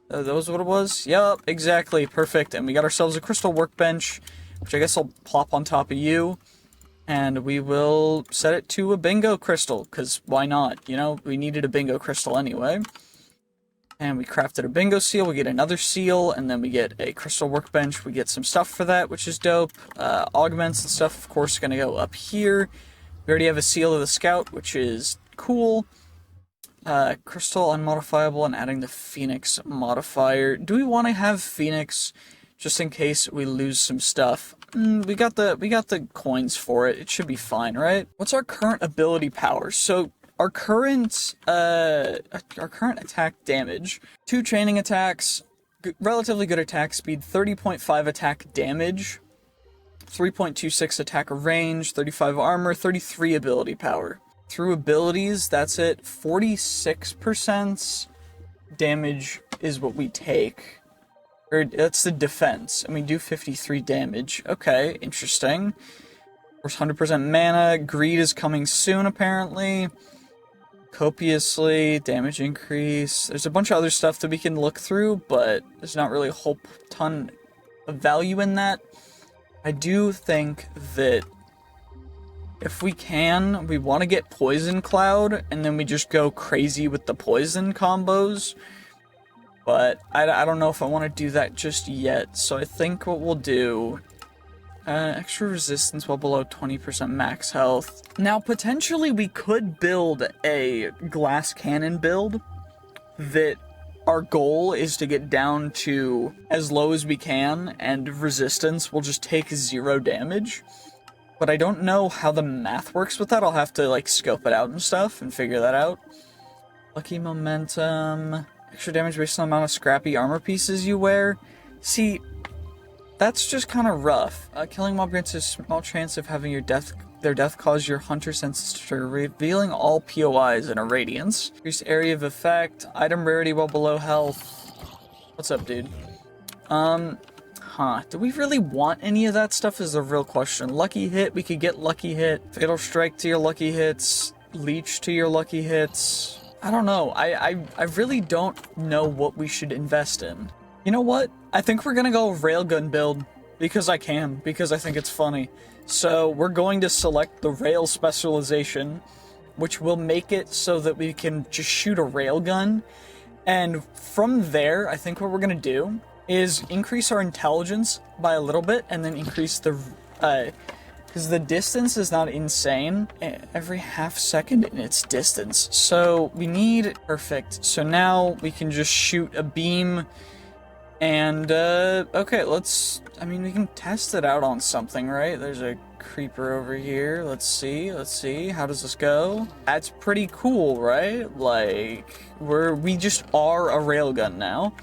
That was what it was? Yup, exactly, perfect. And we got ourselves a crystal workbench, which I guess I'll plop on top of you. And we will set it to a bingo crystal, because why not? You know, we needed a bingo crystal anyway. And we crafted a bingo seal, we get another seal, and then we get a crystal workbench. We get some stuff for that, which is dope. Augments and stuff, of course, going to go up here. We already have a seal of the scout, which is cool. Crystal unmodifiable, and adding the Phoenix modifier. Do we want to have Phoenix just in case we lose some stuff? We got the coins for it. It should be fine, right? What's our current ability power? So our current attack damage: 2 chaining attacks, relatively good attack speed, 30.5 attack damage, 3.26 attack range, 35 armor, 33 ability power. Through abilities, that's it. 46% damage is what we take. Or that's the defense, and we do 53 damage. Okay, interesting. Of course, 100% mana. Greed is coming soon, apparently. Copiously, damage increase. There's a bunch of other stuff that we can look through, but there's not really a whole ton of value in that. I do think that if we can, we want to get Poison Cloud, and then we just go crazy with the poison combos. But I don't know if I want to do that just yet, so I think what we'll do... extra resistance while below 20% max health. Now, potentially we could build a glass cannon build that our goal is to get down to as low as we can, and resistance will just take 0 damage. But I don't know how the math works with that. I'll have to, like, scope it out and stuff and figure that out. Lucky momentum. Extra damage based on the amount of scrappy armor pieces you wear. See, that's just kind of rough. Killing mob grants a small chance of having their death cause your hunter senses to trigger, revealing all POIs in a radiance. Increase area of effect. Item rarity while below health. What's up, dude? Do we really want any of that stuff is the real question. Lucky hit, we could get lucky hit. Fatal strike to your lucky hits. Leech to your lucky hits. I don't know. I really don't know what we should invest in. You know what? I think we're gonna go railgun build. Because I can. Because I think it's funny. So we're going to select the rail specialization, which will make it so that we can just shoot a railgun. And from there, I think what we're gonna do is increase our intelligence by a little bit, and then increase the, because the distance is not insane, every half second in its distance. So we need, perfect. So now we can just shoot a beam, and, okay, we can test it out on something, right? There's a creeper over here. Let's see, how does this go? That's pretty cool, right? Like, we just are a railgun now.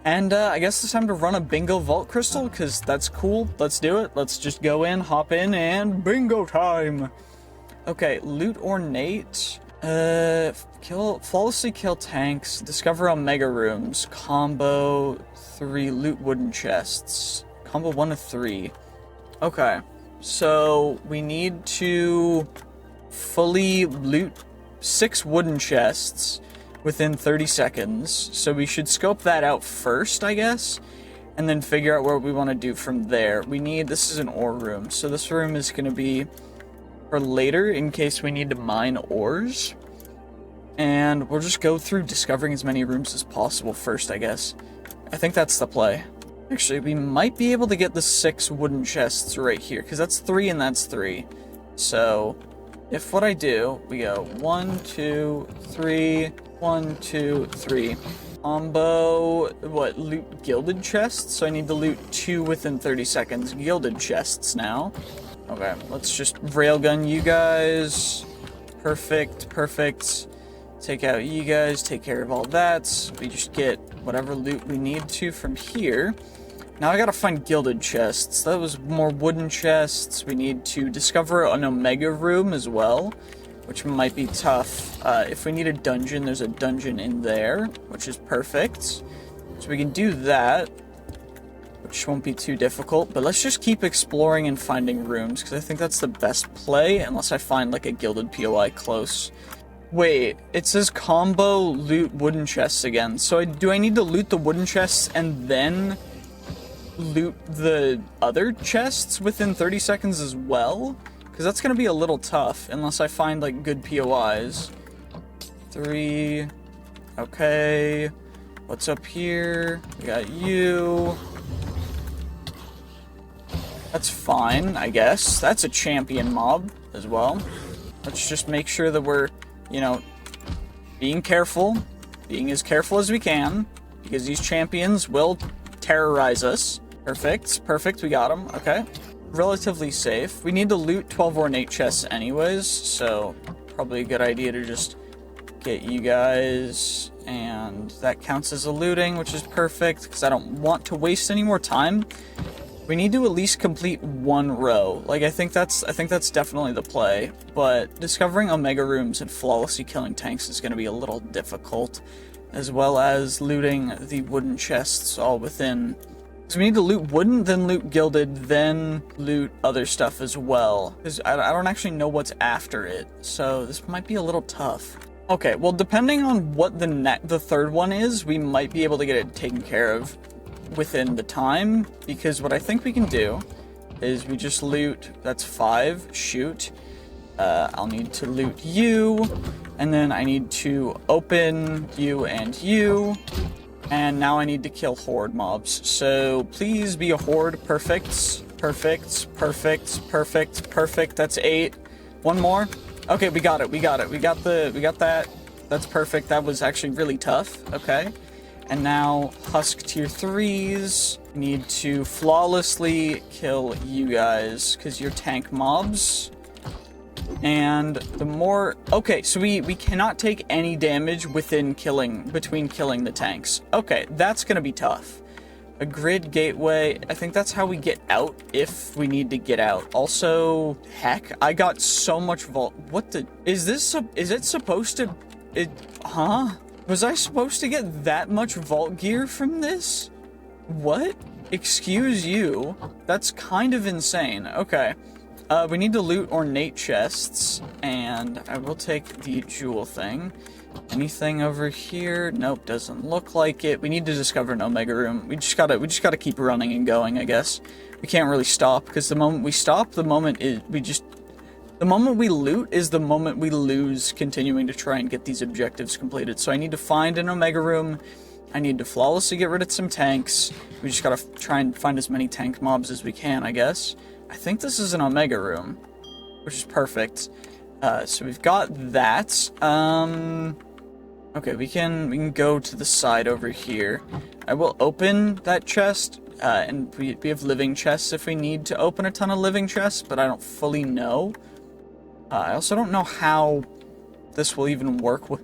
And, I guess it's time to run a bingo vault crystal, because that's cool. Let's do it. Let's just go in, hop in, and bingo time! Okay, loot ornate. Flawlessly kill tanks. Discover Omega rooms. Combo 3 loot wooden chests. Combo 1 of 3. Okay, so we need to fully loot 6 wooden chests within 30 seconds, so we should scope that out first, I guess, and then figure out what we want to do from there. This is an ore room, so this room is going to be for later, in case we need to mine ores, and we'll just go through discovering as many rooms as possible first, I guess. I think that's the play. Actually, we might be able to get the 6 wooden chests right here, because that's 3 and that's 3, so if what I do, we go 1, 2, 3... 1, 2, 3. Combo, loot gilded chests? So I need to loot 2 within 30 seconds. Gilded chests now. Okay, let's just railgun you guys. Perfect. Take out you guys, take care of all that. We just get whatever loot we need to from here. Now I gotta find gilded chests. That was more wooden chests. We need to discover an Omega room as well, which might be tough. If we need a dungeon, there's a dungeon in there, which is perfect. So we can do that, which won't be too difficult. But let's just keep exploring and finding rooms, because I think that's the best play, unless I find, like, a gilded POI close. Wait, it says combo loot wooden chests again. So do I need to loot the wooden chests and then loot the other chests within 30 seconds as well? Because that's going to be a little tough, unless I find, like, good POIs. 3. Okay. What's up here? We got you. That's fine, I guess. That's a champion mob as well. Let's just make sure that we're, you know, being careful. Being as careful as we can. Because these champions will terrorize us. Perfect. Perfect. We got them. Okay. Relatively safe. We need to loot 12 ornate chests anyways. So, probably a good idea to just get you guys. And that counts as a looting, which is perfect. Because I don't want to waste any more time. We need to at least complete one row. Like, I think that's definitely the play. But discovering Omega Rooms and flawlessly killing tanks is going to be a little difficult. As well as looting the wooden chests all within. So we need to loot wooden, then loot gilded, then loot other stuff as well. Because I don't actually know what's after it. So this might be a little tough. Okay, well, depending on what the third one is, we might be able to get it taken care of within the time, because what I think we can do is we just loot, that's 5, shoot, I'll need to loot you, and then I need to open you, and now I need to kill horde mobs, so please be a horde. Perfect, perfect, perfect, perfect, perfect, that's 8, one more, okay, we got that, that's perfect, that was actually really tough, okay. And now, Husk tier 3s, need to flawlessly kill you guys, because you're tank mobs. And the more... Okay, so we cannot take any damage between killing the tanks. Okay, that's gonna be tough. A grid gateway, I think that's how we get out, if we need to get out. Also, heck, I got so much vault... What the... Is it supposed to... Huh? Was I supposed to get that much vault gear from this? What? Excuse you? That's kind of insane. Okay. We need to loot ornate chests, and I will take the jewel thing. Anything over here? Nope, doesn't look like it. We need to discover an Omega Room. We just gotta keep running and going, I guess. We can't really stop, because the moment we stop, the moment we loot is the moment we lose continuing to try and get these objectives completed. So I need to find an Omega Room. I need to flawlessly get rid of some tanks. We just gotta try and find as many tank mobs as we can, I guess. I think this is an Omega Room, which is perfect. So we've got that. Okay, we can go to the side over here. I will open that chest. And we have living chests if we need to open a ton of living chests, but I don't fully know. I also don't know how this will even work with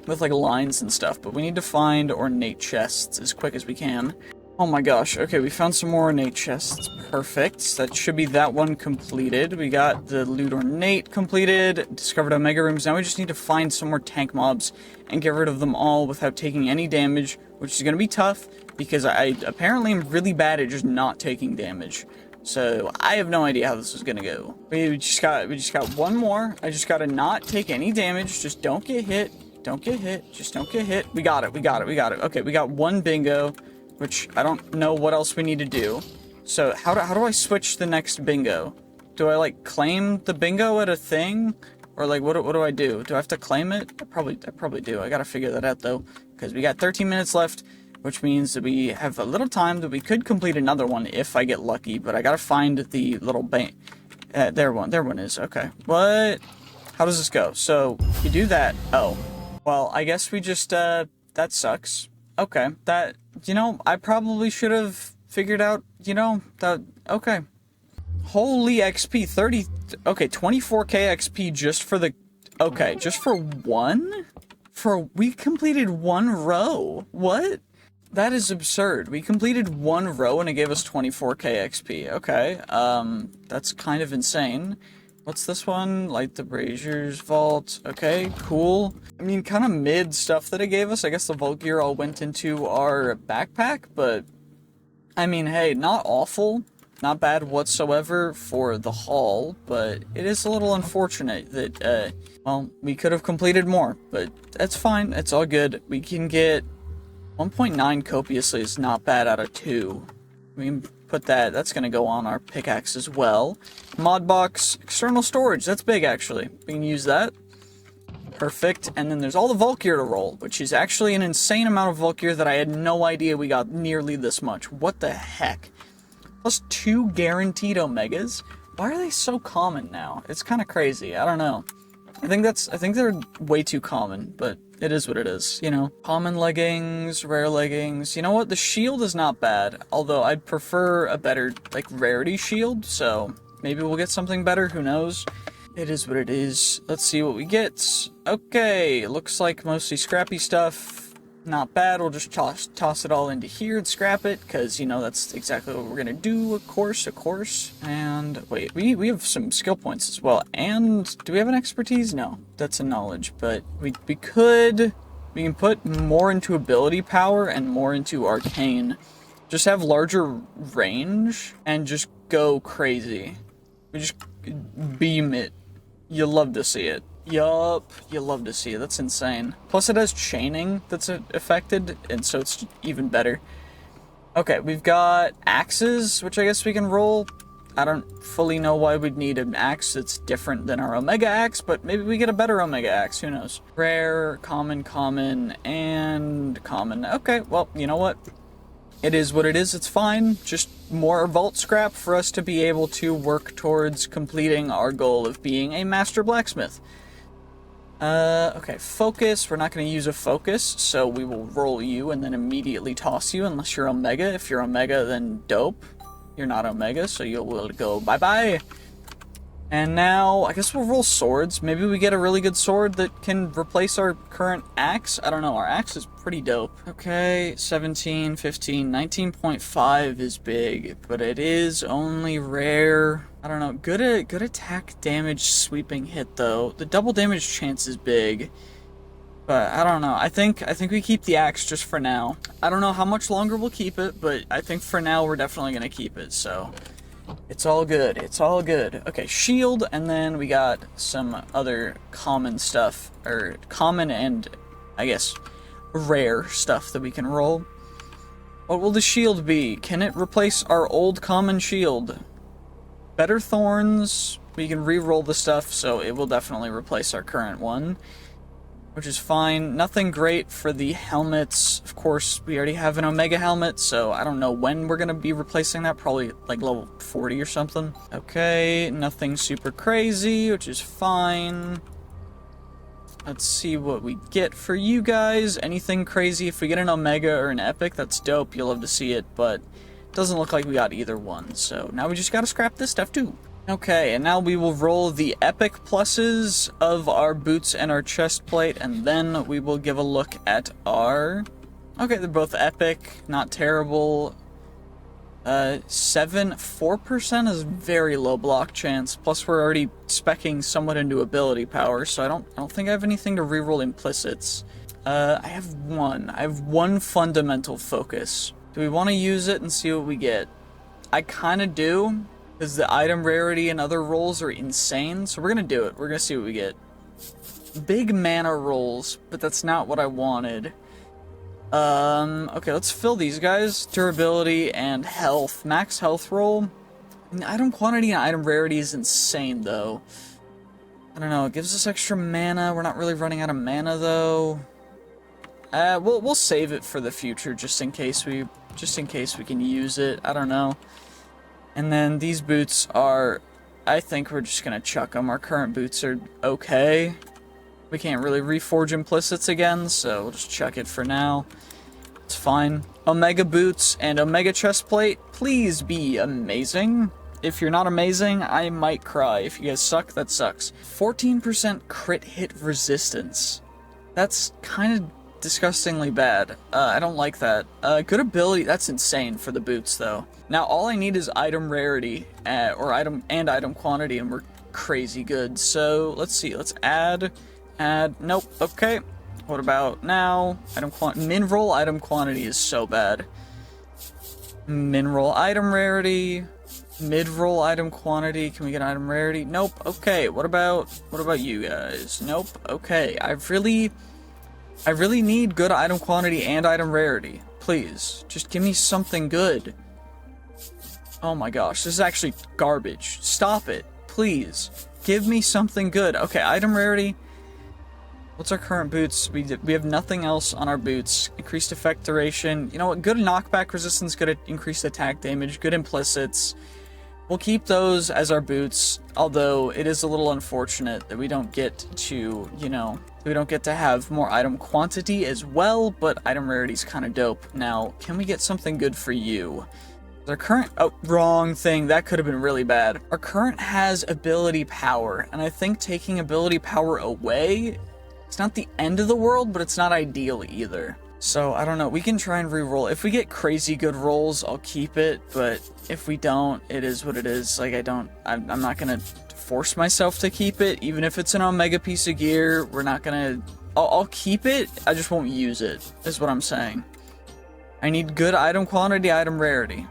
like lines and stuff, but we need to find ornate chests as quick as we can. Oh my gosh, okay, we found some more ornate chests. Perfect. That should be that one completed. We got the loot ornate completed, discovered Omega Rooms. Now we just need to find some more tank mobs and get rid of them all without taking any damage, which is going to be tough because I apparently am really bad at just not taking damage. So, I have no idea how this is gonna go. We just got one more. I just gotta not take any damage. Just don't get hit. Don't get hit. Just don't get hit. We got it. Okay, we got one bingo, which I don't know what else we need to do. So, how do I switch the next bingo? Do I, like, claim the bingo at a thing? Or, like, what do I do? Do I have to claim it? I probably do. I gotta figure that out, though. Because we got 13 minutes left. Which means that we have a little time that we could complete another one if I get lucky, but I gotta find the little bank. There one is, okay. What? How does this go? So, you do that. Oh. Well, I guess we just, that sucks. Okay. That, I probably should have figured out, that, okay. Holy XP, 24k XP just for the, okay, just for one? We completed one row. What? That is absurd. We completed one row and it gave us 24k XP. Okay, that's kind of insane. What's this one? Light the Brazier's Vault. Okay, cool. I mean, kind of mid stuff that it gave us. I guess the Vault gear all went into our backpack, but... I mean, hey, not awful. Not bad whatsoever for the haul, but it is a little unfortunate that, well, we could have completed more, but that's fine. It's all good. We can get... 1.9 copiously is not bad out of 2. We can put that's going to go on our pickaxe as well. Mod box, external storage, that's big actually. We can use that. Perfect. And then there's all the Vault gear to roll, which is actually an insane amount of Vault gear that I had no idea we got nearly this much. What the heck? Plus 2 guaranteed Omegas? Why are they so common now? It's kind of crazy. I don't know. I think they're way too common, but it is what it is, you know. Common leggings, rare leggings. You know what? The shield is not bad, although I'd prefer a better, like, rarity shield, so maybe we'll get something better, who knows? It is what it is. Let's see what we get. Okay, looks like mostly scrappy stuff. Not bad. We'll just toss it all into here and scrap it, because, you know, that's exactly what we're gonna do, of course. And, wait, we have some skill points as well. And, do we have an expertise? No, that's a knowledge, but we can put more into ability power and more into arcane. Just have larger range and just go crazy. We just beam it. You love to see it. Yup, you love to see it. That's insane. Plus it has chaining that's affected, and so it's even better. Okay, we've got axes, which I guess we can roll. I don't fully know why we'd need an axe that's different than our Omega axe, but maybe we get a better Omega axe, who knows. Rare, common, and common. Okay, well, you know what? It is what it is, it's fine. Just more vault scrap for us to be able to work towards completing our goal of being a master blacksmith. Okay, focus. We're not going to use a focus, so we will roll you and then immediately toss you unless you're Omega. If you're Omega, then dope. You're not Omega, so you'll go bye-bye. And now, I guess we'll roll swords. Maybe we get a really good sword that can replace our current axe. I don't know, our axe is pretty dope. Okay, 17, 15, 19.5 is big, but it is only rare. I don't know, good attack damage sweeping hit though. The double damage chance is big. But I don't know. I think we keep the axe just for now. I don't know how much longer we'll keep it, but I think for now we're definitely gonna keep it, so it's all good. It's all good. Okay, shield, and then we got some other common stuff, or common and, I guess, rare stuff that we can roll. What will the shield be? Can it replace our old common shield? Better thorns. We can re-roll the stuff, so it will definitely replace our current one, which is fine. Nothing great for the helmets. Of course, we already have an Omega helmet, so I don't know when we're gonna be replacing that. Probably like level 40 or something. Okay, nothing super crazy, which is fine. Let's see what we get for you guys. Anything crazy? If we get an Omega or an Epic, that's dope. You'll love to see it, but it doesn't look like we got either one. So now we just gotta scrap this stuff too. Okay, and now we will roll the epic pluses of our boots and our chest plate, and then we will give a look at our... Okay, they're both epic, not terrible. 4% is very low block chance, plus we're already speccing somewhat into ability power, so I don't think I have anything to reroll implicits. I have one fundamental focus. Do we want to use it and see what we get? I kind of do, because the item rarity and other rolls are insane, so we're gonna do it. We're gonna see what we get. Big mana rolls, but that's not what I wanted. Okay, let's fill these guys. Durability and health. Max health roll. And item quantity and item rarity is insane, though. I don't know, it gives us extra mana. We're not really running out of mana, though. We'll save it for the future, just in case we can use it. I don't know. And then these boots are, I think we're just gonna chuck them. Our current boots are okay. We can't really reforge implicits again, so we'll just chuck it for now. It's fine. Omega boots and Omega chest plate, please be amazing. If you're not amazing, I might cry. If you guys suck, that sucks. 14% crit hit resistance. That's kind of disgustingly bad. I don't like that. Good ability, that's insane for the boots though. Now all I need is item rarity, or item quantity, and we're crazy good. So let's see, let's add, nope, okay. What about now? Min roll item quantity is so bad. Min roll item rarity, mid roll item quantity, can we get item rarity? Nope, okay, what about you guys? Nope, okay, I really need good item quantity and item rarity. Please, just give me something good. Oh my gosh, this is actually garbage. Stop it, please. Give me something good. Okay, item rarity. What's our current boots? We have nothing else on our boots. Increased effect duration. You know what? Good knockback resistance, good increased attack damage, good implicits. We'll keep those as our boots, although it is a little unfortunate that we don't get to, you know, we don't get to have more item quantity as well, but item rarity is kind of dope. Now, can we get something good for you? Our current, oh, wrong thing, that could have been really bad. Our current has ability power, and I think taking ability power away, it's not the end of the world, but it's not ideal either. So, I don't know, we can try and re-roll. If we get crazy good rolls, I'll keep it, but if we don't, it is what it is. Like, I'm not gonna force myself to keep it, even if it's an Omega piece of gear. We're not gonna, I'll keep it, I just won't use it, is what I'm saying. I need good item quantity, item rarity.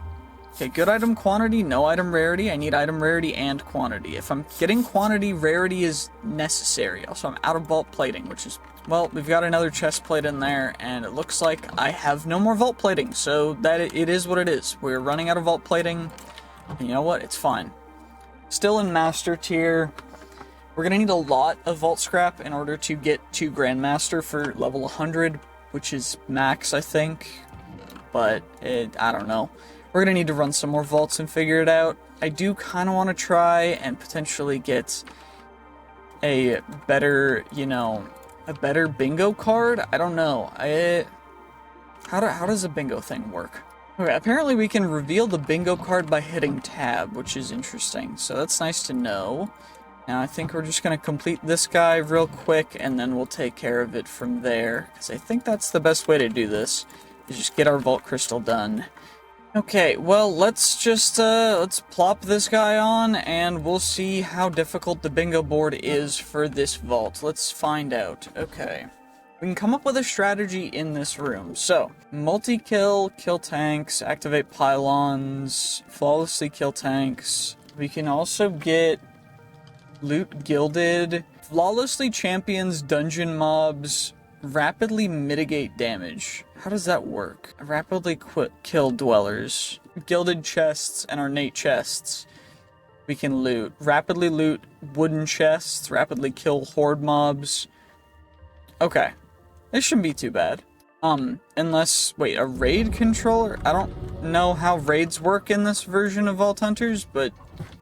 Okay, good item quantity, no item rarity. I need item rarity and quantity. If I'm getting quantity, rarity is necessary. Also, I'm out of vault plating, which is, well, we've got another chest plate in there, and it looks like I have no more vault plating, so that it is what it is. We're running out of vault plating, and you know what? It's fine. Still in master tier. We're gonna need a lot of vault scrap in order to get to Grandmaster for level 100, which is max, I think. But I don't know. We're gonna need to run some more vaults and figure it out. I do kind of want to try and potentially get a better, you know, a better bingo card. I don't know. How does a bingo thing work? Okay, apparently we can reveal the bingo card by hitting tab, which is interesting. So that's nice to know. Now I think we're just gonna complete this guy real quick, and then we'll take care of it from there. Because I think that's the best way to do this. Is just get our vault crystal done. Okay, well, let's just, let's plop this guy on, and we'll see how difficult the bingo board is for this vault. Let's find out. Okay. We can come up with a strategy in this room. So, multi-kill, kill tanks, activate pylons, flawlessly kill tanks. We can also get loot gilded, flawlessly champions dungeon mobs, rapidly mitigate damage. How does that work? Rapidly kill dwellers. Gilded chests and ornate chests. We can loot. Rapidly loot wooden chests. Rapidly kill horde mobs. Okay. This shouldn't be too bad. Unless, wait, a raid controller? I don't know how raids work in this version of Vault Hunters, but...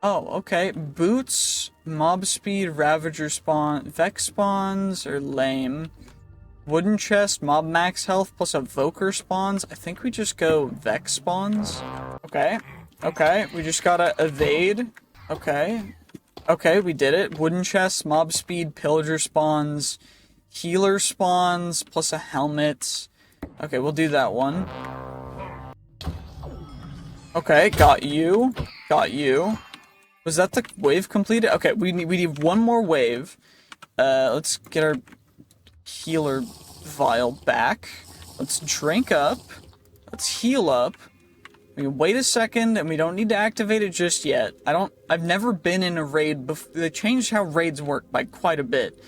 Oh, okay. Boots, mob speed, ravager spawn, vex spawns are lame. Wooden chest, mob max health, plus evoker spawns. I think we just go vex spawns. Okay. Okay, we just gotta evade. Okay. Okay, we did it. Wooden chest, mob speed, pillager spawns, healer spawns, plus a helmet. Okay, we'll do that one. Okay, got you. Got you. Was that the wave completed? Okay, we need one more wave. Let's get our healer vial back. Let's drink up. Let's heal up. We can wait a second, and we don't need to activate it just yet. I've never been in a raid before. They changed how raids work by quite a bit.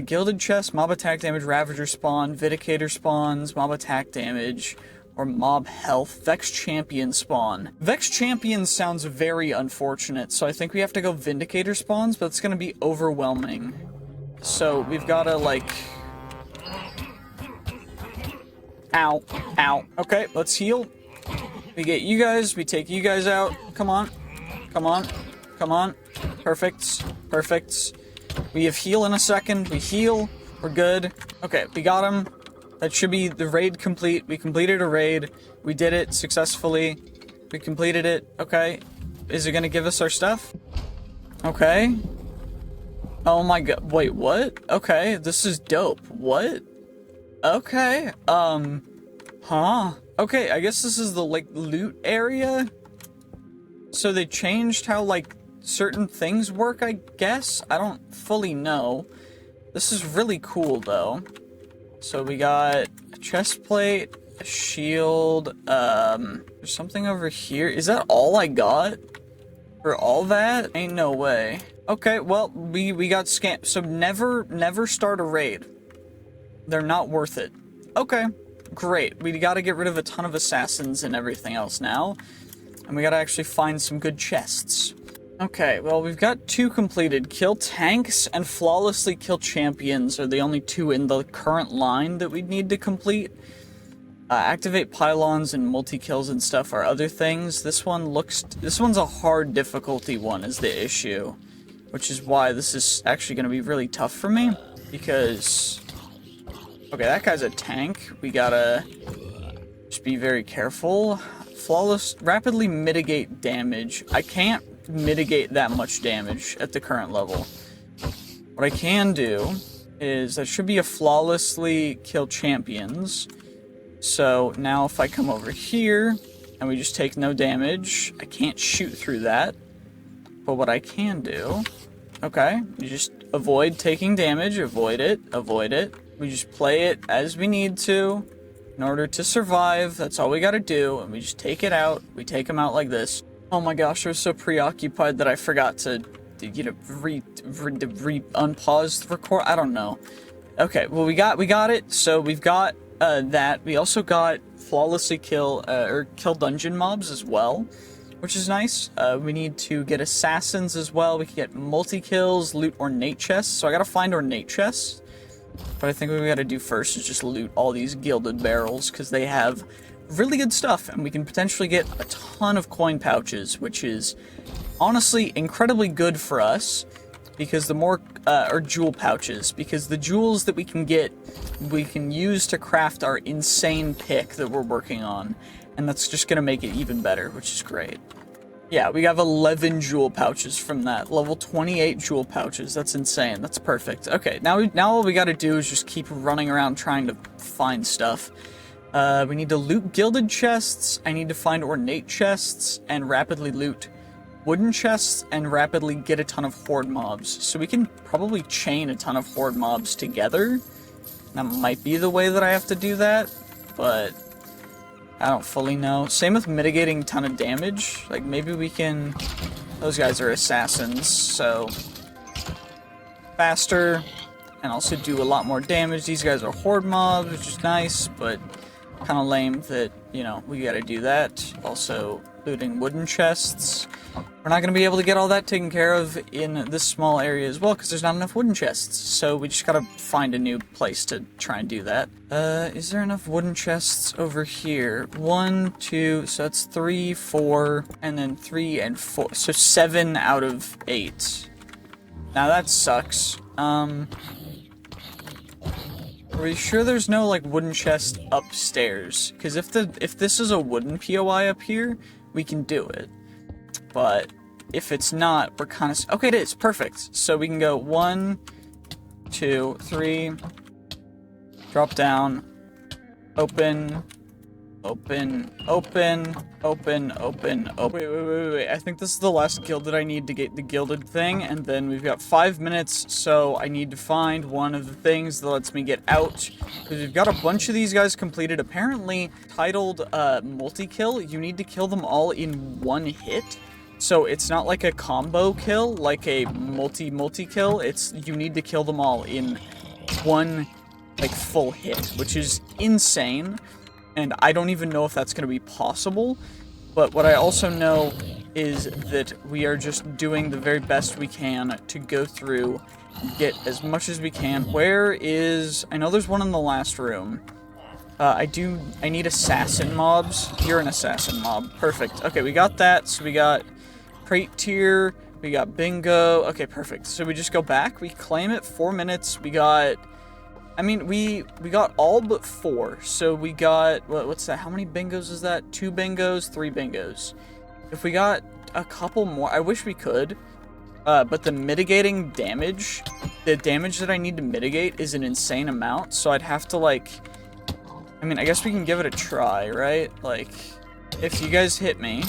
Gilded chest, mob attack damage, ravager spawn, vindicator spawns, mob attack damage, or mob health, vex champion spawn. Vex champion sounds very unfortunate, so I think we have to go vindicator spawns, but it's gonna be overwhelming. So we've gotta, like... Ow. Ow. Okay, let's heal. We get you guys, we take you guys out. Come on. Come on. Come on. Perfect. Perfect. We have heal in a second. We heal. We're good. Okay, we got him. That should be the raid complete. We completed a raid. We did it successfully. We completed it. Okay. Is it gonna give us our stuff? Okay. Oh my god. Wait, what? Okay, this is dope. What? Okay. Huh? Okay, I guess this is the, like, loot area? So they changed how, like, certain things work, I guess? I don't fully know. This is really cool, though. So we got a chest plate, a shield, there's something over here. Is that all I got? For all that? Ain't no way. Okay, well, we got scammed. So never start a raid. They're not worth it. Okay, great. We gotta get rid of a ton of assassins and everything else now. And we gotta actually find some good chests. Okay, well, we've got 2 completed. Kill tanks and flawlessly kill champions are the only 2 in the current line that we'd need to complete. Activate pylons and multi-kills and stuff are other things. This one's a hard difficulty one is the issue. Which is why this is actually going to be really tough for me. Because... Okay, that guy's a tank. We gotta just be very careful. Flawless, rapidly mitigate damage. I can't mitigate that much damage at the current level. What I can do is, that should be a flawlessly kill champions. So now if I come over here, and we just take no damage, I can't shoot through that. But what I can do, okay, you just avoid taking damage, avoid it. We just play it as we need to in order to survive. That's all we gotta do, and we just take it out. We take them out like this. Oh my gosh, I was so preoccupied that I forgot to you know, unpause the record. I don't know. Okay, well we got it. So we've got that. We also got flawlessly kill dungeon mobs as well, which is nice. We need to get assassins as well. We can get multi-kills, loot ornate chests. So I gotta find ornate chests. But I think what we gotta do first is just loot all these gilded barrels, because they have really good stuff, and we can potentially get a ton of coin pouches, which is honestly incredibly good for us, because the more, or jewel pouches, because the jewels that we can get, we can use to craft our insane pick that we're working on, and that's just gonna make it even better, which is great. Yeah, we have 11 jewel pouches from that. Level 28 jewel pouches. That's insane. That's perfect. Okay, now all we gotta do is just keep running around trying to find stuff. We need to loot gilded chests, I need to find ornate chests, and rapidly loot wooden chests, and rapidly get a ton of horde mobs. So we can probably chain a ton of horde mobs together. That might be the way that I have to do that, but I don't fully know. Same with mitigating a ton of damage. Like, maybe we can... Those guys are assassins, so... faster, and also do a lot more damage. These guys are horde mobs, which is nice, but kind of lame that, you know, we gotta do that. Also, looting wooden chests. We're not gonna be able to get all that taken care of in this small area as well, because there's not enough wooden chests. So we just gotta find a new place to try and do that. Is there enough wooden chests over here? 1, 2, so that's 3, 4, and then 3 and 4. So 7 out of 8. Now that sucks. Are we sure there's no, like, wooden chest upstairs? Because if this is a wooden POI up here, we can do it. But if it's not, we're kind of... Okay, it is. Perfect. So we can go 1, 2, 3, drop down, open, open, open, open, open, open. Wait. I think this is the last guild that I need to get the gilded thing, and then we've got 5 minutes, so I need to find one of the things that lets me get out, because we've got a bunch of these guys completed, apparently titled multi-kill. You need to kill them all in one hit. So it's not like a combo kill, like a multi-kill. It's, you need to kill them all in one, like, full hit, which is insane. And I don't even know if that's going to be possible. But what I also know is that we are just doing the very best we can to go through, get as much as we can. Where is... I know there's one in the last room. I need assassin mobs. You're an assassin mob. Perfect. Okay, we got that. So we got crate tier. We got bingo. Okay, perfect. So we just go back. We claim it. 4 minutes. We got... I mean, we got all but 4. So we got... What's that? How many bingos is that? 2 bingos, 3 bingos. If we got a couple more... I wish we could. But the mitigating damage... The damage that I need to mitigate is an insane amount. So I'd have to, like... I mean, I guess we can give it a try, right? Like, if you guys hit me...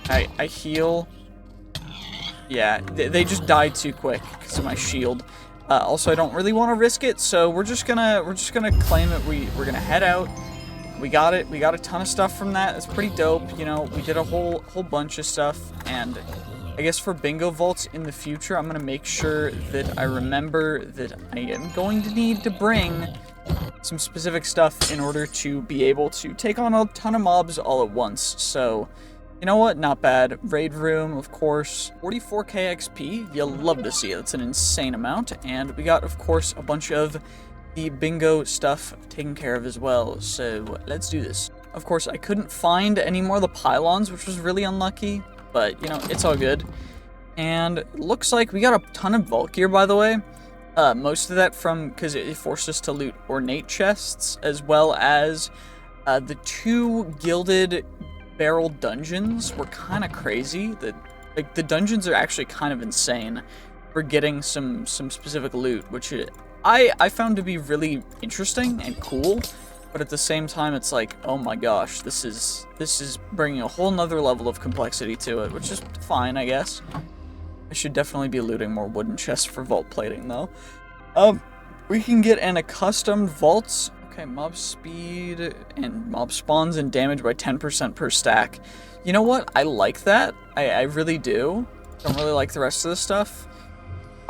I heal. Yeah, they just died too quick because of my shield. Also, I don't really want to risk it, so we're just gonna claim it. We're gonna head out. We got it. We got a ton of stuff from that. It's pretty dope. You know, we did a whole bunch of stuff, and I guess for bingo vaults in the future, I'm gonna make sure that I remember that I am going to need to bring some specific stuff in order to be able to take on a ton of mobs all at once. So You know what? Not bad. Raid room, of course. 44k XP. You'll love to see it. That's an insane amount. And we got, of course, a bunch of the bingo stuff taken care of as well. So let's do this. Of course, I couldn't find any more of the pylons, which was really unlucky. But, you know, it's all good. And it looks like we got a ton of vault gear, by the way. Most of that because it forced us to loot ornate chests, as well as the 2 gilded barrel dungeons were kind of crazy. The dungeons are actually kind of insane for getting some specific loot, which I found to be really interesting and cool. But at the same time, it's like, oh my gosh, this is bringing a whole nother level of complexity to it, which is fine, I guess. I should definitely be looting more wooden chests for vault plating, though. We can get an accustomed vaults. Okay, mob speed and mob spawns and damage by 10% per stack. You know what? I like that. I really do. Don't really like the rest of this stuff.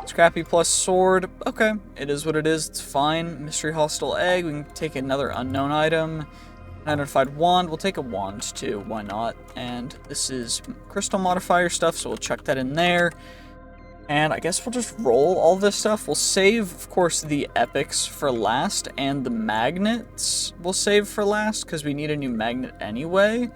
Scrappy plus sword. Okay, it is what it is. It's fine. Mystery hostile egg. We can take another unknown item. Unidentified wand. We'll take a wand too. Why not? And this is crystal modifier stuff, so we'll chuck that in there. And I guess we'll just roll all this stuff. We'll save, of course, the epics for last, and the magnets we'll save for last, because we need a new magnet anyway.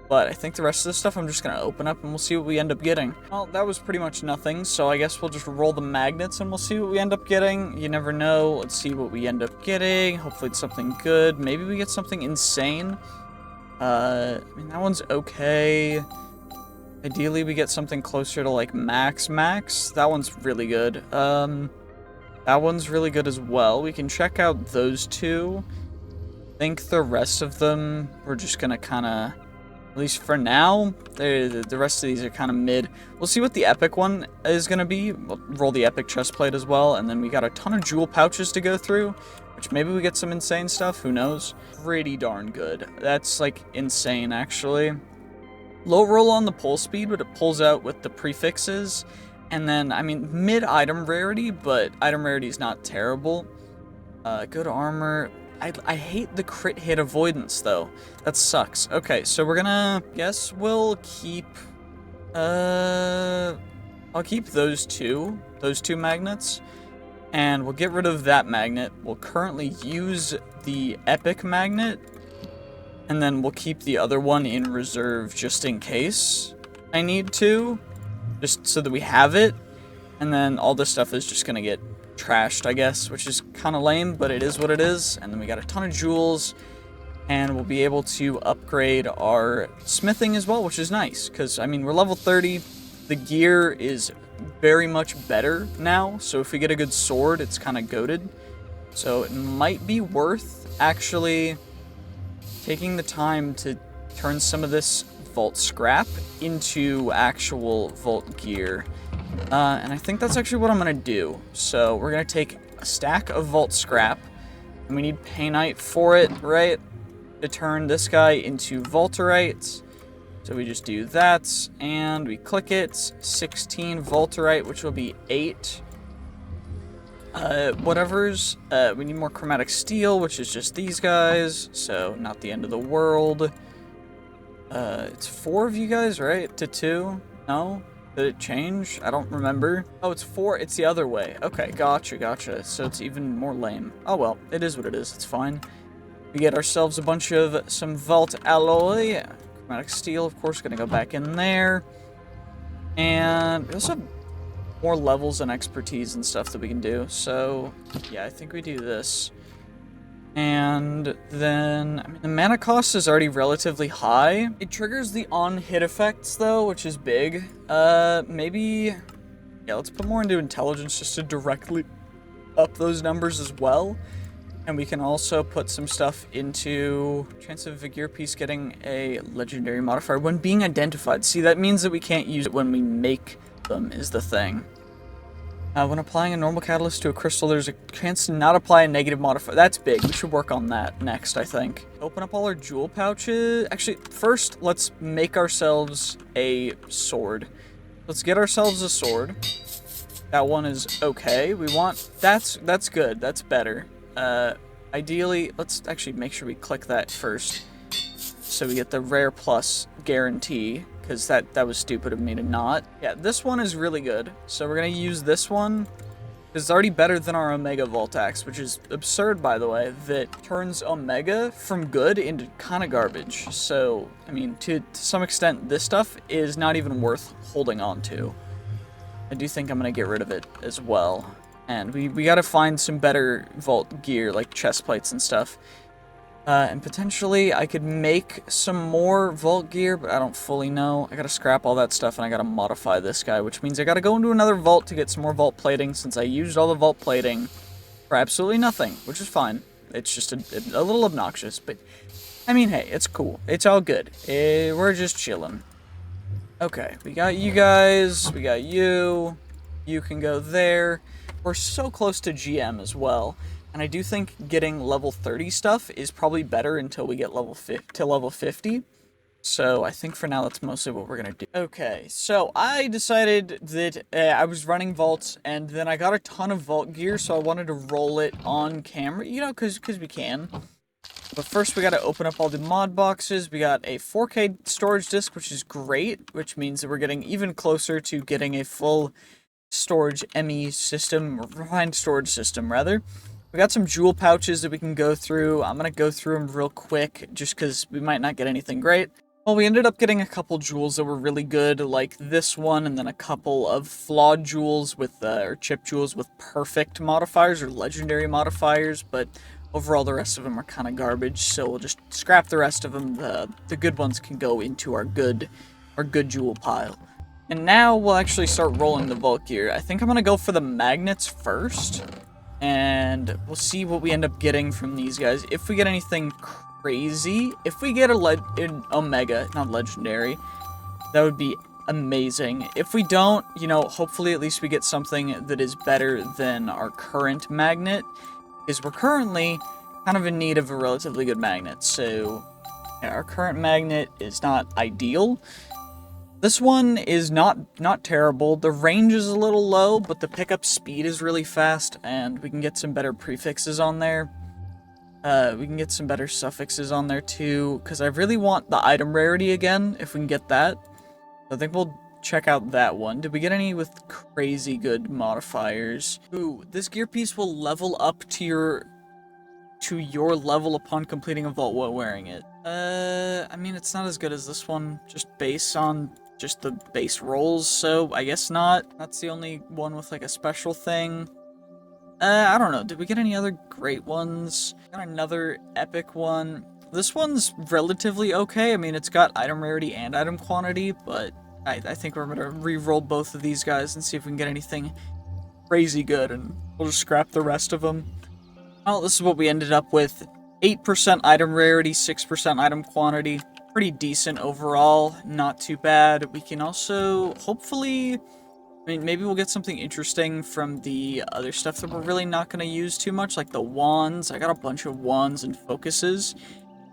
But I think the rest of this stuff I'm just going to open up, and we'll see what we end up getting. Well, that was pretty much nothing, so I guess we'll just roll the magnets, and we'll see what we end up getting. You never know. Let's see what we end up getting. Hopefully it's something good. Maybe we get something insane. I mean, that one's okay. Ideally, we get something closer to, like, max. That one's really good. That one's really good as well. We can check out those 2. I think the rest of them, we're just gonna kind of, at least for now, the rest of these are kind of mid. We'll see what the epic one is gonna be. We'll roll the epic chest plate as well, and then we got a ton of jewel pouches to go through, which maybe we get some insane stuff, who knows? Pretty darn good. That's, like, insane, actually. Low roll on the pull speed, but it pulls out with the prefixes. And then, I mean, mid-item rarity, but item rarity is not terrible. Good armor. I hate the crit hit avoidance, though. That sucks. Okay, so we're gonna... Guess we'll keep... I'll keep those two magnets. And we'll get rid of that magnet. We'll currently use the epic magnet. And then we'll keep the other one in reserve just in case I need to. Just so that we have it. And then all this stuff is just going to get trashed, I guess. Which is kind of lame, but it is what it is. And then we got a ton of jewels. And we'll be able to upgrade our smithing as well, which is nice. Because, I mean, we're level 30. The gear is very much better now. So if we get a good sword, it's kind of goated. So it might be worth actually... taking the time to turn some of this vault scrap into actual vault gear. And I think that's actually what I'm going to do. So we're going to take a stack of vault scrap. And we need painite for it, right? To turn this guy into vaulterite. So we just do that. And we click it. 16 vaulterite, which will be 8. Whatever's, we need more chromatic steel, which is just these guys, so not the end of the world. It's 4 of you guys, right? To 2? No? Did it change? I don't remember. Oh, it's 4, it's the other way. Okay, gotcha. So it's even more lame. Oh well, it is what it is, it's fine. We get ourselves a bunch of some vault alloy. Chromatic steel, of course, gonna go back in there. And we also have more levels and expertise and stuff that we can do. So, yeah, I think we do this. And then, I mean, the mana cost is already relatively high. It triggers the on-hit effects, though, which is big. Maybe, yeah, let's put more into intelligence just to directly up those numbers as well. And we can also put some stuff into chance of a gear piece getting a legendary modifier when being identified. See, that means that we can't use it when we make them is the thing. When applying a normal catalyst to a crystal, there's a chance to not apply a negative modifier. That's big. We should work on that next, I think. Open up all our jewel pouches. Actually, first, let's make ourselves a sword. Let's get ourselves a sword. That one is okay. We want... That's good. That's better. Ideally, let's actually make sure we click that first. So we get the rare plus guarantee. because that was stupid of me to not. Yeah, this one is really good. So we're going to use this one. It's already better than our Omega Vault Axe, which is absurd, by the way, that turns Omega from good into kind of garbage. So, I mean, to some extent, this stuff is not even worth holding on to. I do think I'm going to get rid of it as well. And we got to find some better vault gear, like chest plates and stuff. And potentially, I could make some more vault gear, but I don't fully know. I gotta scrap all that stuff, and I gotta modify this guy, which means I gotta go into another vault to get some more vault plating, since I used all the vault plating for absolutely nothing, which is fine. It's just a little obnoxious, but, I mean, hey, it's cool. It's all good. We're just chilling. Okay, we got you guys, we got you. You can go there. We're so close to GM as well. And I do think getting level 30 stuff is probably better until we get level 50. So I think for now that's mostly what we're going to do. Okay, so I decided that I was running vaults, and then I got a ton of vault gear, so I wanted to roll it on camera, you know, because we can. But first we got to open up all the mod boxes. We got a 4K storage disk, which is great, which means that we're getting even closer to getting a full storage ME system, or refined storage system, rather. We got some jewel pouches that we can go through. I'm going to go through them real quick, just because we might not get anything great. Well, we ended up getting a couple jewels that were really good, like this one, and then a couple of flawed jewels with, or chip jewels with perfect modifiers, or legendary modifiers, but overall the rest of them are kind of garbage, so we'll just scrap the rest of them. The good ones can go into our good jewel pile. And now we'll actually start rolling the vault gear. I think I'm going to go for the magnets first. And we'll see what we end up getting from these guys. If we get anything crazy, if we get an Omega, not legendary, that would be amazing. If we don't, you know, hopefully at least we get something that is better than our current magnet, because we're currently kind of in need of a relatively good magnet. So, yeah, our current magnet is not ideal. This one is not terrible. The range is a little low, but the pickup speed is really fast, and we can get some better prefixes on there. We can get some better suffixes on there too, because I really want the item rarity again, if we can get that. I think we'll check out that one. Did we get any with crazy good modifiers? Ooh, this gear piece will level up to your level upon completing a vault while wearing it. I mean, it's not as good as this one, just based on just the base rolls, so I guess not. That's the only one with, like, a special thing. I don't know. Did we get any other great ones? Got another epic one. This one's relatively okay. I mean, it's got item rarity and item quantity, but I think we're gonna re-roll both of these guys and see if we can get anything crazy good, and we'll just scrap the rest of them. Well, this is what we ended up with. 8% item rarity, 6% item quantity. Pretty decent overall, not too bad. We can also, hopefully, I mean, maybe we'll get something interesting from the other stuff that we're really not going to use too much, like the wands. I got a bunch of wands and focuses,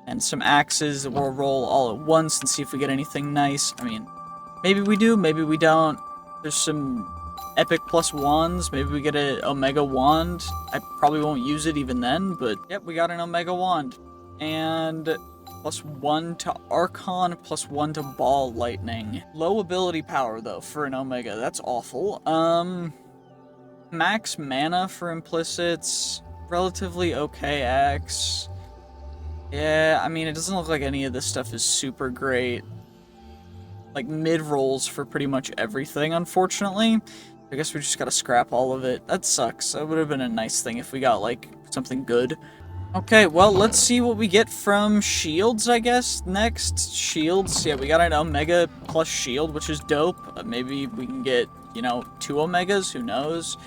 and some axes that we'll roll all at once and see if we get anything nice. I mean, maybe we do, maybe we don't. There's some epic plus wands. Maybe we get an Omega wand. I probably won't use it even then, but yep, we got an Omega wand. And +1 to Archon, +1 to Ball Lightning. Low ability power, though, for an Omega. That's awful. Max mana for implicits. Relatively okay X. Yeah, I mean, it doesn't look like any of this stuff is super great. Like, mid-rolls for pretty much everything, unfortunately. I guess we just gotta scrap all of it. That sucks. That would have been a nice thing if we got, like, something good. Okay, well, let's see what we get from shields, I guess, next. Shields, yeah, we got an Omega plus shield, which is dope. Maybe we can get, you know, 2 Omegas, who knows?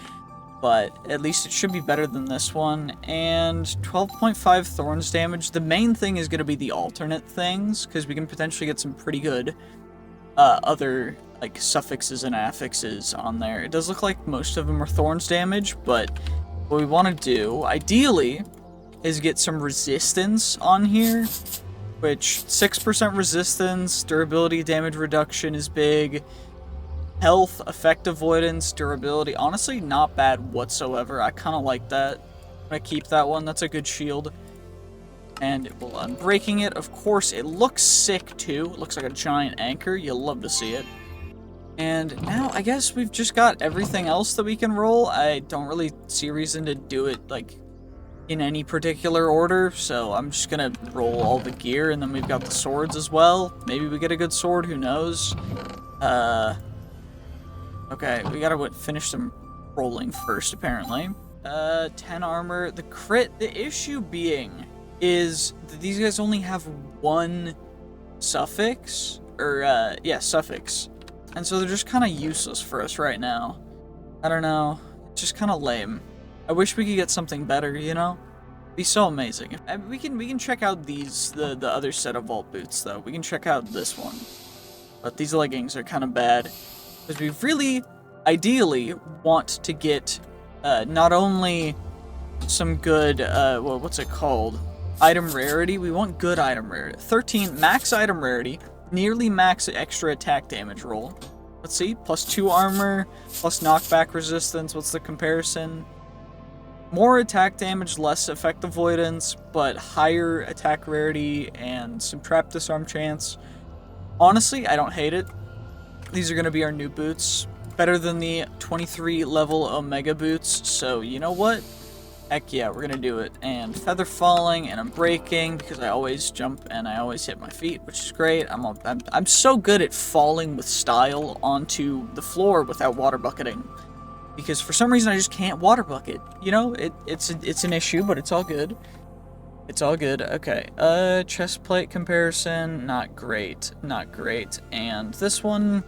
But at least it should be better than this one. And 12.5 Thorns damage. The main thing is going to be the alternate things, because we can potentially get some pretty good other, like, suffixes and affixes on there. It does look like most of them are Thorns damage, but what we want to do, ideally, is get some resistance on here, which 6% resistance, durability damage reduction is big, health, effect avoidance, durability, honestly not bad whatsoever. I kind of like that. I'm gonna keep that one, that's a good shield. And we'll unbreaking it. Of course, it looks sick too. It looks like a giant anchor. You'll love to see it. And now I guess we've just got everything else that we can roll. I don't really see a reason to do it like in any particular order, so I'm just gonna roll all the gear, and then we've got the swords as well. Maybe we get a good sword, who knows? Okay, we gotta finish some rolling first, apparently. 10 armor. The crit, the issue being is that these guys only have one suffix, or, yeah, suffix. And so they're just kind of useless for us right now. I don't know. It's just kind of lame. I wish we could get something better, you know? It'd be so amazing. We can check out these, the other set of vault boots, though. We can check out this one. But these leggings are kind of bad. Because we really, ideally, want to get not only some good, well, what's it called? Item rarity. We want good item rarity. 13, max item rarity. Nearly max extra attack damage roll. Let's see, plus 2 armor, plus knockback resistance. What's the comparison? More attack damage, less effect avoidance, but higher attack rarity and some trap disarm chance. Honestly, I don't hate it. These are going to be our new boots. Better than the 23 level Omega boots, so you know what? Heck yeah, we're gonna do it. And feather falling, and I'm breaking because I always jump and I always hit my feet, which is great. I'm so good at falling with style onto the floor without water bucketing, because for some reason I just can't water bucket. You know, it's an issue, but it's all good. It's all good. Okay. Chest plate comparison, not great, not great. And this one's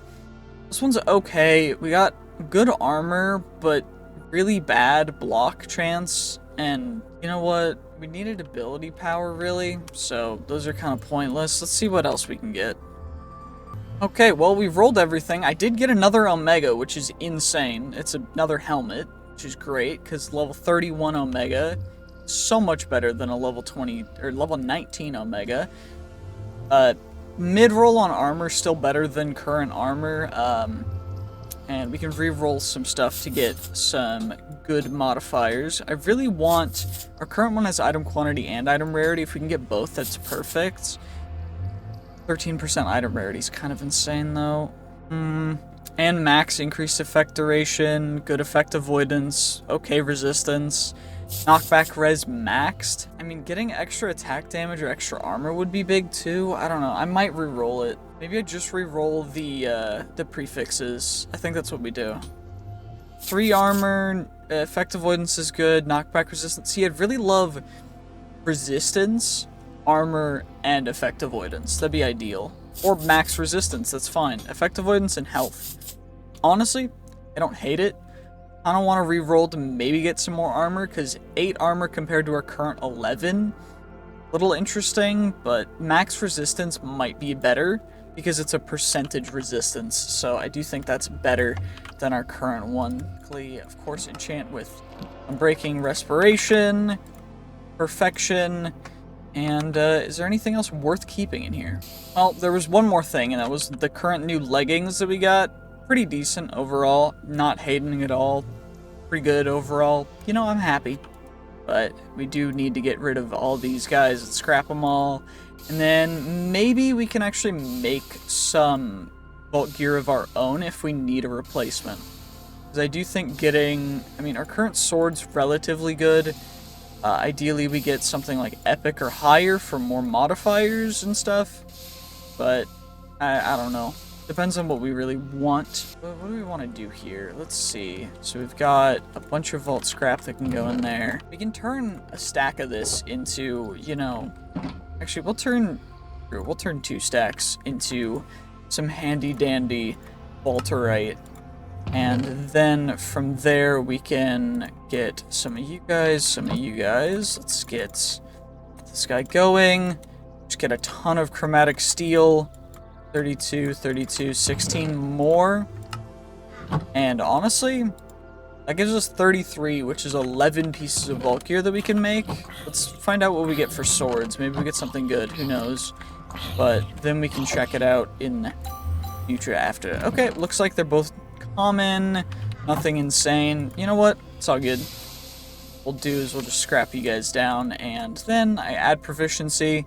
okay. We got good armor, but really bad block chance, and you know what? We needed ability power, really, so those are kind of pointless. Let's see what else we can get. Okay, well, we've rolled everything. I did get another Omega, which is insane. It's another helmet, which is great, because level 31 Omega is so much better than a level 20, or level 19 Omega. Mid-roll on armor, still better than current armor, and we can re-roll some stuff to get some good modifiers. I really want... Our current one has item quantity and item rarity. If we can get both, that's perfect. 13% item rarity is kind of insane, though. And max increased effect duration, good effect avoidance, okay resistance. Knockback res maxed. I mean, getting extra attack damage or extra armor would be big, too. I don't know. I might re-roll it. Maybe I just re-roll the prefixes. I think that's what we do. 3 armor, effect avoidance is good, knockback resistance. See, I'd really love resistance, armor, and effect avoidance. That'd be ideal. Or max resistance, that's fine. Effect avoidance and health. Honestly, I don't hate it. I don't want to re-roll to maybe get some more armor, because 8 armor compared to our current 11. Little interesting, but max resistance might be better, because it's a percentage resistance, so I do think that's better than our current one. Of course, enchant with Unbreaking Respiration, Perfection, and is there anything else worth keeping in here? Well, there was one more thing, and that was the current new leggings that we got. Pretty decent overall, not hating at all. Pretty good overall. You know, I'm happy. But we do need to get rid of all these guys and scrap them all. And then maybe we can actually make some vault gear of our own if we need a replacement. Because I do think getting... I mean, our current sword's relatively good. Ideally, we get something like epic or higher for more modifiers and stuff. But I don't know. Depends on what we really want. What do we want to do here? Let's see. So we've got a bunch of vault scrap that can go in there. We can turn a stack of this into, you know... Actually, we'll turn 2 stacks into some handy-dandy vaulterite. And then from there, we can get some of you guys, some of you guys. Let's get this guy going. Just get a ton of chromatic steel. 32, 32, 16 more. And honestly, that gives us 33, which is 11 pieces of vault gear that we can make. Let's find out what we get for swords. Maybe we get something good, who knows. But then we can check it out in future after. Okay, looks like they're both common, nothing insane. You know what? It's all good. we'll do is we'll just scrap you guys down, and then I add proficiency.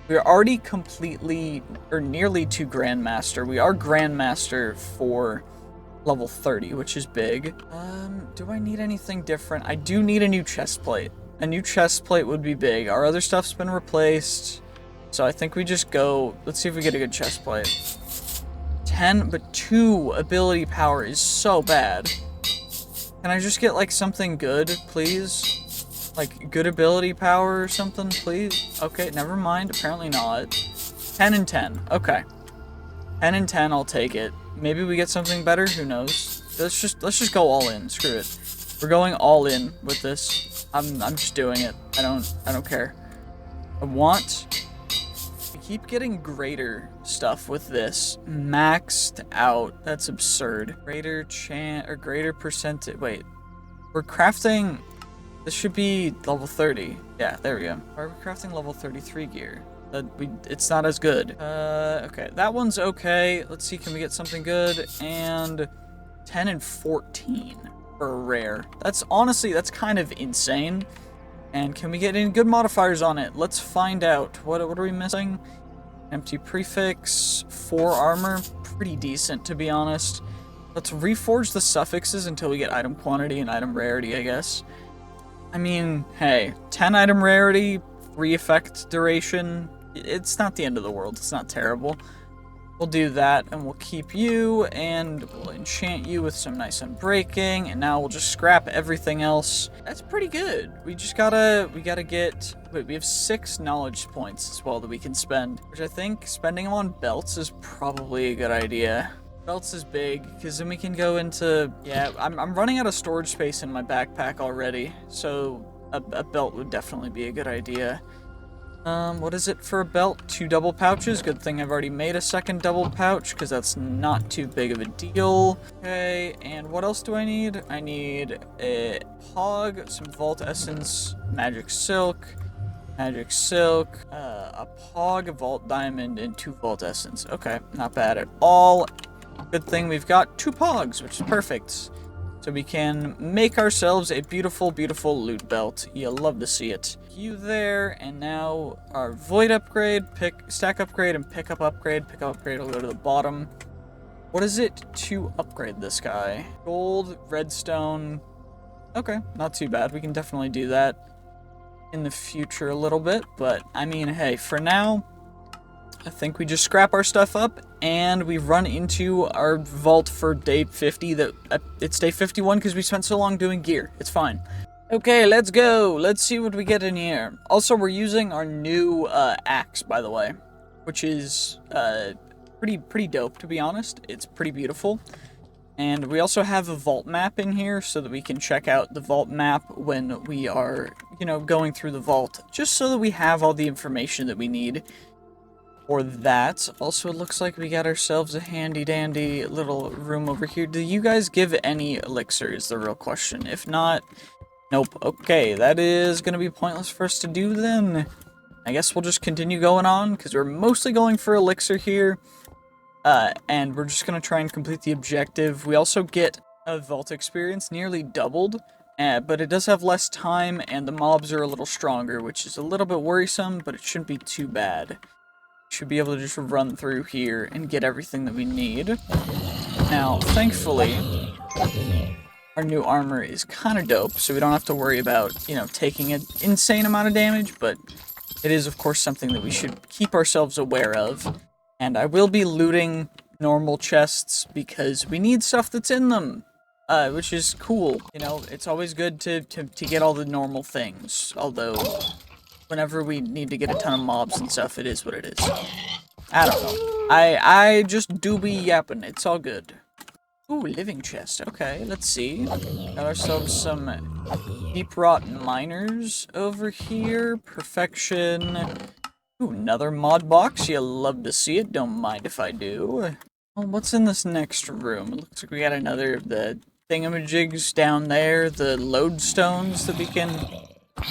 We're already completely, or nearly to Grandmaster. We are Grandmaster for level 30, which is big. Do I need anything different? I do need a new chest plate. A new chest plate would be big. Our other stuff's been replaced, so I think we just go, let's see if we get a good chest plate. 10, but 2 ability power is so bad. Can I just get, like, something good, please? Like, good ability power or something, please? Okay, never mind. Apparently not. 10 and 10. Okay. 10 and 10, I'll take it. Maybe we get something better? Who knows? Let's just go all in. Screw it. We're going all in with this. I'm just doing it. I don't care. We keep getting greater stuff with this. Maxed out. That's absurd. Greater percentage. Wait. We're crafting. This should be level 30. Yeah, there we go. Why are we crafting level 33 gear? It's not as good. Okay, that one's okay. Let's see, can we get something good? And 10 and 14 for a rare. That's kind of insane. And can we get any good modifiers on it? Let's find out. What are we missing? Empty prefix, 4 armor, pretty decent to be honest. Let's reforge the suffixes until we get item quantity and item rarity, I guess. I mean, hey, 10 item rarity, 3 effect duration. It's not the end of the world. It's not terrible. We'll do that, and we'll keep you, and we'll enchant you with some nice unbreaking, and now we'll just scrap everything else. That's pretty good. We gotta get, wait, we have 6 knowledge points as well that we can spend, which I think spending them on belts is probably a good idea. Belts is big, because then we can go into, yeah, I'm running out of storage space in my backpack already, so a belt would definitely be a good idea. What is it for a belt? 2 double pouches. Good thing I've already made a second double pouch, because that's not too big of a deal. Okay, and what else do I need? I need a pog, some vault essence, magic silk, a pog, a vault diamond, and 2 vault essence. Okay, not bad at all. Good thing we've got 2 pogs, which is perfect. So we can make ourselves a beautiful, beautiful loot belt. You'll love to see it. You there, and now our void upgrade, stack upgrade, and pickup upgrade. Pickup upgrade will go to the bottom. What is it to upgrade this guy? Gold, redstone. Okay, not too bad. We can definitely do that in the future a little bit. But, I mean, hey, for now, I think we just scrap our stuff up, and we run into our vault for day 50. It's day 51 because we spent so long doing gear. It's fine. Okay, let's go. Let's see what we get in here. Also, we're using our new axe, by the way, which is pretty dope, to be honest. It's pretty beautiful. And we also have a vault map in here so that we can check out the vault map when we are, you know, going through the vault, just so that we have all the information that we need for that. Also, it looks like we got ourselves a handy-dandy little room over here. Do you guys give any elixir is the real question. If not, nope. Okay, that is going to be pointless for us to do then. I guess we'll just continue going on, because we're mostly going for elixir here. And we're just going to try and complete the objective. We also get a vault experience, nearly doubled. But it does have less time, and the mobs are a little stronger, which is a little bit worrisome, but it shouldn't be too bad. Should be able to just run through here and get everything that we need. Now, thankfully, our new armor is kind of dope, so we don't have to worry about, you know, taking an insane amount of damage, but it is, of course, something that we should keep ourselves aware of. And I will be looting normal chests because we need stuff that's in them, which is cool. You know, it's always good to get all the normal things, although whenever we need to get a ton of mobs and stuff, it is what it is. I don't know. I just do be yapping. It's all good. Ooh, living chest. Okay, let's see. Got ourselves some deep rot miners over here. Perfection. Ooh, another mod box. You'll love to see it. Don't mind if I do. Well, what's in this next room? It looks like we got another of the thingamajigs down there. The lodestones that we can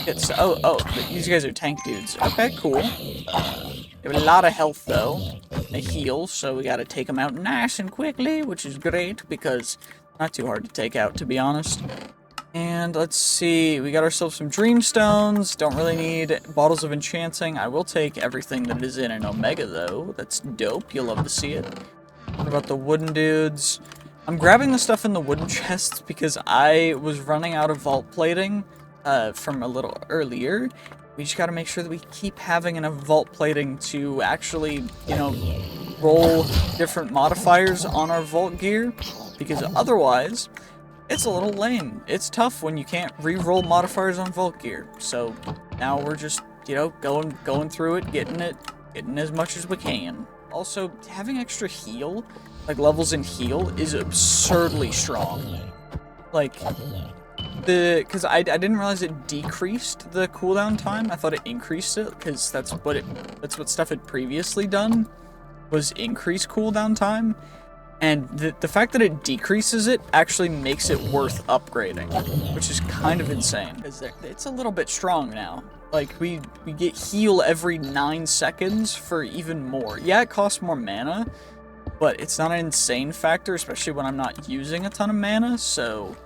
get. Oh, these guys are tank dudes. Okay, cool. They have a lot of health, though. They heal, so we gotta take them out nice and quickly, which is great, because not too hard to take out, to be honest. And let's see, we got ourselves some dreamstones. Don't really need bottles of enchanting. I will take everything that is in an omega though. That's dope. You'll love to see it. What about the wooden dudes? I'm grabbing the stuff in the wooden chests because I was running out of vault plating from a little earlier. We just gotta make sure that we keep having enough vault plating to actually, you know, roll different modifiers on our vault gear, because otherwise it's a little lame. It's tough when you can't re-roll modifiers on vault gear. So now we're just, you know, going through it, getting as much as we can. Also, having extra heal, like levels in heal, is absurdly strong. Like, because I didn't realize it decreased the cooldown time. I thought it increased it, because that's what stuff had previously done, was increase cooldown time. And the fact that it decreases it actually makes it worth upgrading, which is kind of insane. Because it's a little bit strong now. Like, we get heal every 9 seconds for even more. Yeah, it costs more mana, but it's not an insane factor, especially when I'm not using a ton of mana, so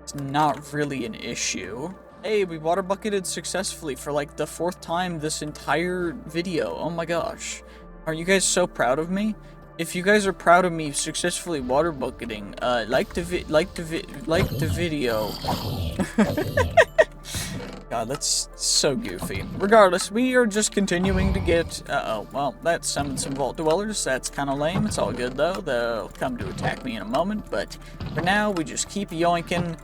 it's not really an issue. Hey, we water bucketed successfully for like the 4th time this entire video. Oh my gosh. Aren't you guys so proud of me? If you guys are proud of me successfully water bucketing, like the video. God, that's so goofy. Regardless, we are just continuing to get, well, that summoned some vault dwellers. That's kind of lame. It's all good though. They'll come to attack me in a moment, but for now, we just keep yoinking,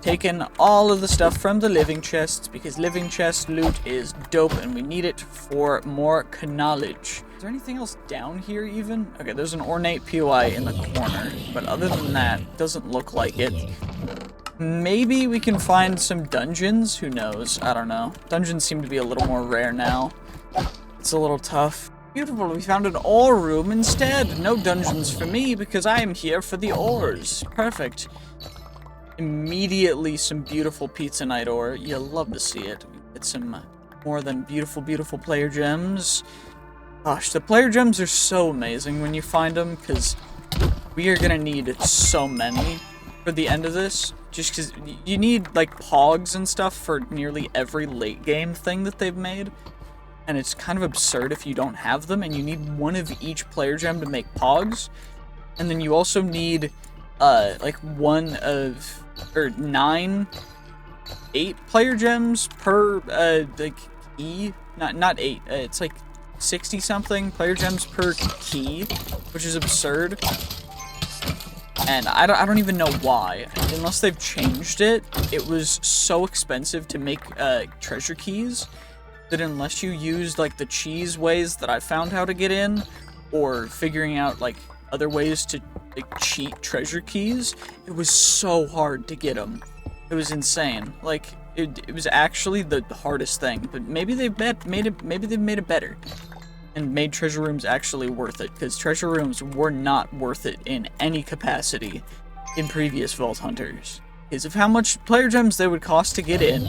taking all of the stuff from the living chests, because living chest loot is dope and we need it for more knowledge. Is there anything else down here even? Okay, there's an ornate POI in the corner, but other than that, doesn't look like it. Maybe we can find some dungeons, who knows, I don't know. Dungeons seem to be a little more rare now. It's a little tough. Beautiful, we found an ore room instead. No dungeons for me, because I am here for the ores. Perfect. Immediately some beautiful pizza night ore. You'll love to see it. We get some more than beautiful player gems. Gosh, the player gems are so amazing when you find them, because we are gonna need so many for the end of this. Just because you need, like, pogs and stuff for nearly every late game thing that they've made. And it's kind of absurd if you don't have them, and you need one of each player gem to make pogs. And then you also need, like, one of, or 8 player gems per, like, key. Not 8, it's like 60-something player gems per key, which is absurd. And I don't even know why. Unless they've changed it, it was so expensive to make treasure keys that unless you used like the cheese ways that I found how to get in, or figuring out like other ways to like cheat treasure keys, it was so hard to get them. It was insane. Like it was actually the hardest thing. But maybe they've made it better. And made treasure rooms actually worth it, because treasure rooms were not worth it in any capacity in previous Vault Hunters. Because of how much player gems they would cost to get in,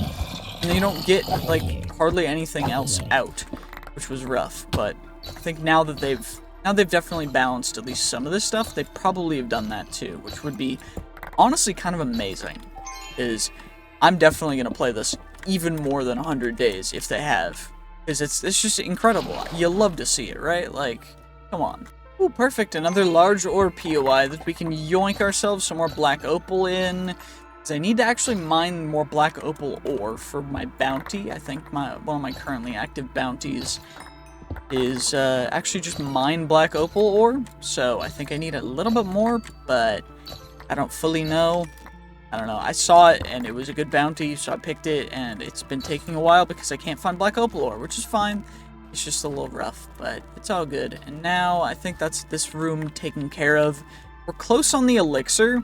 and you don't get, like, hardly anything else out, which was rough. But I think now they've definitely balanced at least some of this stuff, they probably have done that too, which would be honestly kind of amazing. Is I'm definitely going to play this even more than 100 days if they have. Because it's just incredible. You love to see it, right? Like, come on. Ooh, perfect. Another large ore POI that we can yoink ourselves some more black opal in. Because I need to actually mine more black opal ore for my bounty. I think one of my currently active bounties is actually just mine black opal ore. So I think I need a little bit more, but I don't fully know. I don't know, I saw it, and it was a good bounty, so I picked it, and it's been taking a while because I can't find black opal ore, which is fine. It's just a little rough, but it's all good. And now, I think that's this room taken care of. We're close on the elixir.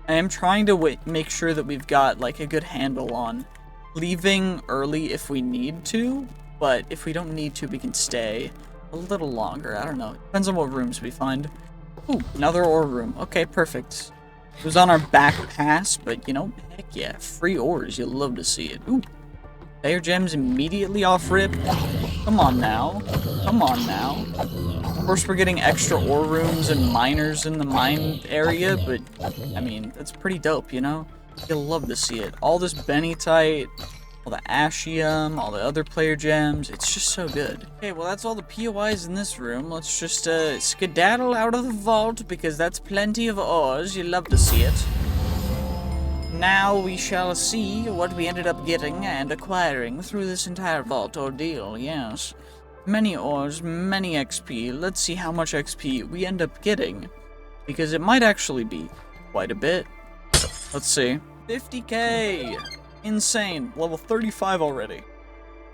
I am trying to make sure that we've got, like, a good handle on leaving early if we need to, but if we don't need to, we can stay a little longer. I don't know. Depends on what rooms we find. Ooh, another ore room. Okay, perfect. It was on our back pass, but, you know, heck yeah, free ores, you'll love to see it. Ooh, player gems immediately off rip. Come on now, come on now. Of course, we're getting extra ore rooms and miners in the mine area, but, I mean, that's pretty dope, you know? You'll love to see it. All this bennytite, all the ashium, all the other player gems. It's just so good. Okay, well that's all the POIs in this room. Let's just skedaddle out of the vault because that's plenty of ores. You'll love to see it. Now we shall see what we ended up getting and acquiring through this entire vault ordeal, yes. Many ores, many XP. Let's see how much XP we end up getting, because it might actually be quite a bit. Let's see. 50k! Insane. Level 35 already.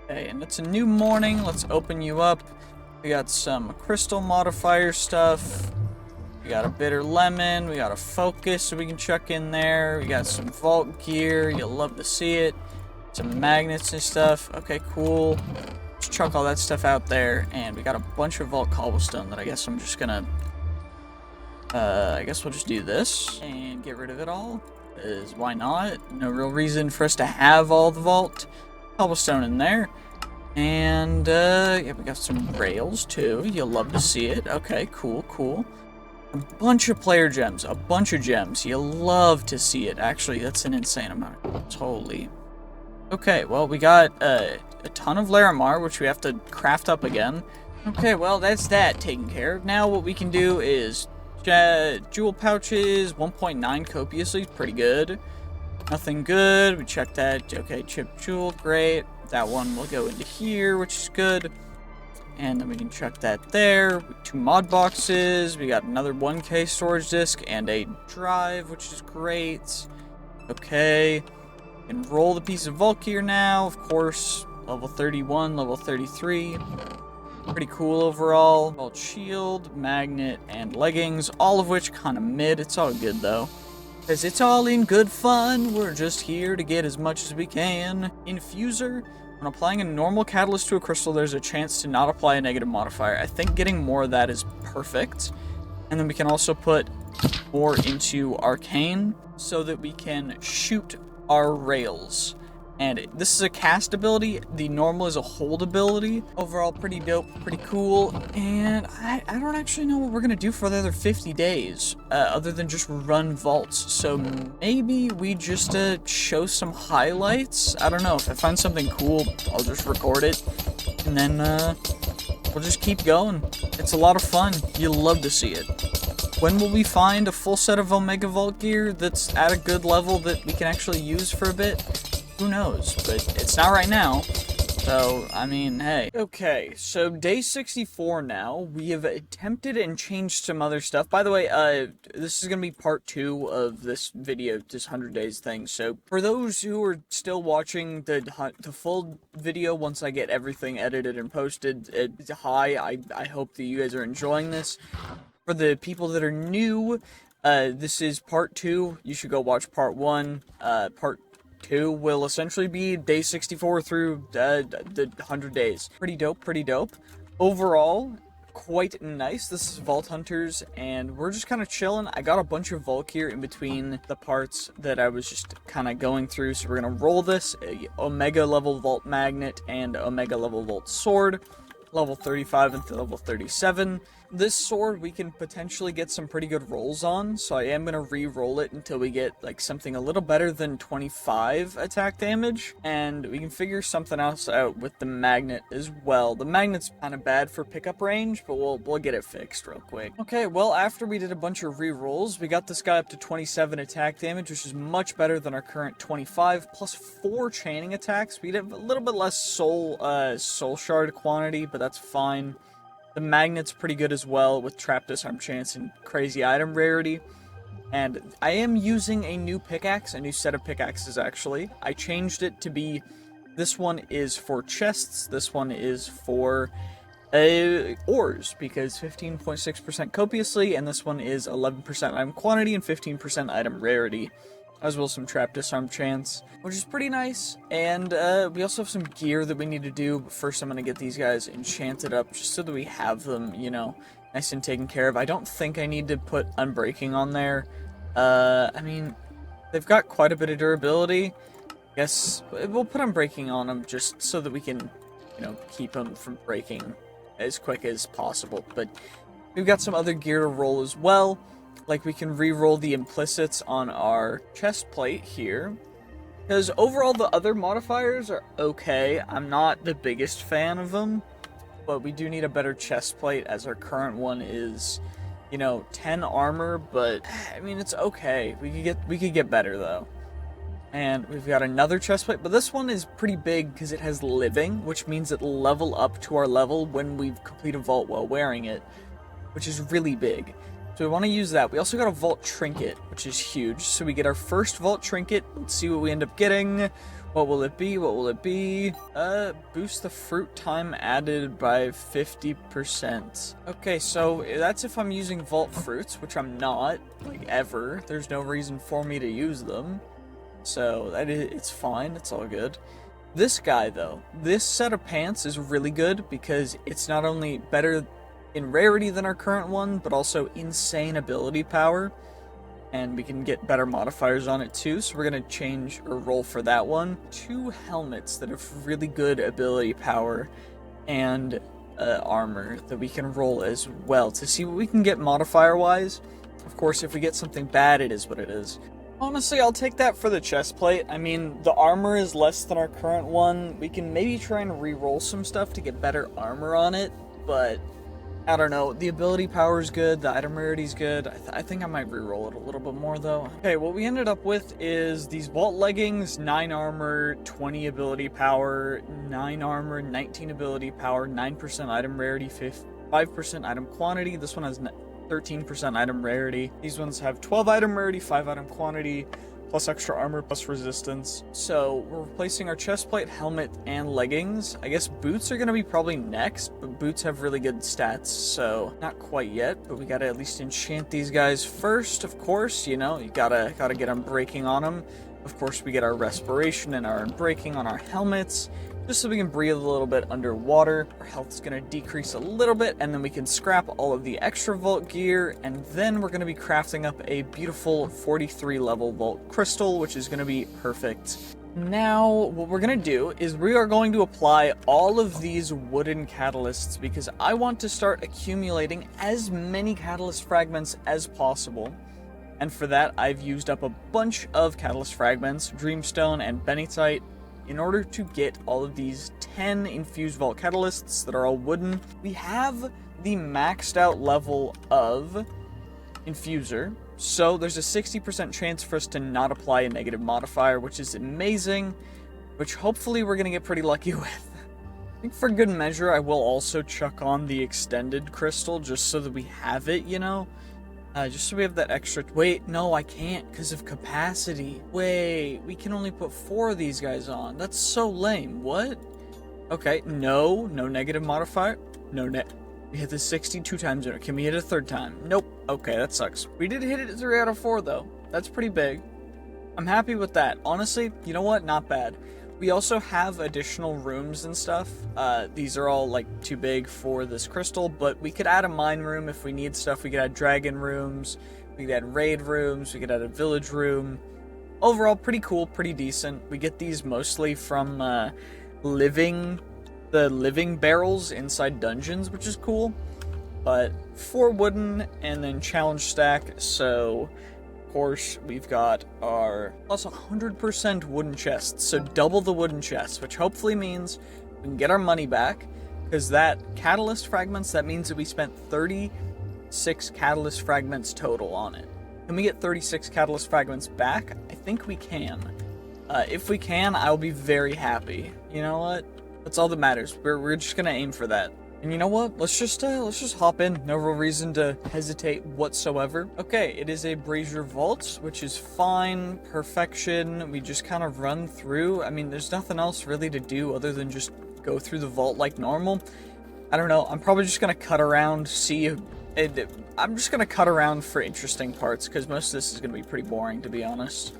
Okay, and it's a new morning. Let's open you up. We got some crystal modifier stuff. We got a bitter lemon. We got a focus so we can chuck in there. We got some vault gear. You'll love to see it. Some magnets and stuff. Okay, cool. Let's chuck all that stuff out there. And we got a bunch of vault cobblestone that I guess I'm just gonna... I guess we'll just do this and get rid of it all. Because why not? No real reason for us to have all the vault cobblestone in there. And, yeah, we got some rails, too. You'll love to see it. Okay, cool, cool. A bunch of player gems. A bunch of gems. You'll love to see it. Actually, that's an insane amount of gems. Holy. Okay, well, we got, a ton of Larimar, which we have to craft up again. Okay, well, that's that taken care of. Now, what we can do is... jewel pouches, 1.9 copiously, pretty good. Nothing good, we checked that. Okay, chip jewel, great. That one will go into here, which is good. And then we can check that there. 2 mod boxes, we got another 1K storage disk and a drive, which is great. Okay, we can roll the piece of vault gear now, of course. Level 31, level 33. Pretty cool overall. Vault shield, magnet, and leggings, all of which kind of mid. It's all good though, because it's all in good fun. We're just here to get as much as we can. Infuser. When applying a normal catalyst to a crystal, there's a chance to not apply a negative modifier. I think getting more of that is perfect. And then we can also put more into arcane so that we can shoot our rails. And this is a cast ability. The normal is a hold ability. Overall, pretty dope, pretty cool. And I don't actually know what we're going to do for the other 50 days, other than just run vaults. So maybe we just show some highlights. I don't know. If I find something cool, I'll just record it. And then we'll just keep going. It's a lot of fun. You'll love to see it. When will we find a full set of Omega Vault gear that's at a good level that we can actually use for a bit? Who knows, but it's not right now, so, I mean, hey. Okay, so day 64 now. We have attempted and changed some other stuff. By the way, this is gonna be part 2 of this video, this 100 days thing, so for those who are still watching the full video once I get everything edited and posted, hi, I hope that you guys are enjoying this. For the people that are new, this is part 2. You should go watch part 1, part 2 will essentially be day 64 through the 100 days. Pretty dope, pretty dope. Overall, quite nice. This is Vault Hunters, and we're just kind of chilling. I got a bunch of Vault gear in between the parts that I was just kind of going through, so we're going to roll this. Omega level Vault Magnet and Omega level Vault Sword. Level 35 into level 37. This sword we can potentially get some pretty good rolls on, so I am going to re-roll it until we get like something a little better than 25 attack damage, and we can figure something else out with the magnet as well. The magnet's kind of bad for pickup range, but we'll get it fixed real quick. Okay, well, after we did a bunch of re-rolls, we got this guy up to 27 attack damage, which is much better than our current 25, plus 4 chaining attacks. We have a little bit less soul shard quantity, but that's fine. The magnet's pretty good as well, with trap disarm chance and crazy item rarity. And I am using a new pickaxe, a new set of pickaxes actually. I changed it to be, this one is for chests, this one is for ores, because 15.6% copiously, and this one is 11% item quantity and 15% item rarity, as well as some trap disarm chance, which is pretty nice. And we also have some gear that we need to do, but first I'm going to get these guys enchanted up just so that we have them, you know, nice and taken care of. I don't think I need to put Unbreaking on there. I mean, they've got quite a bit of durability. Guess we'll put Unbreaking on them just so that we can, you know, keep them from breaking as quick as possible. But we've got some other gear to roll as well. Like, we can re-roll the implicits on our chest plate here. Because overall, the other modifiers are okay. I'm not the biggest fan of them. But we do need a better chest plate, as our current one is, 10 armor. But, I mean, it's okay. We could get better, though. And we've got another chestplate, but this one is pretty big because it has living, which means it'll level up to our level when we complete a vault while wearing it, which is really big. So we want to use that. We also got a vault trinket, which is huge. So we get our first vault trinket. Let's see what we end up getting. What will it be? What will it be? Boost the fruit time added by 50%. Okay, so that's if I'm using vault fruits, which I'm not, like, ever. There's no reason for me to use them. So it's fine, it's all good. This guy, though, this set of pants is really good because it's not only better in rarity than our current one, but also insane ability power. And we can get better modifiers on it too, so we're going to change or roll for that one. 2 helmets that have really good ability power and armor that we can roll as well to see what we can get modifier-wise. Of course, if we get something bad, it is what it is. Honestly, I'll take that for the chest plate. I mean, the armor is less than our current one. We can maybe try and re-roll some stuff to get better armor on it, but I don't know. The ability power is good, the item rarity is good. I think I might re-roll it a little bit more, though. Okay, what we ended up with is these vault leggings, 9 armor, 20 ability power, 9 armor, 19 ability power, 9% item rarity, 5% item quantity. This one has 13% item rarity. These ones have 12 item rarity, 5 item quantity, plus extra armor, plus resistance. So we're replacing our chest plate, helmet, and leggings. I guess boots are going to be probably next, but boots have really good stats, so not quite yet, but we got to at least enchant these guys first, of course. You gotta get them breaking on them. Of course, we get our respiration and our unbreaking on our helmets, just so we can breathe a little bit underwater. Our health is going to decrease a little bit, and then we can scrap all of the extra vault gear, and then we're going to be crafting up a beautiful 43 level vault crystal, which is going to be perfect. Now, what we're going to do is we are going to apply all of these wooden catalysts, because I want to start accumulating as many catalyst fragments as possible. And for that, I've used up a bunch of catalyst fragments, dreamstone and benitite, in order to get all of these 10 infused vault catalysts that are all wooden. We have the maxed out level of infuser, so there's a 60% chance for us to not apply a negative modifier, which is amazing, which hopefully we're going to get pretty lucky with. I think for good measure, I will also chuck on the extended crystal just so that we have it, just so we have that extra. Wait, no, I can't because of capacity. Wait, we can only put 4 of these guys on. That's so lame. What? Okay, no negative modifier. We hit the 62 times in it. Can we hit it a 3rd time? Nope. Okay, that sucks. We did hit it 3 out of 4 though. That's pretty big. I'm happy with that. Honestly, you know what? Not bad. We also have additional rooms and stuff. These are all, too big for this crystal, but we could add a mine room if we need stuff. We could add dragon rooms, we could add raid rooms, we could add a village room. Overall, pretty cool, pretty decent. We get these mostly from the living barrels inside dungeons, which is cool. But 4 wooden, and then challenge stack, so of course, we've got our plus 100% wooden chests, so double the wooden chests, which hopefully means we can get our money back, because that catalyst fragments, that means that we spent 36 catalyst fragments total on it. Can we get 36 catalyst fragments back? I think we can. If we can, I'll be very happy. You know what? That's all that matters. We're just gonna aim for that. And you know what? Let's just hop in. No real reason to hesitate whatsoever. Okay, it is a brazier vault, which is fine, perfection. We just kind of run through. I mean, there's nothing else really to do other than just go through the vault like normal. I don't know. I'm probably just gonna cut around, I'm just gonna cut around for interesting parts, because most of this is gonna be pretty boring, to be honest.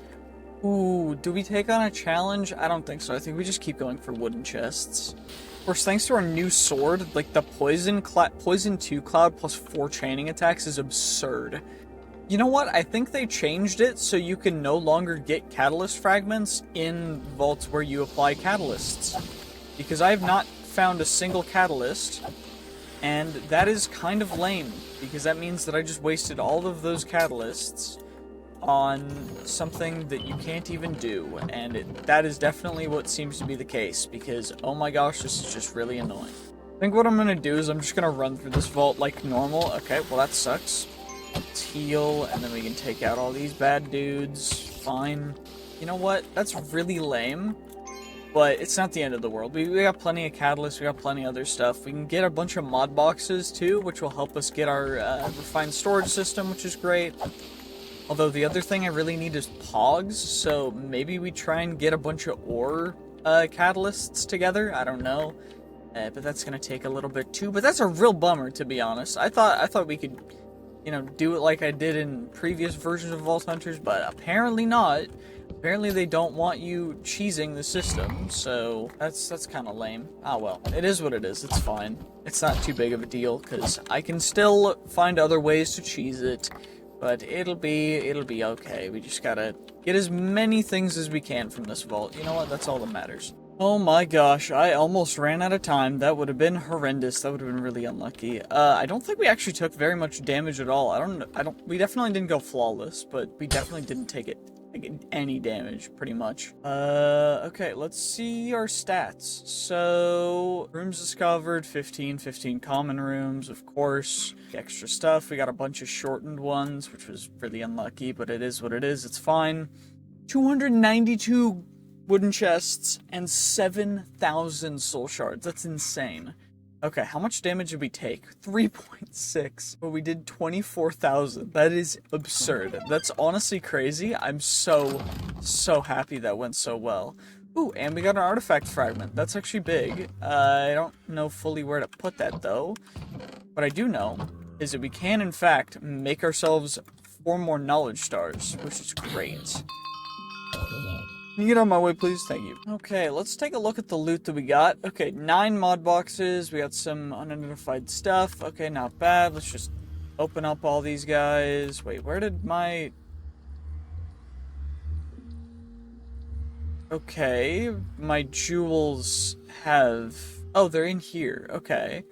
Ooh, do we take on a challenge? I don't think so. I think we just keep going for wooden chests. Of course, thanks to our new sword, the Poison 2 Cloud plus 4 chaining attacks is absurd. You know what? I think they changed it so you can no longer get catalyst fragments in vaults where you apply catalysts. Because I have not found a single catalyst And that is kind of lame, because that means that I just wasted all of those catalysts on something that you can't even do, and that is definitely what seems to be the case, because oh my gosh, this is just really annoying. I think what I'm gonna do is I'm just gonna run through this vault like normal. Okay, well that sucks. Let's heal, and then we can take out all these bad dudes. Fine. You know what? That's really lame. But it's not the end of the world. We got plenty of catalysts, we got plenty of other stuff. We can get a bunch of mod boxes too, which will help us get our refined storage system, which is great. Although the other thing I really need is pogs, so maybe we try and get a bunch of ore catalysts together. I don't know. But that's gonna take a little bit too. But that's a real bummer, to be honest. I thought we could, you know, do it like I did in previous versions of Vault Hunters, but apparently not. Apparently they don't want you cheesing the system, so that's kind of lame. Ah well, it is what it is, it's fine. It's not too big of a deal, because I can still find other ways to cheese it, but it'll be okay. We just gotta get as many things as we can from this vault. You know what, that's all that matters. Oh my gosh, I almost ran out of time. That would have been horrendous. That would have been really unlucky. I don't think we actually took very much damage at all. We definitely didn't go flawless, but we definitely didn't take any damage, pretty much. Okay, let's see our stats. So, rooms discovered, 15 common rooms, of course. Extra stuff, we got a bunch of shortened ones, which was really unlucky, but it is what it is, it's fine. 292 wooden chests and 7,000 soul shards, that's insane. Okay, how much damage did we take? 3.6, but we did 24,000. That is absurd. That's honestly crazy. I'm so happy that went so well. Ooh, and we got an artifact fragment. That's actually big. I don't know fully where to put that, though. What I do know is that we can, in fact, make ourselves 4 more knowledge stars, which is great. Can you get on my way, please? Thank you. Okay, let's take a look at the loot that we got. Okay, 9 mod boxes. We got some unidentified stuff. Okay, not bad. Let's just open up all these guys. Wait, where did my... Okay, my jewels have... Oh, they're in here. Okay.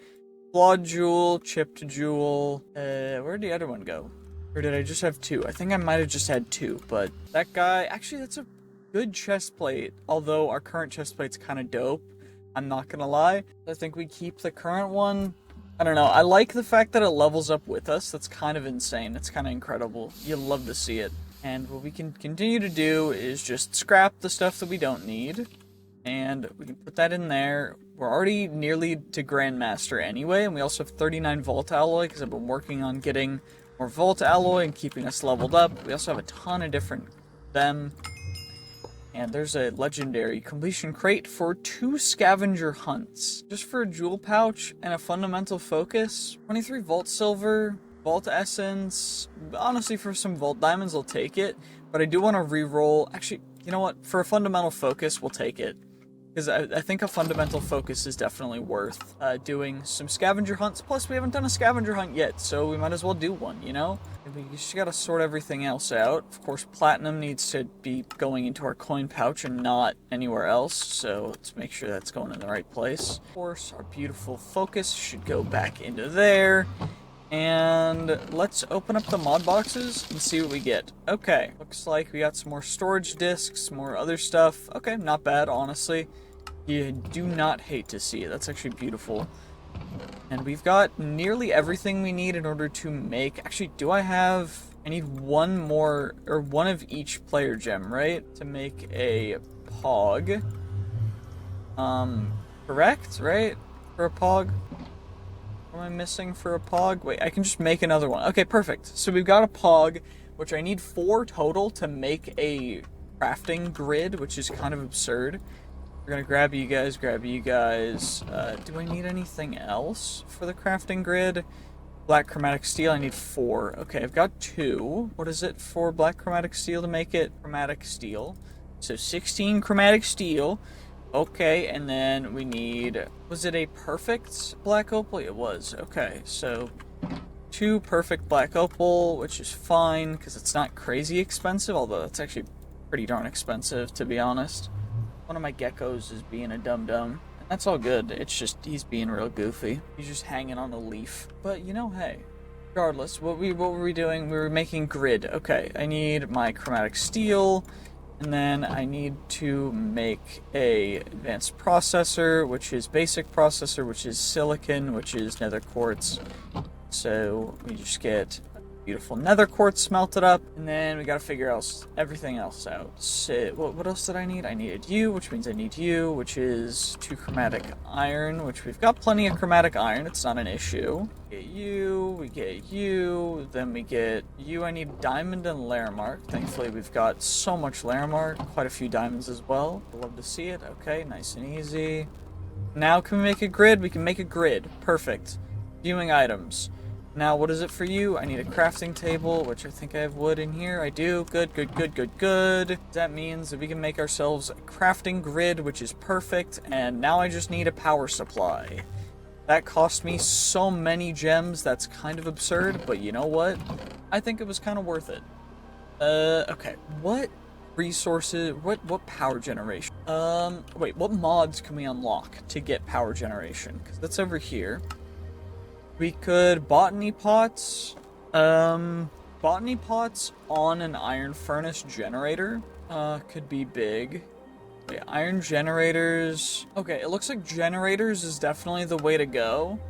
Flawed jewel, chipped jewel. Where'd the other one go? Or did I just have 2? I think I might have just had 2, but that guy... Actually, that's a good chest plate, although our current chest plate's kind of dope. I'm not gonna lie. I think we keep the current one. I don't know. I like the fact that it levels up with us. That's kind of insane. It's kind of incredible. You'll love to see it. And what we can continue to do is just scrap the stuff that we don't need. And we can put that in there. We're already nearly to Grandmaster anyway, and we also have 39 Vault Alloy, because I've been working on getting more Vault Alloy and keeping us leveled up. We also have a ton of different them. And there's a legendary completion crate for 2 scavenger hunts. Just for a jewel pouch and a fundamental focus. 23 vault silver, vault essence. Honestly, for some vault diamonds, I'll take it. But I do want to re-roll. Actually, you know what? For a fundamental focus, we'll take it. Because I think a fundamental focus is definitely worth doing some scavenger hunts. Plus, we haven't done a scavenger hunt yet, so we might as well do one, you know? We just gotta sort everything else out. Of course, platinum needs to be going into our coin pouch and not anywhere else, so let's make sure that's going in the right place. Of course, our beautiful focus should go back into there. And let's open up the mod boxes and see what we get. Okay, looks like we got some more storage discs, more other stuff. Okay, not bad, honestly. You do not hate to see it. That's actually beautiful. And we've got nearly everything we need in order to make... Actually, I need one more, or one of each player gem, right? To make a pog. Correct, right? For a pog? What am I missing for a pog? Wait, I can just make another one. Okay, perfect. So we've got a pog, which I need 4 total to make a crafting grid, which is kind of absurd. We're gonna grab you guys. Do I need anything else for the crafting grid? Black chromatic steel, I need 4. Okay, I've got 2. What is it for black chromatic steel to make it chromatic steel? So 16 chromatic steel. Okay, and then we need... Was it a perfect black opal? It was. Okay, so 2 perfect black opal, which is fine, because it's not crazy expensive, although it's actually pretty darn expensive, to be honest. One of my geckos is being a dum-dum, That's all good. It's just he's being real goofy. He's just hanging on a leaf. But you know, hey, regardless, what were we doing? We were making grid. Okay, I need my chromatic steel, and then I need to make a advanced processor, which is basic processor, which is silicon, which is nether quartz. So we just get beautiful nether quartz smelted up, and then we gotta figure everything else out. So, what else did I need? I needed you, which means I need you, which is 2 chromatic iron, which we've got plenty of chromatic iron, it's not an issue. We get you, then we get you. I need diamond and layer mark. Thankfully, we've got so much layer mark, quite a few diamonds as well. Love to see it. Okay, nice and easy. Now, can we make a grid? We can make a grid. Perfect. Viewing items. Now, what is it for you? I need a crafting table, which I think I have wood in here. I do. Good, good, good, good, good. That means that we can make ourselves a crafting grid, which is perfect. And now I just need a power supply. That cost me so many gems, that's kind of absurd, but you know what? I think it was kind of worth it. Okay. What resources, what power generation? Wait, what mods can we unlock to get power generation? Because that's over here. We could botany pots on an iron furnace generator, could be big. Wait, iron generators. Okay, it looks like generators is definitely the way to go.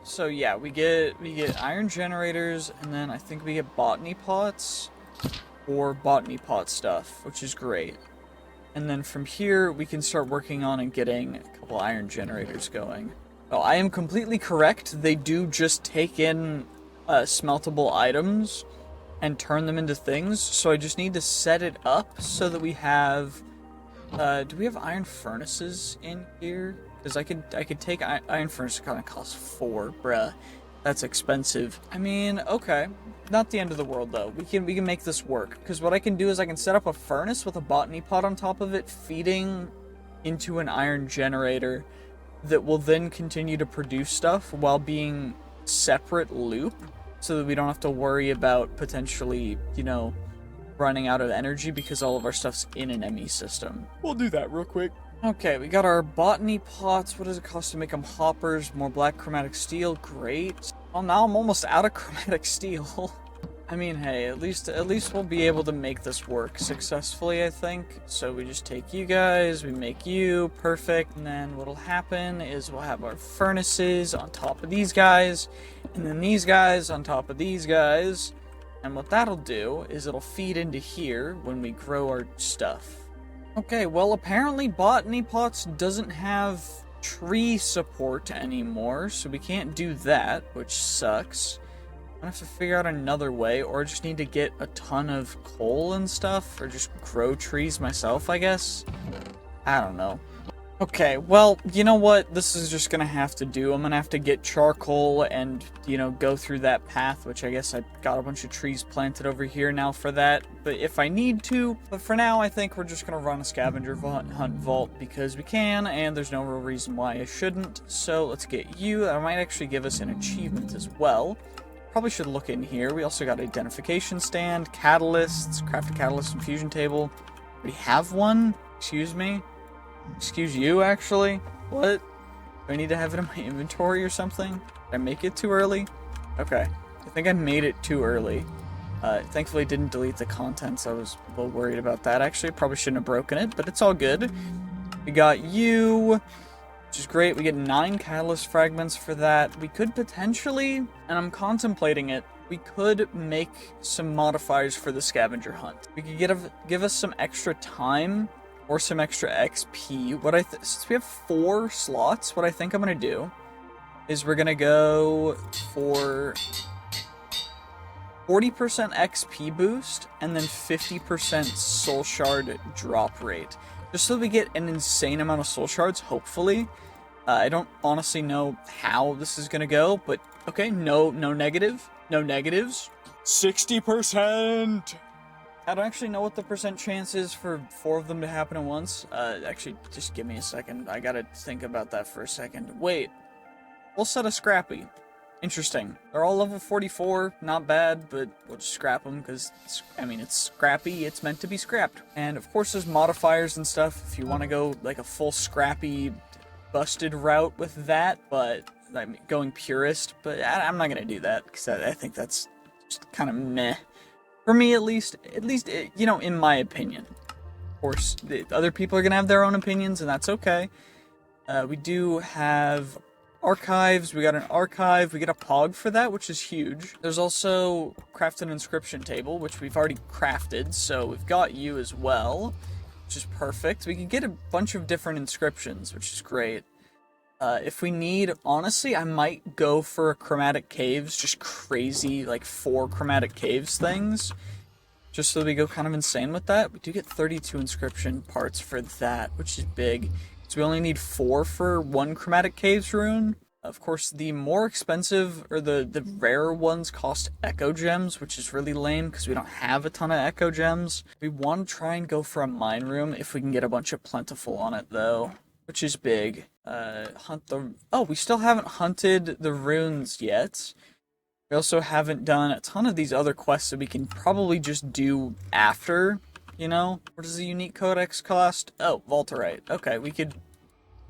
So yeah, we get iron generators, and then I think we get botany pots or botany pot stuff, which is great. And then from here, we can start working on and getting a couple iron generators going. Oh, I am completely correct. They do just take in smeltable items and turn them into things. So I just need to set it up so that we have... do we have iron furnaces in here? Because I could take iron furnace. Kind of costs 4, bruh. That's expensive. I mean, okay. Not the end of the world though. We can make this work. Because what I can do is I can set up a furnace with a botany pot on top of it, feeding into an iron generator that will then continue to produce stuff while being separate loop, so that we don't have to worry about potentially, you know, running out of energy because all of our stuff's in an ME system. We'll do that real quick. Okay, we got our botany pots. What does it cost to make them? Hoppers, more black chromatic steel. Great. Well, now I'm almost out of chromatic steel. I mean, hey, at least we'll be able to make this work successfully, I think. So we just take you guys, we make you, perfect, and then what'll happen is we'll have our furnaces on top of these guys, and then these guys on top of these guys, and what that'll do is it'll feed into here when we grow our stuff. Okay, well, apparently Botany Pots doesn't have tree support anymore, so we can't do that, which sucks. I have to figure out another way, or just need to get a ton of coal and stuff, or just grow trees myself, I guess? I don't know. Okay, well, you know what? This is just gonna have to do. I'm gonna have to get charcoal and, you know, go through that path, which I guess I got a bunch of trees planted over here now for that, but if I need to. But for now, I think we're just gonna run a scavenger hunt vault because we can, and there's no real reason why I shouldn't. So let's get you. That might actually give us an achievement as well. Probably should look in here. We also got identification stand, catalysts, craft a catalyst infusion table. We have one? Excuse me? Excuse you, actually? What? Do I need to have it in my inventory or something? Did I make it too early? Okay. I think I made it too early. Thankfully, didn't delete the contents. I was a little worried about that, actually. Probably shouldn't have broken it, but it's all good. We got you, which is great. We get 9 catalyst fragments for that. We could potentially, and I'm contemplating it, we could make some modifiers for the scavenger hunt. We could give us some extra time or some extra XP. Since we have 4 slots, what I think I'm gonna do is we're gonna go for 40% XP boost and then 50% soul shard drop rate. Just so we get an insane amount of soul shards, hopefully. I don't honestly know how this is gonna go, but okay, no negative. No negatives. 60%! I don't actually know what the percent chance is for 4 of them to happen at once. Actually, just give me a second. I gotta think about that for a second. Wait. We'll set a Scrappy. Interesting. They're all level 44, not bad, but we'll just scrap them because, I mean, it's scrappy, it's meant to be scrapped. And of course there's modifiers and stuff if you want to go like a full scrappy, busted route with that, but I mean, going purist, but I'm not going to do that because I think that's just kind of meh. For me, at least, you know, in my opinion. Of course, other people are going to have their own opinions, and that's okay. We do have archives, we got an archive, we get a pog for that, which is huge. There's also craft an inscription table, which we've already crafted, so we've got you as well, which is perfect. We can get a bunch of different inscriptions, which is great. If we need, honestly, I might go for a chromatic caves, just crazy, like 4 chromatic caves things, just so we go kind of insane with that. We do get 32 inscription parts for that, which is big. So we only need 4 for 1 chromatic caves rune. Of course, the more expensive, or the rarer ones cost echo gems, which is really lame because we don't have a ton of echo gems. We want to try and go for a mine room if we can get a bunch of plentiful on it though, which is big. We still haven't hunted the runes yet. We also haven't done a ton of these other quests that we can probably just do after. You know, what does the unique codex cost? Oh, Vaulterite. Okay,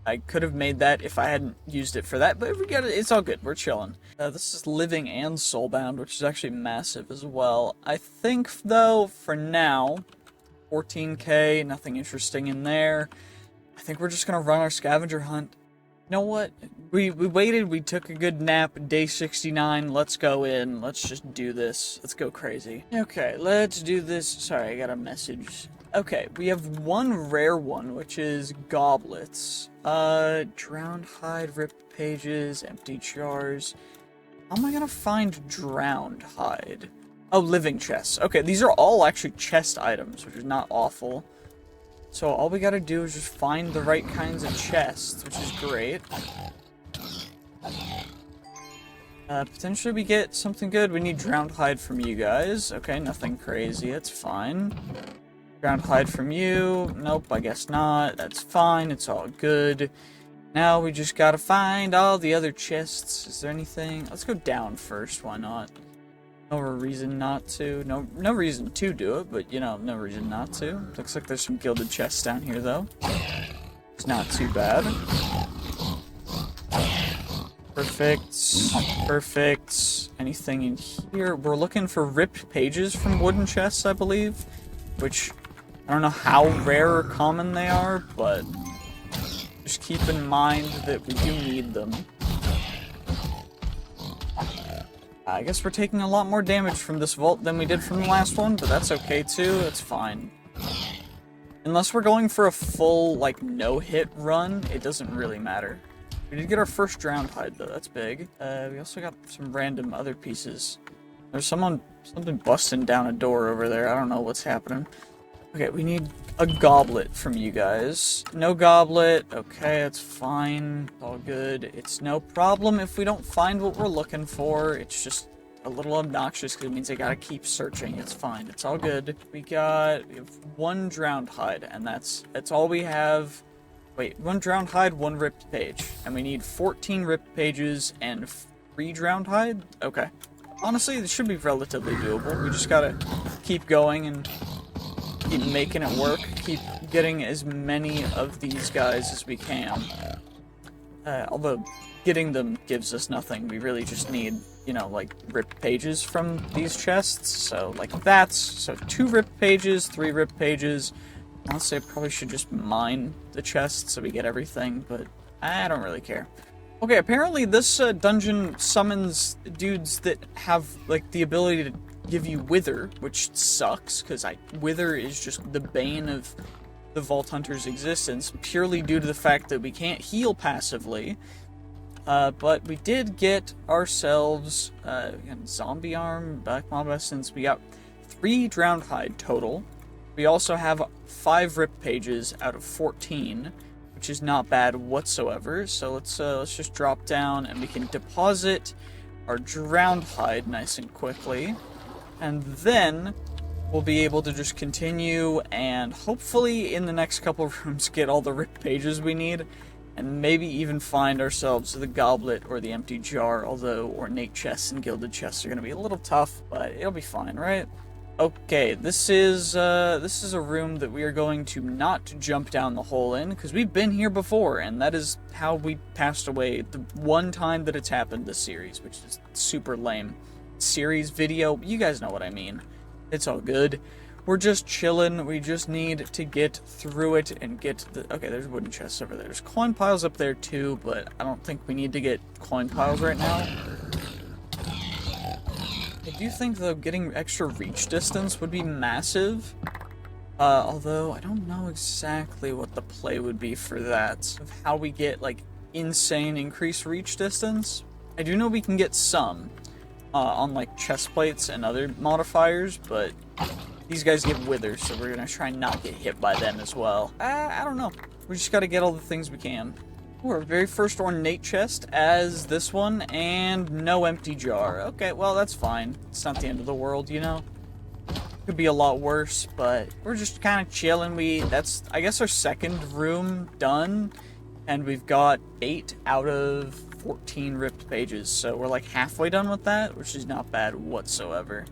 I could have made that if I hadn't used it for that, but we got it. It's all good. We're chilling. This is living and soulbound, which is actually massive as well. I think, though, for now, 14k, nothing interesting in there. I think we're just gonna run our scavenger hunt. You know what? We waited, we took a good nap, day 69, let's go in, let's just do this. Let's go crazy. Okay, let's do this. Sorry, I got a message. Okay, we have one rare one, which is goblets. Drowned hide, ripped pages, empty jars. How am I gonna find drowned hide? Oh, living chests. Okay, these are all actually chest items, which is not awful. So all we gotta do is just find the right kinds of chests, which is great. Potentially we get something good. We need drowned hide from you guys. Okay, nothing crazy, it's fine. Drowned hide from you. Nope, I guess not. That's fine, it's all good. Now we just gotta find all the other chests. Is there anything? Let's go down first, why not? No reason not to. No reason to do it, but, you know, no reason not to. Looks like there's some gilded chests down here, though. It's not too bad. Perfect. Perfect. Anything in here? We're looking for ripped pages from wooden chests, I believe. Which, I don't know how rare or common they are, but just keep in mind that we do need them. I guess we're taking a lot more damage from this vault than we did from the last one, but that's okay too, it's fine. Unless we're going for a full, like, no-hit run, it doesn't really matter. We did get our first drowned hide though, that's big. We also got some random other pieces. There's something busting down a door over there, I don't know what's happening. Okay, we need a goblet from you guys. No goblet, okay, that's fine, all good. It's no problem if we don't find what we're looking for. It's just a little obnoxious because it means I gotta keep searching. It's fine, it's all good. We have 1 drowned hide, and that's all we have. Wait, 1 drowned hide, 1 ripped page. And we need 14 ripped pages and 3 drowned hide? Okay. Honestly, this should be relatively doable. We just gotta keep going and keep making it work, keep getting as many of these guys as we can. Although getting them gives us nothing, we really just need, you know, like, ripped pages from these chests, so, like, so 2 ripped pages, 3 ripped pages. Honestly, I probably should just mine the chests so we get everything, but I don't really care. Okay, apparently this dungeon summons dudes that have, like, the ability to give you wither, which sucks, because wither is just the bane of the Vault Hunter's existence, purely due to the fact that we can't heal passively. But we did get ourselves zombie arm, black mob essence. We got 3 drowned hide total. We also have 5 rip pages out of 14, which is not bad whatsoever. So let's just drop down and we can deposit our drowned hide nice and quickly. And then we'll be able to just continue and hopefully in the next couple of rooms get all the ripped pages we need. and maybe even find ourselves the goblet or the empty jar, although ornate chests and gilded chests are going to be a little tough, but it'll be fine, right? Okay, this is a room that we are going to not jump down the hole in, because we've been here before, and that is how we passed away the one time that it's happened this series, which is super lame. Series, video, you guys know what I mean. It's all good. We're just chilling, we just need to get through it and get the... Okay, there's wooden chests over there. There's coin piles up there too, but I don't think we need to get coin piles right now. I do think, though, getting extra reach distance would be massive. Although, I don't know exactly what the play would be for that. Of how we get, like, insane increased reach distance. I do know we can get some on, like, chest plates and other modifiers, but these guys get withers, so we're gonna try and not get hit by them as well. I don't know. We just gotta get all the things we can. Our very first ornate chest as this one, and no empty jar. Okay, well, that's fine. It's not the end of the world, you know? Could be a lot worse, but we're just kind of chilling. That's, I guess, our second room done, and we've got 8 out of 14 ripped pages, so we're like halfway done with that, which is not bad whatsoever.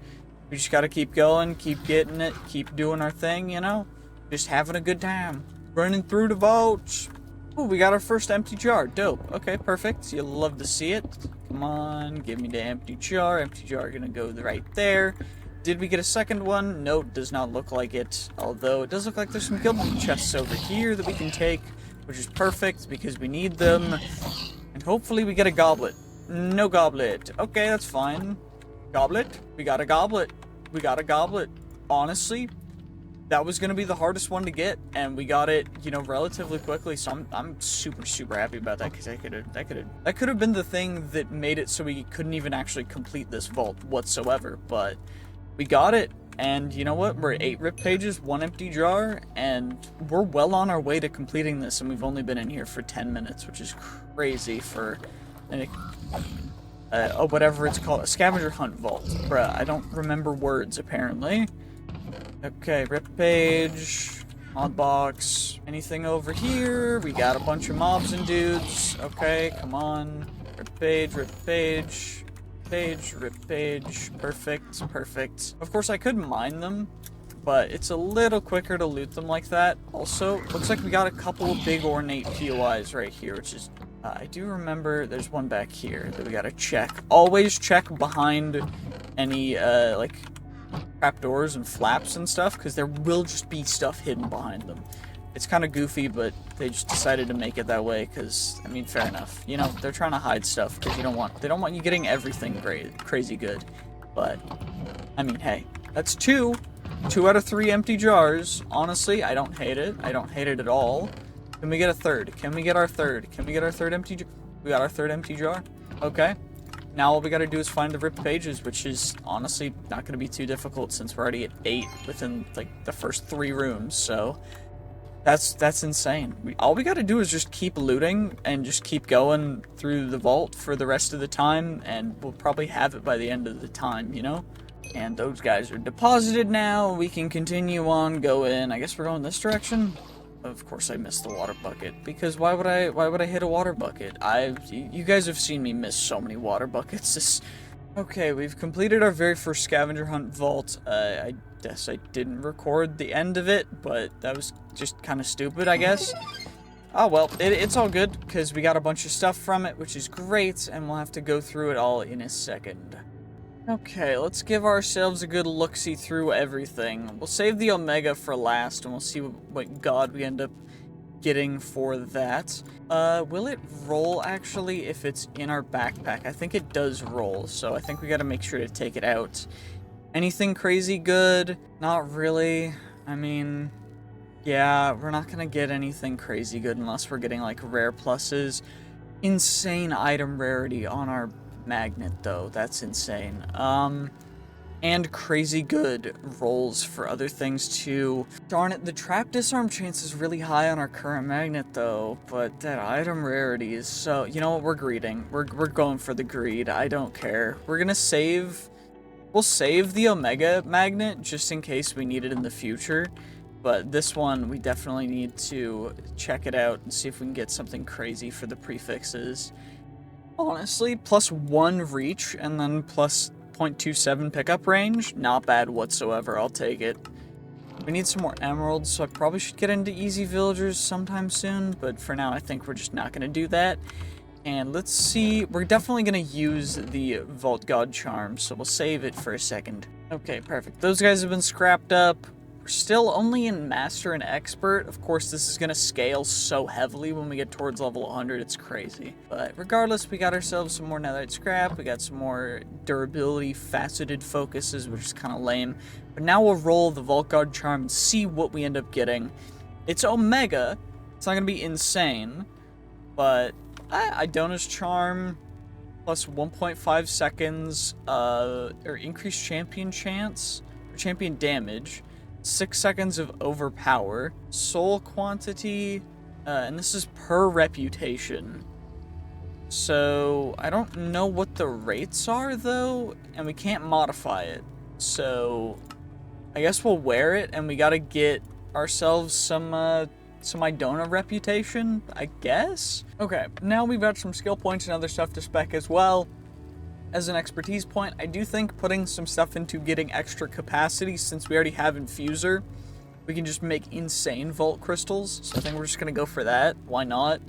We just gotta keep going, keep getting it, keep doing our thing, you know? Just having a good time. Running through the vaults. Oh, we got our first empty jar. Dope. Okay, perfect. You'll love to see it. Come on, give me the empty jar. Empty jar gonna go right there. Did we get a second one? No, does not look like it. Although, it does look like there's some gilded chests over here that we can take, which is perfect because we need them. And hopefully we get a goblet. No goblet. Okay, that's fine. Goblet? We got a goblet. We got a goblet. Honestly, that was going to be the hardest one to get, and we got it, you know, relatively quickly, so I'm super, super happy about that, because that could have been the thing that made it so we couldn't even actually complete this vault whatsoever, but we got it, and you know what? We're at 8 ripped pages, 1 empty jar, and we're well on our way to completing this, and we've only been in here for 10 minutes, which is crazy for whatever it's called, a scavenger hunt vault. Bruh, I don't remember words, apparently. Okay, rip page, mod box, anything over here? We got a bunch of mobs and dudes. Okay, come on. Rip page, rip page, page, rip page. Perfect, perfect. Of course, I could mine them, but it's a little quicker to loot them like that. Also, looks like we got a couple of big ornate POIs right here, which is... I do remember there's one back here that we gotta check. Always check behind any, like... trapdoors and flaps and stuff, because there will just be stuff hidden behind them. It's kind of goofy, but they just decided to make it that way, because, I mean, fair enough. You know, they're trying to hide stuff, because they don't want you getting everything crazy good. But, I mean, hey, that's 2 out of 3 empty jars. Honestly, I don't hate it. I don't hate it at all. Can we get a third? Can we get our third? Can we get our third empty jar? We got our third empty jar? Okay. Now all we gotta do is find the ripped pages, which is honestly not gonna be too difficult since we're already at 8 within, like, the first 3 rooms, so that's insane. All we gotta do is just keep looting and just keep going through the vault for the rest of the time, and we'll probably have it by the end of the time, you know? And those guys are deposited now. We can continue on going. I guess we're going this direction? Of course I missed the water bucket, because why would I hit a water bucket? You guys have seen me miss so many water buckets. Okay, we've completed our very first scavenger hunt vault. I guess I didn't record the end of it, but that was just kind of stupid, I guess. Oh well, it's all good, because we got a bunch of stuff from it, which is great, and we'll have to go through it all in a second. Okay, let's give ourselves a good look-see through everything. We'll save the Omega for last, and we'll see what god we end up getting for that. Will it roll, actually, if it's in our backpack? I think it does roll, so I think we gotta make sure to take it out. Anything crazy good? Not really. I mean, yeah, we're not gonna get anything crazy good unless we're getting, like, rare pluses. Insane item rarity on our magnet, though. That's insane. And crazy good rolls for other things too. Darn it, the trap disarm chance is really high on our current magnet though, but that item rarity is so... You know what, we're greeding. We're going for the greed. I don't care. We're gonna save... We'll save the Omega magnet just in case we need it in the future. But this one, we definitely need to check it out and see if we can get something crazy for the prefixes. Honestly, +1 reach and then plus 0.27 pickup range, not bad whatsoever, I'll take it. We need some more emeralds, so I probably should get into easy villagers sometime soon, but for now I think we're just not going to do that. And let's see, we're definitely going to use the Vault God charm, so we'll save it for a second. Okay, perfect. Those guys have been scrapped up. We're still only in Master and Expert. Of course, this is going to scale so heavily when we get towards level 100, it's crazy. But regardless, we got ourselves some more netherite scrap. We got some more durability, faceted focuses, which is kind of lame. But now we'll roll the Vault God charm and see what we end up getting. It's Omega. It's not going to be insane, but Idona's charm plus 1.5 seconds, or increased champion chance, or champion damage, 6 seconds of overpower, soul quantity, and this is per reputation. So, I don't know what the rates are, though, and we can't modify it. So, I guess we'll wear it, and we gotta get ourselves some Idona reputation, I guess? Okay, now we've got some skill points and other stuff to spec as well. As an expertise point, I do think putting some stuff into getting extra capacity, since we already have Infuser, we can just make insane vault crystals, so I think we're just gonna go for that. Why not?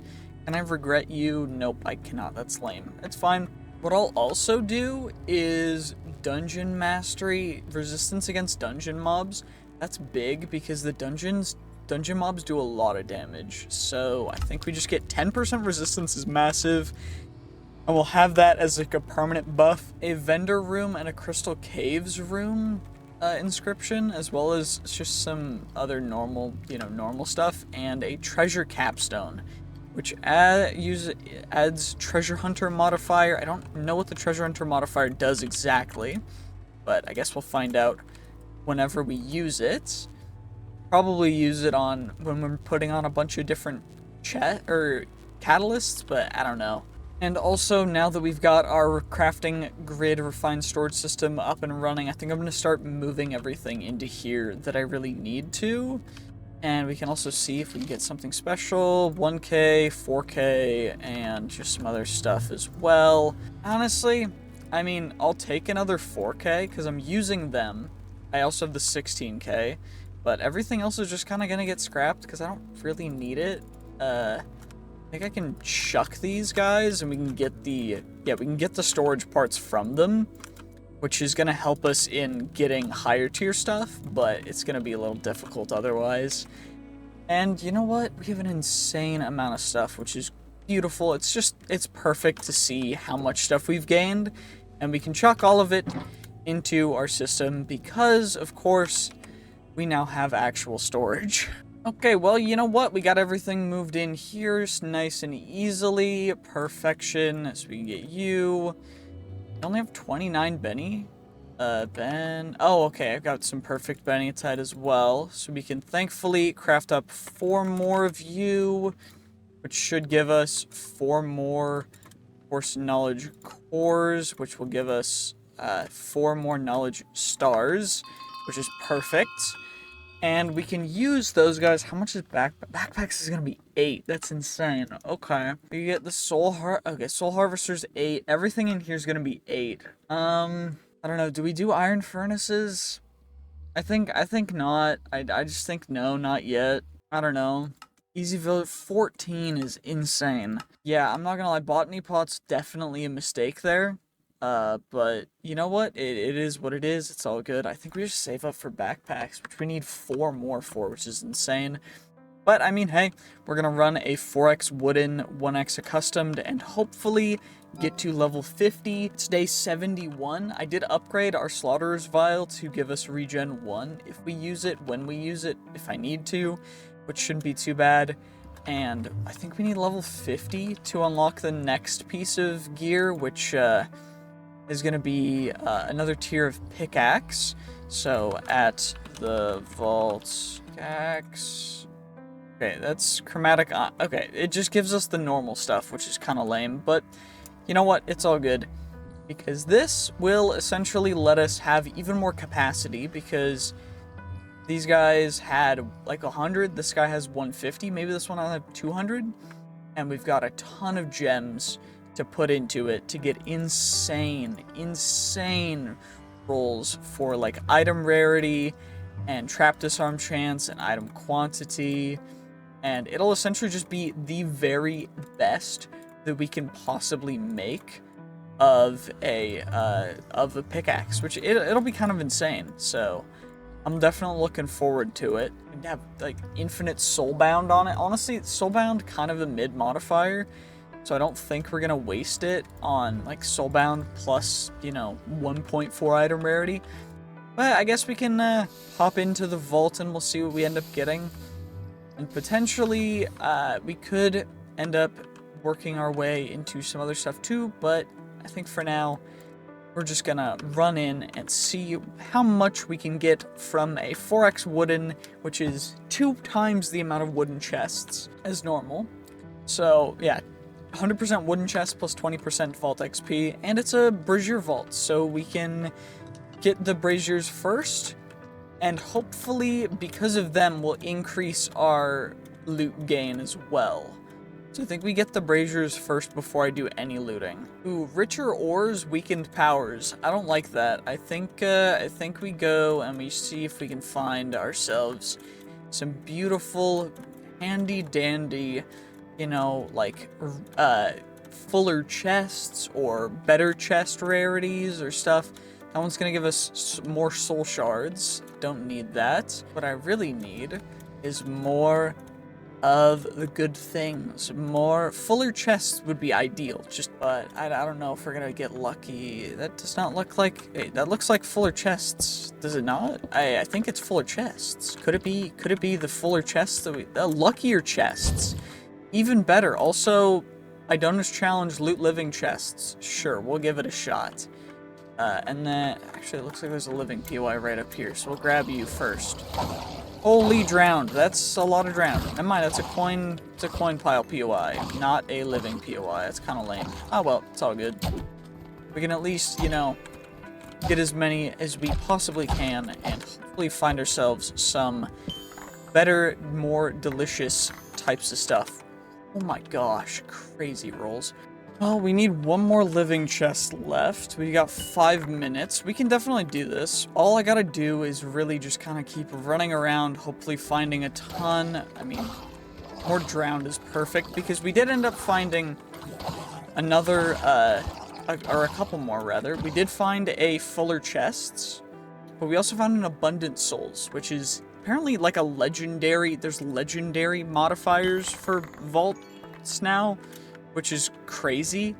Can I regret you? Nope, I cannot. That's lame. It's fine. What I'll also do is dungeon mastery, resistance against dungeon mobs. That's big because the dungeon mobs do a lot of damage, so I think we just get 10% resistance is massive, and we'll have that as like a permanent buff. A vendor room and a crystal caves room inscription, as well as just some other normal stuff, and a treasure capstone, which adds treasure hunter modifier. I don't know what the treasure hunter modifier does exactly, but I guess we'll find out whenever we use it. Probably use it on when we're putting on a bunch of different catalysts, but I don't know. And also, now that we've got our crafting grid refined storage system up and running, I think I'm going to start moving everything into here that I really need to. And we can also see if we can get something special, 1K, 4K, and just some other stuff as well. Honestly, I mean, I'll take another 4K because I'm using them. I also have the 16K. But everything else is just kind of going to get scrapped because I don't really need it. I think I can chuck these guys and we can get the storage parts from them, which is going to help us in getting higher tier stuff, but it's going to be a little difficult otherwise. And you know what? We have an insane amount of stuff, which is beautiful. It's perfect to see how much stuff we've gained, and we can chuck all of it into our system because, of course, we now have actual storage. Okay, well, you know what? We got everything moved in here nice and easily. Perfection. So we can get you. I only have 29 Benny. Ben. Oh, okay. I've got some perfect Bennytite as well. So we can thankfully craft up 4 more of you, which should give us 4 more Force Knowledge cores, which will give us 4 more Knowledge stars, which is perfect. And we can use those guys. How much is backpacks is gonna be 8. That's insane. Okay. We get the soul harvester's 8. Everything in here is gonna be 8. I don't know. Do we do iron furnaces? I think not. I just think no, not yet. I don't know. Easy Village 14 is insane. Yeah, I'm not gonna lie. Botany pot's definitely a mistake there. But you know what? It is what it is. It's all good. I think we just save up for backpacks, which we need 4 more for, which is insane. But, I mean, hey, we're gonna run a 4x wooden, 1x accustomed, and hopefully get to level 50. It's day 71. I did upgrade our Slaughterer's Vial to give us regen 1 if we use it, when we use it, if I need to, which shouldn't be too bad. And I think we need level 50 to unlock the next piece of gear, which, is going to be another tier of pickaxe. So at the vault axe. Okay, that's chromatic. Okay, it just gives us the normal stuff, which is kind of lame. But you know what? It's all good. Because this will essentially let us have even more capacity. Because These guys had like 100. This guy has 150. Maybe this one will have 200. And we've got a ton of gems to put into it to get insane rolls for like item rarity and trap disarm chance and item quantity. And it'll essentially just be the very best that we can possibly make of a pickaxe, which it'll be kind of insane. So I'm definitely looking forward to it. And have like infinite soulbound on it. Honestly, soulbound kind of a mid modifier, so I don't think we're gonna waste it on like soulbound plus 1.4 item rarity. But I guess we can hop into the vault and we'll see what we end up getting. And potentially we could end up working our way into some other stuff too, but I think for now we're just gonna run in and see how much we can get from a 4x wooden, which is 2 times the amount of wooden chests as normal. So yeah, 100% wooden chest plus 20% vault XP, and it's a brazier vault, so we can get the braziers first, and hopefully because of them we'll increase our loot gain as well. So I think we get the braziers first before I do any looting. Ooh, richer ores, weakened powers. I don't like that. I think we go and we see if we can find ourselves some beautiful, handy dandy, like fuller chests or better chest rarities or stuff. That one's gonna give us more soul shards. Don't need that. What I really need is more of the good things. More fuller chests would be ideal, but I don't know if we're gonna get lucky. That does not look like, that looks like fuller chests, does it not? I think it's fuller chests. Could it be the fuller chests that the luckier chests? Even better. Also, Idona's Challenge loot living chests. Sure, we'll give it a shot. And then, actually it looks like there's a living POI right up here, so we'll grab you first. Holy drowned. That's a lot of drowned. Never mind, it's a coin pile POI, not a living POI. That's kind of lame. Oh well, it's all good. We can at least, get as many as we possibly can and hopefully find ourselves some better, more delicious types of stuff. Oh my gosh, crazy rolls. Well, we need one more living chest left. We got 5 minutes. We can definitely do this. All I gotta do is really just kind of keep running around, hopefully finding a ton. I mean, more drowned is perfect, because we did end up finding another, or a couple more, rather. We did find a fuller chests, but we also found an abundant souls, which is apparently like a legendary, there's legendary modifiers for vaults now, which is crazy,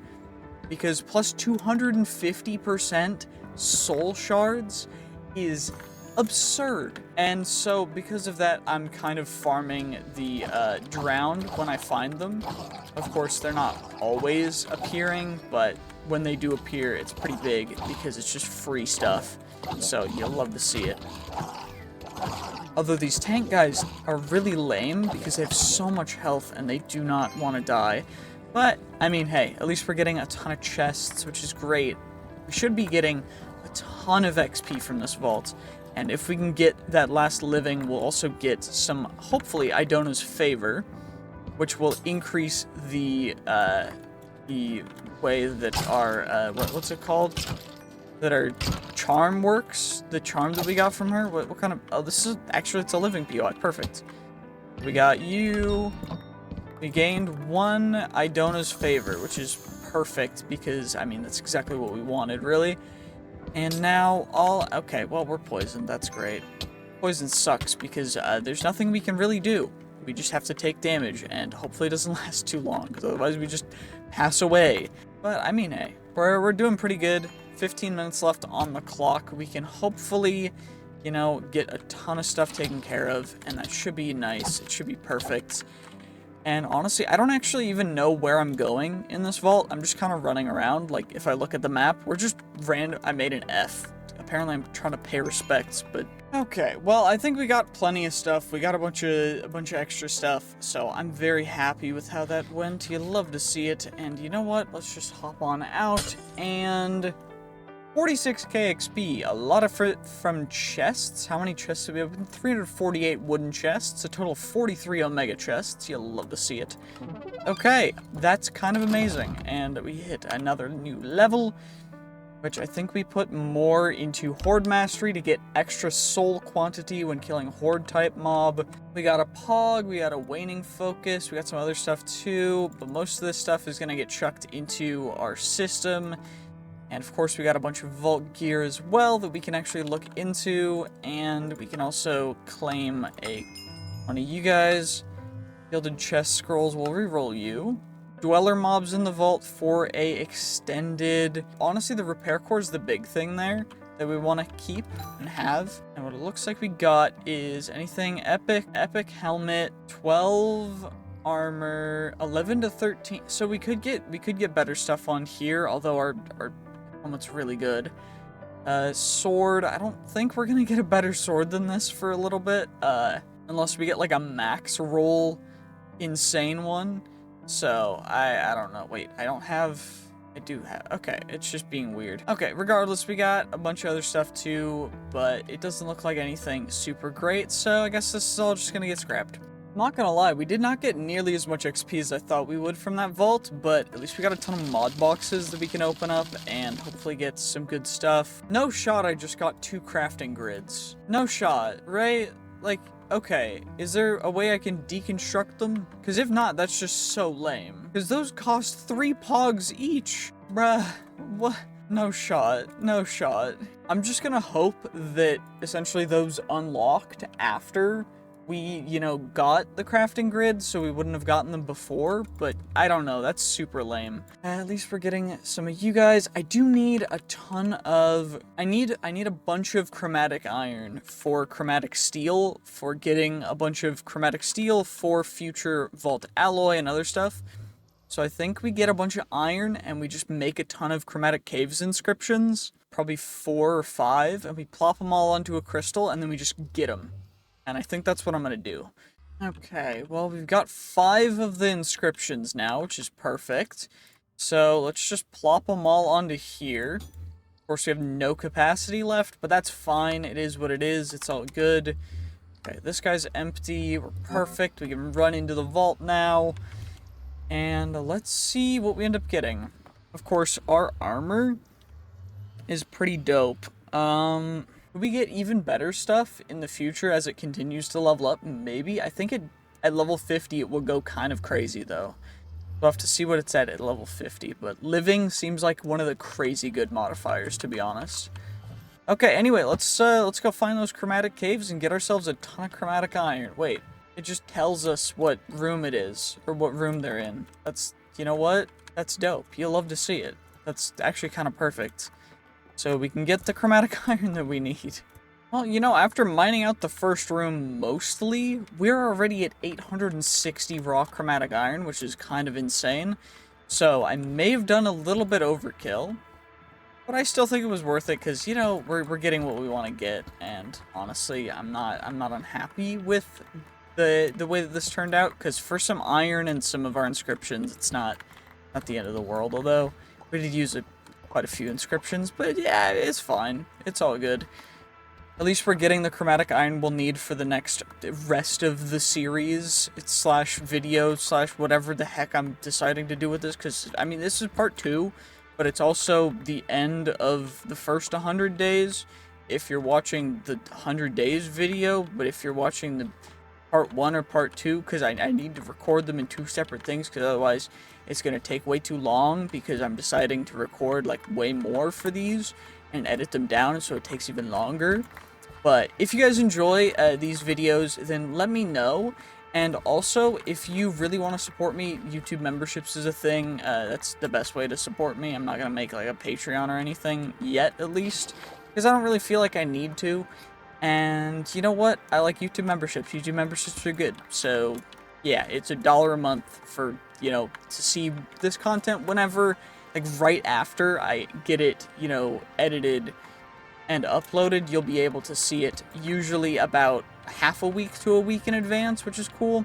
because plus 250% soul shards is absurd. And so because of that, I'm kind of farming the drowned when I find them. Of course, they're not always appearing, but when they do appear, it's pretty big because it's just free stuff. So you'll love to see it. Although these tank guys are really lame because they have so much health and they do not want to die. But, I mean, hey, at least we're getting a ton of chests, which is great. We should be getting a ton of XP from this vault. And if we can get that last living, we'll also get some, hopefully, Idona's Favor, which will increase the way that our, what's it called? That our charm works? The charm that we got from her? What kind of, oh, this is, actually, it's a living POI, perfect. We got you. We gained 1 Idona's Favor, which is perfect because, I mean, that's exactly what we wanted, really. And now okay, well, we're poisoned. That's great. Poison sucks because there's nothing we can really do. We just have to take damage, and hopefully it doesn't last too long, because otherwise we just pass away. But, I mean, hey, we're doing pretty good. 15 minutes left on the clock. We can hopefully, get a ton of stuff taken care of, and that should be nice. It should be perfect. And honestly, I don't actually even know where I'm going in this vault. I'm just kind of running around. Like, if I look at the map, we're just random. I made an F. Apparently, I'm trying to pay respects, but okay. Well, I think we got plenty of stuff. We got a bunch of extra stuff, so I'm very happy with how that went. You love to see it. And you know what? Let's just hop on out and 46k XP, a lot of from chests. How many chests did we open? 348 wooden chests, a total of 43 omega chests. You'll love to see it. Okay, that's kind of amazing. And we hit another new level, which I think we put more into Horde Mastery to get extra soul quantity when killing Horde type mob. We got a Pog, we got a Waning Focus, we got some other stuff too, but most of this stuff is going to get chucked into our system. And of course we got a bunch of vault gear as well that we can actually look into, and we can also claim one of you guys. Gilded chest scrolls, we'll reroll you. Dweller mobs in the vault for a extended... Honestly, the repair core is the big thing there that we want to keep and have. And what it looks like we got is anything epic. Epic helmet, 12 armor, 11 to 13. So we could get better stuff on here, although our helmet's really good. Sword, I don't think we're gonna get a better sword than this for a little bit. Unless we get like a max roll insane one. So, I don't know. Wait, I do have... Okay, it's just being weird. Okay, regardless, we got a bunch of other stuff too, but it doesn't look like anything super great, so I guess this is all just gonna get scrapped. I'm not gonna lie, we did not get nearly as much XP as I thought we would from that vault, but at least we got a ton of mod boxes that we can open up and hopefully get some good stuff. No shot I just got 2 crafting grids. No shot, right? Like... Okay, is there a way I can deconstruct them? Because if not, that's just so lame. Because those cost 3 pogs each. Bruh, what? No shot, no shot. I'm just gonna hope that essentially those unlocked after we, you know, got the crafting grid, so we wouldn't have gotten them before, but I don't know, that's super lame. At least we're getting some of you guys. I do need a ton of... I need a bunch of chromatic iron for chromatic steel, for getting a bunch of chromatic steel for future vault alloy and other stuff. So I think we get a bunch of iron and we just make a ton of chromatic caves inscriptions, probably 4 or 5, and we plop them all onto a crystal and then we just get them. And I think that's what I'm going to do. Okay, well, we've got 5 of the inscriptions now, which is perfect. So let's just plop them all onto here. Of course, we have no capacity left, but that's fine. It is what it is. It's all good. Okay, this guy's empty. We're perfect. We can run into the vault now. And let's see what we end up getting. Of course, our armor is pretty dope. Could we get even better stuff in the future as it continues to level up? Maybe. I think at level 50 it will go kind of crazy though. We'll have to see what it's at level 50, but living seems like one of the crazy good modifiers, to be honest. Okay, anyway, let's go find those chromatic caves and get ourselves a ton of chromatic iron. Wait, it just tells us what room it is, or what room they're in. That's, you know what? That's dope. You'll love to see it. That's actually kind of perfect. So we can get the chromatic iron that we need. Well, you know, after mining out the first room mostly, we're already at 860 raw chromatic iron, which is kind of insane. So I may have done a little bit overkill, but I still think it was worth it because, you know, we're getting what we want to get, and honestly, I'm not unhappy with the way that this turned out, because for some iron and some of our inscriptions, it's not the end of the world, although we did use quite a few inscriptions, but yeah, it's fine. It's all good. At least we're getting the chromatic iron we'll need for the next rest of the series, slash video, slash whatever the heck I'm deciding to do with this, because, I mean, this is part 2, but it's also the end of the first 100 days, if you're watching the 100 days video, but if you're watching the part 1 or part 2, because I need to record them in 2 separate things, because otherwise it's going to take way too long, because I'm deciding to record like way more for these and edit them down, so it takes even longer. But if you guys enjoy these videos, then let me know. And also, if you really want to support me, YouTube memberships is a thing. That's the best way to support me. I'm not going to make like a Patreon or anything yet, at least, because I don't really feel like I need to. And you know what? I like YouTube memberships. YouTube memberships are good. So yeah, it's $1 a month for, you know, to see this content whenever, like right after I get it, you know, edited and uploaded. You'll be able to see it usually about half a week to a week in advance, which is cool.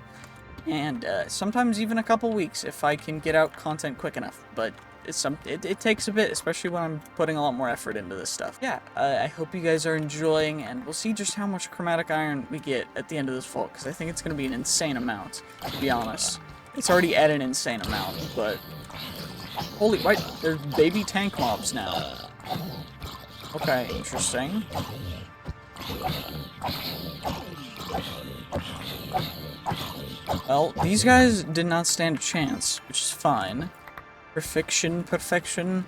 And sometimes even a couple weeks if I can get out content quick enough. But it takes a bit, especially when I'm putting a lot more effort into this stuff. Yeah, I hope you guys are enjoying, and we'll see just how much chromatic iron we get at the end of this vault, because I think it's going to be an insane amount, to be honest. It's already at an insane amount, but... Holy, wait, there's baby tank mobs now. Okay, interesting. Well, these guys did not stand a chance, which is fine. Perfection.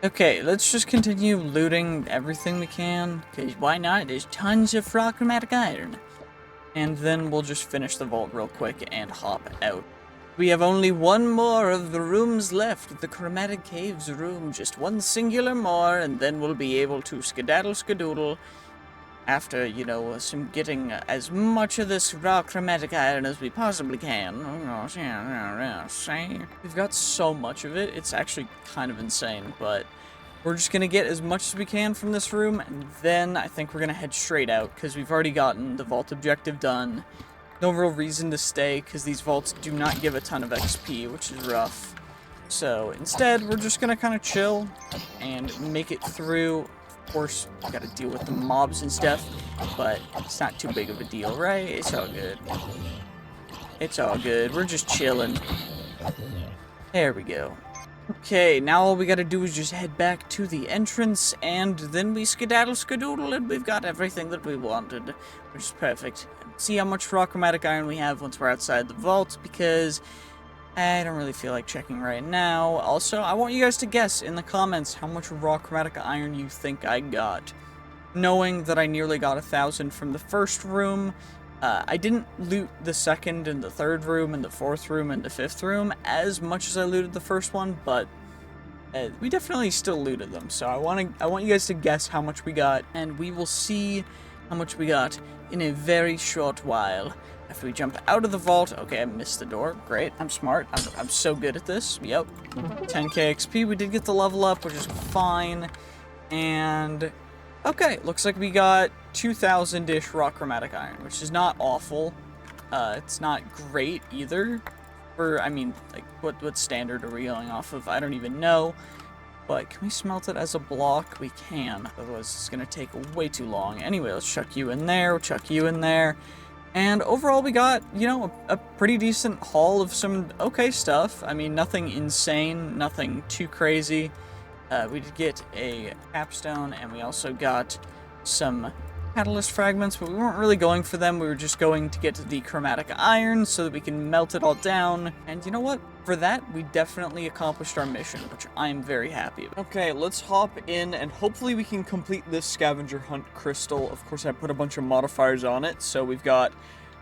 Okay, let's just continue looting everything we can, because why not? There's tons of raw chromatic iron. And then we'll just finish the vault real quick and hop out. We have only one more of the rooms left, the Chromatic Caves room, just one singular more, and then we'll be able to skedaddle after, you know, some getting as much of this raw chromatic iron as we possibly can. Oh gosh, yeah. We've got so much of it, it's actually kind of insane, but we're just gonna get as much as we can from this room, and then I think we're gonna head straight out, because we've already gotten the vault objective done. No real reason to stay, because these vaults do not give a ton of XP, which is rough. So, instead, we're just gonna kind of chill and make it through. Of course, we gotta deal with the mobs and stuff, but it's not too big of a deal, right? It's all good. It's all good. We're just chilling. There we go. Okay, now all we gotta do is just head back to the entrance, and then we skedaddle, and we've got everything that we wanted, which is perfect. See how much raw chromatic iron we have once we're outside the vault, because I don't really feel like checking right now. Also, I want you guys to guess in the comments how much raw chromatic iron you think I got. Knowing that I nearly got 1,000 from the first room, I didn't loot the second and the third room and the fourth room and the fifth room as much as I looted the first one, but we definitely still looted them. So I want you guys to guess how much we got, and we will see how much we got in a very short while. After we jump out of the vault. Okay, I missed the door. Great. I'm smart. I'm so good at this. Yep. 10k XP. We did get the level up, which is fine. And okay, looks like we got 2,000-ish raw chromatic iron, which is not awful. It's not great either. I mean, like, what standard are we going off of? I don't even know. But can we smelt it as a block? We can. Otherwise, it's going to take way too long. Anyway, let's chuck you in there. We'll chuck you in there. And overall, we got, you know, a pretty decent haul of some okay stuff. I mean, nothing insane, nothing too crazy. We did get a capstone, and we also got some catalyst fragments, but we weren't really going for them. We were just going to get the chromatic iron so that we can melt it all down. And you know what? For that, we definitely accomplished our mission, which I'm very happy about. Okay, let's hop in, and hopefully we can complete this scavenger hunt crystal. Of course, I put a bunch of modifiers on it, so we've got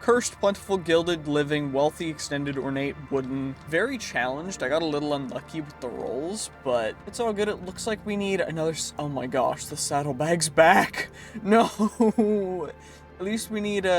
cursed, plentiful, gilded, living, wealthy, extended, ornate, wooden. Very challenged. I got a little unlucky with the rolls, but it's all good. It looks like we need another... Oh my gosh, the saddlebag's back. No. At least we need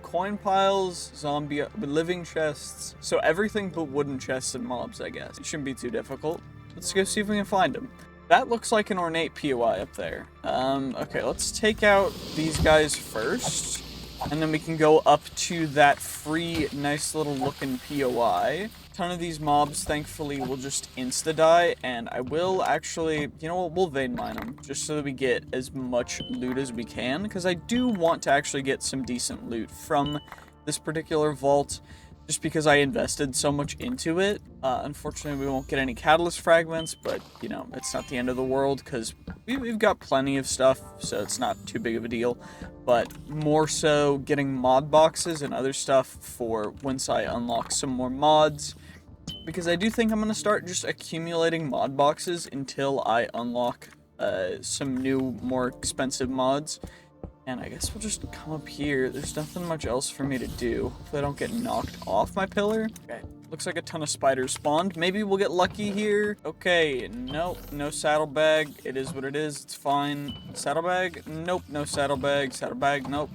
coin piles, zombie, living chests. So everything but wooden chests and mobs, I guess. It shouldn't be too difficult. Let's go see if we can find them. That looks like an ornate POI up there. Okay, let's take out these guys first. And then we can go up to that free, nice little looking POI. A ton of these mobs, thankfully, will just insta-die, and I will actually, you know what, we'll vein mine them, just so that we get as much loot as we can, because I do want to actually get some decent loot from this particular vault, just because I invested so much into it. Unfortunately, we won't get any catalyst fragments, but, you know, it's not the end of the world, because we've got plenty of stuff, so it's not too big of a deal. But more so getting mod boxes and other stuff for once I unlock some more mods, because I do think I'm going to start just accumulating mod boxes until I unlock some new, more expensive mods. And I guess we'll just come up here. There's nothing much else for me to do. Hopefully I don't get knocked off my pillar. Okay, looks like a ton of spiders spawned. Maybe we'll get lucky here. Okay, nope, no saddlebag. It is what it is, it's fine. Saddlebag? Nope, no saddlebag. Saddlebag? Nope.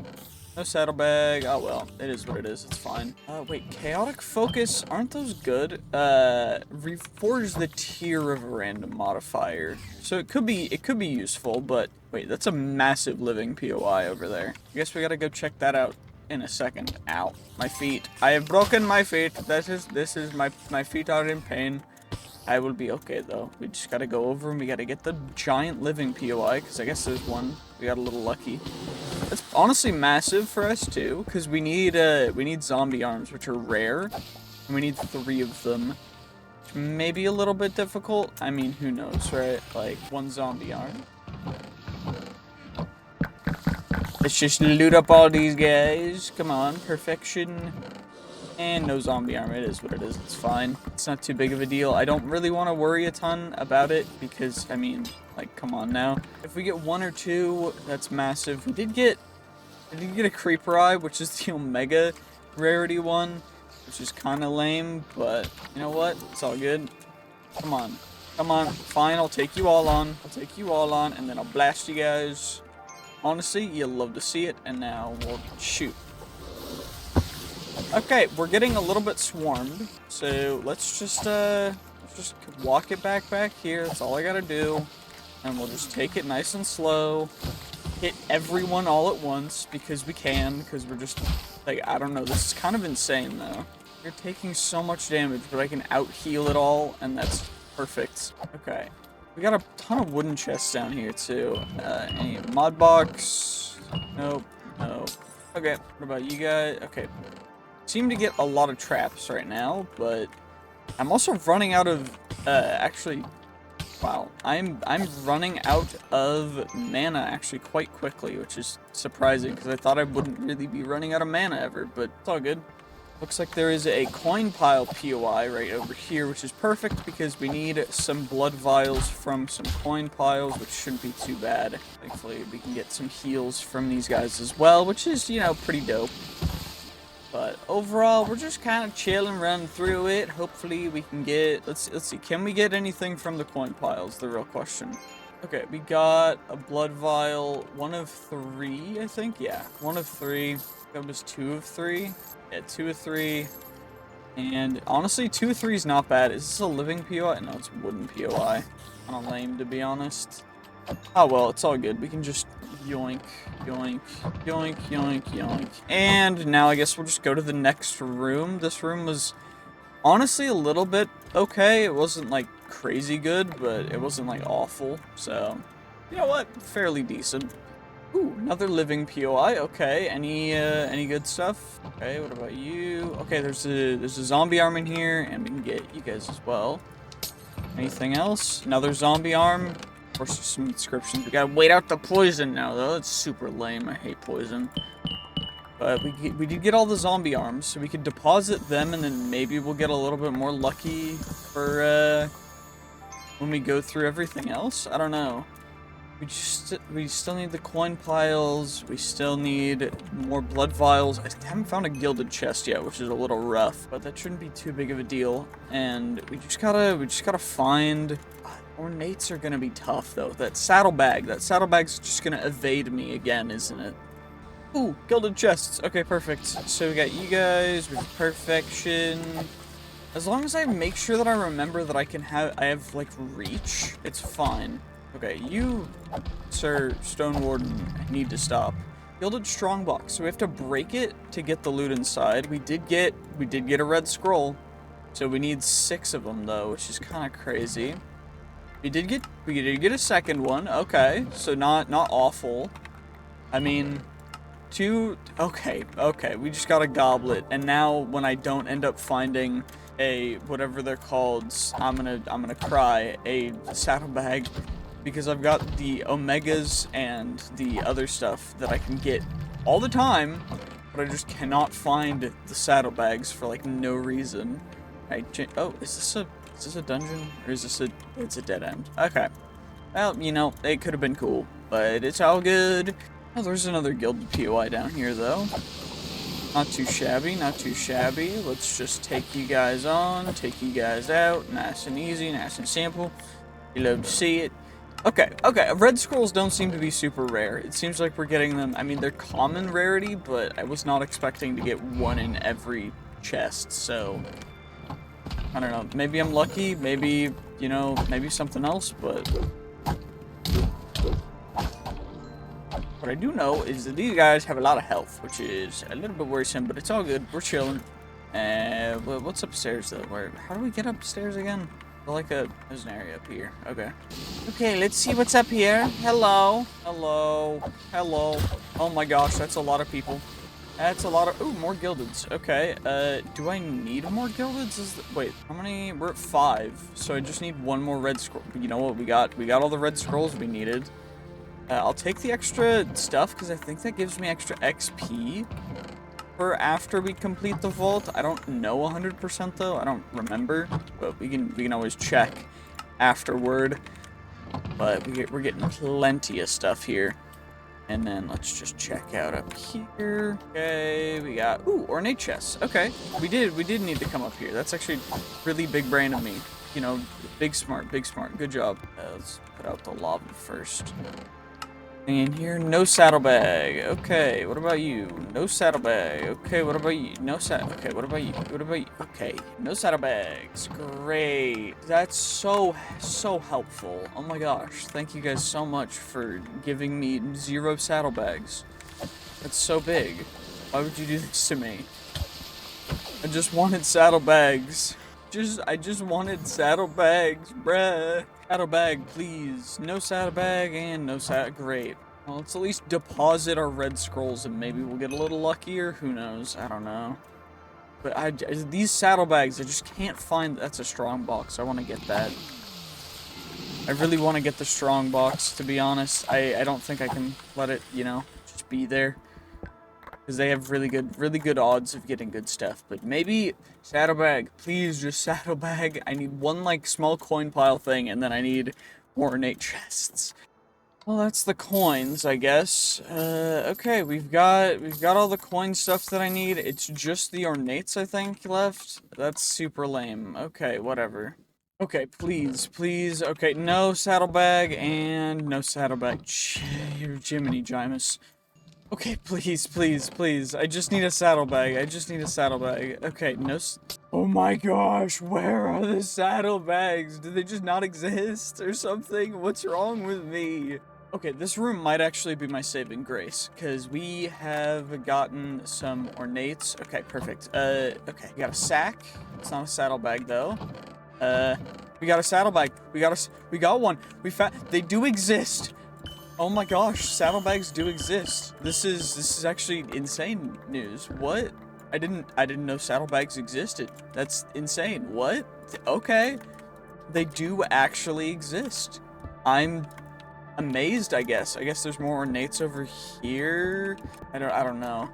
No saddlebag. Oh well, it is what it is, it's fine. Wait, chaotic focus, aren't those good? Reforge the tier of a random modifier. So it could be useful, but wait, that's a massive living POI over there. I guess we gotta go check that out in a second. Ow, my feet. I have broken my feet. This is my feet are in pain. I will be okay, though. We just gotta go over and we gotta get the giant living POI, because I guess there's one. We got a little lucky. That's honestly massive for us, too, because we need zombie arms, which are rare, and we need 3 of them. Which may be a little bit difficult. I mean, who knows, right? Like, 1 zombie arm. Let's just loot up all these guys. Come on, perfection. And no zombie armor. It is what it is. It's fine. It's not too big of a deal. I don't really want to worry a ton about it because, I mean, like, come on now. If we get 1 or 2, that's massive. I did get a creeper eye, which is the Omega rarity one, which is kind of lame, but you know what? It's all good. Come on. Come on. Fine, I'll take you all on. I'll take you all on, and then I'll blast you guys. Honestly, you'll love to see it, and now we'll shoot. Okay, we're getting a little bit swarmed, so let's just walk it back here. That's all I gotta do, and we'll just take it nice and slow. Hit everyone all at once, because we can, because we're just, like, I don't know, this is kind of insane, though. You're taking so much damage, but I can out-heal it all, and that's perfect. Okay. We got a ton of wooden chests down here, too. Any mod box? Nope. No. Okay, what about you guys? Okay. Seem to get a lot of traps right now, but I'm also running out of, actually, wow. I'm running out of mana, actually, quite quickly, which is surprising, because I thought I wouldn't really be running out of mana ever, but it's all good. Looks like there is a coin pile POI right over here, which is perfect because we need some blood vials from some coin piles, which shouldn't be too bad. Thankfully, we can get some heals from these guys as well, which is, you know, pretty dope. But overall, we're just kind of chilling, running through it. Hopefully, we can get... Let's see. Can we get anything from the coin piles? The real question. Okay, we got a blood vial. 1 of 3, I think. Yeah, 1 of 3. That was 2 of 3. Yeah, 2 of 3. And honestly, 2 of 3 is not bad. Is this a living POI? No, it's wooden POI. Kind of lame, to be honest. Oh, well, it's all good. We can just yoink, yoink, yoink, yoink, yoink. And now I guess we'll just go to the next room. This room was honestly a little bit okay. It wasn't, like, crazy good, but it wasn't, like, awful. So, you know what? Fairly decent. Ooh, another living POI. Okay, any good stuff? Okay, what about you? Okay, there's a zombie arm in here, and we can get you guys as well. Anything else? Another zombie arm. Of course, there's some inscriptions. We gotta wait out the poison now, though. It's super lame. I hate poison. But we did get all the zombie arms, so we could deposit them, and then maybe we'll get a little bit more lucky for when we go through everything else. I don't know. We still need the coin piles. We still need more blood vials. I haven't found a gilded chest yet, which is a little rough, but that shouldn't be too big of a deal. And we just gotta find. Ornates are gonna be tough though. That saddlebag's just gonna evade me again, isn't it? Ooh, gilded chests. Okay, perfect. So we got you guys with perfection. As long as I make sure that I remember that I have like reach, it's fine. Okay, you, Sir Stone Warden, need to stop. Gilded strongbox, so we have to break it to get the loot inside. We did get a red scroll, so we need 6 of them though, which is kind of crazy. We did get a second one. Okay, so not awful. I mean, 2. Okay. We just got a goblet, and now when I don't end up finding a whatever they're called, I'm gonna cry. A saddlebag. Because I've got the Omegas and the other stuff that I can get all the time, but I just cannot find the saddlebags for, like, no reason. Oh, is this a dungeon? Or is this it's a dead end? Okay. Well, you know, it could have been cool, but it's all good. Oh, there's another gilded POI down here, though. Not too shabby, not too shabby. Let's just take you guys on, take you guys out. Nice and easy, nice and simple. You love to see it. Okay, red scrolls don't seem to be super rare. It seems like we're getting them, I mean, they're common rarity, but I was not expecting to get 1 in every chest, so... I don't know, maybe I'm lucky, maybe, you know, maybe something else, but... What I do know is that these guys have a lot of health, which is a little bit worrisome, but it's all good, we're chilling. What's upstairs, though? How do we get upstairs again? There's an area up here. Okay. Okay, let's see what's up here. Hello. Hello. Hello. Oh my gosh, that's a lot of people. That's a lot of... Ooh, more gildeds. Okay, do I need more gildeds? Wait, how many? We're at 5, so I just need one more red scroll. You know what? We got all the red scrolls we needed. I'll take the extra stuff, because I think that gives me extra XP for after we complete the vault. I don't know 100% though. I don't remember, but we can always check afterward. But we're getting plenty of stuff here. And then let's just check out up here. Okay, we got ornate chests. Okay, we did need to come up here. That's actually really big brain of me. You know, big smart, big smart. Good job. Let's put out the lava first. In here, no saddlebag. Okay, what about you? No saddlebag. Okay, what about you? No okay, what about you? What about you? Okay, no saddlebags. Great. That's so helpful. Oh my gosh. Thank you guys so much for giving me 0 saddlebags. That's so big. Why would you do this to me? I just wanted saddlebags. I just wanted saddlebags, bruh. Saddlebag, please. No saddlebag and no great. Well, let's at least deposit our red scrolls and maybe we'll get a little luckier. Who knows? I don't know. But these saddlebags, I just can't find. That's a strong box. I want to get that. I really want to get the strong box, to be honest. I don't think I can let it, you know, just be there. Because they have really good odds of getting good stuff. But maybe saddlebag, please, just saddlebag. I need one like small coin pile thing, and then I need more ornate chests. Well, that's the coins, I guess. Okay, we've got all the coin stuff that I need. It's just the ornates, I think, left. That's super lame. Okay, whatever. Okay, please. Okay, no saddlebag and no saddlebag. Jiminy Jimus. Okay, please. I just need a saddlebag. Okay, no oh my gosh, where are the saddlebags? Do they just not exist or something? What's wrong with me? Okay, this room might actually be my saving grace, because we have gotten some ornates. Okay, perfect. Okay, we got a sack. It's not a saddlebag, though. We got a saddlebag. We got one. They do exist. Oh my gosh, saddlebags do exist. This is actually insane news. What? I didn't know saddlebags existed. That's insane. What? Okay. They do actually exist. I'm amazed, I guess. I guess there's more ornates over here. I don't know.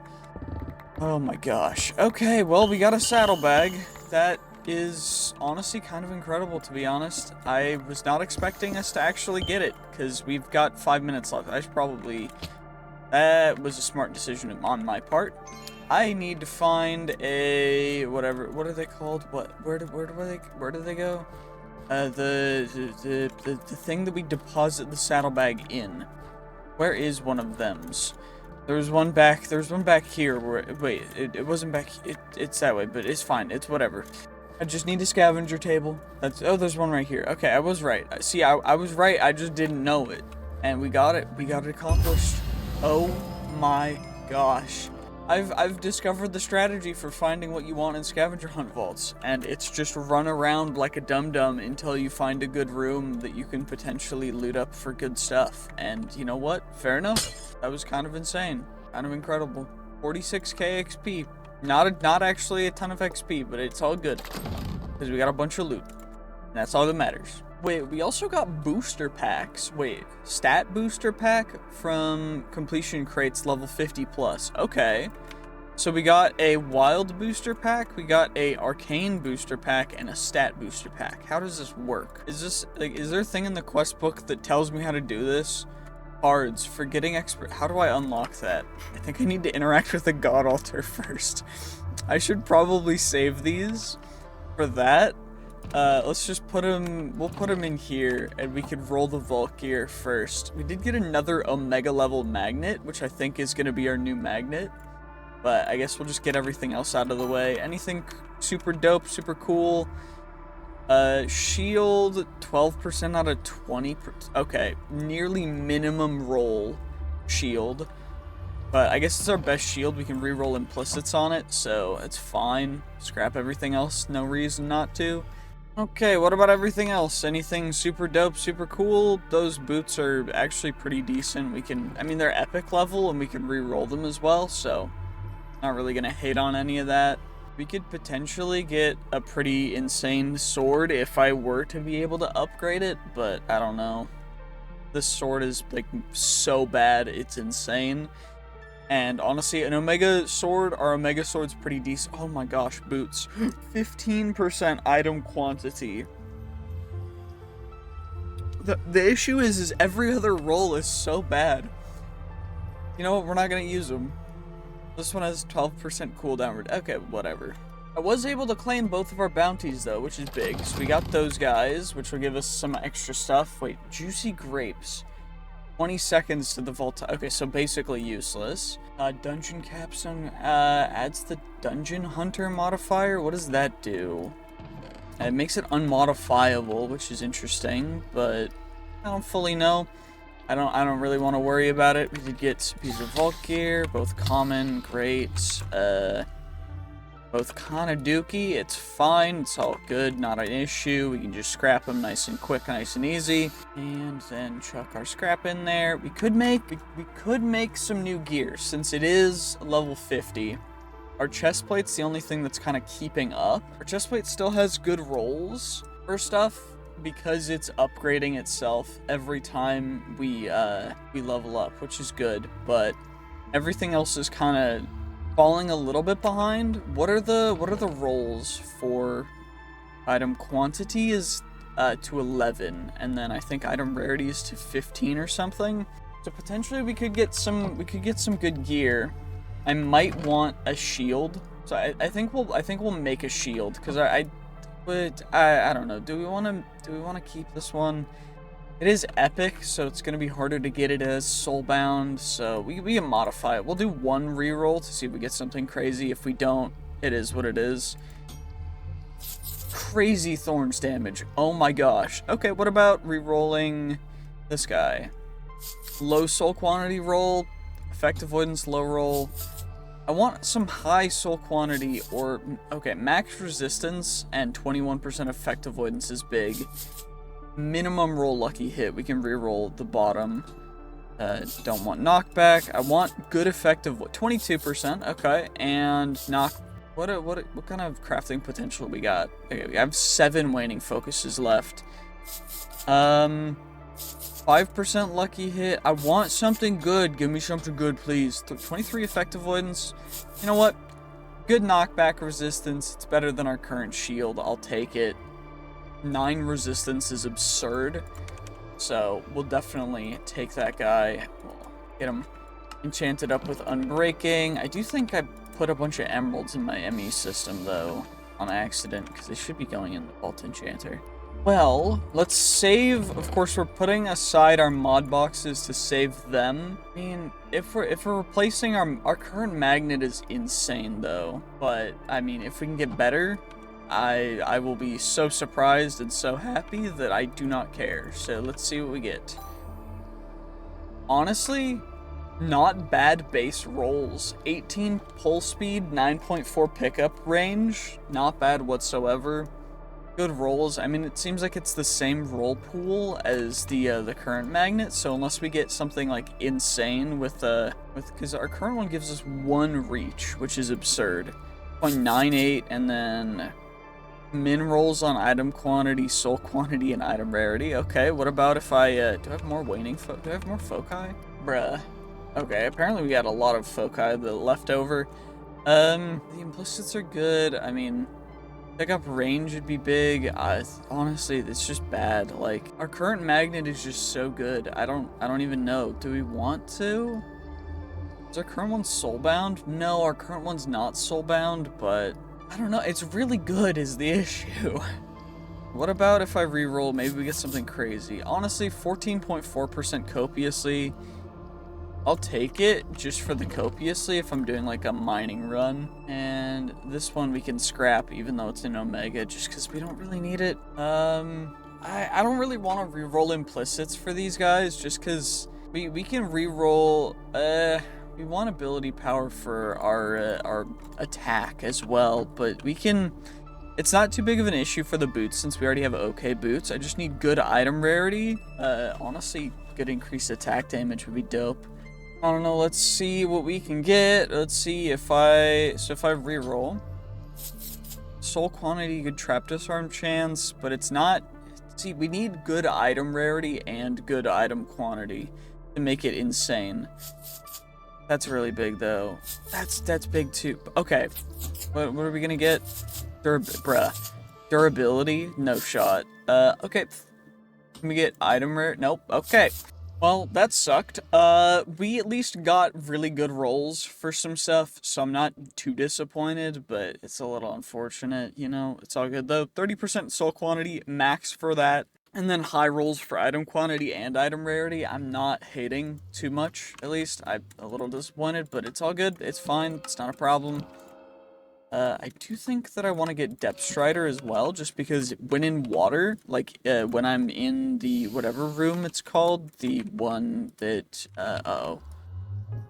Oh my gosh. Okay, well, we got a saddlebag. That is honestly kind of incredible, to be honest. I was not expecting us to actually get it, because we've got 5 minutes left. That was a smart decision on my part. I need to find a whatever. What are they called? Where do they go? The thing that we deposit the saddlebag in. Where is one of them's? There's one back here where, wait, it wasn't back, it's that way, but it's fine, it's whatever. I just need a scavenger table. Oh, there's one right here. Okay, I was right. See, I was right, I just didn't know it. And we got it accomplished. Oh my gosh. I've discovered the strategy for finding what you want in scavenger hunt vaults, and it's just run around like a dum-dum until you find a good room that you can potentially loot up for good stuff. And you know what? Fair enough. That was kind of insane. Kind of incredible. 46k XP. Not actually a ton of XP, but it's all good. Because we got a bunch of loot. And that's all that matters. Wait, we also got booster packs. Wait, stat booster pack from completion crates level 50 plus. Okay. So we got a wild booster pack, we got a arcane booster pack, and a stat booster pack. How does this work? Is there a thing in the quest book that tells me how to do this? Cards for getting expert. How do I unlock that? I think I need to interact with the god altar first. I should probably save these for that. Let's just we'll put them in here, and we could roll the vault gear first. We did get another Omega level magnet, which I think is going to be our new magnet. But I guess we'll just get everything else out of the way. Anything super dope, super cool. Shield, 12% out of 20%. Okay, nearly minimum roll shield. But I guess it's our best shield. We can reroll implicits on it, so it's fine. Scrap everything else, no reason not to. Okay, what about everything else? Anything super dope, super cool? Those boots are actually pretty decent. I mean, they're epic level and we can re-roll them as well, so not really gonna hate on any of that. We could potentially get a pretty insane sword if I were to be able to upgrade it, but I don't know. This sword is like so bad, it's insane. And honestly, an Omega sword, our Omega sword's pretty decent. Oh my gosh, boots. 15% item quantity. The issue is every other roll is so bad. You know what, we're not gonna use them. This one has 12% cooldown. Okay, whatever. I was able to claim both of our bounties though, which is big. So we got those guys, which will give us some extra stuff. Wait, juicy grapes. 20 seconds to the vault. Okay, so basically useless. Dungeon capstone adds the dungeon hunter modifier. What does that do? It makes it unmodifiable, which is interesting, but I don't fully know. I don't really want to worry about it. We could get a piece of vault gear, both common, great, both kinda dookie. It's fine, it's all good, not an issue. We can just scrap them nice and quick, nice and easy, and then chuck our scrap in there. We could make some new gear since it is level 50. Our chest plate's the only thing that's kind of keeping up. Our chest plate still has good rolls for stuff, because it's upgrading itself every time we level up, which is good, but everything else is kind of falling a little bit behind. What are the rolls for item quantity is to 11, and then I think item rarity is to 15 or something. So potentially we could get some good gear. I might want a shield. So I think we'll make a shield because but I don't know. Do we want to keep this one? It is epic, so it's gonna be harder to get it as soulbound. So we can modify it. We'll do one reroll to see if we get something crazy. If we don't, it is what it is. Crazy thorns damage. Oh my gosh. Okay, what about rerolling this guy? Low soul quantity roll, effect avoidance low roll. I want some high soul quantity or, okay, max resistance and 21% effect avoidance is big. Minimum roll lucky hit, we can reroll the bottom. Don't want knockback. I want good effect of 22%, okay, and what kind of crafting potential we got? Okay, we have 7 waning focuses left. 5% lucky hit. I want something good. Give me something good, please. 23 effect avoidance. You know what? Good knockback resistance. It's better than our current shield. I'll take it. 9 resistance is absurd. So we'll definitely take that guy. We'll get him enchanted up with Unbreaking. I do think I put a bunch of emeralds in my ME system, though, on accident, because they should be going in the Vault Enchanter. Well, let's save. Of course, we're putting aside our mod boxes to save them. I mean, if we're replacing our current magnet is insane though. But I mean, if we can get better, I will be so surprised and so happy that I do not care. So let's see what we get. Honestly, not bad base rolls. 18 pull speed, 9.4 pickup range. Not bad whatsoever. Good rolls. I mean, it seems like it's the same roll pool as the current magnet, so unless we get something like insane because our current one gives us 1 reach, which is absurd. 0.98, and then min rolls on item quantity, soul quantity, and item rarity. Okay, what about if I do I have more waning do I have more foci? Bruh. Okay, apparently we got a lot of foci the leftover. The implicits are good. I mean, pickup range would be big. Honestly, it's just bad. Like, our current magnet is just so good. I don't even know. Do we want to? Is our current one soulbound? No, our current one's not soulbound, but I don't know. It's really good is the issue. What about if I reroll? Maybe we get something crazy. Honestly, 14.4% copiously. I'll take it just for the copiously if I'm doing like a mining run. And this one we can scrap even though it's in Omega just because we don't really need it. I don't really want to reroll implicits for these guys just because we can reroll. We want ability power for our attack as well, but we can It's not too big of an issue for the boots since we already have okay boots. I just need good item rarity. Honestly, good increased attack damage would be dope. I don't know, let's see what we can get. Let's see if I reroll. Soul quantity, good trap disarm chance, but it's not. See, we need good item rarity and good item quantity to make it insane. That's really big though. That's big too. Okay, what are we gonna get? Durability? No shot. Okay. Can we get item rare? Nope. Okay. Well, that sucked. We at least got really good rolls for some stuff, so I'm not too disappointed, but it's a little unfortunate, you know? It's all good though. 30% soul quantity, max for that. And then high rolls for item quantity and item rarity. I'm not hating too much, at least. I'm a little disappointed, but it's all good. It's fine. It's not a problem. I do think that I want to get Depth Strider as well, just because when in water, like, when I'm in the whatever room it's called, the one that, uh-oh.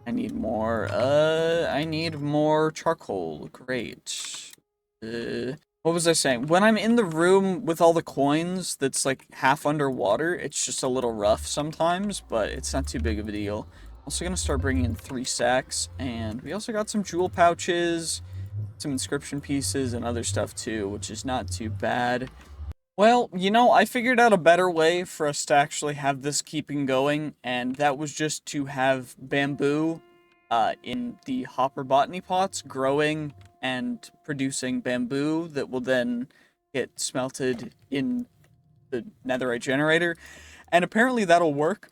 I need more charcoal. Great. What was I saying? When I'm in the room with all the coins that's, like, half underwater, it's just a little rough sometimes, but it's not too big of a deal. Also gonna start bringing in 3 sacks, and we also got some jewel pouches, some inscription pieces and other stuff too, which is not too bad. Well, you know, I figured out a better way for us to actually have this keeping going, and that was just to have bamboo in the hopper botany pots growing and producing bamboo that will then get smelted in the netherite generator, and apparently that'll work.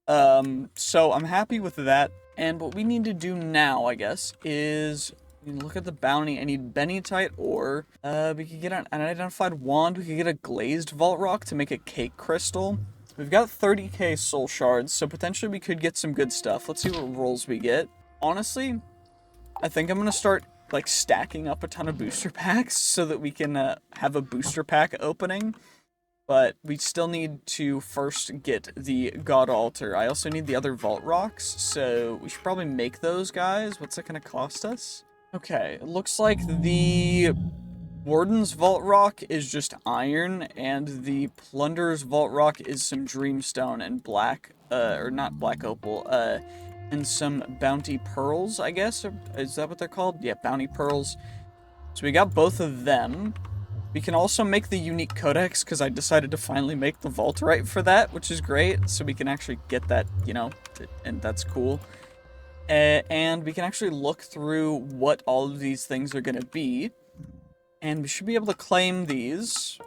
So I'm happy with that, and what we need to do now, I guess, is look at the bounty. I need benitite ore. We could get an unidentified wand. We could get a glazed vault rock to make a cake crystal. We've got 30k soul shards, so potentially we could get some good stuff. Let's see what rolls we get. Honestly, I think I'm gonna start like stacking up a ton of booster packs so that we can have a booster pack opening. But we still need to first get the God Altar. I also need the other vault rocks, so we should probably make those guys. What's that gonna cost us? Okay, it looks like the Warden's Vault Rock is just iron, and the Plunderer's Vault Rock is some Dreamstone and black, or not black opal, and some Bounty Pearls, I guess? Or is that what they're called? Yeah, Bounty Pearls. So we got both of them. We can also make the unique codex, because I decided to finally make the Vaultite for that, which is great, so we can actually get that, you know, and that's cool. And we can actually look through what all of these things are going to be. And we should be able to claim these.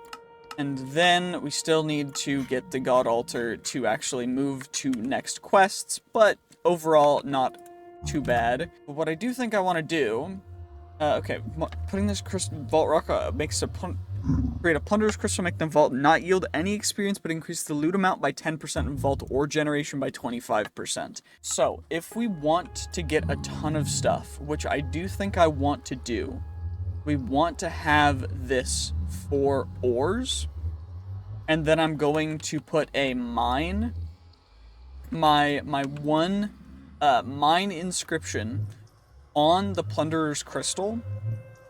And then we still need to get the God Altar to actually move to next quests. But overall, not too bad. But what I do think I want to do... okay, putting this vault rock makes create a plunderer's crystal, make the vault not yield any experience, but increase the loot amount by 10% in vault or generation by 25%. So, if we want to get a ton of stuff, which I do think I want to do, we want to have this for ores, and then I'm going to put a mine, my one mine inscription on the plunderer's crystal.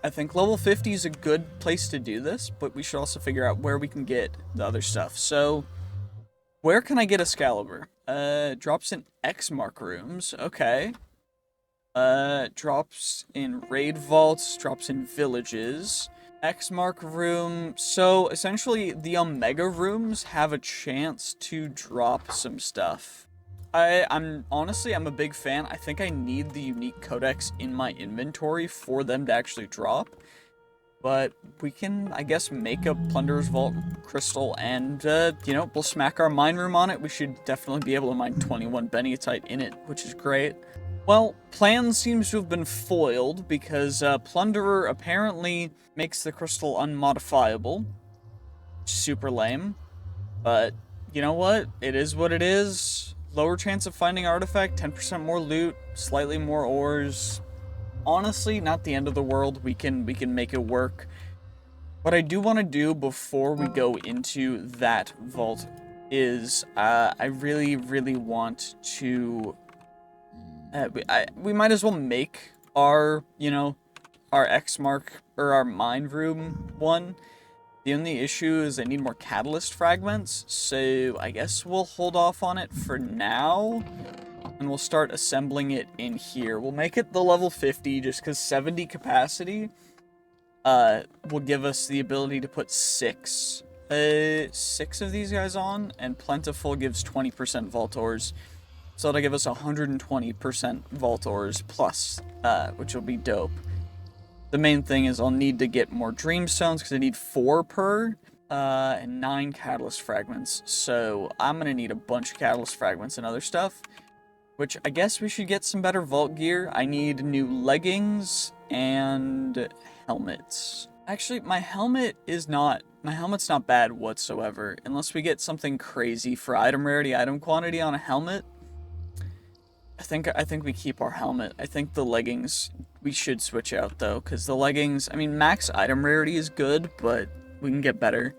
I think level 50 is a good place to do this, but we should also figure out where we can get the other stuff. So, where can I get Excalibur? Drops in X mark rooms. Okay. Drops in raid vaults, drops in villages. X mark room. So, essentially, the Omega rooms have a chance to drop some stuff. I'm honestly, I'm a big fan. I think I need the unique codex in my inventory for them to actually drop. But we can, I guess, make a Plunderer's Vault crystal and, you know, we'll smack our mine room on it. We should definitely be able to mine 21 benitite in it, which is great. Well, plan seems to have been foiled because Plunderer apparently makes the crystal unmodifiable. Super lame. But, you know what? It is what it is. Lower chance of finding artifact, 10% more loot, slightly more ores. Honestly, not the end of the world. We can make it work. What I do want to do before we go into that vault is I really, really want to... we might as well make our, you know, our X mark, or our mine room one. The only issue is I need more catalyst fragments, so I guess we'll hold off on it for now, and we'll start assembling it in here. We'll make it the level 50, just because 70 capacity will give us the ability to put six of these guys on, and Plentiful gives 20% Vault Ores. So that'll give us 120% Vault Ores plus, which will be dope. The main thing is I'll need to get more Dreamstones, because I need 4 per, and 9 Catalyst Fragments. So I'm going to need a bunch of Catalyst Fragments and other stuff, which I guess we should get some better Vault gear. I need new leggings and helmets. Actually, my helmet's not bad whatsoever, unless we get something crazy for item rarity, item quantity on a helmet. I think we keep our helmet. I think the leggings we should switch out though, because the leggings, I mean, max item rarity is good, but we can get better.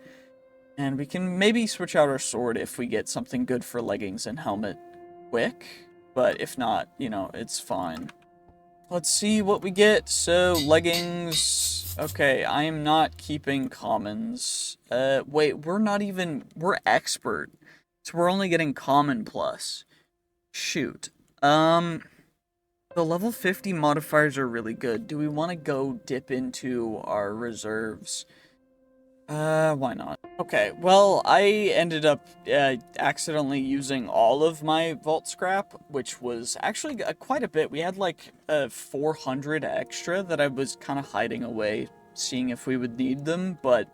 And we can maybe switch out our sword if we get something good for leggings and helmet quick. But if not, you know, it's fine. Let's see what we get. So, leggings. Okay, I am not keeping commons. Wait, we're expert. So we're only getting common plus. Shoot. The level 50 modifiers are really good. Do we want to go dip into our reserves? Why not? Okay, well, I ended up accidentally using all of my vault scrap, which was actually quite a bit. We had like 400 extra that I was kind of hiding away, seeing if we would need them, but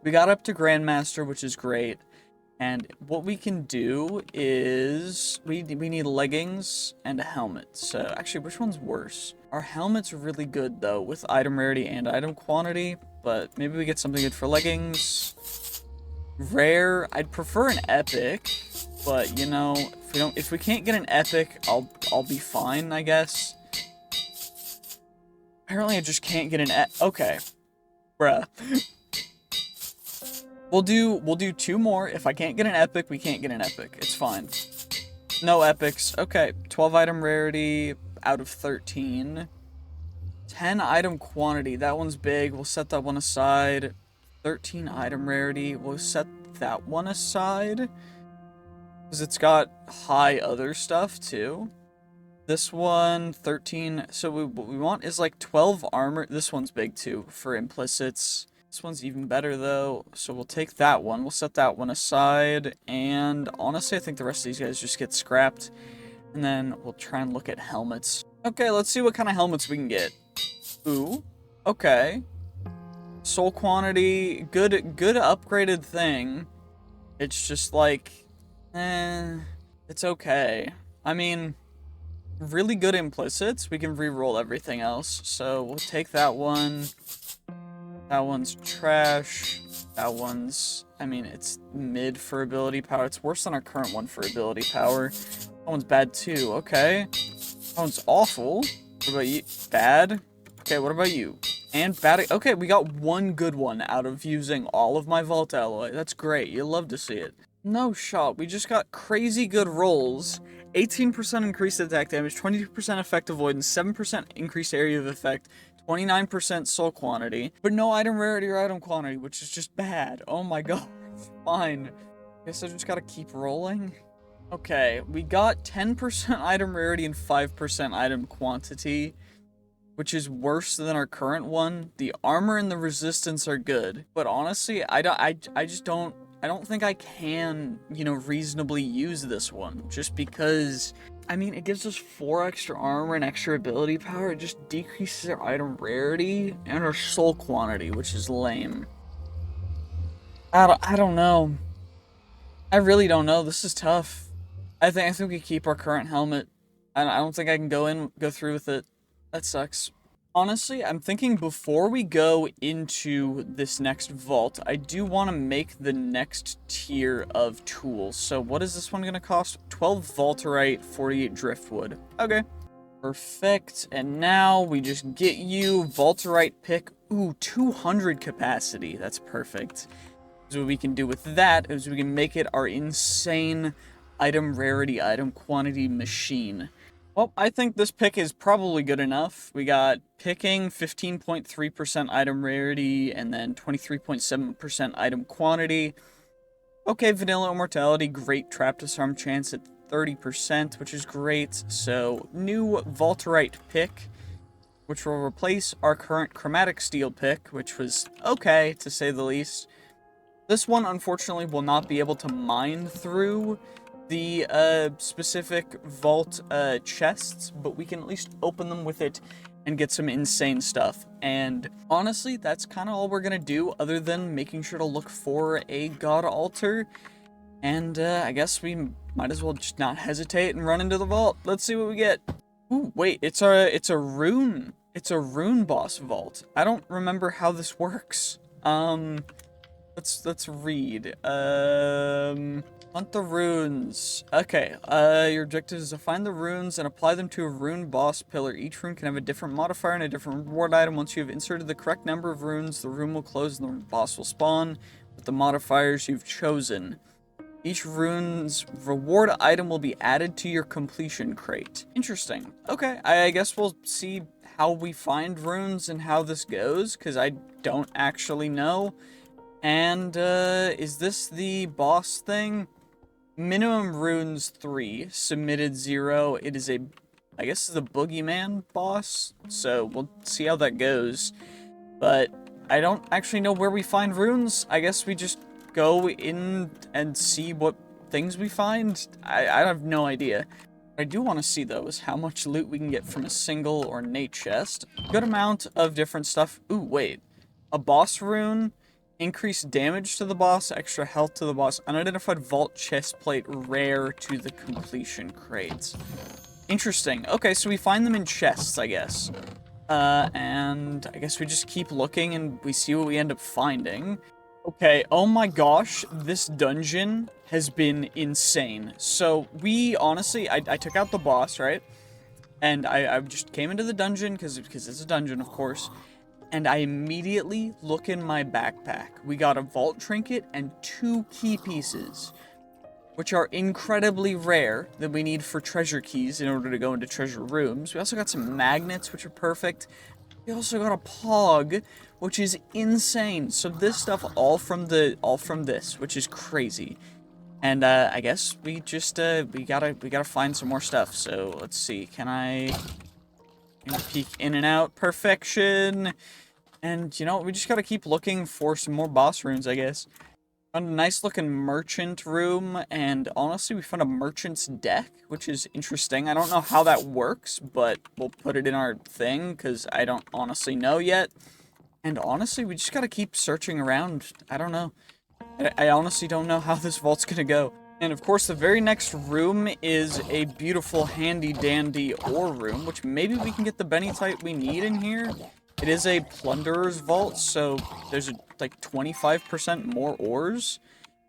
we got up to Grandmaster, which is great. And what we can do is, we need leggings and a helmet. So, actually, which one's worse? Our helmet's really good, though, with item rarity and item quantity. But maybe we get something good for leggings. Rare, I'd prefer an epic. But, you know, if we can't get an epic, I'll be fine, I guess. Apparently I just can't get an okay. Bruh. We'll do 2 more. If I can't get an epic, we can't get an epic. It's fine. No epics. Okay, 12 item rarity out of 13. 10 item quantity. That one's big. We'll set that one aside. 13 item rarity. We'll set that one aside, because it's got high other stuff too. This one, 13. So what we want is like 12 armor. This one's big too for implicits. This one's even better though, so we'll take that one. We'll set that one aside, and honestly, I think the rest of these guys just get scrapped. And then we'll try and look at helmets. Okay, let's see what kind of helmets we can get. Ooh, okay. Soul quantity, good upgraded thing. It's just like, it's okay. I mean, really good implicits. We can re-roll everything else, so we'll take that one. That one's trash. That one's, I mean, it's mid for ability power. It's worse than our current one for ability power. That one's bad too. Okay. That one's awful. What about you? Bad? Okay, what about you? And bad. Okay, we got one good one out of using all of my Vault Alloy. That's great. You'll love to see it. No shot. We just got crazy good rolls. 18% increased attack damage, 22% effect avoidance, 7% increased area of effect, 29% soul quantity, but no item rarity or item quantity, which is just bad. Oh my god. Fine. Guess I just gotta keep rolling. Okay, we got 10% item rarity and 5% item quantity, which is worse than our current one. The armor and the resistance are good, but honestly, I don't think I can, you know, reasonably use this one, just because, I mean, it gives us 4 extra armor and extra ability power. It just decreases our item rarity and our soul quantity, which is lame. I don't know. I really don't know. This is tough. I think we keep our current helmet. I don't think I can go through with it. That sucks. Honestly, I'm thinking before we go into this next vault, I do want to make the next tier of tools. So what is this one going to cost? 12 Vaulterite, 48 Driftwood. Okay. Perfect. And now we just get you Vaulterite pick. Ooh, 200 capacity. That's perfect. So what we can do with that is we can make it our insane item rarity, item quantity machine. Well, I think this pick is probably good enough. We got picking 15.3% item rarity and then 23.7% item quantity. Okay, vanilla immortality, great trap disarm chance at 30%, which is great. So, new Vaulterite pick, which will replace our current chromatic steel pick, which was okay, to say the least. This one, unfortunately, will not be able to mine through the specific vault chests, but we can at least open them with it and get some insane stuff. And honestly, that's kind of all we're gonna do, other than making sure to look for a god altar. And I guess we might as well just not hesitate and run into the vault. Let's see what we get. Ooh, wait, it's a rune boss vault. I don't remember how this works. Let's read. Hunt the runes. Okay, your objective is to find the runes and apply them to a rune boss pillar. Each rune can have a different modifier and a different reward item. Once you have inserted the correct number of runes, the rune will close and the boss will spawn with the modifiers you've chosen. Each rune's reward item will be added to your completion crate. Interesting. Okay, I guess we'll see how we find runes and how this goes, because I don't actually know. And, is this the boss thing? Minimum runes 3, submitted 0. It is I guess it's a boogeyman boss, so we'll see how that goes. But I don't actually know where we find runes. I guess we just go in and see what things we find. I have no idea. What I do want to see, though, is how much loot we can get from a single ornate chest. Good amount of different stuff. Ooh, wait. A boss rune, increased damage to the boss, extra health to the boss, unidentified vault chest plate, rare to the completion crates. Interesting. Okay, so we find them in chests, I guess. And I guess we just keep looking and we see what we end up finding. Okay, oh my gosh, this dungeon has been insane. So we, honestly, I took out the boss, right? And I just came into the dungeon, because it's a dungeon, of course. And I immediately look in my backpack. We got a vault trinket and 2 key pieces, which are incredibly rare, that we need for treasure keys in order to go into treasure rooms. We also got some magnets, which are perfect. We also got a pog, which is insane. So this stuff all from this, which is crazy. And I guess we just we gotta find some more stuff. So let's see. Can I peek in and out? Perfection. And you know, we just gotta keep looking for some more boss runes, I guess. Found a nice looking merchant room, and honestly, we found a merchant's deck, which is interesting. I don't know how that works, but we'll put it in our thing, because I don't honestly know yet. And honestly, we just gotta keep searching around. I don't know. I honestly don't know how this vault's gonna go. And of course, the very next room is a beautiful handy-dandy ore room, which maybe we can get the bennytite we need in here. It is a plunderer's vault, so there's like 25% more ores.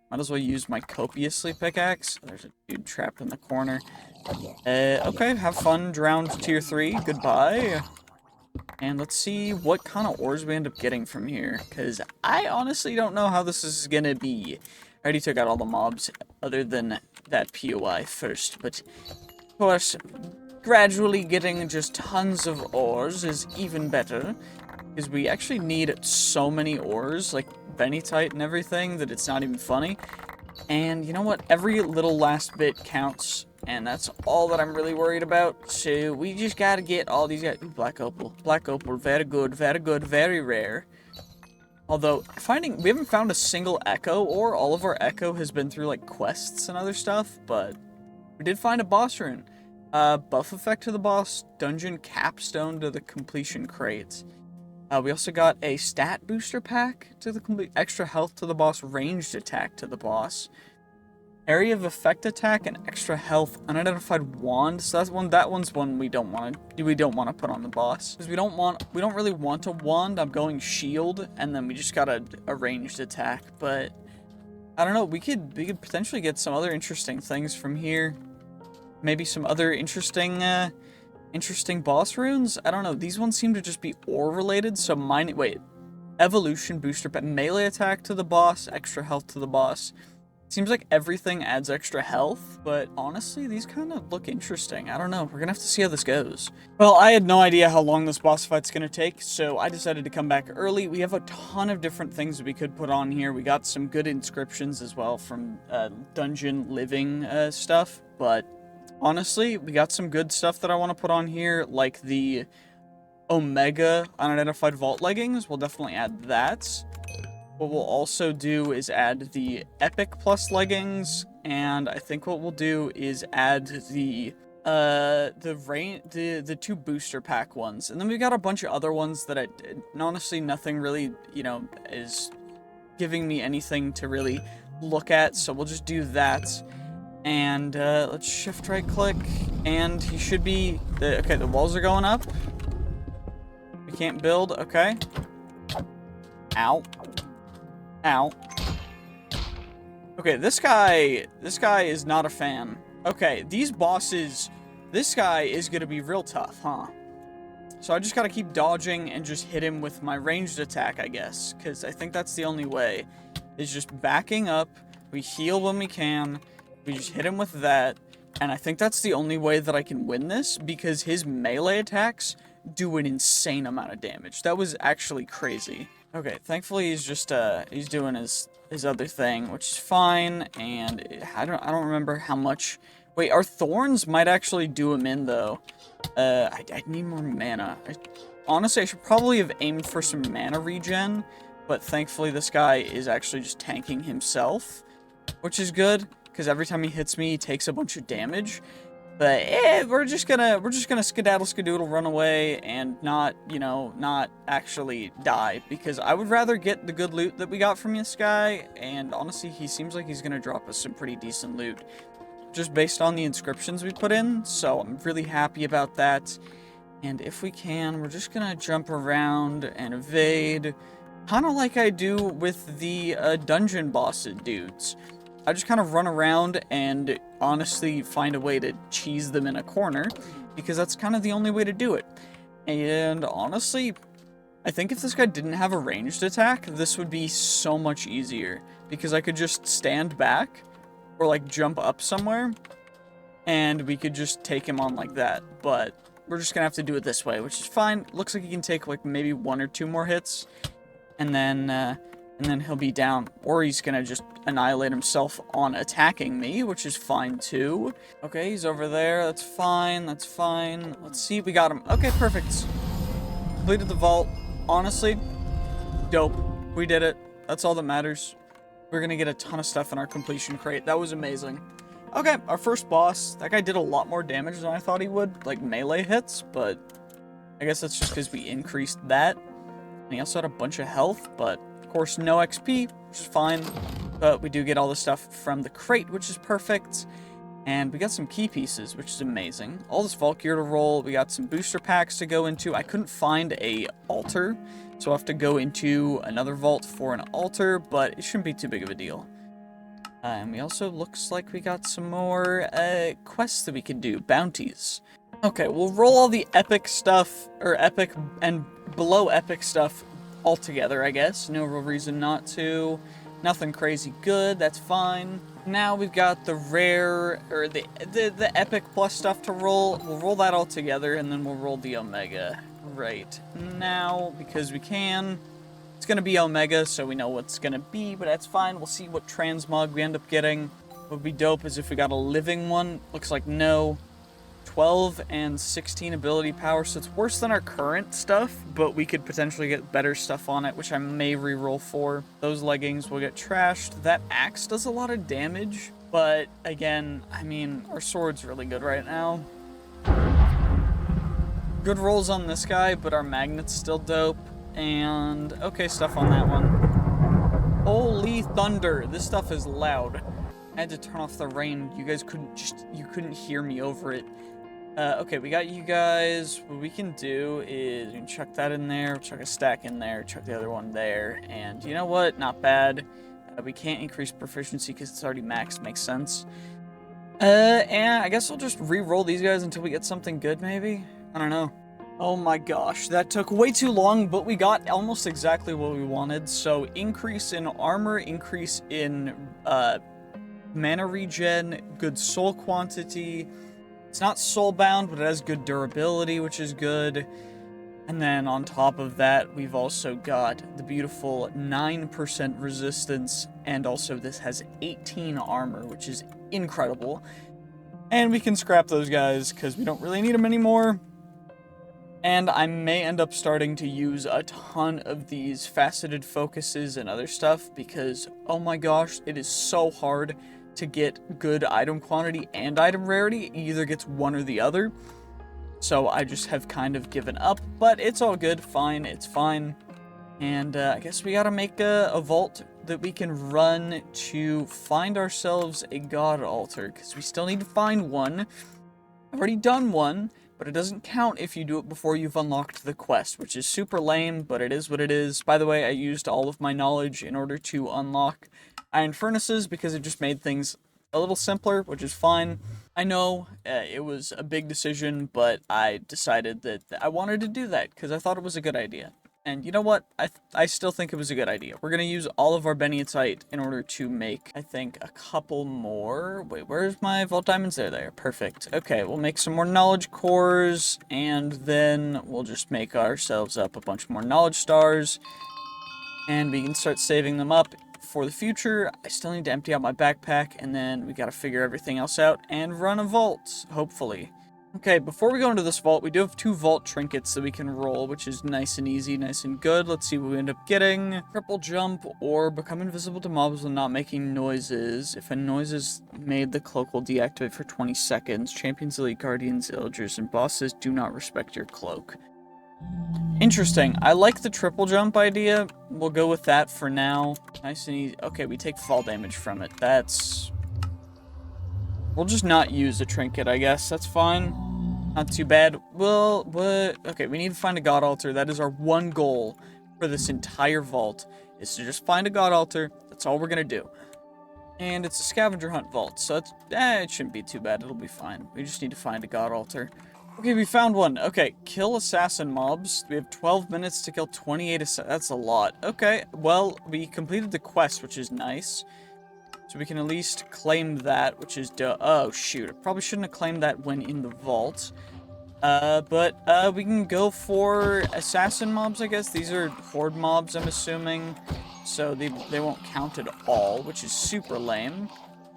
Might as well use my copiously pickaxe. There's a dude trapped in the corner. Okay, have fun, drowned tier 3, goodbye. And let's see what kind of ores we end up getting from here, because I honestly don't know how this is gonna be. I already took out all the mobs, other than that POI first, but of course, gradually getting just tons of ores is even better, because we actually need so many ores, like bennytite and everything, that it's not even funny. And you know what? Every little last bit counts, and that's all that I'm really worried about. So we just gotta get all these guys. Ooh, black opal. Black opal, very good, very rare. Although, we haven't found a single echo, or all of our echo has been through, like, quests and other stuff, but we did find a boss rune. Buff effect to the boss, dungeon capstone to the completion crate. We also got a stat booster pack to the complete, extra health to the boss, ranged attack to the boss, area of effect attack, and extra health, unidentified wand. So that one's one we don't want to put on the boss, because we don't really want a wand. I'm going shield, and then we just got a ranged attack. But I don't know. We could potentially get some other interesting things from here. Maybe some other interesting boss runes? I don't know. These ones seem to just be ore related, so evolution booster, but melee attack to the boss, extra health to the boss. Seems like everything adds extra health, but honestly, these kind of look interesting. I don't know. We're gonna have to see how this goes. Well, I had no idea how long this boss fight's gonna take, so I decided to come back early. We have a ton of different things that we could put on here. We got some good inscriptions as well from dungeon living stuff, but honestly, we got some good stuff that I want to put on here, like the Omega unidentified vault leggings. We'll definitely add that. What we'll also do is add the Epic Plus leggings, and I think what we'll do is add the two booster pack ones. And then we've got a bunch of other ones that honestly nothing really, you know, is giving me anything to really look at, so we'll just do that. And let's shift right click, and he should be okay, the walls are going up. We can't build, okay. Ow. Ow. Okay, this guy is not a fan. Okay, these bosses, this guy is gonna be real tough, huh? So I just gotta keep dodging and just hit him with my ranged attack, I guess, because I think that's the only way, is just backing up, we heal when we can, we just hit him with that, and I think that's the only way that I can win this, because his melee attacks do an insane amount of damage. That was actually crazy. Okay, thankfully he's just, he's doing his other thing, which is fine, and I don't remember how much. Wait, our thorns might actually do him in, though. I need more mana. Honestly, I should probably have aimed for some mana regen, but thankfully this guy is actually just tanking himself, which is good, because every time he hits me, he takes a bunch of damage. But we're just gonna skedaddle skadoodle run away and not, you know, not actually die, because I would rather get the good loot that we got from this guy, and honestly he seems like he's gonna drop us some pretty decent loot just based on the inscriptions we put in, so I'm really happy about that. And if we can, we're just gonna jump around and evade, kind of like I do with the dungeon boss dudes. I just kind of run around and honestly find a way to cheese them in a corner, because that's kind of the only way to do it. And honestly, I think if this guy didn't have a ranged attack, this would be so much easier, because I could just stand back or like jump up somewhere and we could just take him on like that. But we're just gonna have to do it this way, which is fine. Looks like he can take like maybe 1 or 2 more hits, and then he'll be down, or he's gonna just annihilate himself on attacking me, which is fine too. Okay, he's over there. That's fine. That's fine. Let's see. We got him. Okay, perfect. Completed the vault. Honestly, dope. We did it. That's all that matters. We're gonna get a ton of stuff in our completion crate. That was amazing. Okay, our first boss. That guy did a lot more damage than I thought he would, like melee hits, but I guess that's just because we increased that. And he also had a bunch of health, but of course no XP, which is fine. But we do get all the stuff from the crate, which is perfect. And we got some key pieces, which is amazing. All this vault gear to roll. We got some booster packs to go into. I couldn't find a altar, so I'll have to go into another vault for an altar, but it shouldn't be too big of a deal. And we also, looks like we got some more quests that we could do, bounties. Okay, we'll roll all the epic stuff, or epic and below epic stuff all together, I guess. No real reason not to. Nothing crazy good, that's fine. Now we've got the rare, or the epic plus stuff to roll. We'll roll that all together, and then we'll roll the omega right now, because we can. It's gonna be omega, so we know what's gonna be, but that's fine. We'll see what transmog we end up getting. What would be dope is if we got a living one. Looks like no. 12 and 16 ability power, so it's worse than our current stuff, but we could potentially get better stuff on it, which I may reroll for. Those leggings will get trashed. That axe does a lot of damage, but again, I mean, our sword's really good right now. Good rolls on this guy, but our magnet's still dope. And okay stuff on that one. Holy thunder, this stuff is loud. I had to turn off the rain. You guys couldn't hear me over it. Okay, we got you guys. What we can do is we can chuck that in there, chuck a stack in there, chuck the other one there, and you know what? Not bad. We can't increase proficiency because it's already maxed. Makes sense. And I guess I'll just re-roll these guys until we get something good, maybe? I don't know. Oh my gosh, that took way too long, but we got almost exactly what we wanted. So increase in armor, increase in mana regen, good soul quantity. It's not soul bound, but it has good durability, which is good. And then on top of that, we've also got the beautiful 9% resistance, and also this has 18 armor, which is incredible. And we can scrap those guys because we don't really need them anymore. And I may end up starting to use a ton of these faceted focuses and other stuff because, oh my gosh, it is so hard to get good item quantity and item rarity. It either gets one or the other. So I just have kind of given up, but it's all good. Fine, it's fine. And I guess we gotta make a vault that we can run to find ourselves a god altar, because we still need to find one. I've already done one, but it doesn't count if you do it before you've unlocked the quest, which is super lame, but it is what it is. By the way, I used all of my knowledge in order to unlock iron furnaces because it just made things a little simpler, which is fine. I know it was a big decision, but I decided that I wanted to do that because I thought it was a good idea. And you know what? I still think it was a good idea. We're going to use all of our Beniatite in order to make, I think, a couple more. Wait, where's my Vault Diamonds? There they are. Perfect. Okay, we'll make some more Knowledge Cores, and then we'll just make ourselves up a bunch more Knowledge Stars. And we can start saving them up for the future. I still need to empty out my backpack, and then we gotta figure everything else out and run a vault, hopefully. Okay, before we go into this vault, we do have 2 vault trinkets that we can roll, which is nice and easy, nice and good. Let's see what we end up getting. Triple jump or become invisible to mobs while not making noises. If a noise is made, the cloak will deactivate for 20 seconds. Champions, elite guardians, villagers, and bosses do not respect your cloak. Interesting. I like the triple jump idea. We'll go with that for now. Nice and easy. Okay, we take fall damage from it. We'll just not use a trinket, I guess. That's fine. Not too bad. Okay, we need to find a god altar. That is our one goal for this entire vault, is to just find a god altar. That's all we're gonna do. And it's a scavenger hunt vault, so it shouldn't be too bad. It'll be fine. We just need to find a god altar. Okay, we found one. Okay, kill assassin mobs. We have 12 minutes to kill 28 that's a lot. Okay, well, we completed the quest, which is nice. So we can at least claim that, which is oh, shoot. I probably shouldn't have claimed that when in the vault. But we can go for assassin mobs, I guess. These are horde mobs, I'm assuming. So they won't count at all, which is super lame.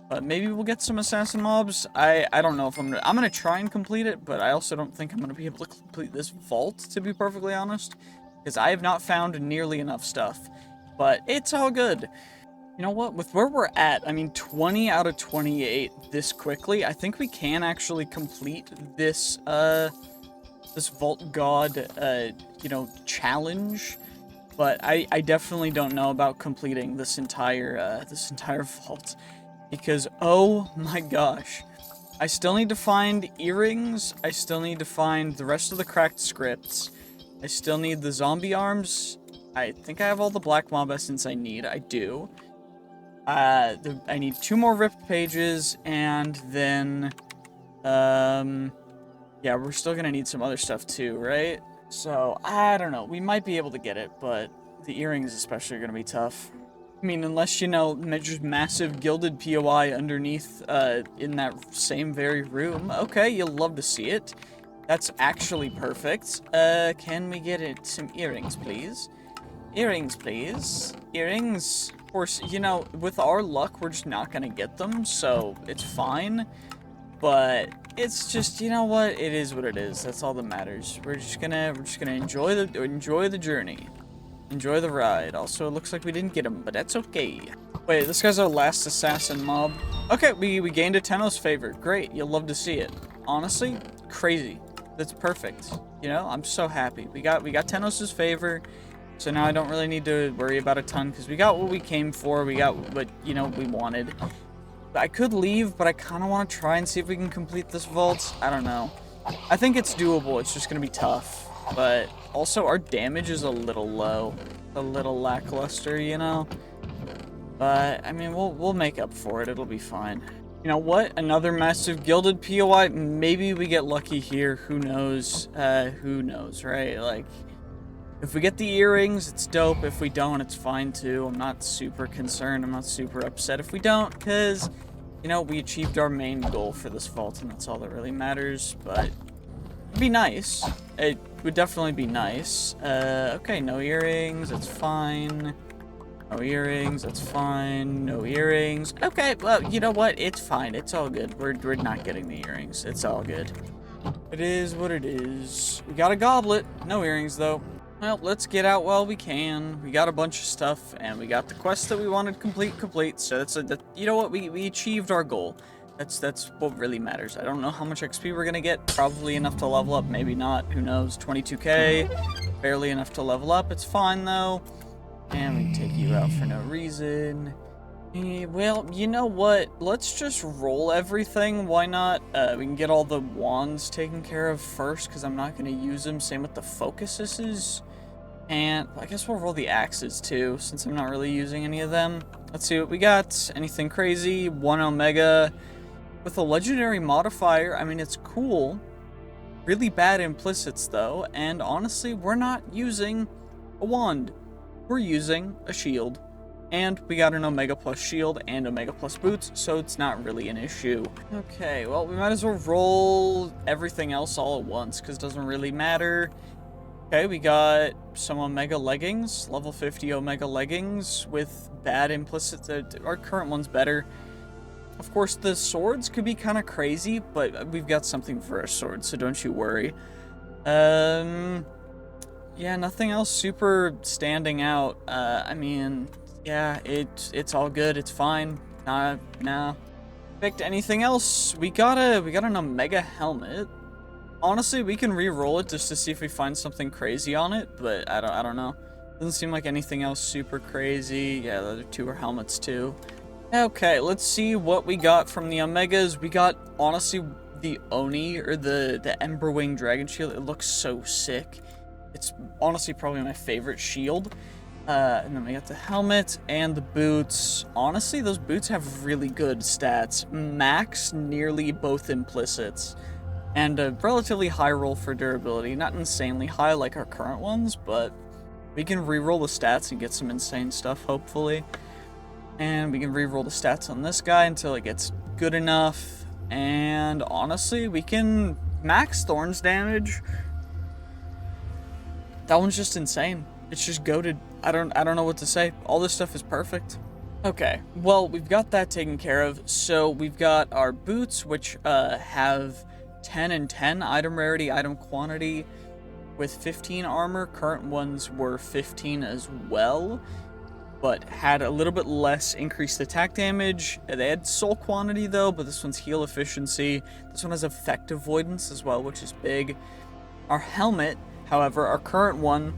But maybe we'll get some assassin mobs. I don't know if I'm gonna try and complete it, but I also don't think I'm gonna be able to complete this vault, to be perfectly honest. Because I have not found nearly enough stuff. But it's all good. You know what? With where we're at, I mean, 20 out of 28 this quickly, I think we can actually complete this, this Vault God, challenge. But I definitely don't know about completing this entire vault. Because, oh my gosh. I still need to find earrings. I still need to find the rest of the cracked scripts. I still need the zombie arms. I think I have all the black mob essence I need. I do. I need 2 more ripped pages, and then, yeah, we're still gonna need some other stuff too, right? So, I don't know. We might be able to get it, but the earrings especially are gonna be tough. I mean, unless, you know, just massive gilded POI underneath, in that same very room. Okay, you'll love to see it. That's actually perfect. Can we get it some earrings, please? Earrings, please. Earrings. Of course, you know, with our luck, we're just not gonna get them, so it's fine. But it's just, you know what? It is what it is. That's all that matters. We're just gonna enjoy the journey. Enjoy the ride. Also, it looks like we didn't get him, but that's okay. Wait, this guy's our last assassin mob. Okay, we gained a Tenno's favor. Great, you'll love to see it. Honestly, crazy. That's perfect. You know, I'm so happy. We got Tennos's favor. So now I don't really need to worry about a ton, because we got what we came for. We got what, you know, we wanted. I could leave, but I kind of want to try and see if we can complete this vault. I don't know. I think it's doable. It's just going to be tough. But also, our damage is a little low. A little lackluster, you know? But, I mean, we'll make up for it. It'll be fine. You know what? Another massive gilded POI. Maybe we get lucky here. Who knows? Who knows, right? Like, if we get the earrings, it's dope. If we don't, it's fine too. I'm not super concerned. I'm not super upset if we don't, because You know, we achieved our main goal for this vault, and that's all that really matters, but it'd be nice. It would definitely be nice. Okay, no earrings, that's fine. No earrings, that's fine. No earrings. Okay, well, you know what? It's fine. It's all good. We're not getting the earrings. It's all good. It is what it is. We got a goblet. No earrings, though. Well, let's get out while we can. We got a bunch of stuff, and we got the quest that we wanted complete. So you know what? We achieved our goal. That's what really matters. I don't know how much XP we're gonna get. Probably enough to level up. Maybe not. Who knows? 22k. Barely enough to level up. It's fine, though. And we can take you out for no reason. Well, you know what? Let's just roll everything. Why not? We can get all the wands taken care of first, because I'm not going to use them. Same with the focuses. And I guess we'll roll the axes, too, since I'm not really using any of them. Let's see what we got. Anything crazy? 1 Omega. With a legendary modifier, I mean, it's cool. Really bad implicits, though. And honestly, we're not using a wand. We're using a shield. And we got an Omega Plus shield and Omega Plus boots, so it's not really an issue. Okay, well, we might as well roll everything else all at once, because it doesn't really matter. Okay, we got some Omega leggings, level 50 Omega leggings with bad implicits. Our current one's better. Of course, the swords could be kind of crazy, but we've got something for our swords, so don't you worry. Yeah, nothing else super standing out. I mean, yeah, it's all good. It's fine. Nah. Picked anything else? We got an Omega helmet. Honestly, we can re-roll it just to see if we find something crazy on it, but I don't know. Doesn't seem like anything else super crazy. Yeah, the other two are helmets too. Okay, let's see what we got from the Omegas. We got, honestly, the Oni, or the Emberwing Dragon Shield. It looks so sick. It's honestly probably my favorite shield. And then we got the helmet and the boots. Honestly, those boots have really good stats. Max nearly both implicits. And a relatively high roll for durability. Not insanely high like our current ones, but we can re-roll the stats and get some insane stuff, hopefully. And we can re-roll the stats on this guy until it gets good enough. And honestly, we can max Thorns damage. That one's just insane. It's just goated. I don't know what to say. All this stuff is perfect. Okay, well, we've got that taken care of. So we've got our boots, which have 10 and 10 item rarity, item quantity, with 15 armor. Current ones were 15 as well, but had a little bit less increased attack damage. They had soul quantity though, but this one's heal efficiency. This one has effect avoidance as well, which is big. Our helmet, however, our current one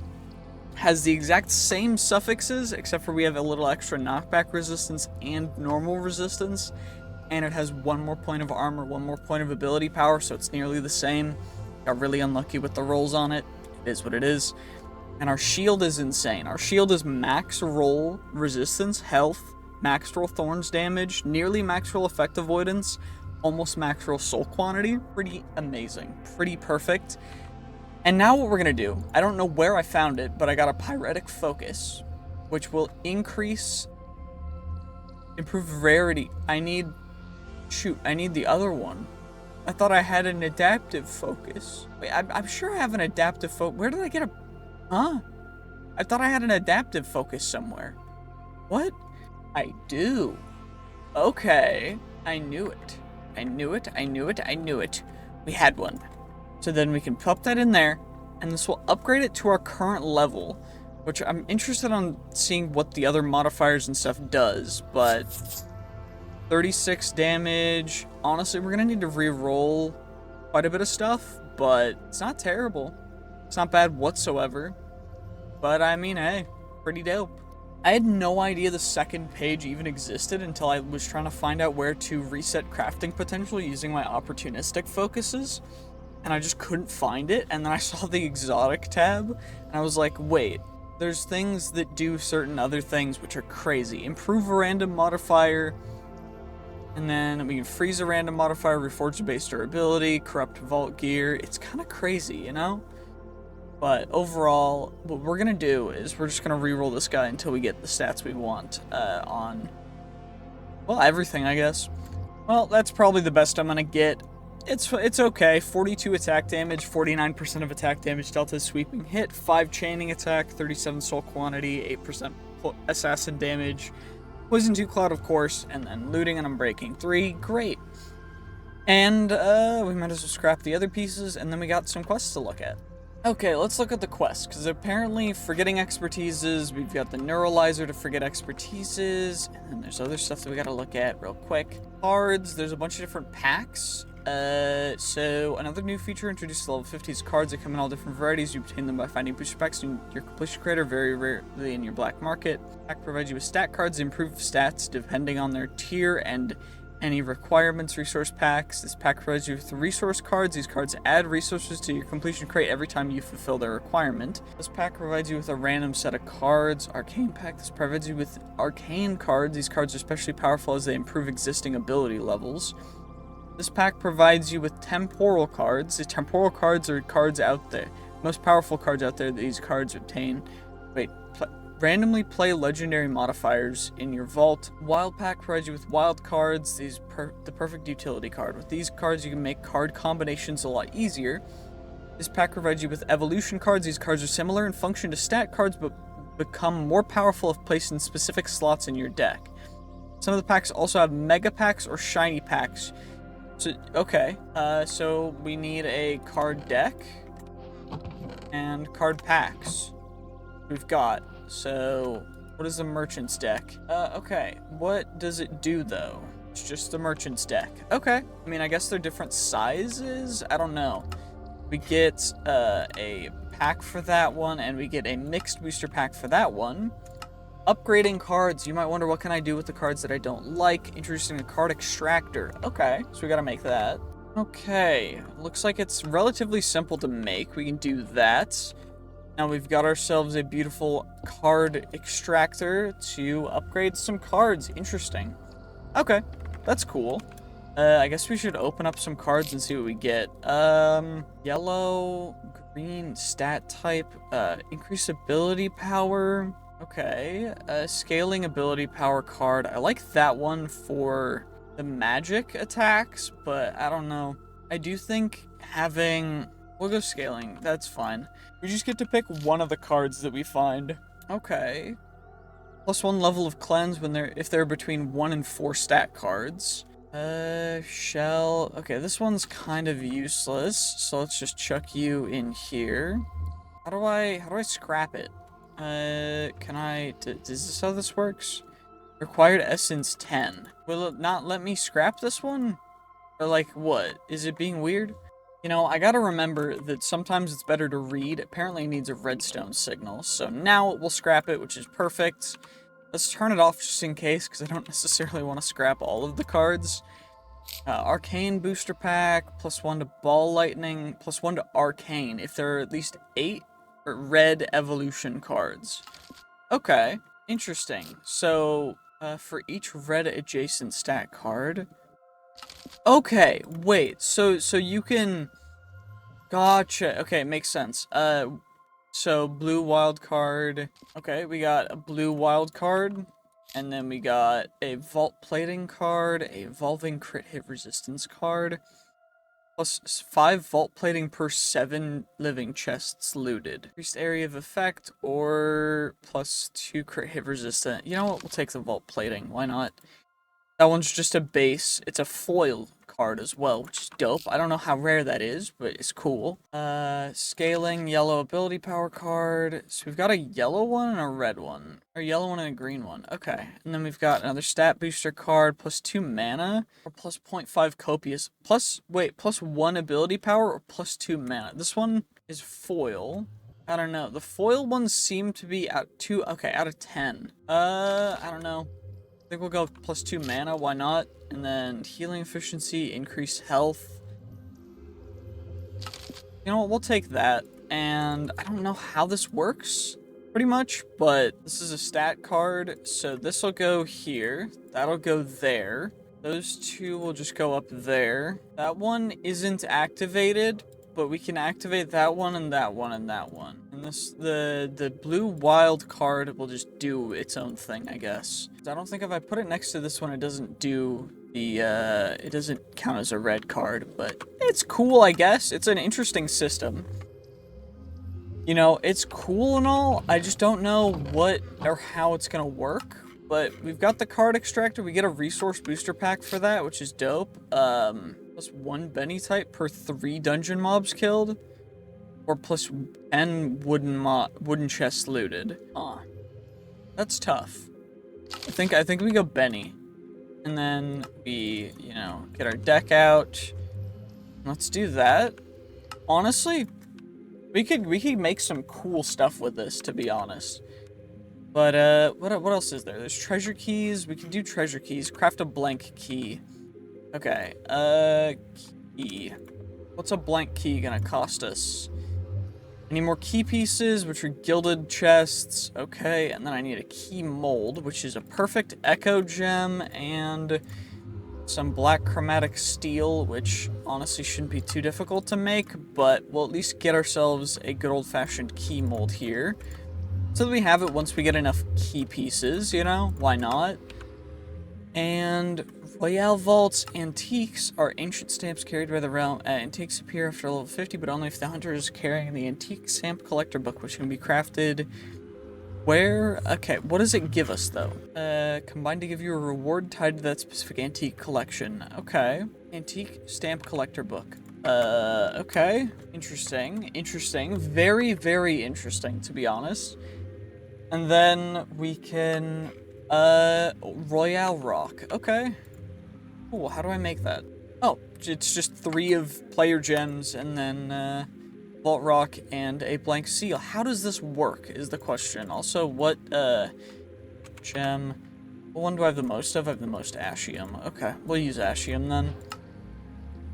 has the exact same suffixes, except for we have a little extra knockback resistance and normal resistance. And it has 1 more point of armor, 1 more point of ability power, so it's nearly the same. Got really unlucky with the rolls on it. It is what it is. And our shield is insane. Our shield is max roll resistance, health, max roll thorns damage, nearly max roll effect avoidance, almost max roll soul quantity. Pretty amazing. Pretty perfect. And now what we're going to do, I don't know where I found it, but I got a pyretic focus, which will improve rarity. I need the other one. I thought I had an adaptive focus. Wait, I'm sure I have an adaptive focus. Where did I get I thought I had an adaptive focus somewhere. What? I do. Okay. I knew it. We had one. So then we can pop that in there, and this will upgrade it to our current level, which I'm interested on seeing what the other modifiers and stuff does, but 36 damage. Honestly, we're gonna need to re-roll quite a bit of stuff, but it's not terrible. It's not bad whatsoever. But I mean, hey, pretty dope. I had no idea the second page even existed until I was trying to find out where to reset crafting potential using my opportunistic focuses, and I just couldn't find it. And then I saw the exotic tab, and I was like, wait, there's things that do certain other things which are crazy. Improve a random modifier, and then we can freeze a random modifier, reforge the base durability, corrupt vault gear. It's kind of crazy, you know? But overall, what we're going to do is we're just going to reroll this guy until we get the stats we want on, well, everything, I guess. Well, that's probably the best I'm gonna get. It's okay. 42 attack damage, 49% of attack damage delta sweeping hit, 5 chaining attack, 37 soul quantity, 8% assassin damage, poison 2 cloud of course, and then looting and unbreaking 3. Great. And we might as well scrap the other pieces, and then we got some quests to look at. Okay, let's look at the quests, because apparently forgetting expertises, we've got the neuralizer to forget expertises, and then there's other stuff that we gotta look at real quick. Cards, there's a bunch of different packs. So another new feature introduced to level 50 is cards that come in all different varieties. You obtain them by finding booster packs in your completion creator, very rarely in your black market. Pack provides you with stat cards that improve stats depending on their tier and any requirements. Resource packs. This pack provides you with resource cards. These cards add resources to your completion crate every time you fulfill their requirement. This pack provides you with a random set of cards. Arcane pack. This provides you with arcane cards. These cards are especially powerful as they improve existing ability levels. This pack provides you with temporal cards. The temporal cards are cards out there. Most powerful cards out there that these cards obtain. Randomly play legendary modifiers in your vault. Wild pack provides you with wild cards. These the perfect utility card. With these cards, you can make card combinations a lot easier. This pack provides you with evolution cards. These cards are similar in function to stat cards, but become more powerful if placed in specific slots in your deck. Some of the packs also have mega packs or shiny packs. So, okay, so we need a card deck and card packs. We've got. So, what is the merchant's deck? Okay, what does it do though? It's just the merchant's deck. Okay, I mean, I guess they're different sizes? I don't know. We get a pack for that one, and we get a mixed booster pack for that one. Upgrading cards. You might wonder, what can I do with the cards that I don't like? Introducing a card extractor. Okay, so we gotta make that. Okay, looks like it's relatively simple to make. We can do that. Now we've got ourselves a beautiful card extractor to upgrade some cards. Interesting. Okay, that's cool. I guess we should open up some cards and see what we get. Yellow, green, stat type, increase ability power. Okay, scaling ability power card. I like that one for the magic attacks, but I don't know. I do think having... We'll go scaling, that's fine. We just get to pick one of the cards that we find. Okay. +1 level of cleanse if they're between 1 and 4 stat cards. Shell. Okay, this one's kind of useless, so let's just chuck you in here. How do I scrap it? Is this how this works? Required essence 10. Will it not let me scrap this one? Or like, what? Is it being weird? You know, I gotta remember that sometimes it's better to read. Apparently it needs a redstone signal. So now we'll scrap it, which is perfect. Let's turn it off just in case, because I don't necessarily want to scrap all of the cards. Arcane booster pack, +1 to ball lightning, +1 to arcane, if there are at least 8 red evolution cards. Okay, interesting. So, for each red adjacent stat card... Okay, wait, so you can... Gotcha, okay, makes sense. So blue wild card. Okay, we got a blue wild card. And then we got a vault plating card, a evolving crit hit resistance card, +5 vault plating per 7 living chests looted. Increased area of effect, or +2 crit hit resistant. You know what, we'll take the vault plating, why not? That one's just a base. It's a foil card as well, which is dope. I don't know how rare that is, but it's cool. Scaling, yellow ability power card. So we've got a yellow one and a red one. Or a yellow one and a green one. Okay. And then we've got another stat booster card, +2 mana, or +0.5 copious. +1 ability power, or +2 mana. This one is foil. I don't know. The foil ones seem to be out of 10. I don't know. I think we'll go +2 mana, why not? And then healing efficiency, increased health. You know what, we'll take that. And I don't know how this works, pretty much, but this is a stat card, so this will go here. That'll go there. Those two will just go up there. That one isn't activated, but we can activate that one and that one and that one. And the blue wild card will just do its own thing, I guess. I don't think if I put it next to this one, it doesn't do it doesn't count as a red card, but it's cool, I guess. It's an interesting system. You know, it's cool and all, I just don't know what or how it's gonna work. But we've got the card extractor, we get a resource booster pack for that, which is dope. Plus 1 Benny type per 3 dungeon mobs killed. Or plus 10 wooden chests looted. That's tough. I think we go Benny. And then we, you know, get our deck out. Let's do that. Honestly, we could make some cool stuff with this, to be honest. But what else is there? There's treasure keys. We can do treasure keys. Craft a blank key. Okay. Key. What's a blank key gonna cost us? I need more key pieces, which are gilded chests. Okay, and then I need a key mold, which is a perfect echo gem, and some black chromatic steel, which honestly shouldn't be too difficult to make, but we'll at least get ourselves a good old-fashioned key mold here. So that we have it once we get enough key pieces, you know? Why not? And Royale Vault's antiques are ancient stamps carried by the realm. Antiques appear after level 50, but only if the hunter is carrying the antique stamp collector book, which can be crafted. Where? Okay, what does it give us, though? Combined to give you a reward tied to that specific antique collection. Okay. Antique stamp collector book. Okay. Interesting. Interesting. Very, very interesting, to be honest. And then we can, Royale Rock. Okay. Cool, how do I make that? Oh, it's just 3 of player gems, and then, Vault Rock and a blank seal. How does this work, is the question. Also, what, gem... What one do I have the most of? I have the most Ashium. Okay, we'll use Ashium then.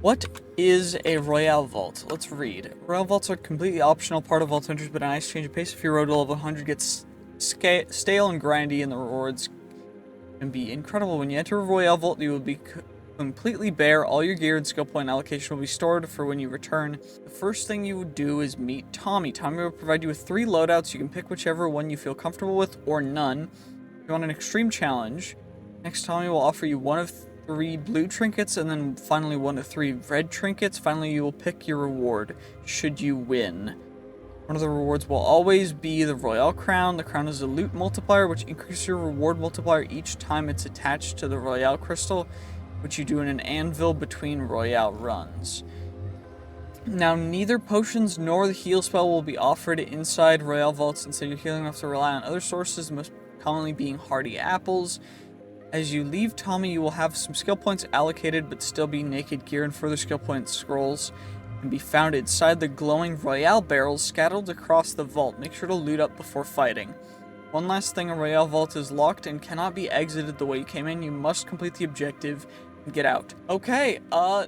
What is a Royale Vault? Let's read. Royale Vaults are completely optional part of Vault Hunters, but a nice change of pace. If your road to level 100 gets stale and grindy, and the rewards can be incredible. When you enter a Royale Vault, you will be completely bare. All your gear and skill point allocation will be stored for when you return. The first thing you would do is meet Tommy. Tommy will provide you with 3 loadouts. You can pick whichever one you feel comfortable with, or none. If you want an extreme challenge, next Tommy will offer you 1 of 3 blue trinkets, and then finally 1 of 3 red trinkets. Finally, you will pick your reward, should you win. One of the rewards will always be the Royale Crown. The crown is a loot multiplier, which increases your reward multiplier each time it's attached to the Royale Crystal, which you do in an anvil between Royale runs. Now, neither potions nor the heal spell will be offered inside Royale Vaults, and so your healing will have to rely on other sources, most commonly being hardy apples. As you leave Tommy, you will have some skill points allocated, but still be naked gear, and further skill point scrolls can be found inside the glowing Royale barrels scattered across the vault. Make sure to loot up before fighting. One last thing, a Royale Vault is locked and cannot be exited the way you came in. You must complete the objective and get out. Okay,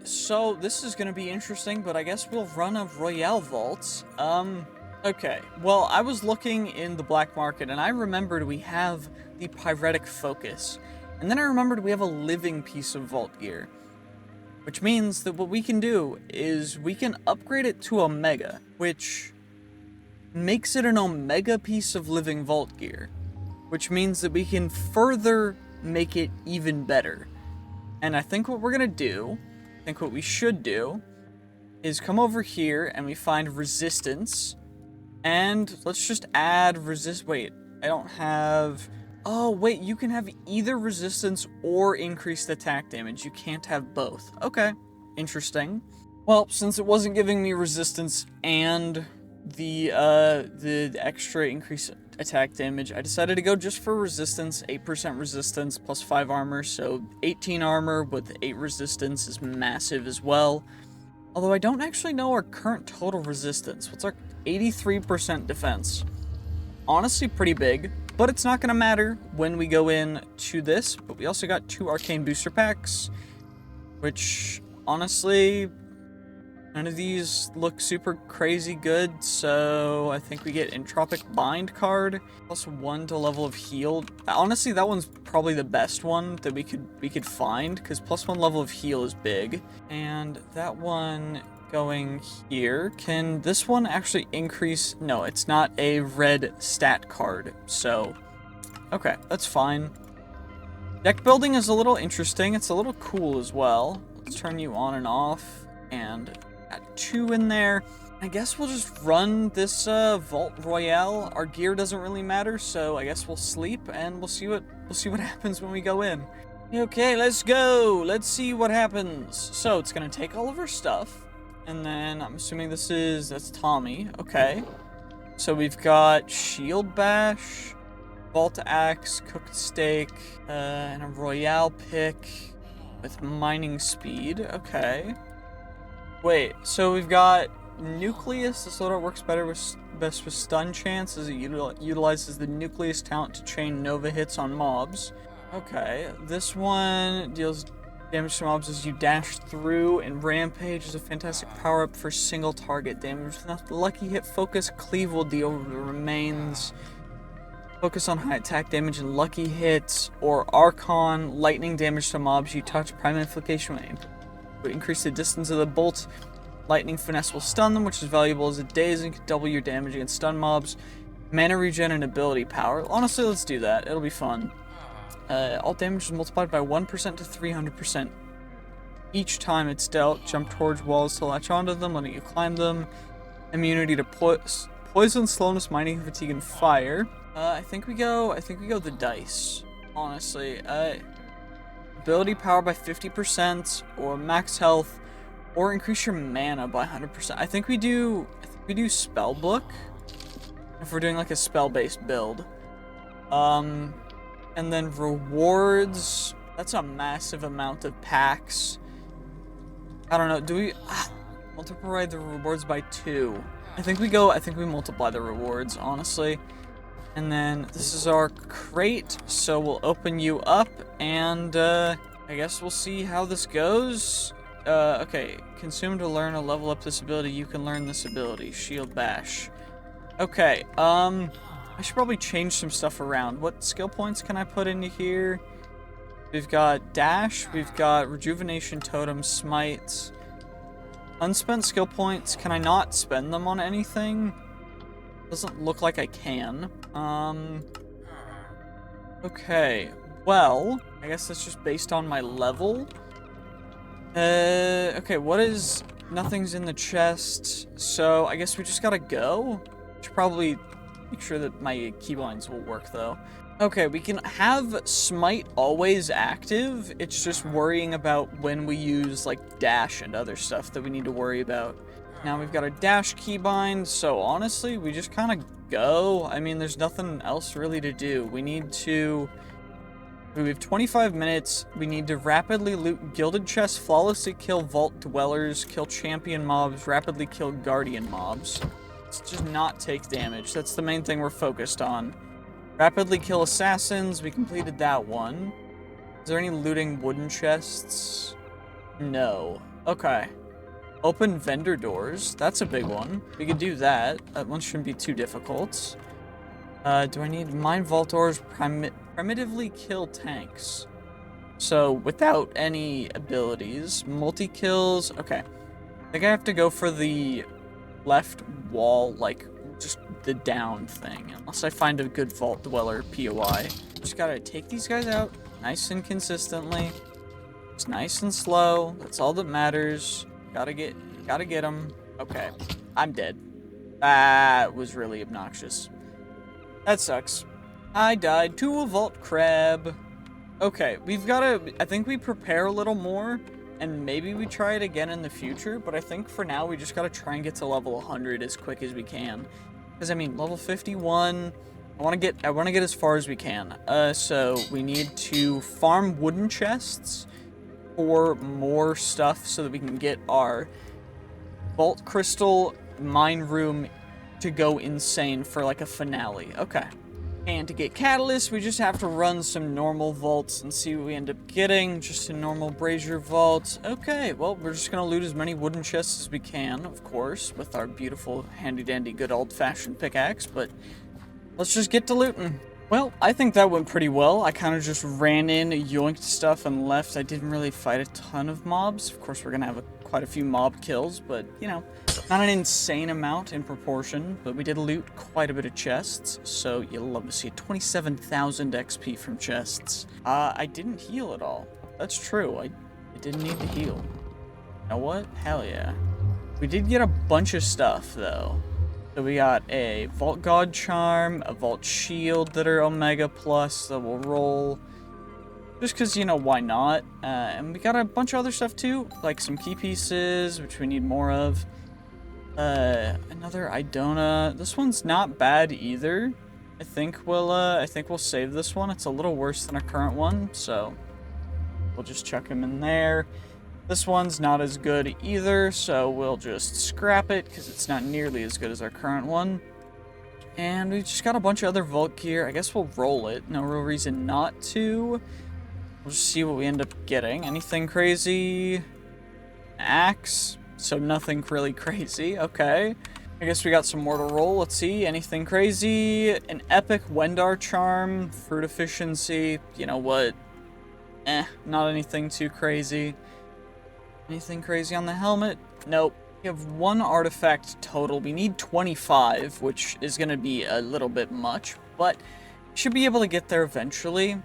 so this is gonna be interesting, but I guess we'll run a Royale Vault. Okay, well, I was looking in the black market, and I remembered we have the Pyretic Focus. And then I remembered we have a living piece of vault gear. Which means that what we can do is we can upgrade it to Omega, which makes it an Omega piece of living vault gear. Which means that we can further make it even better. And I think what we're gonna do, I think what we should do, is come over here and we find resistance. And let's just add wait, I don't have... Oh, wait, you can have either resistance or increased attack damage. You can't have both. Okay, interesting. Well, since it wasn't giving me resistance and the extra increased attack damage, I decided to go just for resistance. 8% resistance plus 5 armor, so 18 armor with 8 resistance is massive as well. Although I don't actually know our current total resistance. What's our 83% defense? Honestly, pretty big. But it's not going to matter when we go in to this. But we also got 2 arcane booster packs, which honestly, none of these look super crazy good. So I think we get Entropic Bind card, plus 1 to level of heal. Honestly, that one's probably the best one that we could find, because plus 1 level of heal is big. And that one going here, can this one actually increase? No, it's not a red stat card, so okay, that's fine. Deck building is a little interesting. It's a little cool as well. Let's turn you on and off, and add 2 in there. I guess we'll just run this Vault Royale. Our gear doesn't really matter, so I guess we'll sleep and we'll see what happens when we go in. Okay, let's go. Let's see what happens. So it's gonna take all of our stuff, and then I'm assuming that's Tommy. Okay. So we've got Shield Bash, Vault Axe, Cooked Steak, and a Royale pick with mining speed. Okay. Wait, so we've got Nucleus. This loadout works best with stun chance, as it utilizes the Nucleus talent to chain Nova hits on mobs. Okay, this one deals damage to mobs as you dash through, and Rampage is a fantastic power-up for single target damage. With lucky hit focus, Cleave will deal the remains. Focus on high attack damage and lucky hits, or Archon, lightning damage to mobs you touch. Prime Inflication will increase the distance of the bolt. Lightning Finesse will stun them, which is valuable as a daze and can double your damage against stun mobs. Mana regen and ability power. Honestly, let's do that. It'll be fun. All damage is multiplied by 1% to 300%. Each time it's dealt, jump towards walls to latch onto them, letting you climb them. Immunity to poison, slowness, mining, fatigue, and fire. I think we go the dice. Honestly, ability power by 50%, or max health, or increase your mana by 100%. I think we do spell book if we're doing like a spell-based build. And then rewards. That's a massive amount of packs. I don't know. Do we multiply the rewards by 2? I think we multiply the rewards, honestly. And then this is our crate, so we'll open you up, and I guess we'll see how this goes. Okay, consume to learn or level up this ability. You can learn this ability, Shield Bash. Okay, I should probably change some stuff around. What skill points can I put into here? We've got Dash, we've got Rejuvenation Totem, Smite. Unspent skill points, can I not spend them on anything? Doesn't look like I can. Okay, well, I guess that's just based on my level. Okay, nothing's in the chest, so I guess we just gotta go. Should probably make sure that my keybinds will work, though. Okay, we can have Smite always active. It's just worrying about when we use, like, Dash and other stuff that we need to worry about. Now we've got a Dash keybind, so honestly, we just kind of go. I mean, there's nothing else really to do. We have 25 minutes. We need to rapidly loot Gilded Chests, flawlessly kill Vault Dwellers, kill Champion mobs, rapidly kill Guardian mobs. Let's just not take damage. That's the main thing we're focused on. Rapidly kill Assassins. We completed that one. Is there any looting wooden chests? No. Okay. Open vendor doors. That's a big one. We could do that. That one shouldn't be too difficult. Do I need mine vault doors? Primitively kill tanks. So without any abilities. Multi-kills. Okay. I think I have to go for the left wall, like just the down thing. Unless I find a good Vault Dweller POI. Just gotta take these guys out nice and consistently. It's nice and slow. That's all that matters. Gotta get him. Okay, I'm dead. That was really obnoxious. That sucks. I died to a vault crab. Okay, I think we prepare a little more, and maybe we try it again in the future, but I think for now we just gotta try and get to level 100 as quick as we can. Because, I mean, level 51, I wanna get as far as we can. So we need to farm wooden chests for more stuff so that we can get our Vault Crystal mine room to go insane for like a finale. Okay. And to get Catalyst, we just have to run some normal vaults and see what we end up getting. Just a normal Brazier vault. Okay, well, we're just gonna loot as many wooden chests as we can, of course, with our beautiful, handy-dandy, good old-fashioned pickaxe, but let's just get to looting. Well, I think that went pretty well. I kind of just ran in, yoinked stuff, and left. I didn't really fight a ton of mobs. Of course, we're going to have quite a few mob kills, but, you know, not an insane amount in proportion, but we did loot quite a bit of chests, so you'll love to see it. 27,000 XP from chests. I didn't heal at all. That's true, I didn't need to heal. You know what? Hell yeah. We did get a bunch of stuff, though. So we got a Vault God Charm, a Vault Shield that are Omega Plus that will roll. Just because, you know, why not? And we got a bunch of other stuff, too. Like some key pieces, which we need more of. Another Idona. This one's not bad either. I think we'll save this one. It's a little worse than our current one, so we'll just chuck him in there. This one's not as good either, so we'll just scrap it because it's not nearly as good as our current one. And we just got a bunch of other vault gear. I guess we'll roll it. No real reason not to. We'll just see what we end up getting. Anything crazy? An axe. So nothing really crazy. Okay. I guess we got some more to roll. Let's see. Anything crazy? An epic Wendar charm. Fruit efficiency. You know what? Not anything too crazy. Anything crazy on the helmet? Nope. We have one artifact total. We need 25, which is going to be a little bit much, but should be able to get there eventually.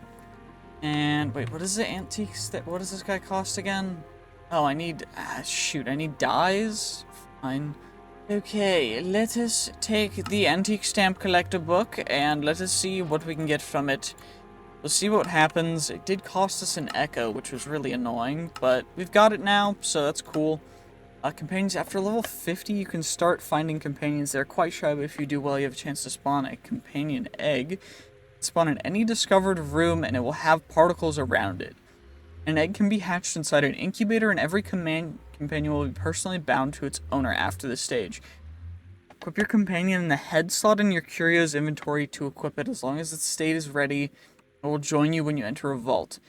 And wait, what is the antiques? What does this guy cost again? Oh, I need... shoot, I need dyes? Fine. Okay, let us take the antique stamp collector book, and let us see what we can get from it. We'll see what happens. It did cost us an echo, which was really annoying, but we've got it now, so that's cool. Companions, after level 50, you can start finding companions. They're quite shy, but if you do well, you have a chance to spawn a companion egg. Spawn in any discovered room, and it will have particles around it. An egg can be hatched inside an incubator, and every companion will be personally bound to its owner after this stage. Equip your companion in the head slot in your Curio's inventory to equip it as long as its state is ready. It will join you when you enter a vault.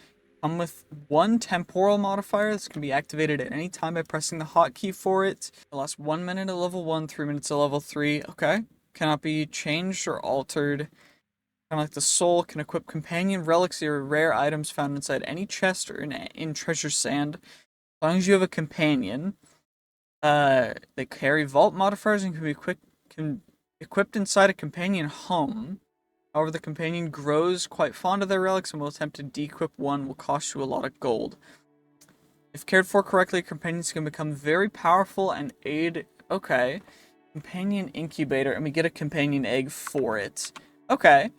Come with one temporal modifier. This can be activated at any time by pressing the hotkey for it. It lasts 1 minute at level 1, 3 minutes at level 3. Okay. Cannot be changed or altered. Kind of like the soul, can equip companion relics or rare items found inside any chest or in treasure sand. As long as you have a companion. They carry vault modifiers and can be equipped inside a companion home. However, the companion grows quite fond of their relics and will attempt to de-equip one will cost you a lot of gold. If cared for correctly, companions can become very powerful and aid... Okay. Companion incubator, and we get a companion egg for it. Okay.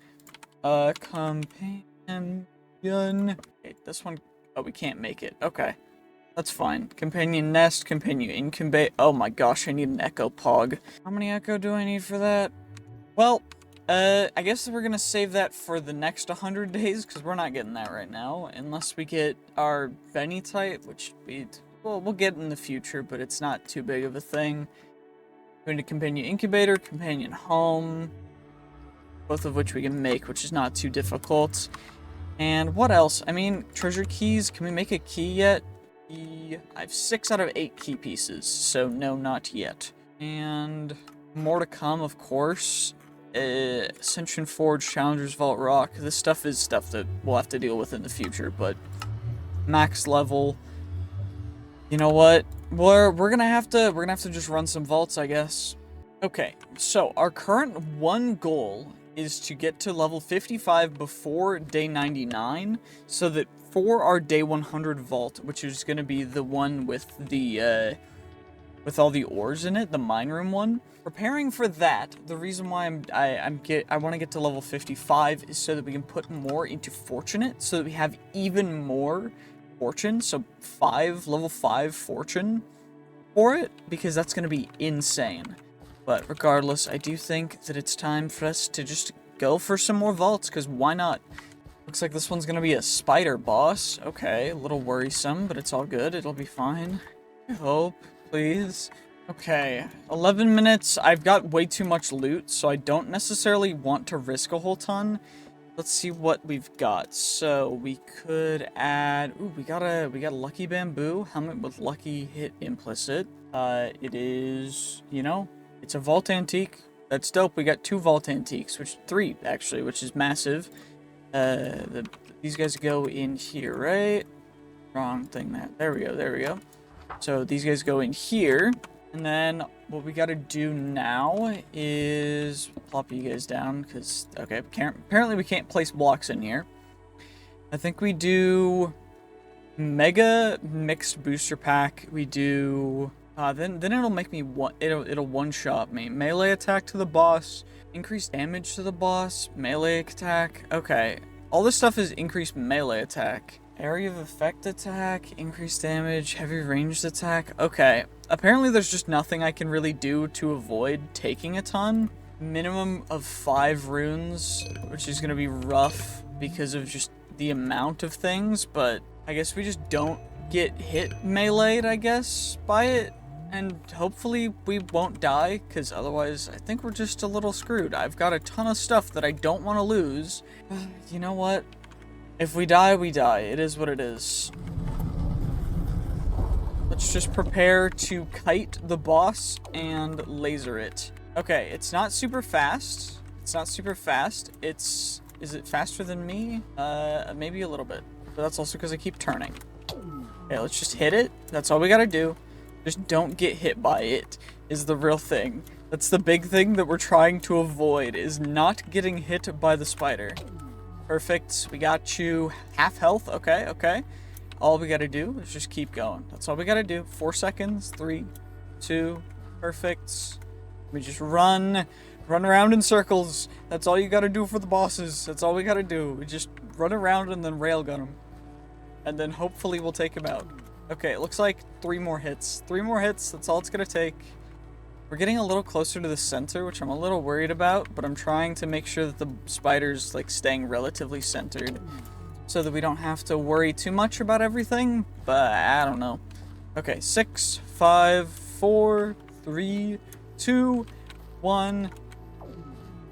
Companion... Okay, this one... Oh, we can't make it. Okay. That's fine. Companion nest, companion incubate... Oh my gosh, I need an echo pog. How many echo do I need for that? Well... I guess we're gonna save that for the next 100 days, because we're not getting that right now, unless we get our Benny type, which we'll get in the future, but it's not too big of a thing. Going to companion incubator, companion home, both of which we can make, which is not too difficult. And what else? I mean, treasure keys, can we make a key yet? I have 6 out of 8 key pieces, so no, not yet. And more to come, of course. Ascension Forge, Challenger's Vault Rock. This stuff is stuff that we'll have to deal with in the future, but max level. You know what? We're gonna have to just run some vaults, I guess. Okay, so our current one goal is to get to level 55 before day 99, so that for our day 100 vault, which is gonna be the one with the with all the ores in it, the mine room one. Preparing for that, the reason why I want to get to level 55 is so that we can put more into Fortunate, so that we have even more Fortune, so level 5 Fortune for it, because that's going to be insane. But regardless, I do think that it's time for us to just go for some more vaults, because why not? Looks like this one's going to be a spider boss. Okay, a little worrisome, but it's all good. It'll be fine. I hope. Please. Okay, 11 minutes. I've got way too much loot, so I don't necessarily want to risk a whole ton. Let's see what we've got. So we could add... Ooh, we got a lucky bamboo helmet with lucky hit implicit. It is, you know, it's a vault antique. That's dope. We got 2 vault antiques, 3 actually, which is massive. These guys go in here, right? Wrong thing. There we go. So these guys go in here. And then what we gotta do now is plop you guys down, because, okay, apparently we can't place blocks in here. I think we do Mega Mixed Booster Pack. We do, then it'll make me, it'll one-shot me. Melee attack to the boss, increased damage to the boss, melee attack. Okay, all this stuff is increased melee attack. Area of effect attack, increased damage, heavy ranged attack. Okay, apparently there's just nothing I can really do to avoid taking a ton. Minimum of 5 runes, which is gonna be rough because of just the amount of things, but I guess we just don't get hit melee'd, I guess, by it. And hopefully we won't die, because otherwise I think we're just a little screwed. I've got a ton of stuff that I don't want to lose. You know what? If we die, we die. It is what it is. Let's just prepare to kite the boss and laser it. Okay, it's not super fast. It's not super fast. Is it faster than me? Maybe a little bit. But that's also because I keep turning. Okay, let's just hit it. That's all we gotta do. Just don't get hit by it, is the real thing. That's the big thing that we're trying to avoid, is not getting hit by the spider. Perfect. We got you half health. Okay, okay. All we gotta do is just keep going. That's all we gotta do. 4 seconds. 3, 2. Perfect. We just run around in circles. That's all you gotta do for the bosses. That's all we gotta do. We just run around and then railgun them. And then hopefully we'll take him out. Okay, it looks like 3 more hits. 3 more hits. That's all it's gonna take. We're getting a little closer to the center, which I'm a little worried about, but I'm trying to make sure that the spider's like staying relatively centered so that we don't have to worry too much about everything, but I don't know. Okay, 6, 5, 4, 3, 2, 1.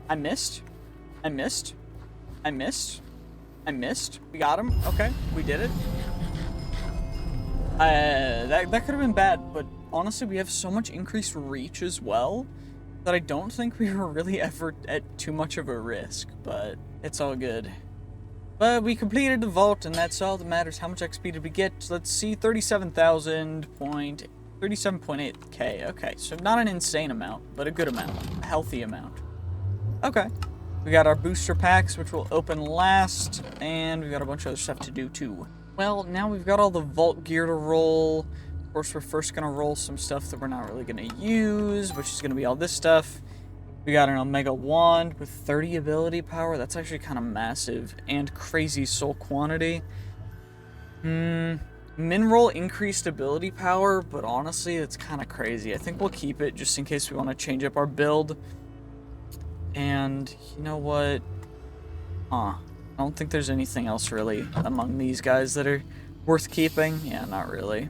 I missed. I missed. I missed. I missed. We got him. Okay, we did it. That could have been bad, but honestly, we have so much increased reach as well that I don't think we were really ever at too much of a risk, but it's all good. But we completed the vault, and that's all that matters. How much XP did we get? Let's see, 37.8k. Okay, so not an insane amount, but a good amount. A healthy amount. Okay. We got our booster packs, which will open last, and we got a bunch of other stuff to do too. Well, now we've got all the vault gear to roll. Of course, we're first gonna roll some stuff that we're not really gonna use, which is gonna be all this stuff. We got an Omega Wand with 30 ability power. That's actually kind of massive, and crazy soul quantity. Mineral increased ability power, but honestly, it's kind of crazy. I think we'll keep it just in case we want to change up our build. And you know what? I don't think there's anything else really among these guys that are worth keeping. Yeah, not really.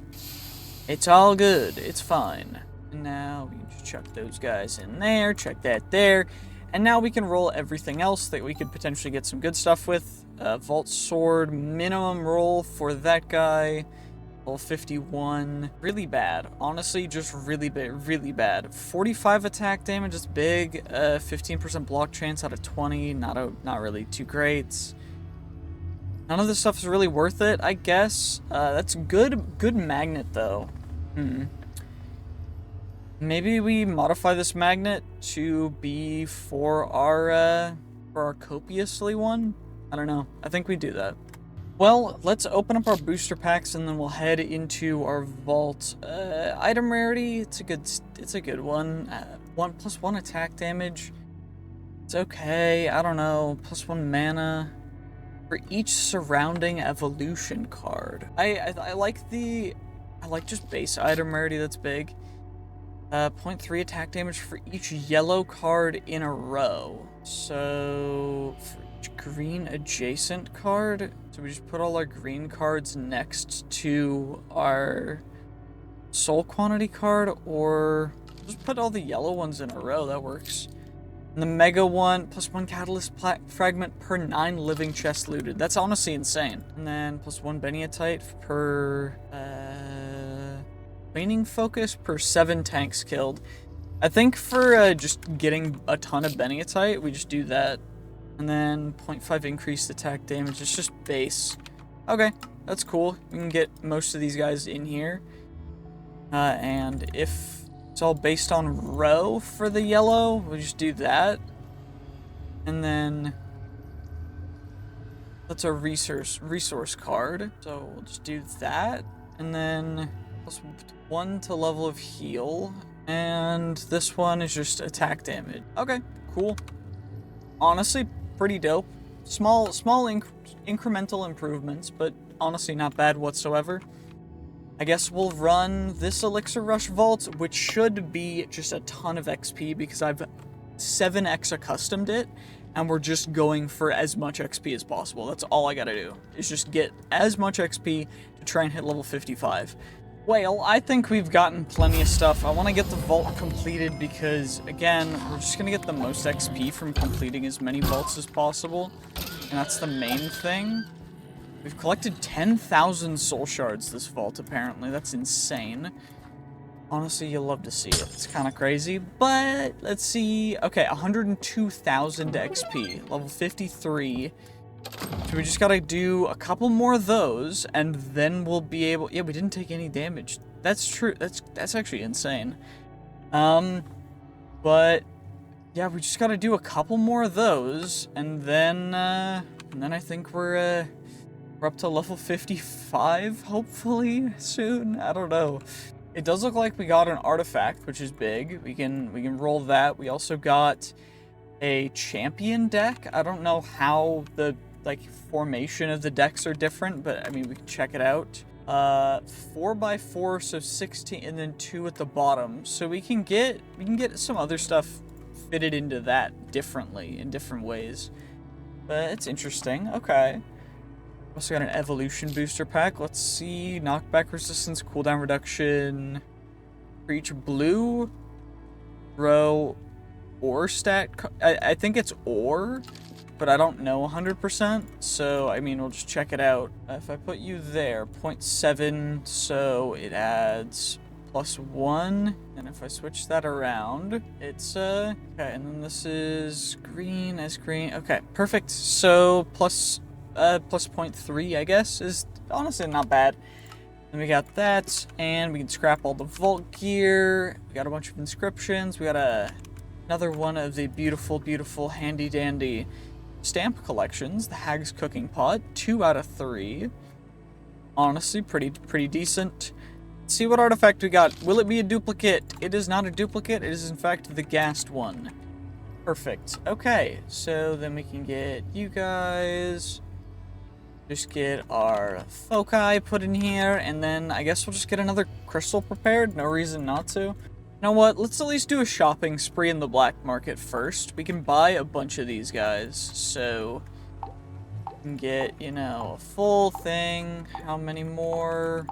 It's all good. It's fine. And now we can just chuck those guys in there, chuck that there. And now we can roll everything else that we could potentially get some good stuff with. Vault Sword, minimum roll for that guy. Level 51. Really bad. Honestly, just really bad. 45 attack damage is big. 15% block chance out of 20. Not really too great. None of this stuff is really worth it, I guess. That's good magnet though. Maybe we modify this magnet to be for our copiously one. I don't know. I think we do that. Well, let's open up our booster packs and then we'll head into our vault. Item rarity, it's a good one. 1+1 attack damage. It's okay. I don't know. +1 mana for each surrounding evolution card. I like just base item rarity. That's big. 0.3 attack damage for each yellow card in a row. So for each green adjacent card, so we just put all our green cards next to our soul quantity card, or just put all the yellow ones in a row. That works. And the mega one, +1 catalyst fragment per 9 living chests looted. That's honestly insane. And then +1 Beniatite per waning focus per 7 tanks killed. I think for just getting a ton of Beniatite, we just do that. And then 0.5 increased attack damage. It's just base. Okay, that's cool. We can get most of these guys in here. And if it's all based on row for the yellow, we'll just do that. And then that's a resource card. So we'll just do that. And then +1 to level of heal. And this one is just attack damage. Okay, cool. Honestly, pretty dope. Small incremental improvements, but honestly not bad whatsoever. I guess we'll run this Elixir Rush Vault, which should be just a ton of XP because I've 7x accustomed it, and we're just going for as much XP as possible. That's all I gotta do, is just get as much XP to try and hit level 55. Well, I think we've gotten plenty of stuff. I want to get the vault completed because, again, we're just going to get the most XP from completing as many vaults as possible, and that's the main thing. We've collected 10,000 soul shards this vault, apparently. That's insane. Honestly, you'll love to see it. It's kind of crazy, but let's see. Okay, 102,000 XP, level 53. So we just gotta do a couple more of those, and then we'll be able... Yeah, we didn't take any damage. That's true. That's actually insane. But yeah, we just gotta do a couple more of those, and then I think we're up to level 55, hopefully soon. I don't know. It does look like we got an artifact, which is big. We can roll that. We also got a champion deck. I don't know how the formation of the decks are different, but I mean, we can check it out. 4x4, so 16, and then 2 at the bottom. So we can get some other stuff fitted into that differently in different ways. But it's interesting. Okay. Also got an evolution booster pack. Let's see. Knockback resistance, cooldown reduction. For each blue row or stat. I think it's or, but I don't know 100%. So, I mean, we'll just check it out. If I put you there, 0.7, so it adds +1. And if I switch that around, it's, okay, and then this is green as green. Okay, perfect. So, plus 0.3, I guess, is honestly not bad. Then we got that, and we can scrap all the vault gear. We got a bunch of inscriptions. We got another one of the beautiful, beautiful, handy-dandy stamp collections. The Hag's Cooking Pot, 2 out of 3. Honestly, pretty decent. Let's see what artifact we got. Will it be a duplicate? It is not a duplicate. It is, in fact, the gassed one. Perfect. Okay, so then we can get you guys... Just get our foci put in here, and then I guess we'll just get another crystal prepared. No reason not to. You know what? Let's at least do a shopping spree in the black market first. We can buy a bunch of these guys, so we can get, you know, a full thing. How many more?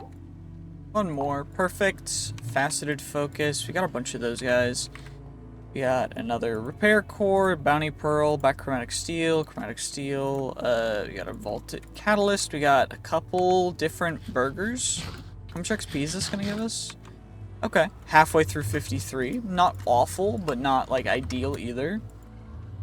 One more. Perfect. Faceted focus. We got a bunch of those guys. We got another repair core, bounty pearl, back chromatic steel, we got a vaulted catalyst, we got a couple different burgers. How much XP is this gonna give us? Okay, halfway through 53. Not awful, but not like ideal either.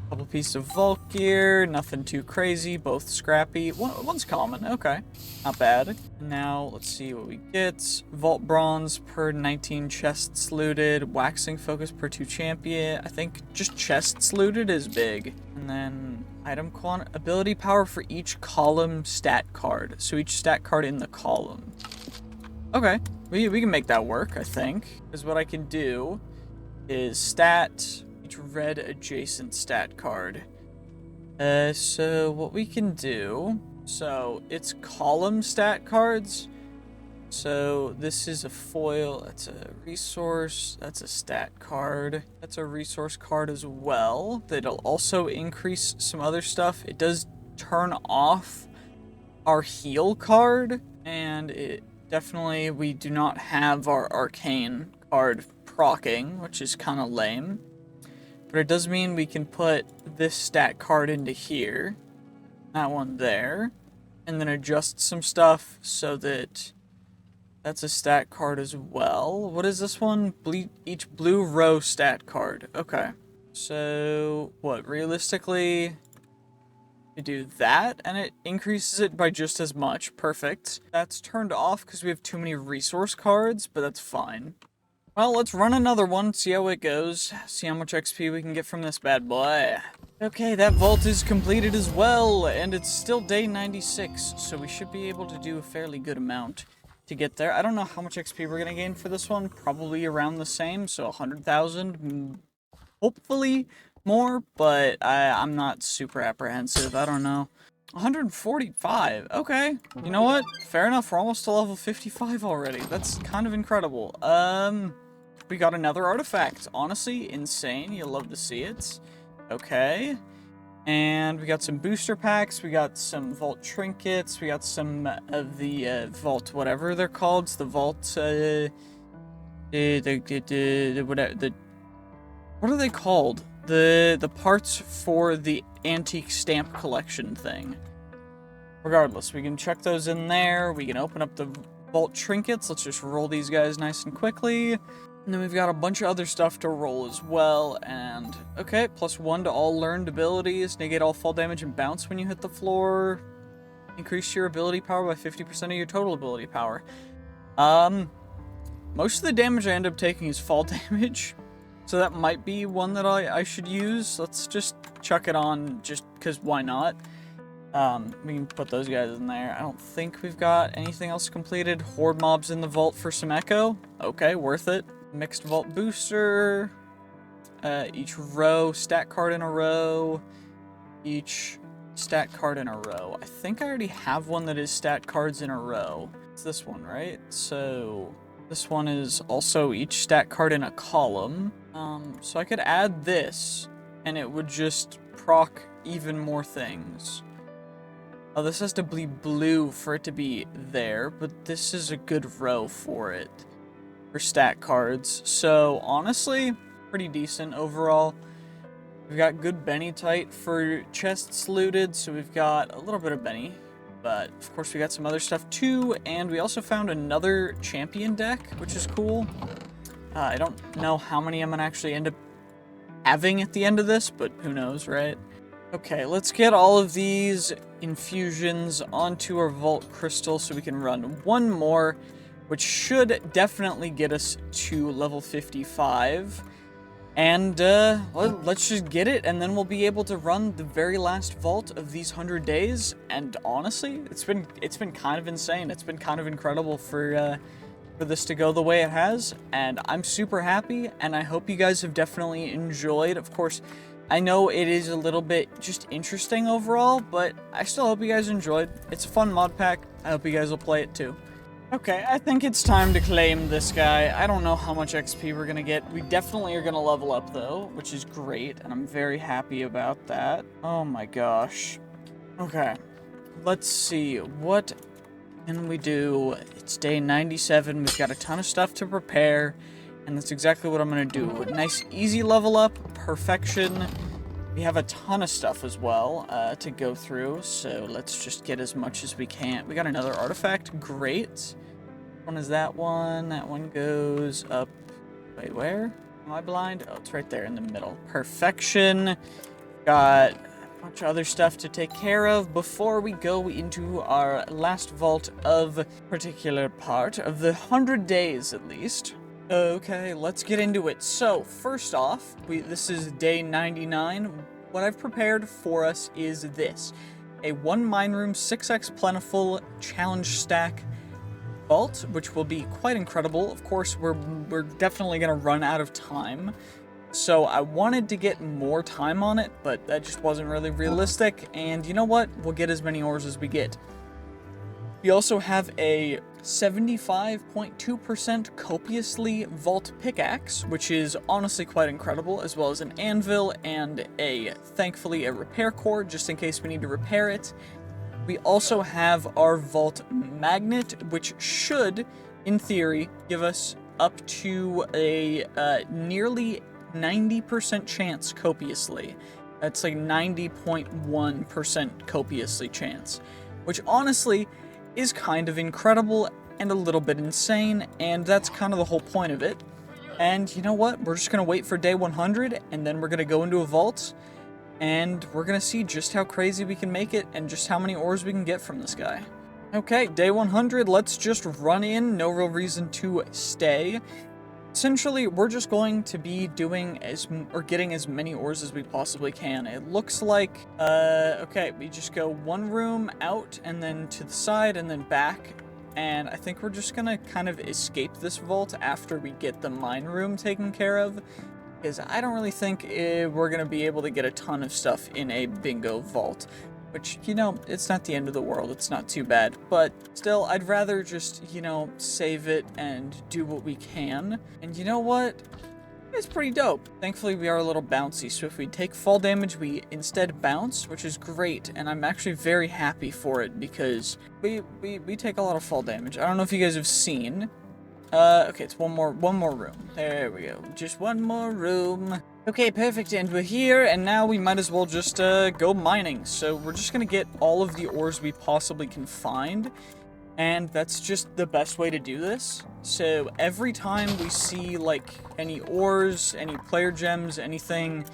Couple pieces of vault gear, nothing too crazy, both scrappy. One's common, okay. Not bad. Now, let's see what we get. Vault bronze per 19 chests looted, waxing focus per 2 champion. I think just chests looted is big. And then item ability power for each column stat card. So each stat card in the column. Okay, we can make that work, I think. Because what I can do is stat... red adjacent stat card. So what we can do, so it's column stat cards. So this is a foil, that's a resource, that's a stat card, that's a resource card as well. That'll also increase some other stuff. It does turn off our heal card, and it definitely, we do not have our arcane card proccing, which is kind of lame. But it does mean we can put this stat card into here, that one there, and then adjust some stuff so that that's a stat card as well. What is this one? Each blue row stat card. Okay. So, what, realistically, We do that, and it increases it by just as much. Perfect. That's turned off because we have too many resource cards, but that's fine. Well, let's run another one, see how it goes, see how much XP we can get from this bad boy. Okay, that vault is completed as well, and it's still day 96, so we should be able to do a fairly good amount to get there. I don't know how much XP we're gonna gain for this one, probably around the same, so 100,000, hopefully more, but I'm not super apprehensive, I don't know. 145, okay. You know what? Fair enough, we're almost to level 55 already. That's kind of incredible. We got another artifact. Honestly, insane. You'll love to see it. Okay. And we got some booster packs, we got some vault trinkets, we got some of the vault, whatever they're called. It's the vault, what are they called? The parts for the antique stamp collection thing. Regardless, we can check those in there. We can open up the vault trinkets. Let's just roll these guys nice and quickly. And then we've got a bunch of other stuff to roll as well. And, okay, +1 to all learned abilities. Negate all fall damage and bounce when you hit the floor. Increase your ability power by 50% of your total ability power. Most of the damage I end up taking is fall damage. So that might be one that I should use. Let's just chuck it on just because why not? We can put those guys in there. I don't think we've got anything else completed. Horde mobs in the vault for some echo. Okay, worth it. Mixed vault booster. Each row, stat card in a row. Each stat card in a row. I think I already have one that is stat cards in a row. It's this one, right? So this one is also each stat card in a column. So I could add this, and it would just proc even more things. Oh, this has to be blue for it to be there, but this is a good row for it. For stat cards. So, honestly, pretty decent overall. We've got good Bennytite for chests looted, so we've got a little bit of Benny. But, of course, we got some other stuff too, and we also found another champion deck, which is cool. I don't know how many I'm gonna actually end up having at the end of this, but who knows, right? Okay, let's get all of these infusions onto our vault crystal so we can run one more, which should definitely get us to level 55. And let's just get it, and then we'll be able to run the very last vault of these 100 days. And honestly, it's been kind of insane. It's been kind of incredible for this to go the way it has, and I'm super happy, and I hope you guys have definitely enjoyed. Of course, I know it is a little bit just interesting overall, but I still hope you guys enjoyed. It's a fun mod pack. I hope you guys will play it too. Okay, I think it's time to claim this guy. I don't know how much XP we're gonna get. We definitely are gonna level up though, which is great, and I'm very happy about that. Oh my gosh. Okay, let's see, what can we do? It's day 97, we've got a ton of stuff to prepare, and that's exactly what I'm gonna do. A nice easy level up, perfection. We have a ton of stuff as well to go through, so let's just get as much as we can. We got another artifact, great. Which one is that one? That one goes up, wait, where? Am I blind? Oh, it's right there in the middle. Perfection. Got a bunch of other stuff to take care of before we go into our last vault of particular part of the 100 days at least. Okay, let's get into it. So, first off, this is day 99. What I've prepared for us is this. A 1 mine room 6x plentiful challenge stack vault, which will be quite incredible. Of course, we're definitely going to run out of time. So I wanted to get more time on it, but that just wasn't really realistic. And you know what? We'll get as many ores as we get. We also have a 75.2% copiously vault pickaxe, which is honestly quite incredible, as well as an anvil and thankfully a repair core, just in case we need to repair it. We also have our vault magnet, which should, in theory, give us up to a nearly 90% chance copiously. That's like 90.1% copiously chance, which honestly is kind of incredible and a little bit insane, and that's kind of the whole point of it. And you know what? We're just going to wait for day 100, and then we're going to go into a vault, and we're gonna see just how crazy we can make it and just how many ores we can get from this guy. Okay, day 100, let's just run in, no real reason to stay. Essentially, we're just going to be doing getting as many ores as we possibly can. It looks like, okay, we just go one room out and then to the side and then back. And I think we're just gonna kind of escape this vault after we get the mine room taken care of. Because I don't really think we're gonna be able to get a ton of stuff in a bingo vault. Which, you know, it's not the end of the world, it's not too bad. But still, I'd rather just, you know, save it and do what we can. And you know what? It's pretty dope. Thankfully, we are a little bouncy, so if we take fall damage, we instead bounce, which is great. And I'm actually very happy for it because we take a lot of fall damage. I don't know if you guys have seen. Okay, it's one more room. There we go. Just one more room. Okay, perfect, and we're here, and now we might as well just, go mining. So we're just gonna get all of the ores we possibly can find, and that's just the best way to do this. So every time we see, like, any ores, any player gems, anything,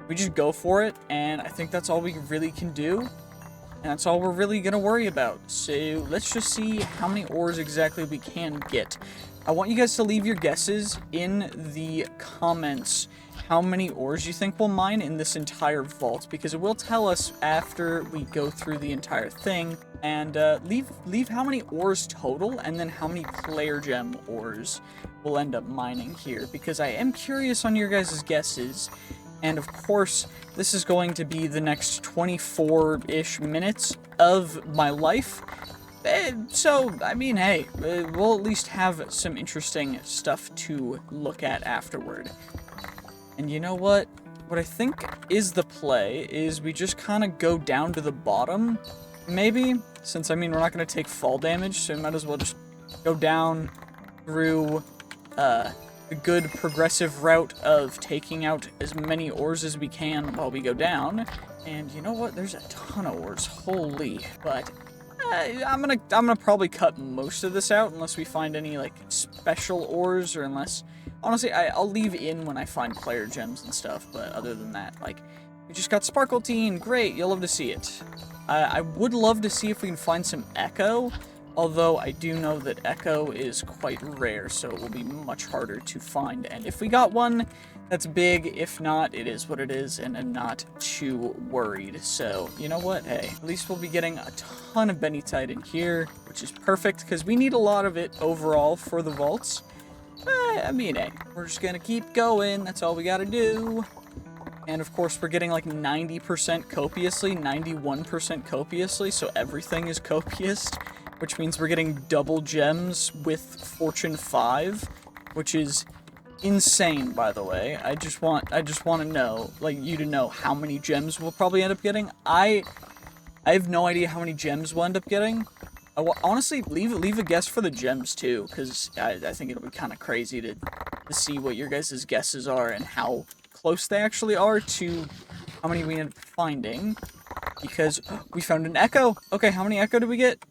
we just go for it, and I think that's all we really can do. And that's all we're really gonna worry about. So let's just see how many ores exactly we can get. I want you guys to leave your guesses in the comments how many ores you think we'll mine in this entire vault, because it will tell us after we go through the entire thing. And leave how many ores total, and then how many player gem ores we'll end up mining here, because I am curious on your guys' guesses. And of course, this is going to be the next 24-ish minutes of my life. So, I mean, hey, we'll at least have some interesting stuff to look at afterward. And you know what? What I think is the play is we just kind of go down to the bottom, maybe, since, I mean, we're not going to take fall damage, so we might as well just go down through a good progressive route of taking out as many ores as we can while we go down. And you know what? There's a ton of ores, holy, but I'm gonna probably cut most of this out unless we find any, like, special ores, or unless, honestly, I'll leave in when I find player gems and stuff, but other than that, like, we just got Sparkletine, great, you'll love to see it. I would love to see if we can find some Echo, although I do know that Echo is quite rare, so it will be much harder to find, and if we got one, that's big. If not, it is what it is, and I'm not too worried. So, you know what? Hey, at least we'll be getting a ton of benitite in here, which is perfect, because we need a lot of it overall for the vaults. I mean, hey, we're just gonna keep going. That's all we gotta do. And of course, we're getting like 90% copiously, 91% copiously, so everything is copious, which means we're getting double gems with Fortune 5, which is insane, by the way. I just want to know, like, you to know how many gems we'll probably end up getting. I have no idea how many gems we'll end up getting. Honestly, leave a guess for the gems too, because I think it'll be kind of crazy to see what your guys' guesses are and how close they actually are to how many we end up finding. Because we found an Echo. Okay, how many Echo did we get?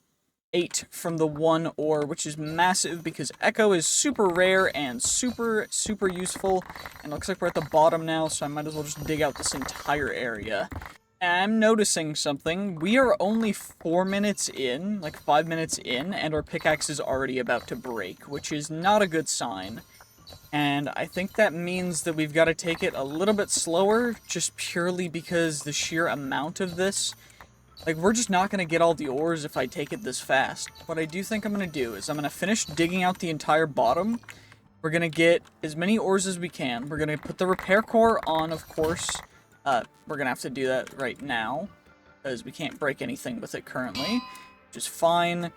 8 from the one ore, which is massive because Echo is super rare and super useful. And looks like we're at the bottom now, so I might as well just dig out this entire area. I'm noticing something. We are only 4 minutes in, like 5 minutes in, and our pickaxe is already about to break, which is not a good sign. And I think that means that we've got to take it a little bit slower, just purely because the sheer amount of this. Like, we're just not going to get all the ores if I take it this fast. What I do think I'm going to do is I'm going to finish digging out the entire bottom. We're going to get as many ores as we can. We're going to put the repair core on, of course. We're going to have to do that right now, because we can't break anything with it currently. Which is fine.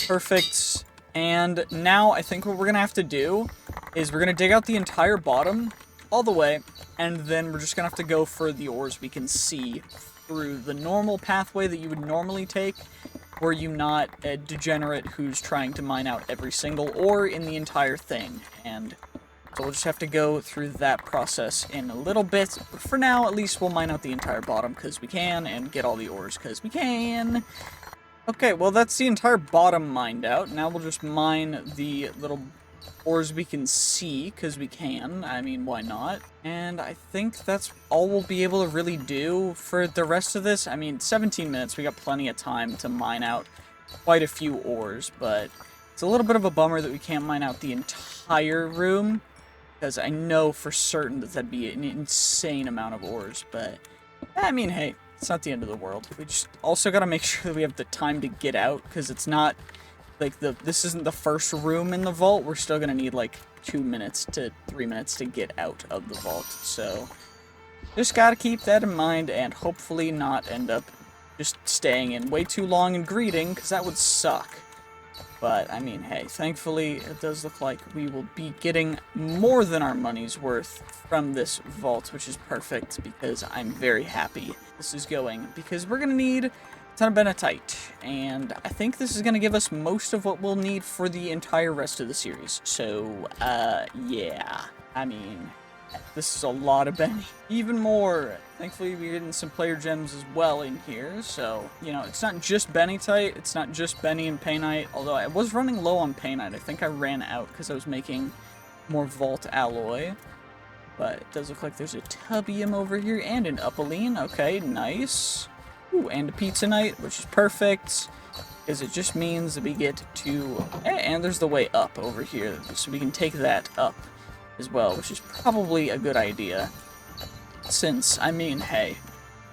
Perfect. And now I think what we're going to have to do is we're going to dig out the entire bottom all the way, and then we're just going to have to go for the ores we can see through the normal pathway that you would normally take, were you not a degenerate who's trying to mine out every single ore in the entire thing. And so we'll just have to go through that process in a little bit. But for now, at least we'll mine out the entire bottom because we can, and get all the ores because we can. Okay, well, that's the entire bottom mined out. Now we'll just mine the little ores we can see, because we can. I mean, why not? And I think that's all we'll be able to really do for the rest of this. I mean, 17 minutes, we got plenty of time to mine out quite a few ores, but it's a little bit of a bummer that we can't mine out the entire room, because I know for certain that that'd be an insane amount of ores, but, I mean, hey, it's not the end of the world. We just also gotta make sure that we have the time to get out, because it's not, like, this isn't the first room in the vault. We're still gonna need, like, 2 minutes to 3 minutes to get out of the vault, so just gotta keep that in mind, and hopefully not end up just staying in way too long and greeting, because that would suck. But, I mean, hey, thankfully, it does look like we will be getting more than our money's worth from this vault, which is perfect, because I'm very happy this is going, because we're going to need a ton of benatite, and I think this is going to give us most of what we'll need for the entire rest of the series. So, yeah, I mean, this is a lot of Benny. Even more. Thankfully, we're getting some player gems as well in here, so, you know, it's not just Bennytite, it's not just Benny and Painite, although I was running low on Painite. I think I ran out because I was making more Vault Alloy, but it does look like there's a Tubium over here, and an Upaline. Okay, nice. Ooh, and a Pizzanite, which is perfect, because it just means that we get to... And there's the way up over here, so we can take that up as well, which is probably a good idea. Since, I mean, hey,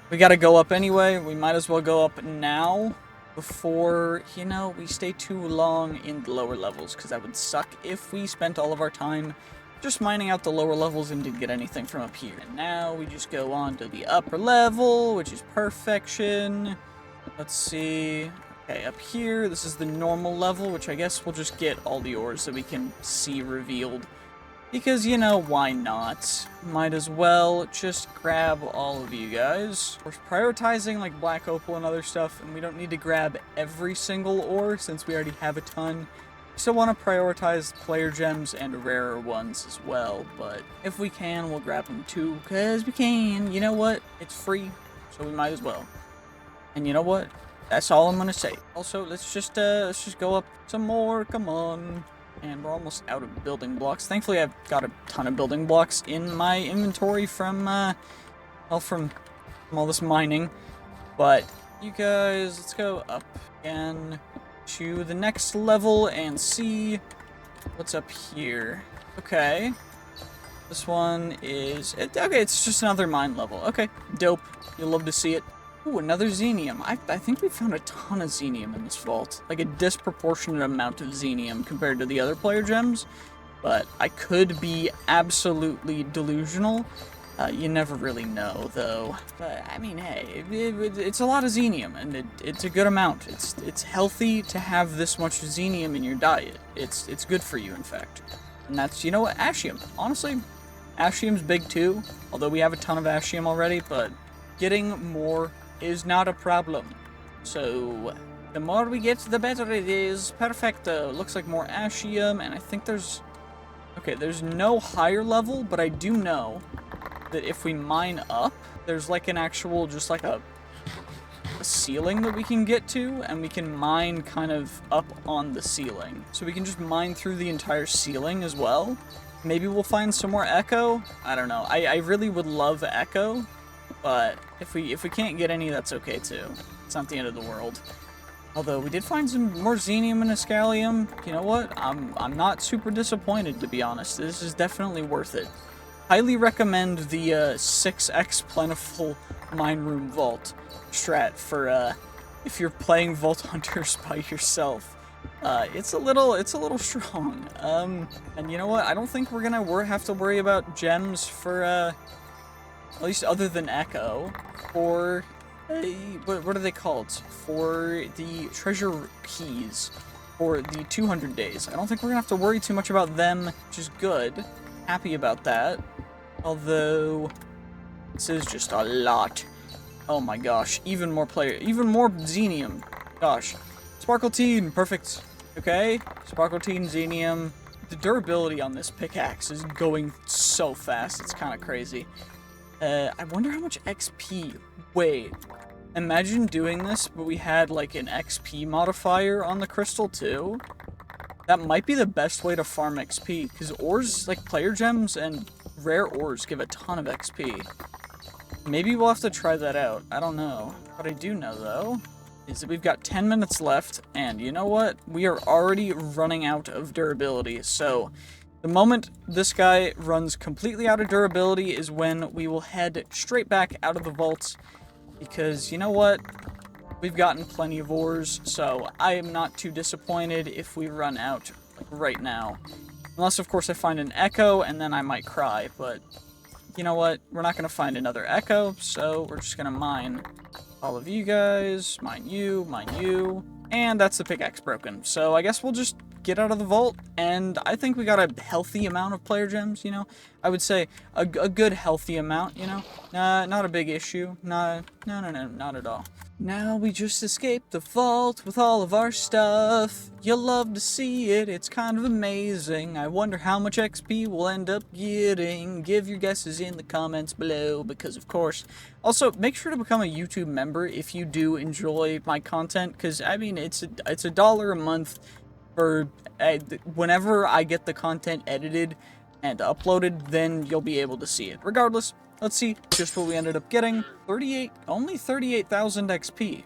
we gotta go up anyway, we might as well go up now before, you know, we stay too long in the lower levels, because that would suck if we spent all of our time just mining out the lower levels and didn't get anything from up here. And now we just go on to the upper level, which is perfection. Let's see. Okay, up here, this is the normal level, which I guess we'll just get all the ores that we can see revealed. Because, you know, why not? Might as well just grab all of you guys. We're prioritizing, like, black opal and other stuff, and we don't need to grab every single ore, since we already have a ton. We still want to prioritize player gems and rarer ones as well, but if we can, we'll grab them too, because we can. You know what? It's free, so we might as well. And you know what? That's all I'm gonna say. Also, let's just go up some more, come on. And we're almost out of building blocks. Thankfully, I've got a ton of building blocks in my inventory from, well, from all this mining. But, you guys, let's go up again to the next level and see what's up here. Okay. This one is... Okay, it's just another mine level. Okay, dope. You'll love to see it. Ooh, another Xenium. I think we found a ton of Xenium in this vault. Like a disproportionate amount of Xenium compared to the other player gems. But I could be absolutely delusional. You never really know, though. But, I mean, hey, it's a lot of Xenium, and it's a good amount. It's healthy to have this much Xenium in your diet. It's good for you, in fact. And that's, you know what, Ashium. Honestly, Ashium's big, too. Although we have a ton of Ashium already, but getting more is not a problem. So, the more we get, the better it is. Perfecto. Looks like more Ashium, and I think there's... Okay, there's no higher level, but I do know that if we mine up, there's like an actual, just like a ceiling that we can get to, and we can mine kind of up on the ceiling. So we can just mine through the entire ceiling as well. Maybe we'll find some more Echo? I don't know. I really would love Echo. But if we can't get any, that's okay too. It's not the end of the world. Although we did find some more Xenium and Escalium. You know what? I'm not super disappointed, to be honest. This is definitely worth it. Highly recommend the 6x plentiful mine room vault strat for if you're playing Vault Hunters by yourself. It's a little strong. And you know what? I don't think we're gonna have to worry about gems for at least other than Echo, for, what are they called? For the treasure keys, for the 200 days. I don't think we're gonna have to worry too much about them, which is good. Happy about that. Although, this is just a lot. Oh my gosh, even more Xenium. Gosh. Sparkletine, perfect. Okay, Sparkletine, Xenium. The durability on this pickaxe is going so fast, it's kind of crazy. I wonder how much XP... Wait. Imagine doing this, but we had, like, an XP modifier on the crystal, too? That might be the best way to farm XP, because ores, like player gems and rare ores, give a ton of XP. Maybe we'll have to try that out. I don't know. What I do know, though, is that we've got 10 minutes left, and you know what? We are already running out of durability, so the moment this guy runs completely out of durability is when we will head straight back out of the vaults, because you know what? We've gotten plenty of ores, so I am not too disappointed if we run out, like, right now. Unless, of course, I find an echo, and then I might cry, but you know what? We're not going to find another echo, so we're just going to mine all of you guys, mine you, and that's the pickaxe broken. So I guess we'll just get out of the vault, and I think we got a healthy amount of player gems, you know? I would say a good healthy amount, you know? Not a big issue. No, not at all. Now we just escaped the vault with all of our stuff. You'll love to see it, it's kind of amazing. I wonder how much XP we'll end up getting. Give your guesses in the comments below, because of course. Also, make sure to become a YouTube member if you do enjoy my content, because I mean, it's $1 a month for whenever I get the content edited and uploaded, then you'll be able to see it. Regardless, let's see just what we ended up getting. Only 38,000 XP.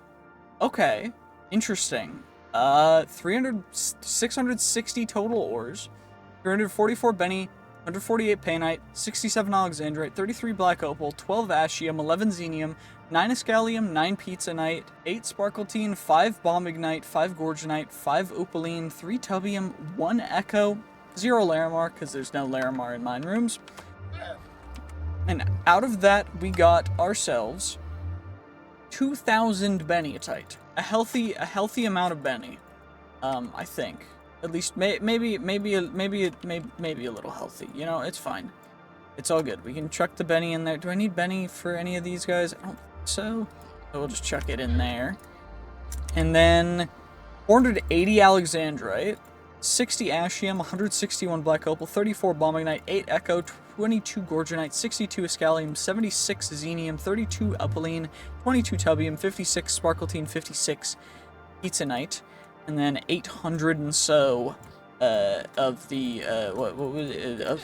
Okay, interesting. 660 total ores, 344 Benny, 148 Painite, 67 Alexandrite, 33 Black Opal, 12 Ashium, 11 Xenium, 9 Escalium, 9 Pizzanite, 8 Sparkletine, 5 Bombignite, 5 Gorgonite, 5 Opaline, 3 Tubium, 1 Echo, 0 Larimar, because there's no Larimar in mine rooms. And out of that, we got ourselves 2,000 Bennyatite. A healthy amount of Benny. I think. At least maybe a little healthy. You know, it's fine. It's all good. We can chuck the Benny in there. Do I need Benny for any of these guys? I don't think so. So we'll just chuck it in there. And then 480 Alexandrite, 60 Ashium, 161 Black Opal, 34 Bombignite, 8 Echo, 22 Gorgonite, 62 Escalium, 76 Xenium, 32 Opaline, 22 Tubium, 56 Sparkletine, 56 Pizzanite, and then 800 and so of the of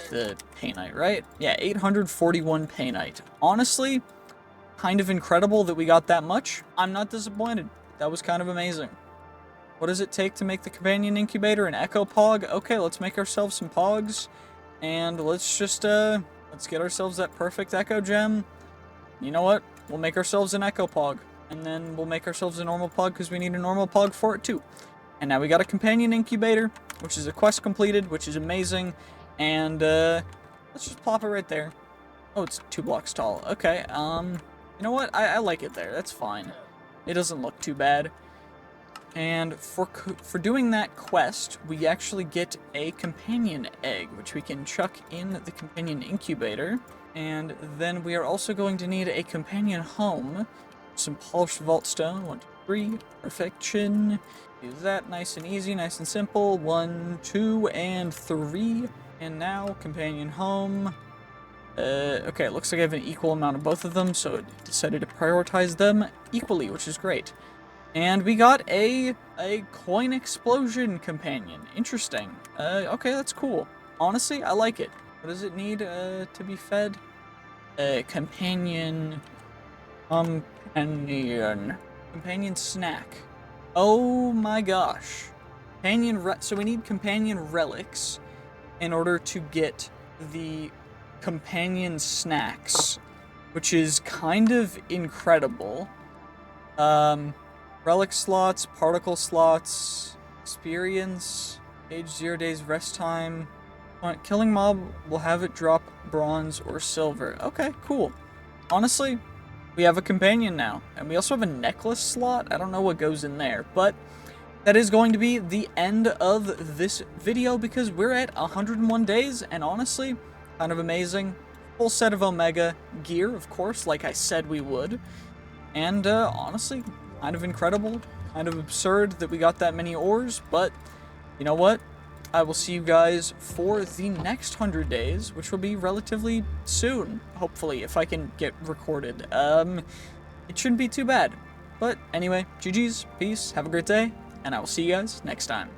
the Painite, right? Yeah, 841 Painite. Honestly, kind of incredible that we got that much. I'm not disappointed. That was kind of amazing. What does it take to make the companion incubator? An echo pog? Okay, let's make ourselves some pogs. And let's just, let's get ourselves that perfect echo gem. You know what? We'll make ourselves an echo pog. And then we'll make ourselves a normal pog because we need a normal pog for it too. And now we got a companion incubator, which is a quest completed, which is amazing. And, let's just plop it right there. Oh, it's 2 blocks tall. Okay, you know what? I like it there. That's fine. It doesn't look too bad. And for doing that quest, we actually get a companion egg, which we can chuck in the companion incubator. And then we are also going to need a companion home. Some polished vault stone. 1, 2, 3. Perfection. Do that nice and easy, nice and simple. 1, 2, and 3. And now, companion home. Okay, it looks like I have an equal amount of both of them, so I decided to prioritize them equally, which is great. And we got a coin explosion companion. Interesting. Okay, that's cool. Honestly, I like it. What does it need to be fed? Companion snack. Oh my gosh. So we need companion relics in order to get the companion snacks, which is kind of incredible. Relic slots, particle slots, experience, age 0 days rest time. Killing mob will have it drop bronze or silver. Okay, cool. Honestly, we have a companion now. And we also have a necklace slot. I don't know what goes in there, but that is going to be the end of this video because we're at 101 days, and honestly, kind of amazing. Full set of Omega gear, of course, like I said we would. And honestly, kind of incredible, kind of absurd that we got that many ores, but you know what? I will see you guys for the next 100 days, which will be relatively soon, hopefully, if I can get recorded. It shouldn't be too bad. But anyway, GG's, peace, have a great day, and I will see you guys next time.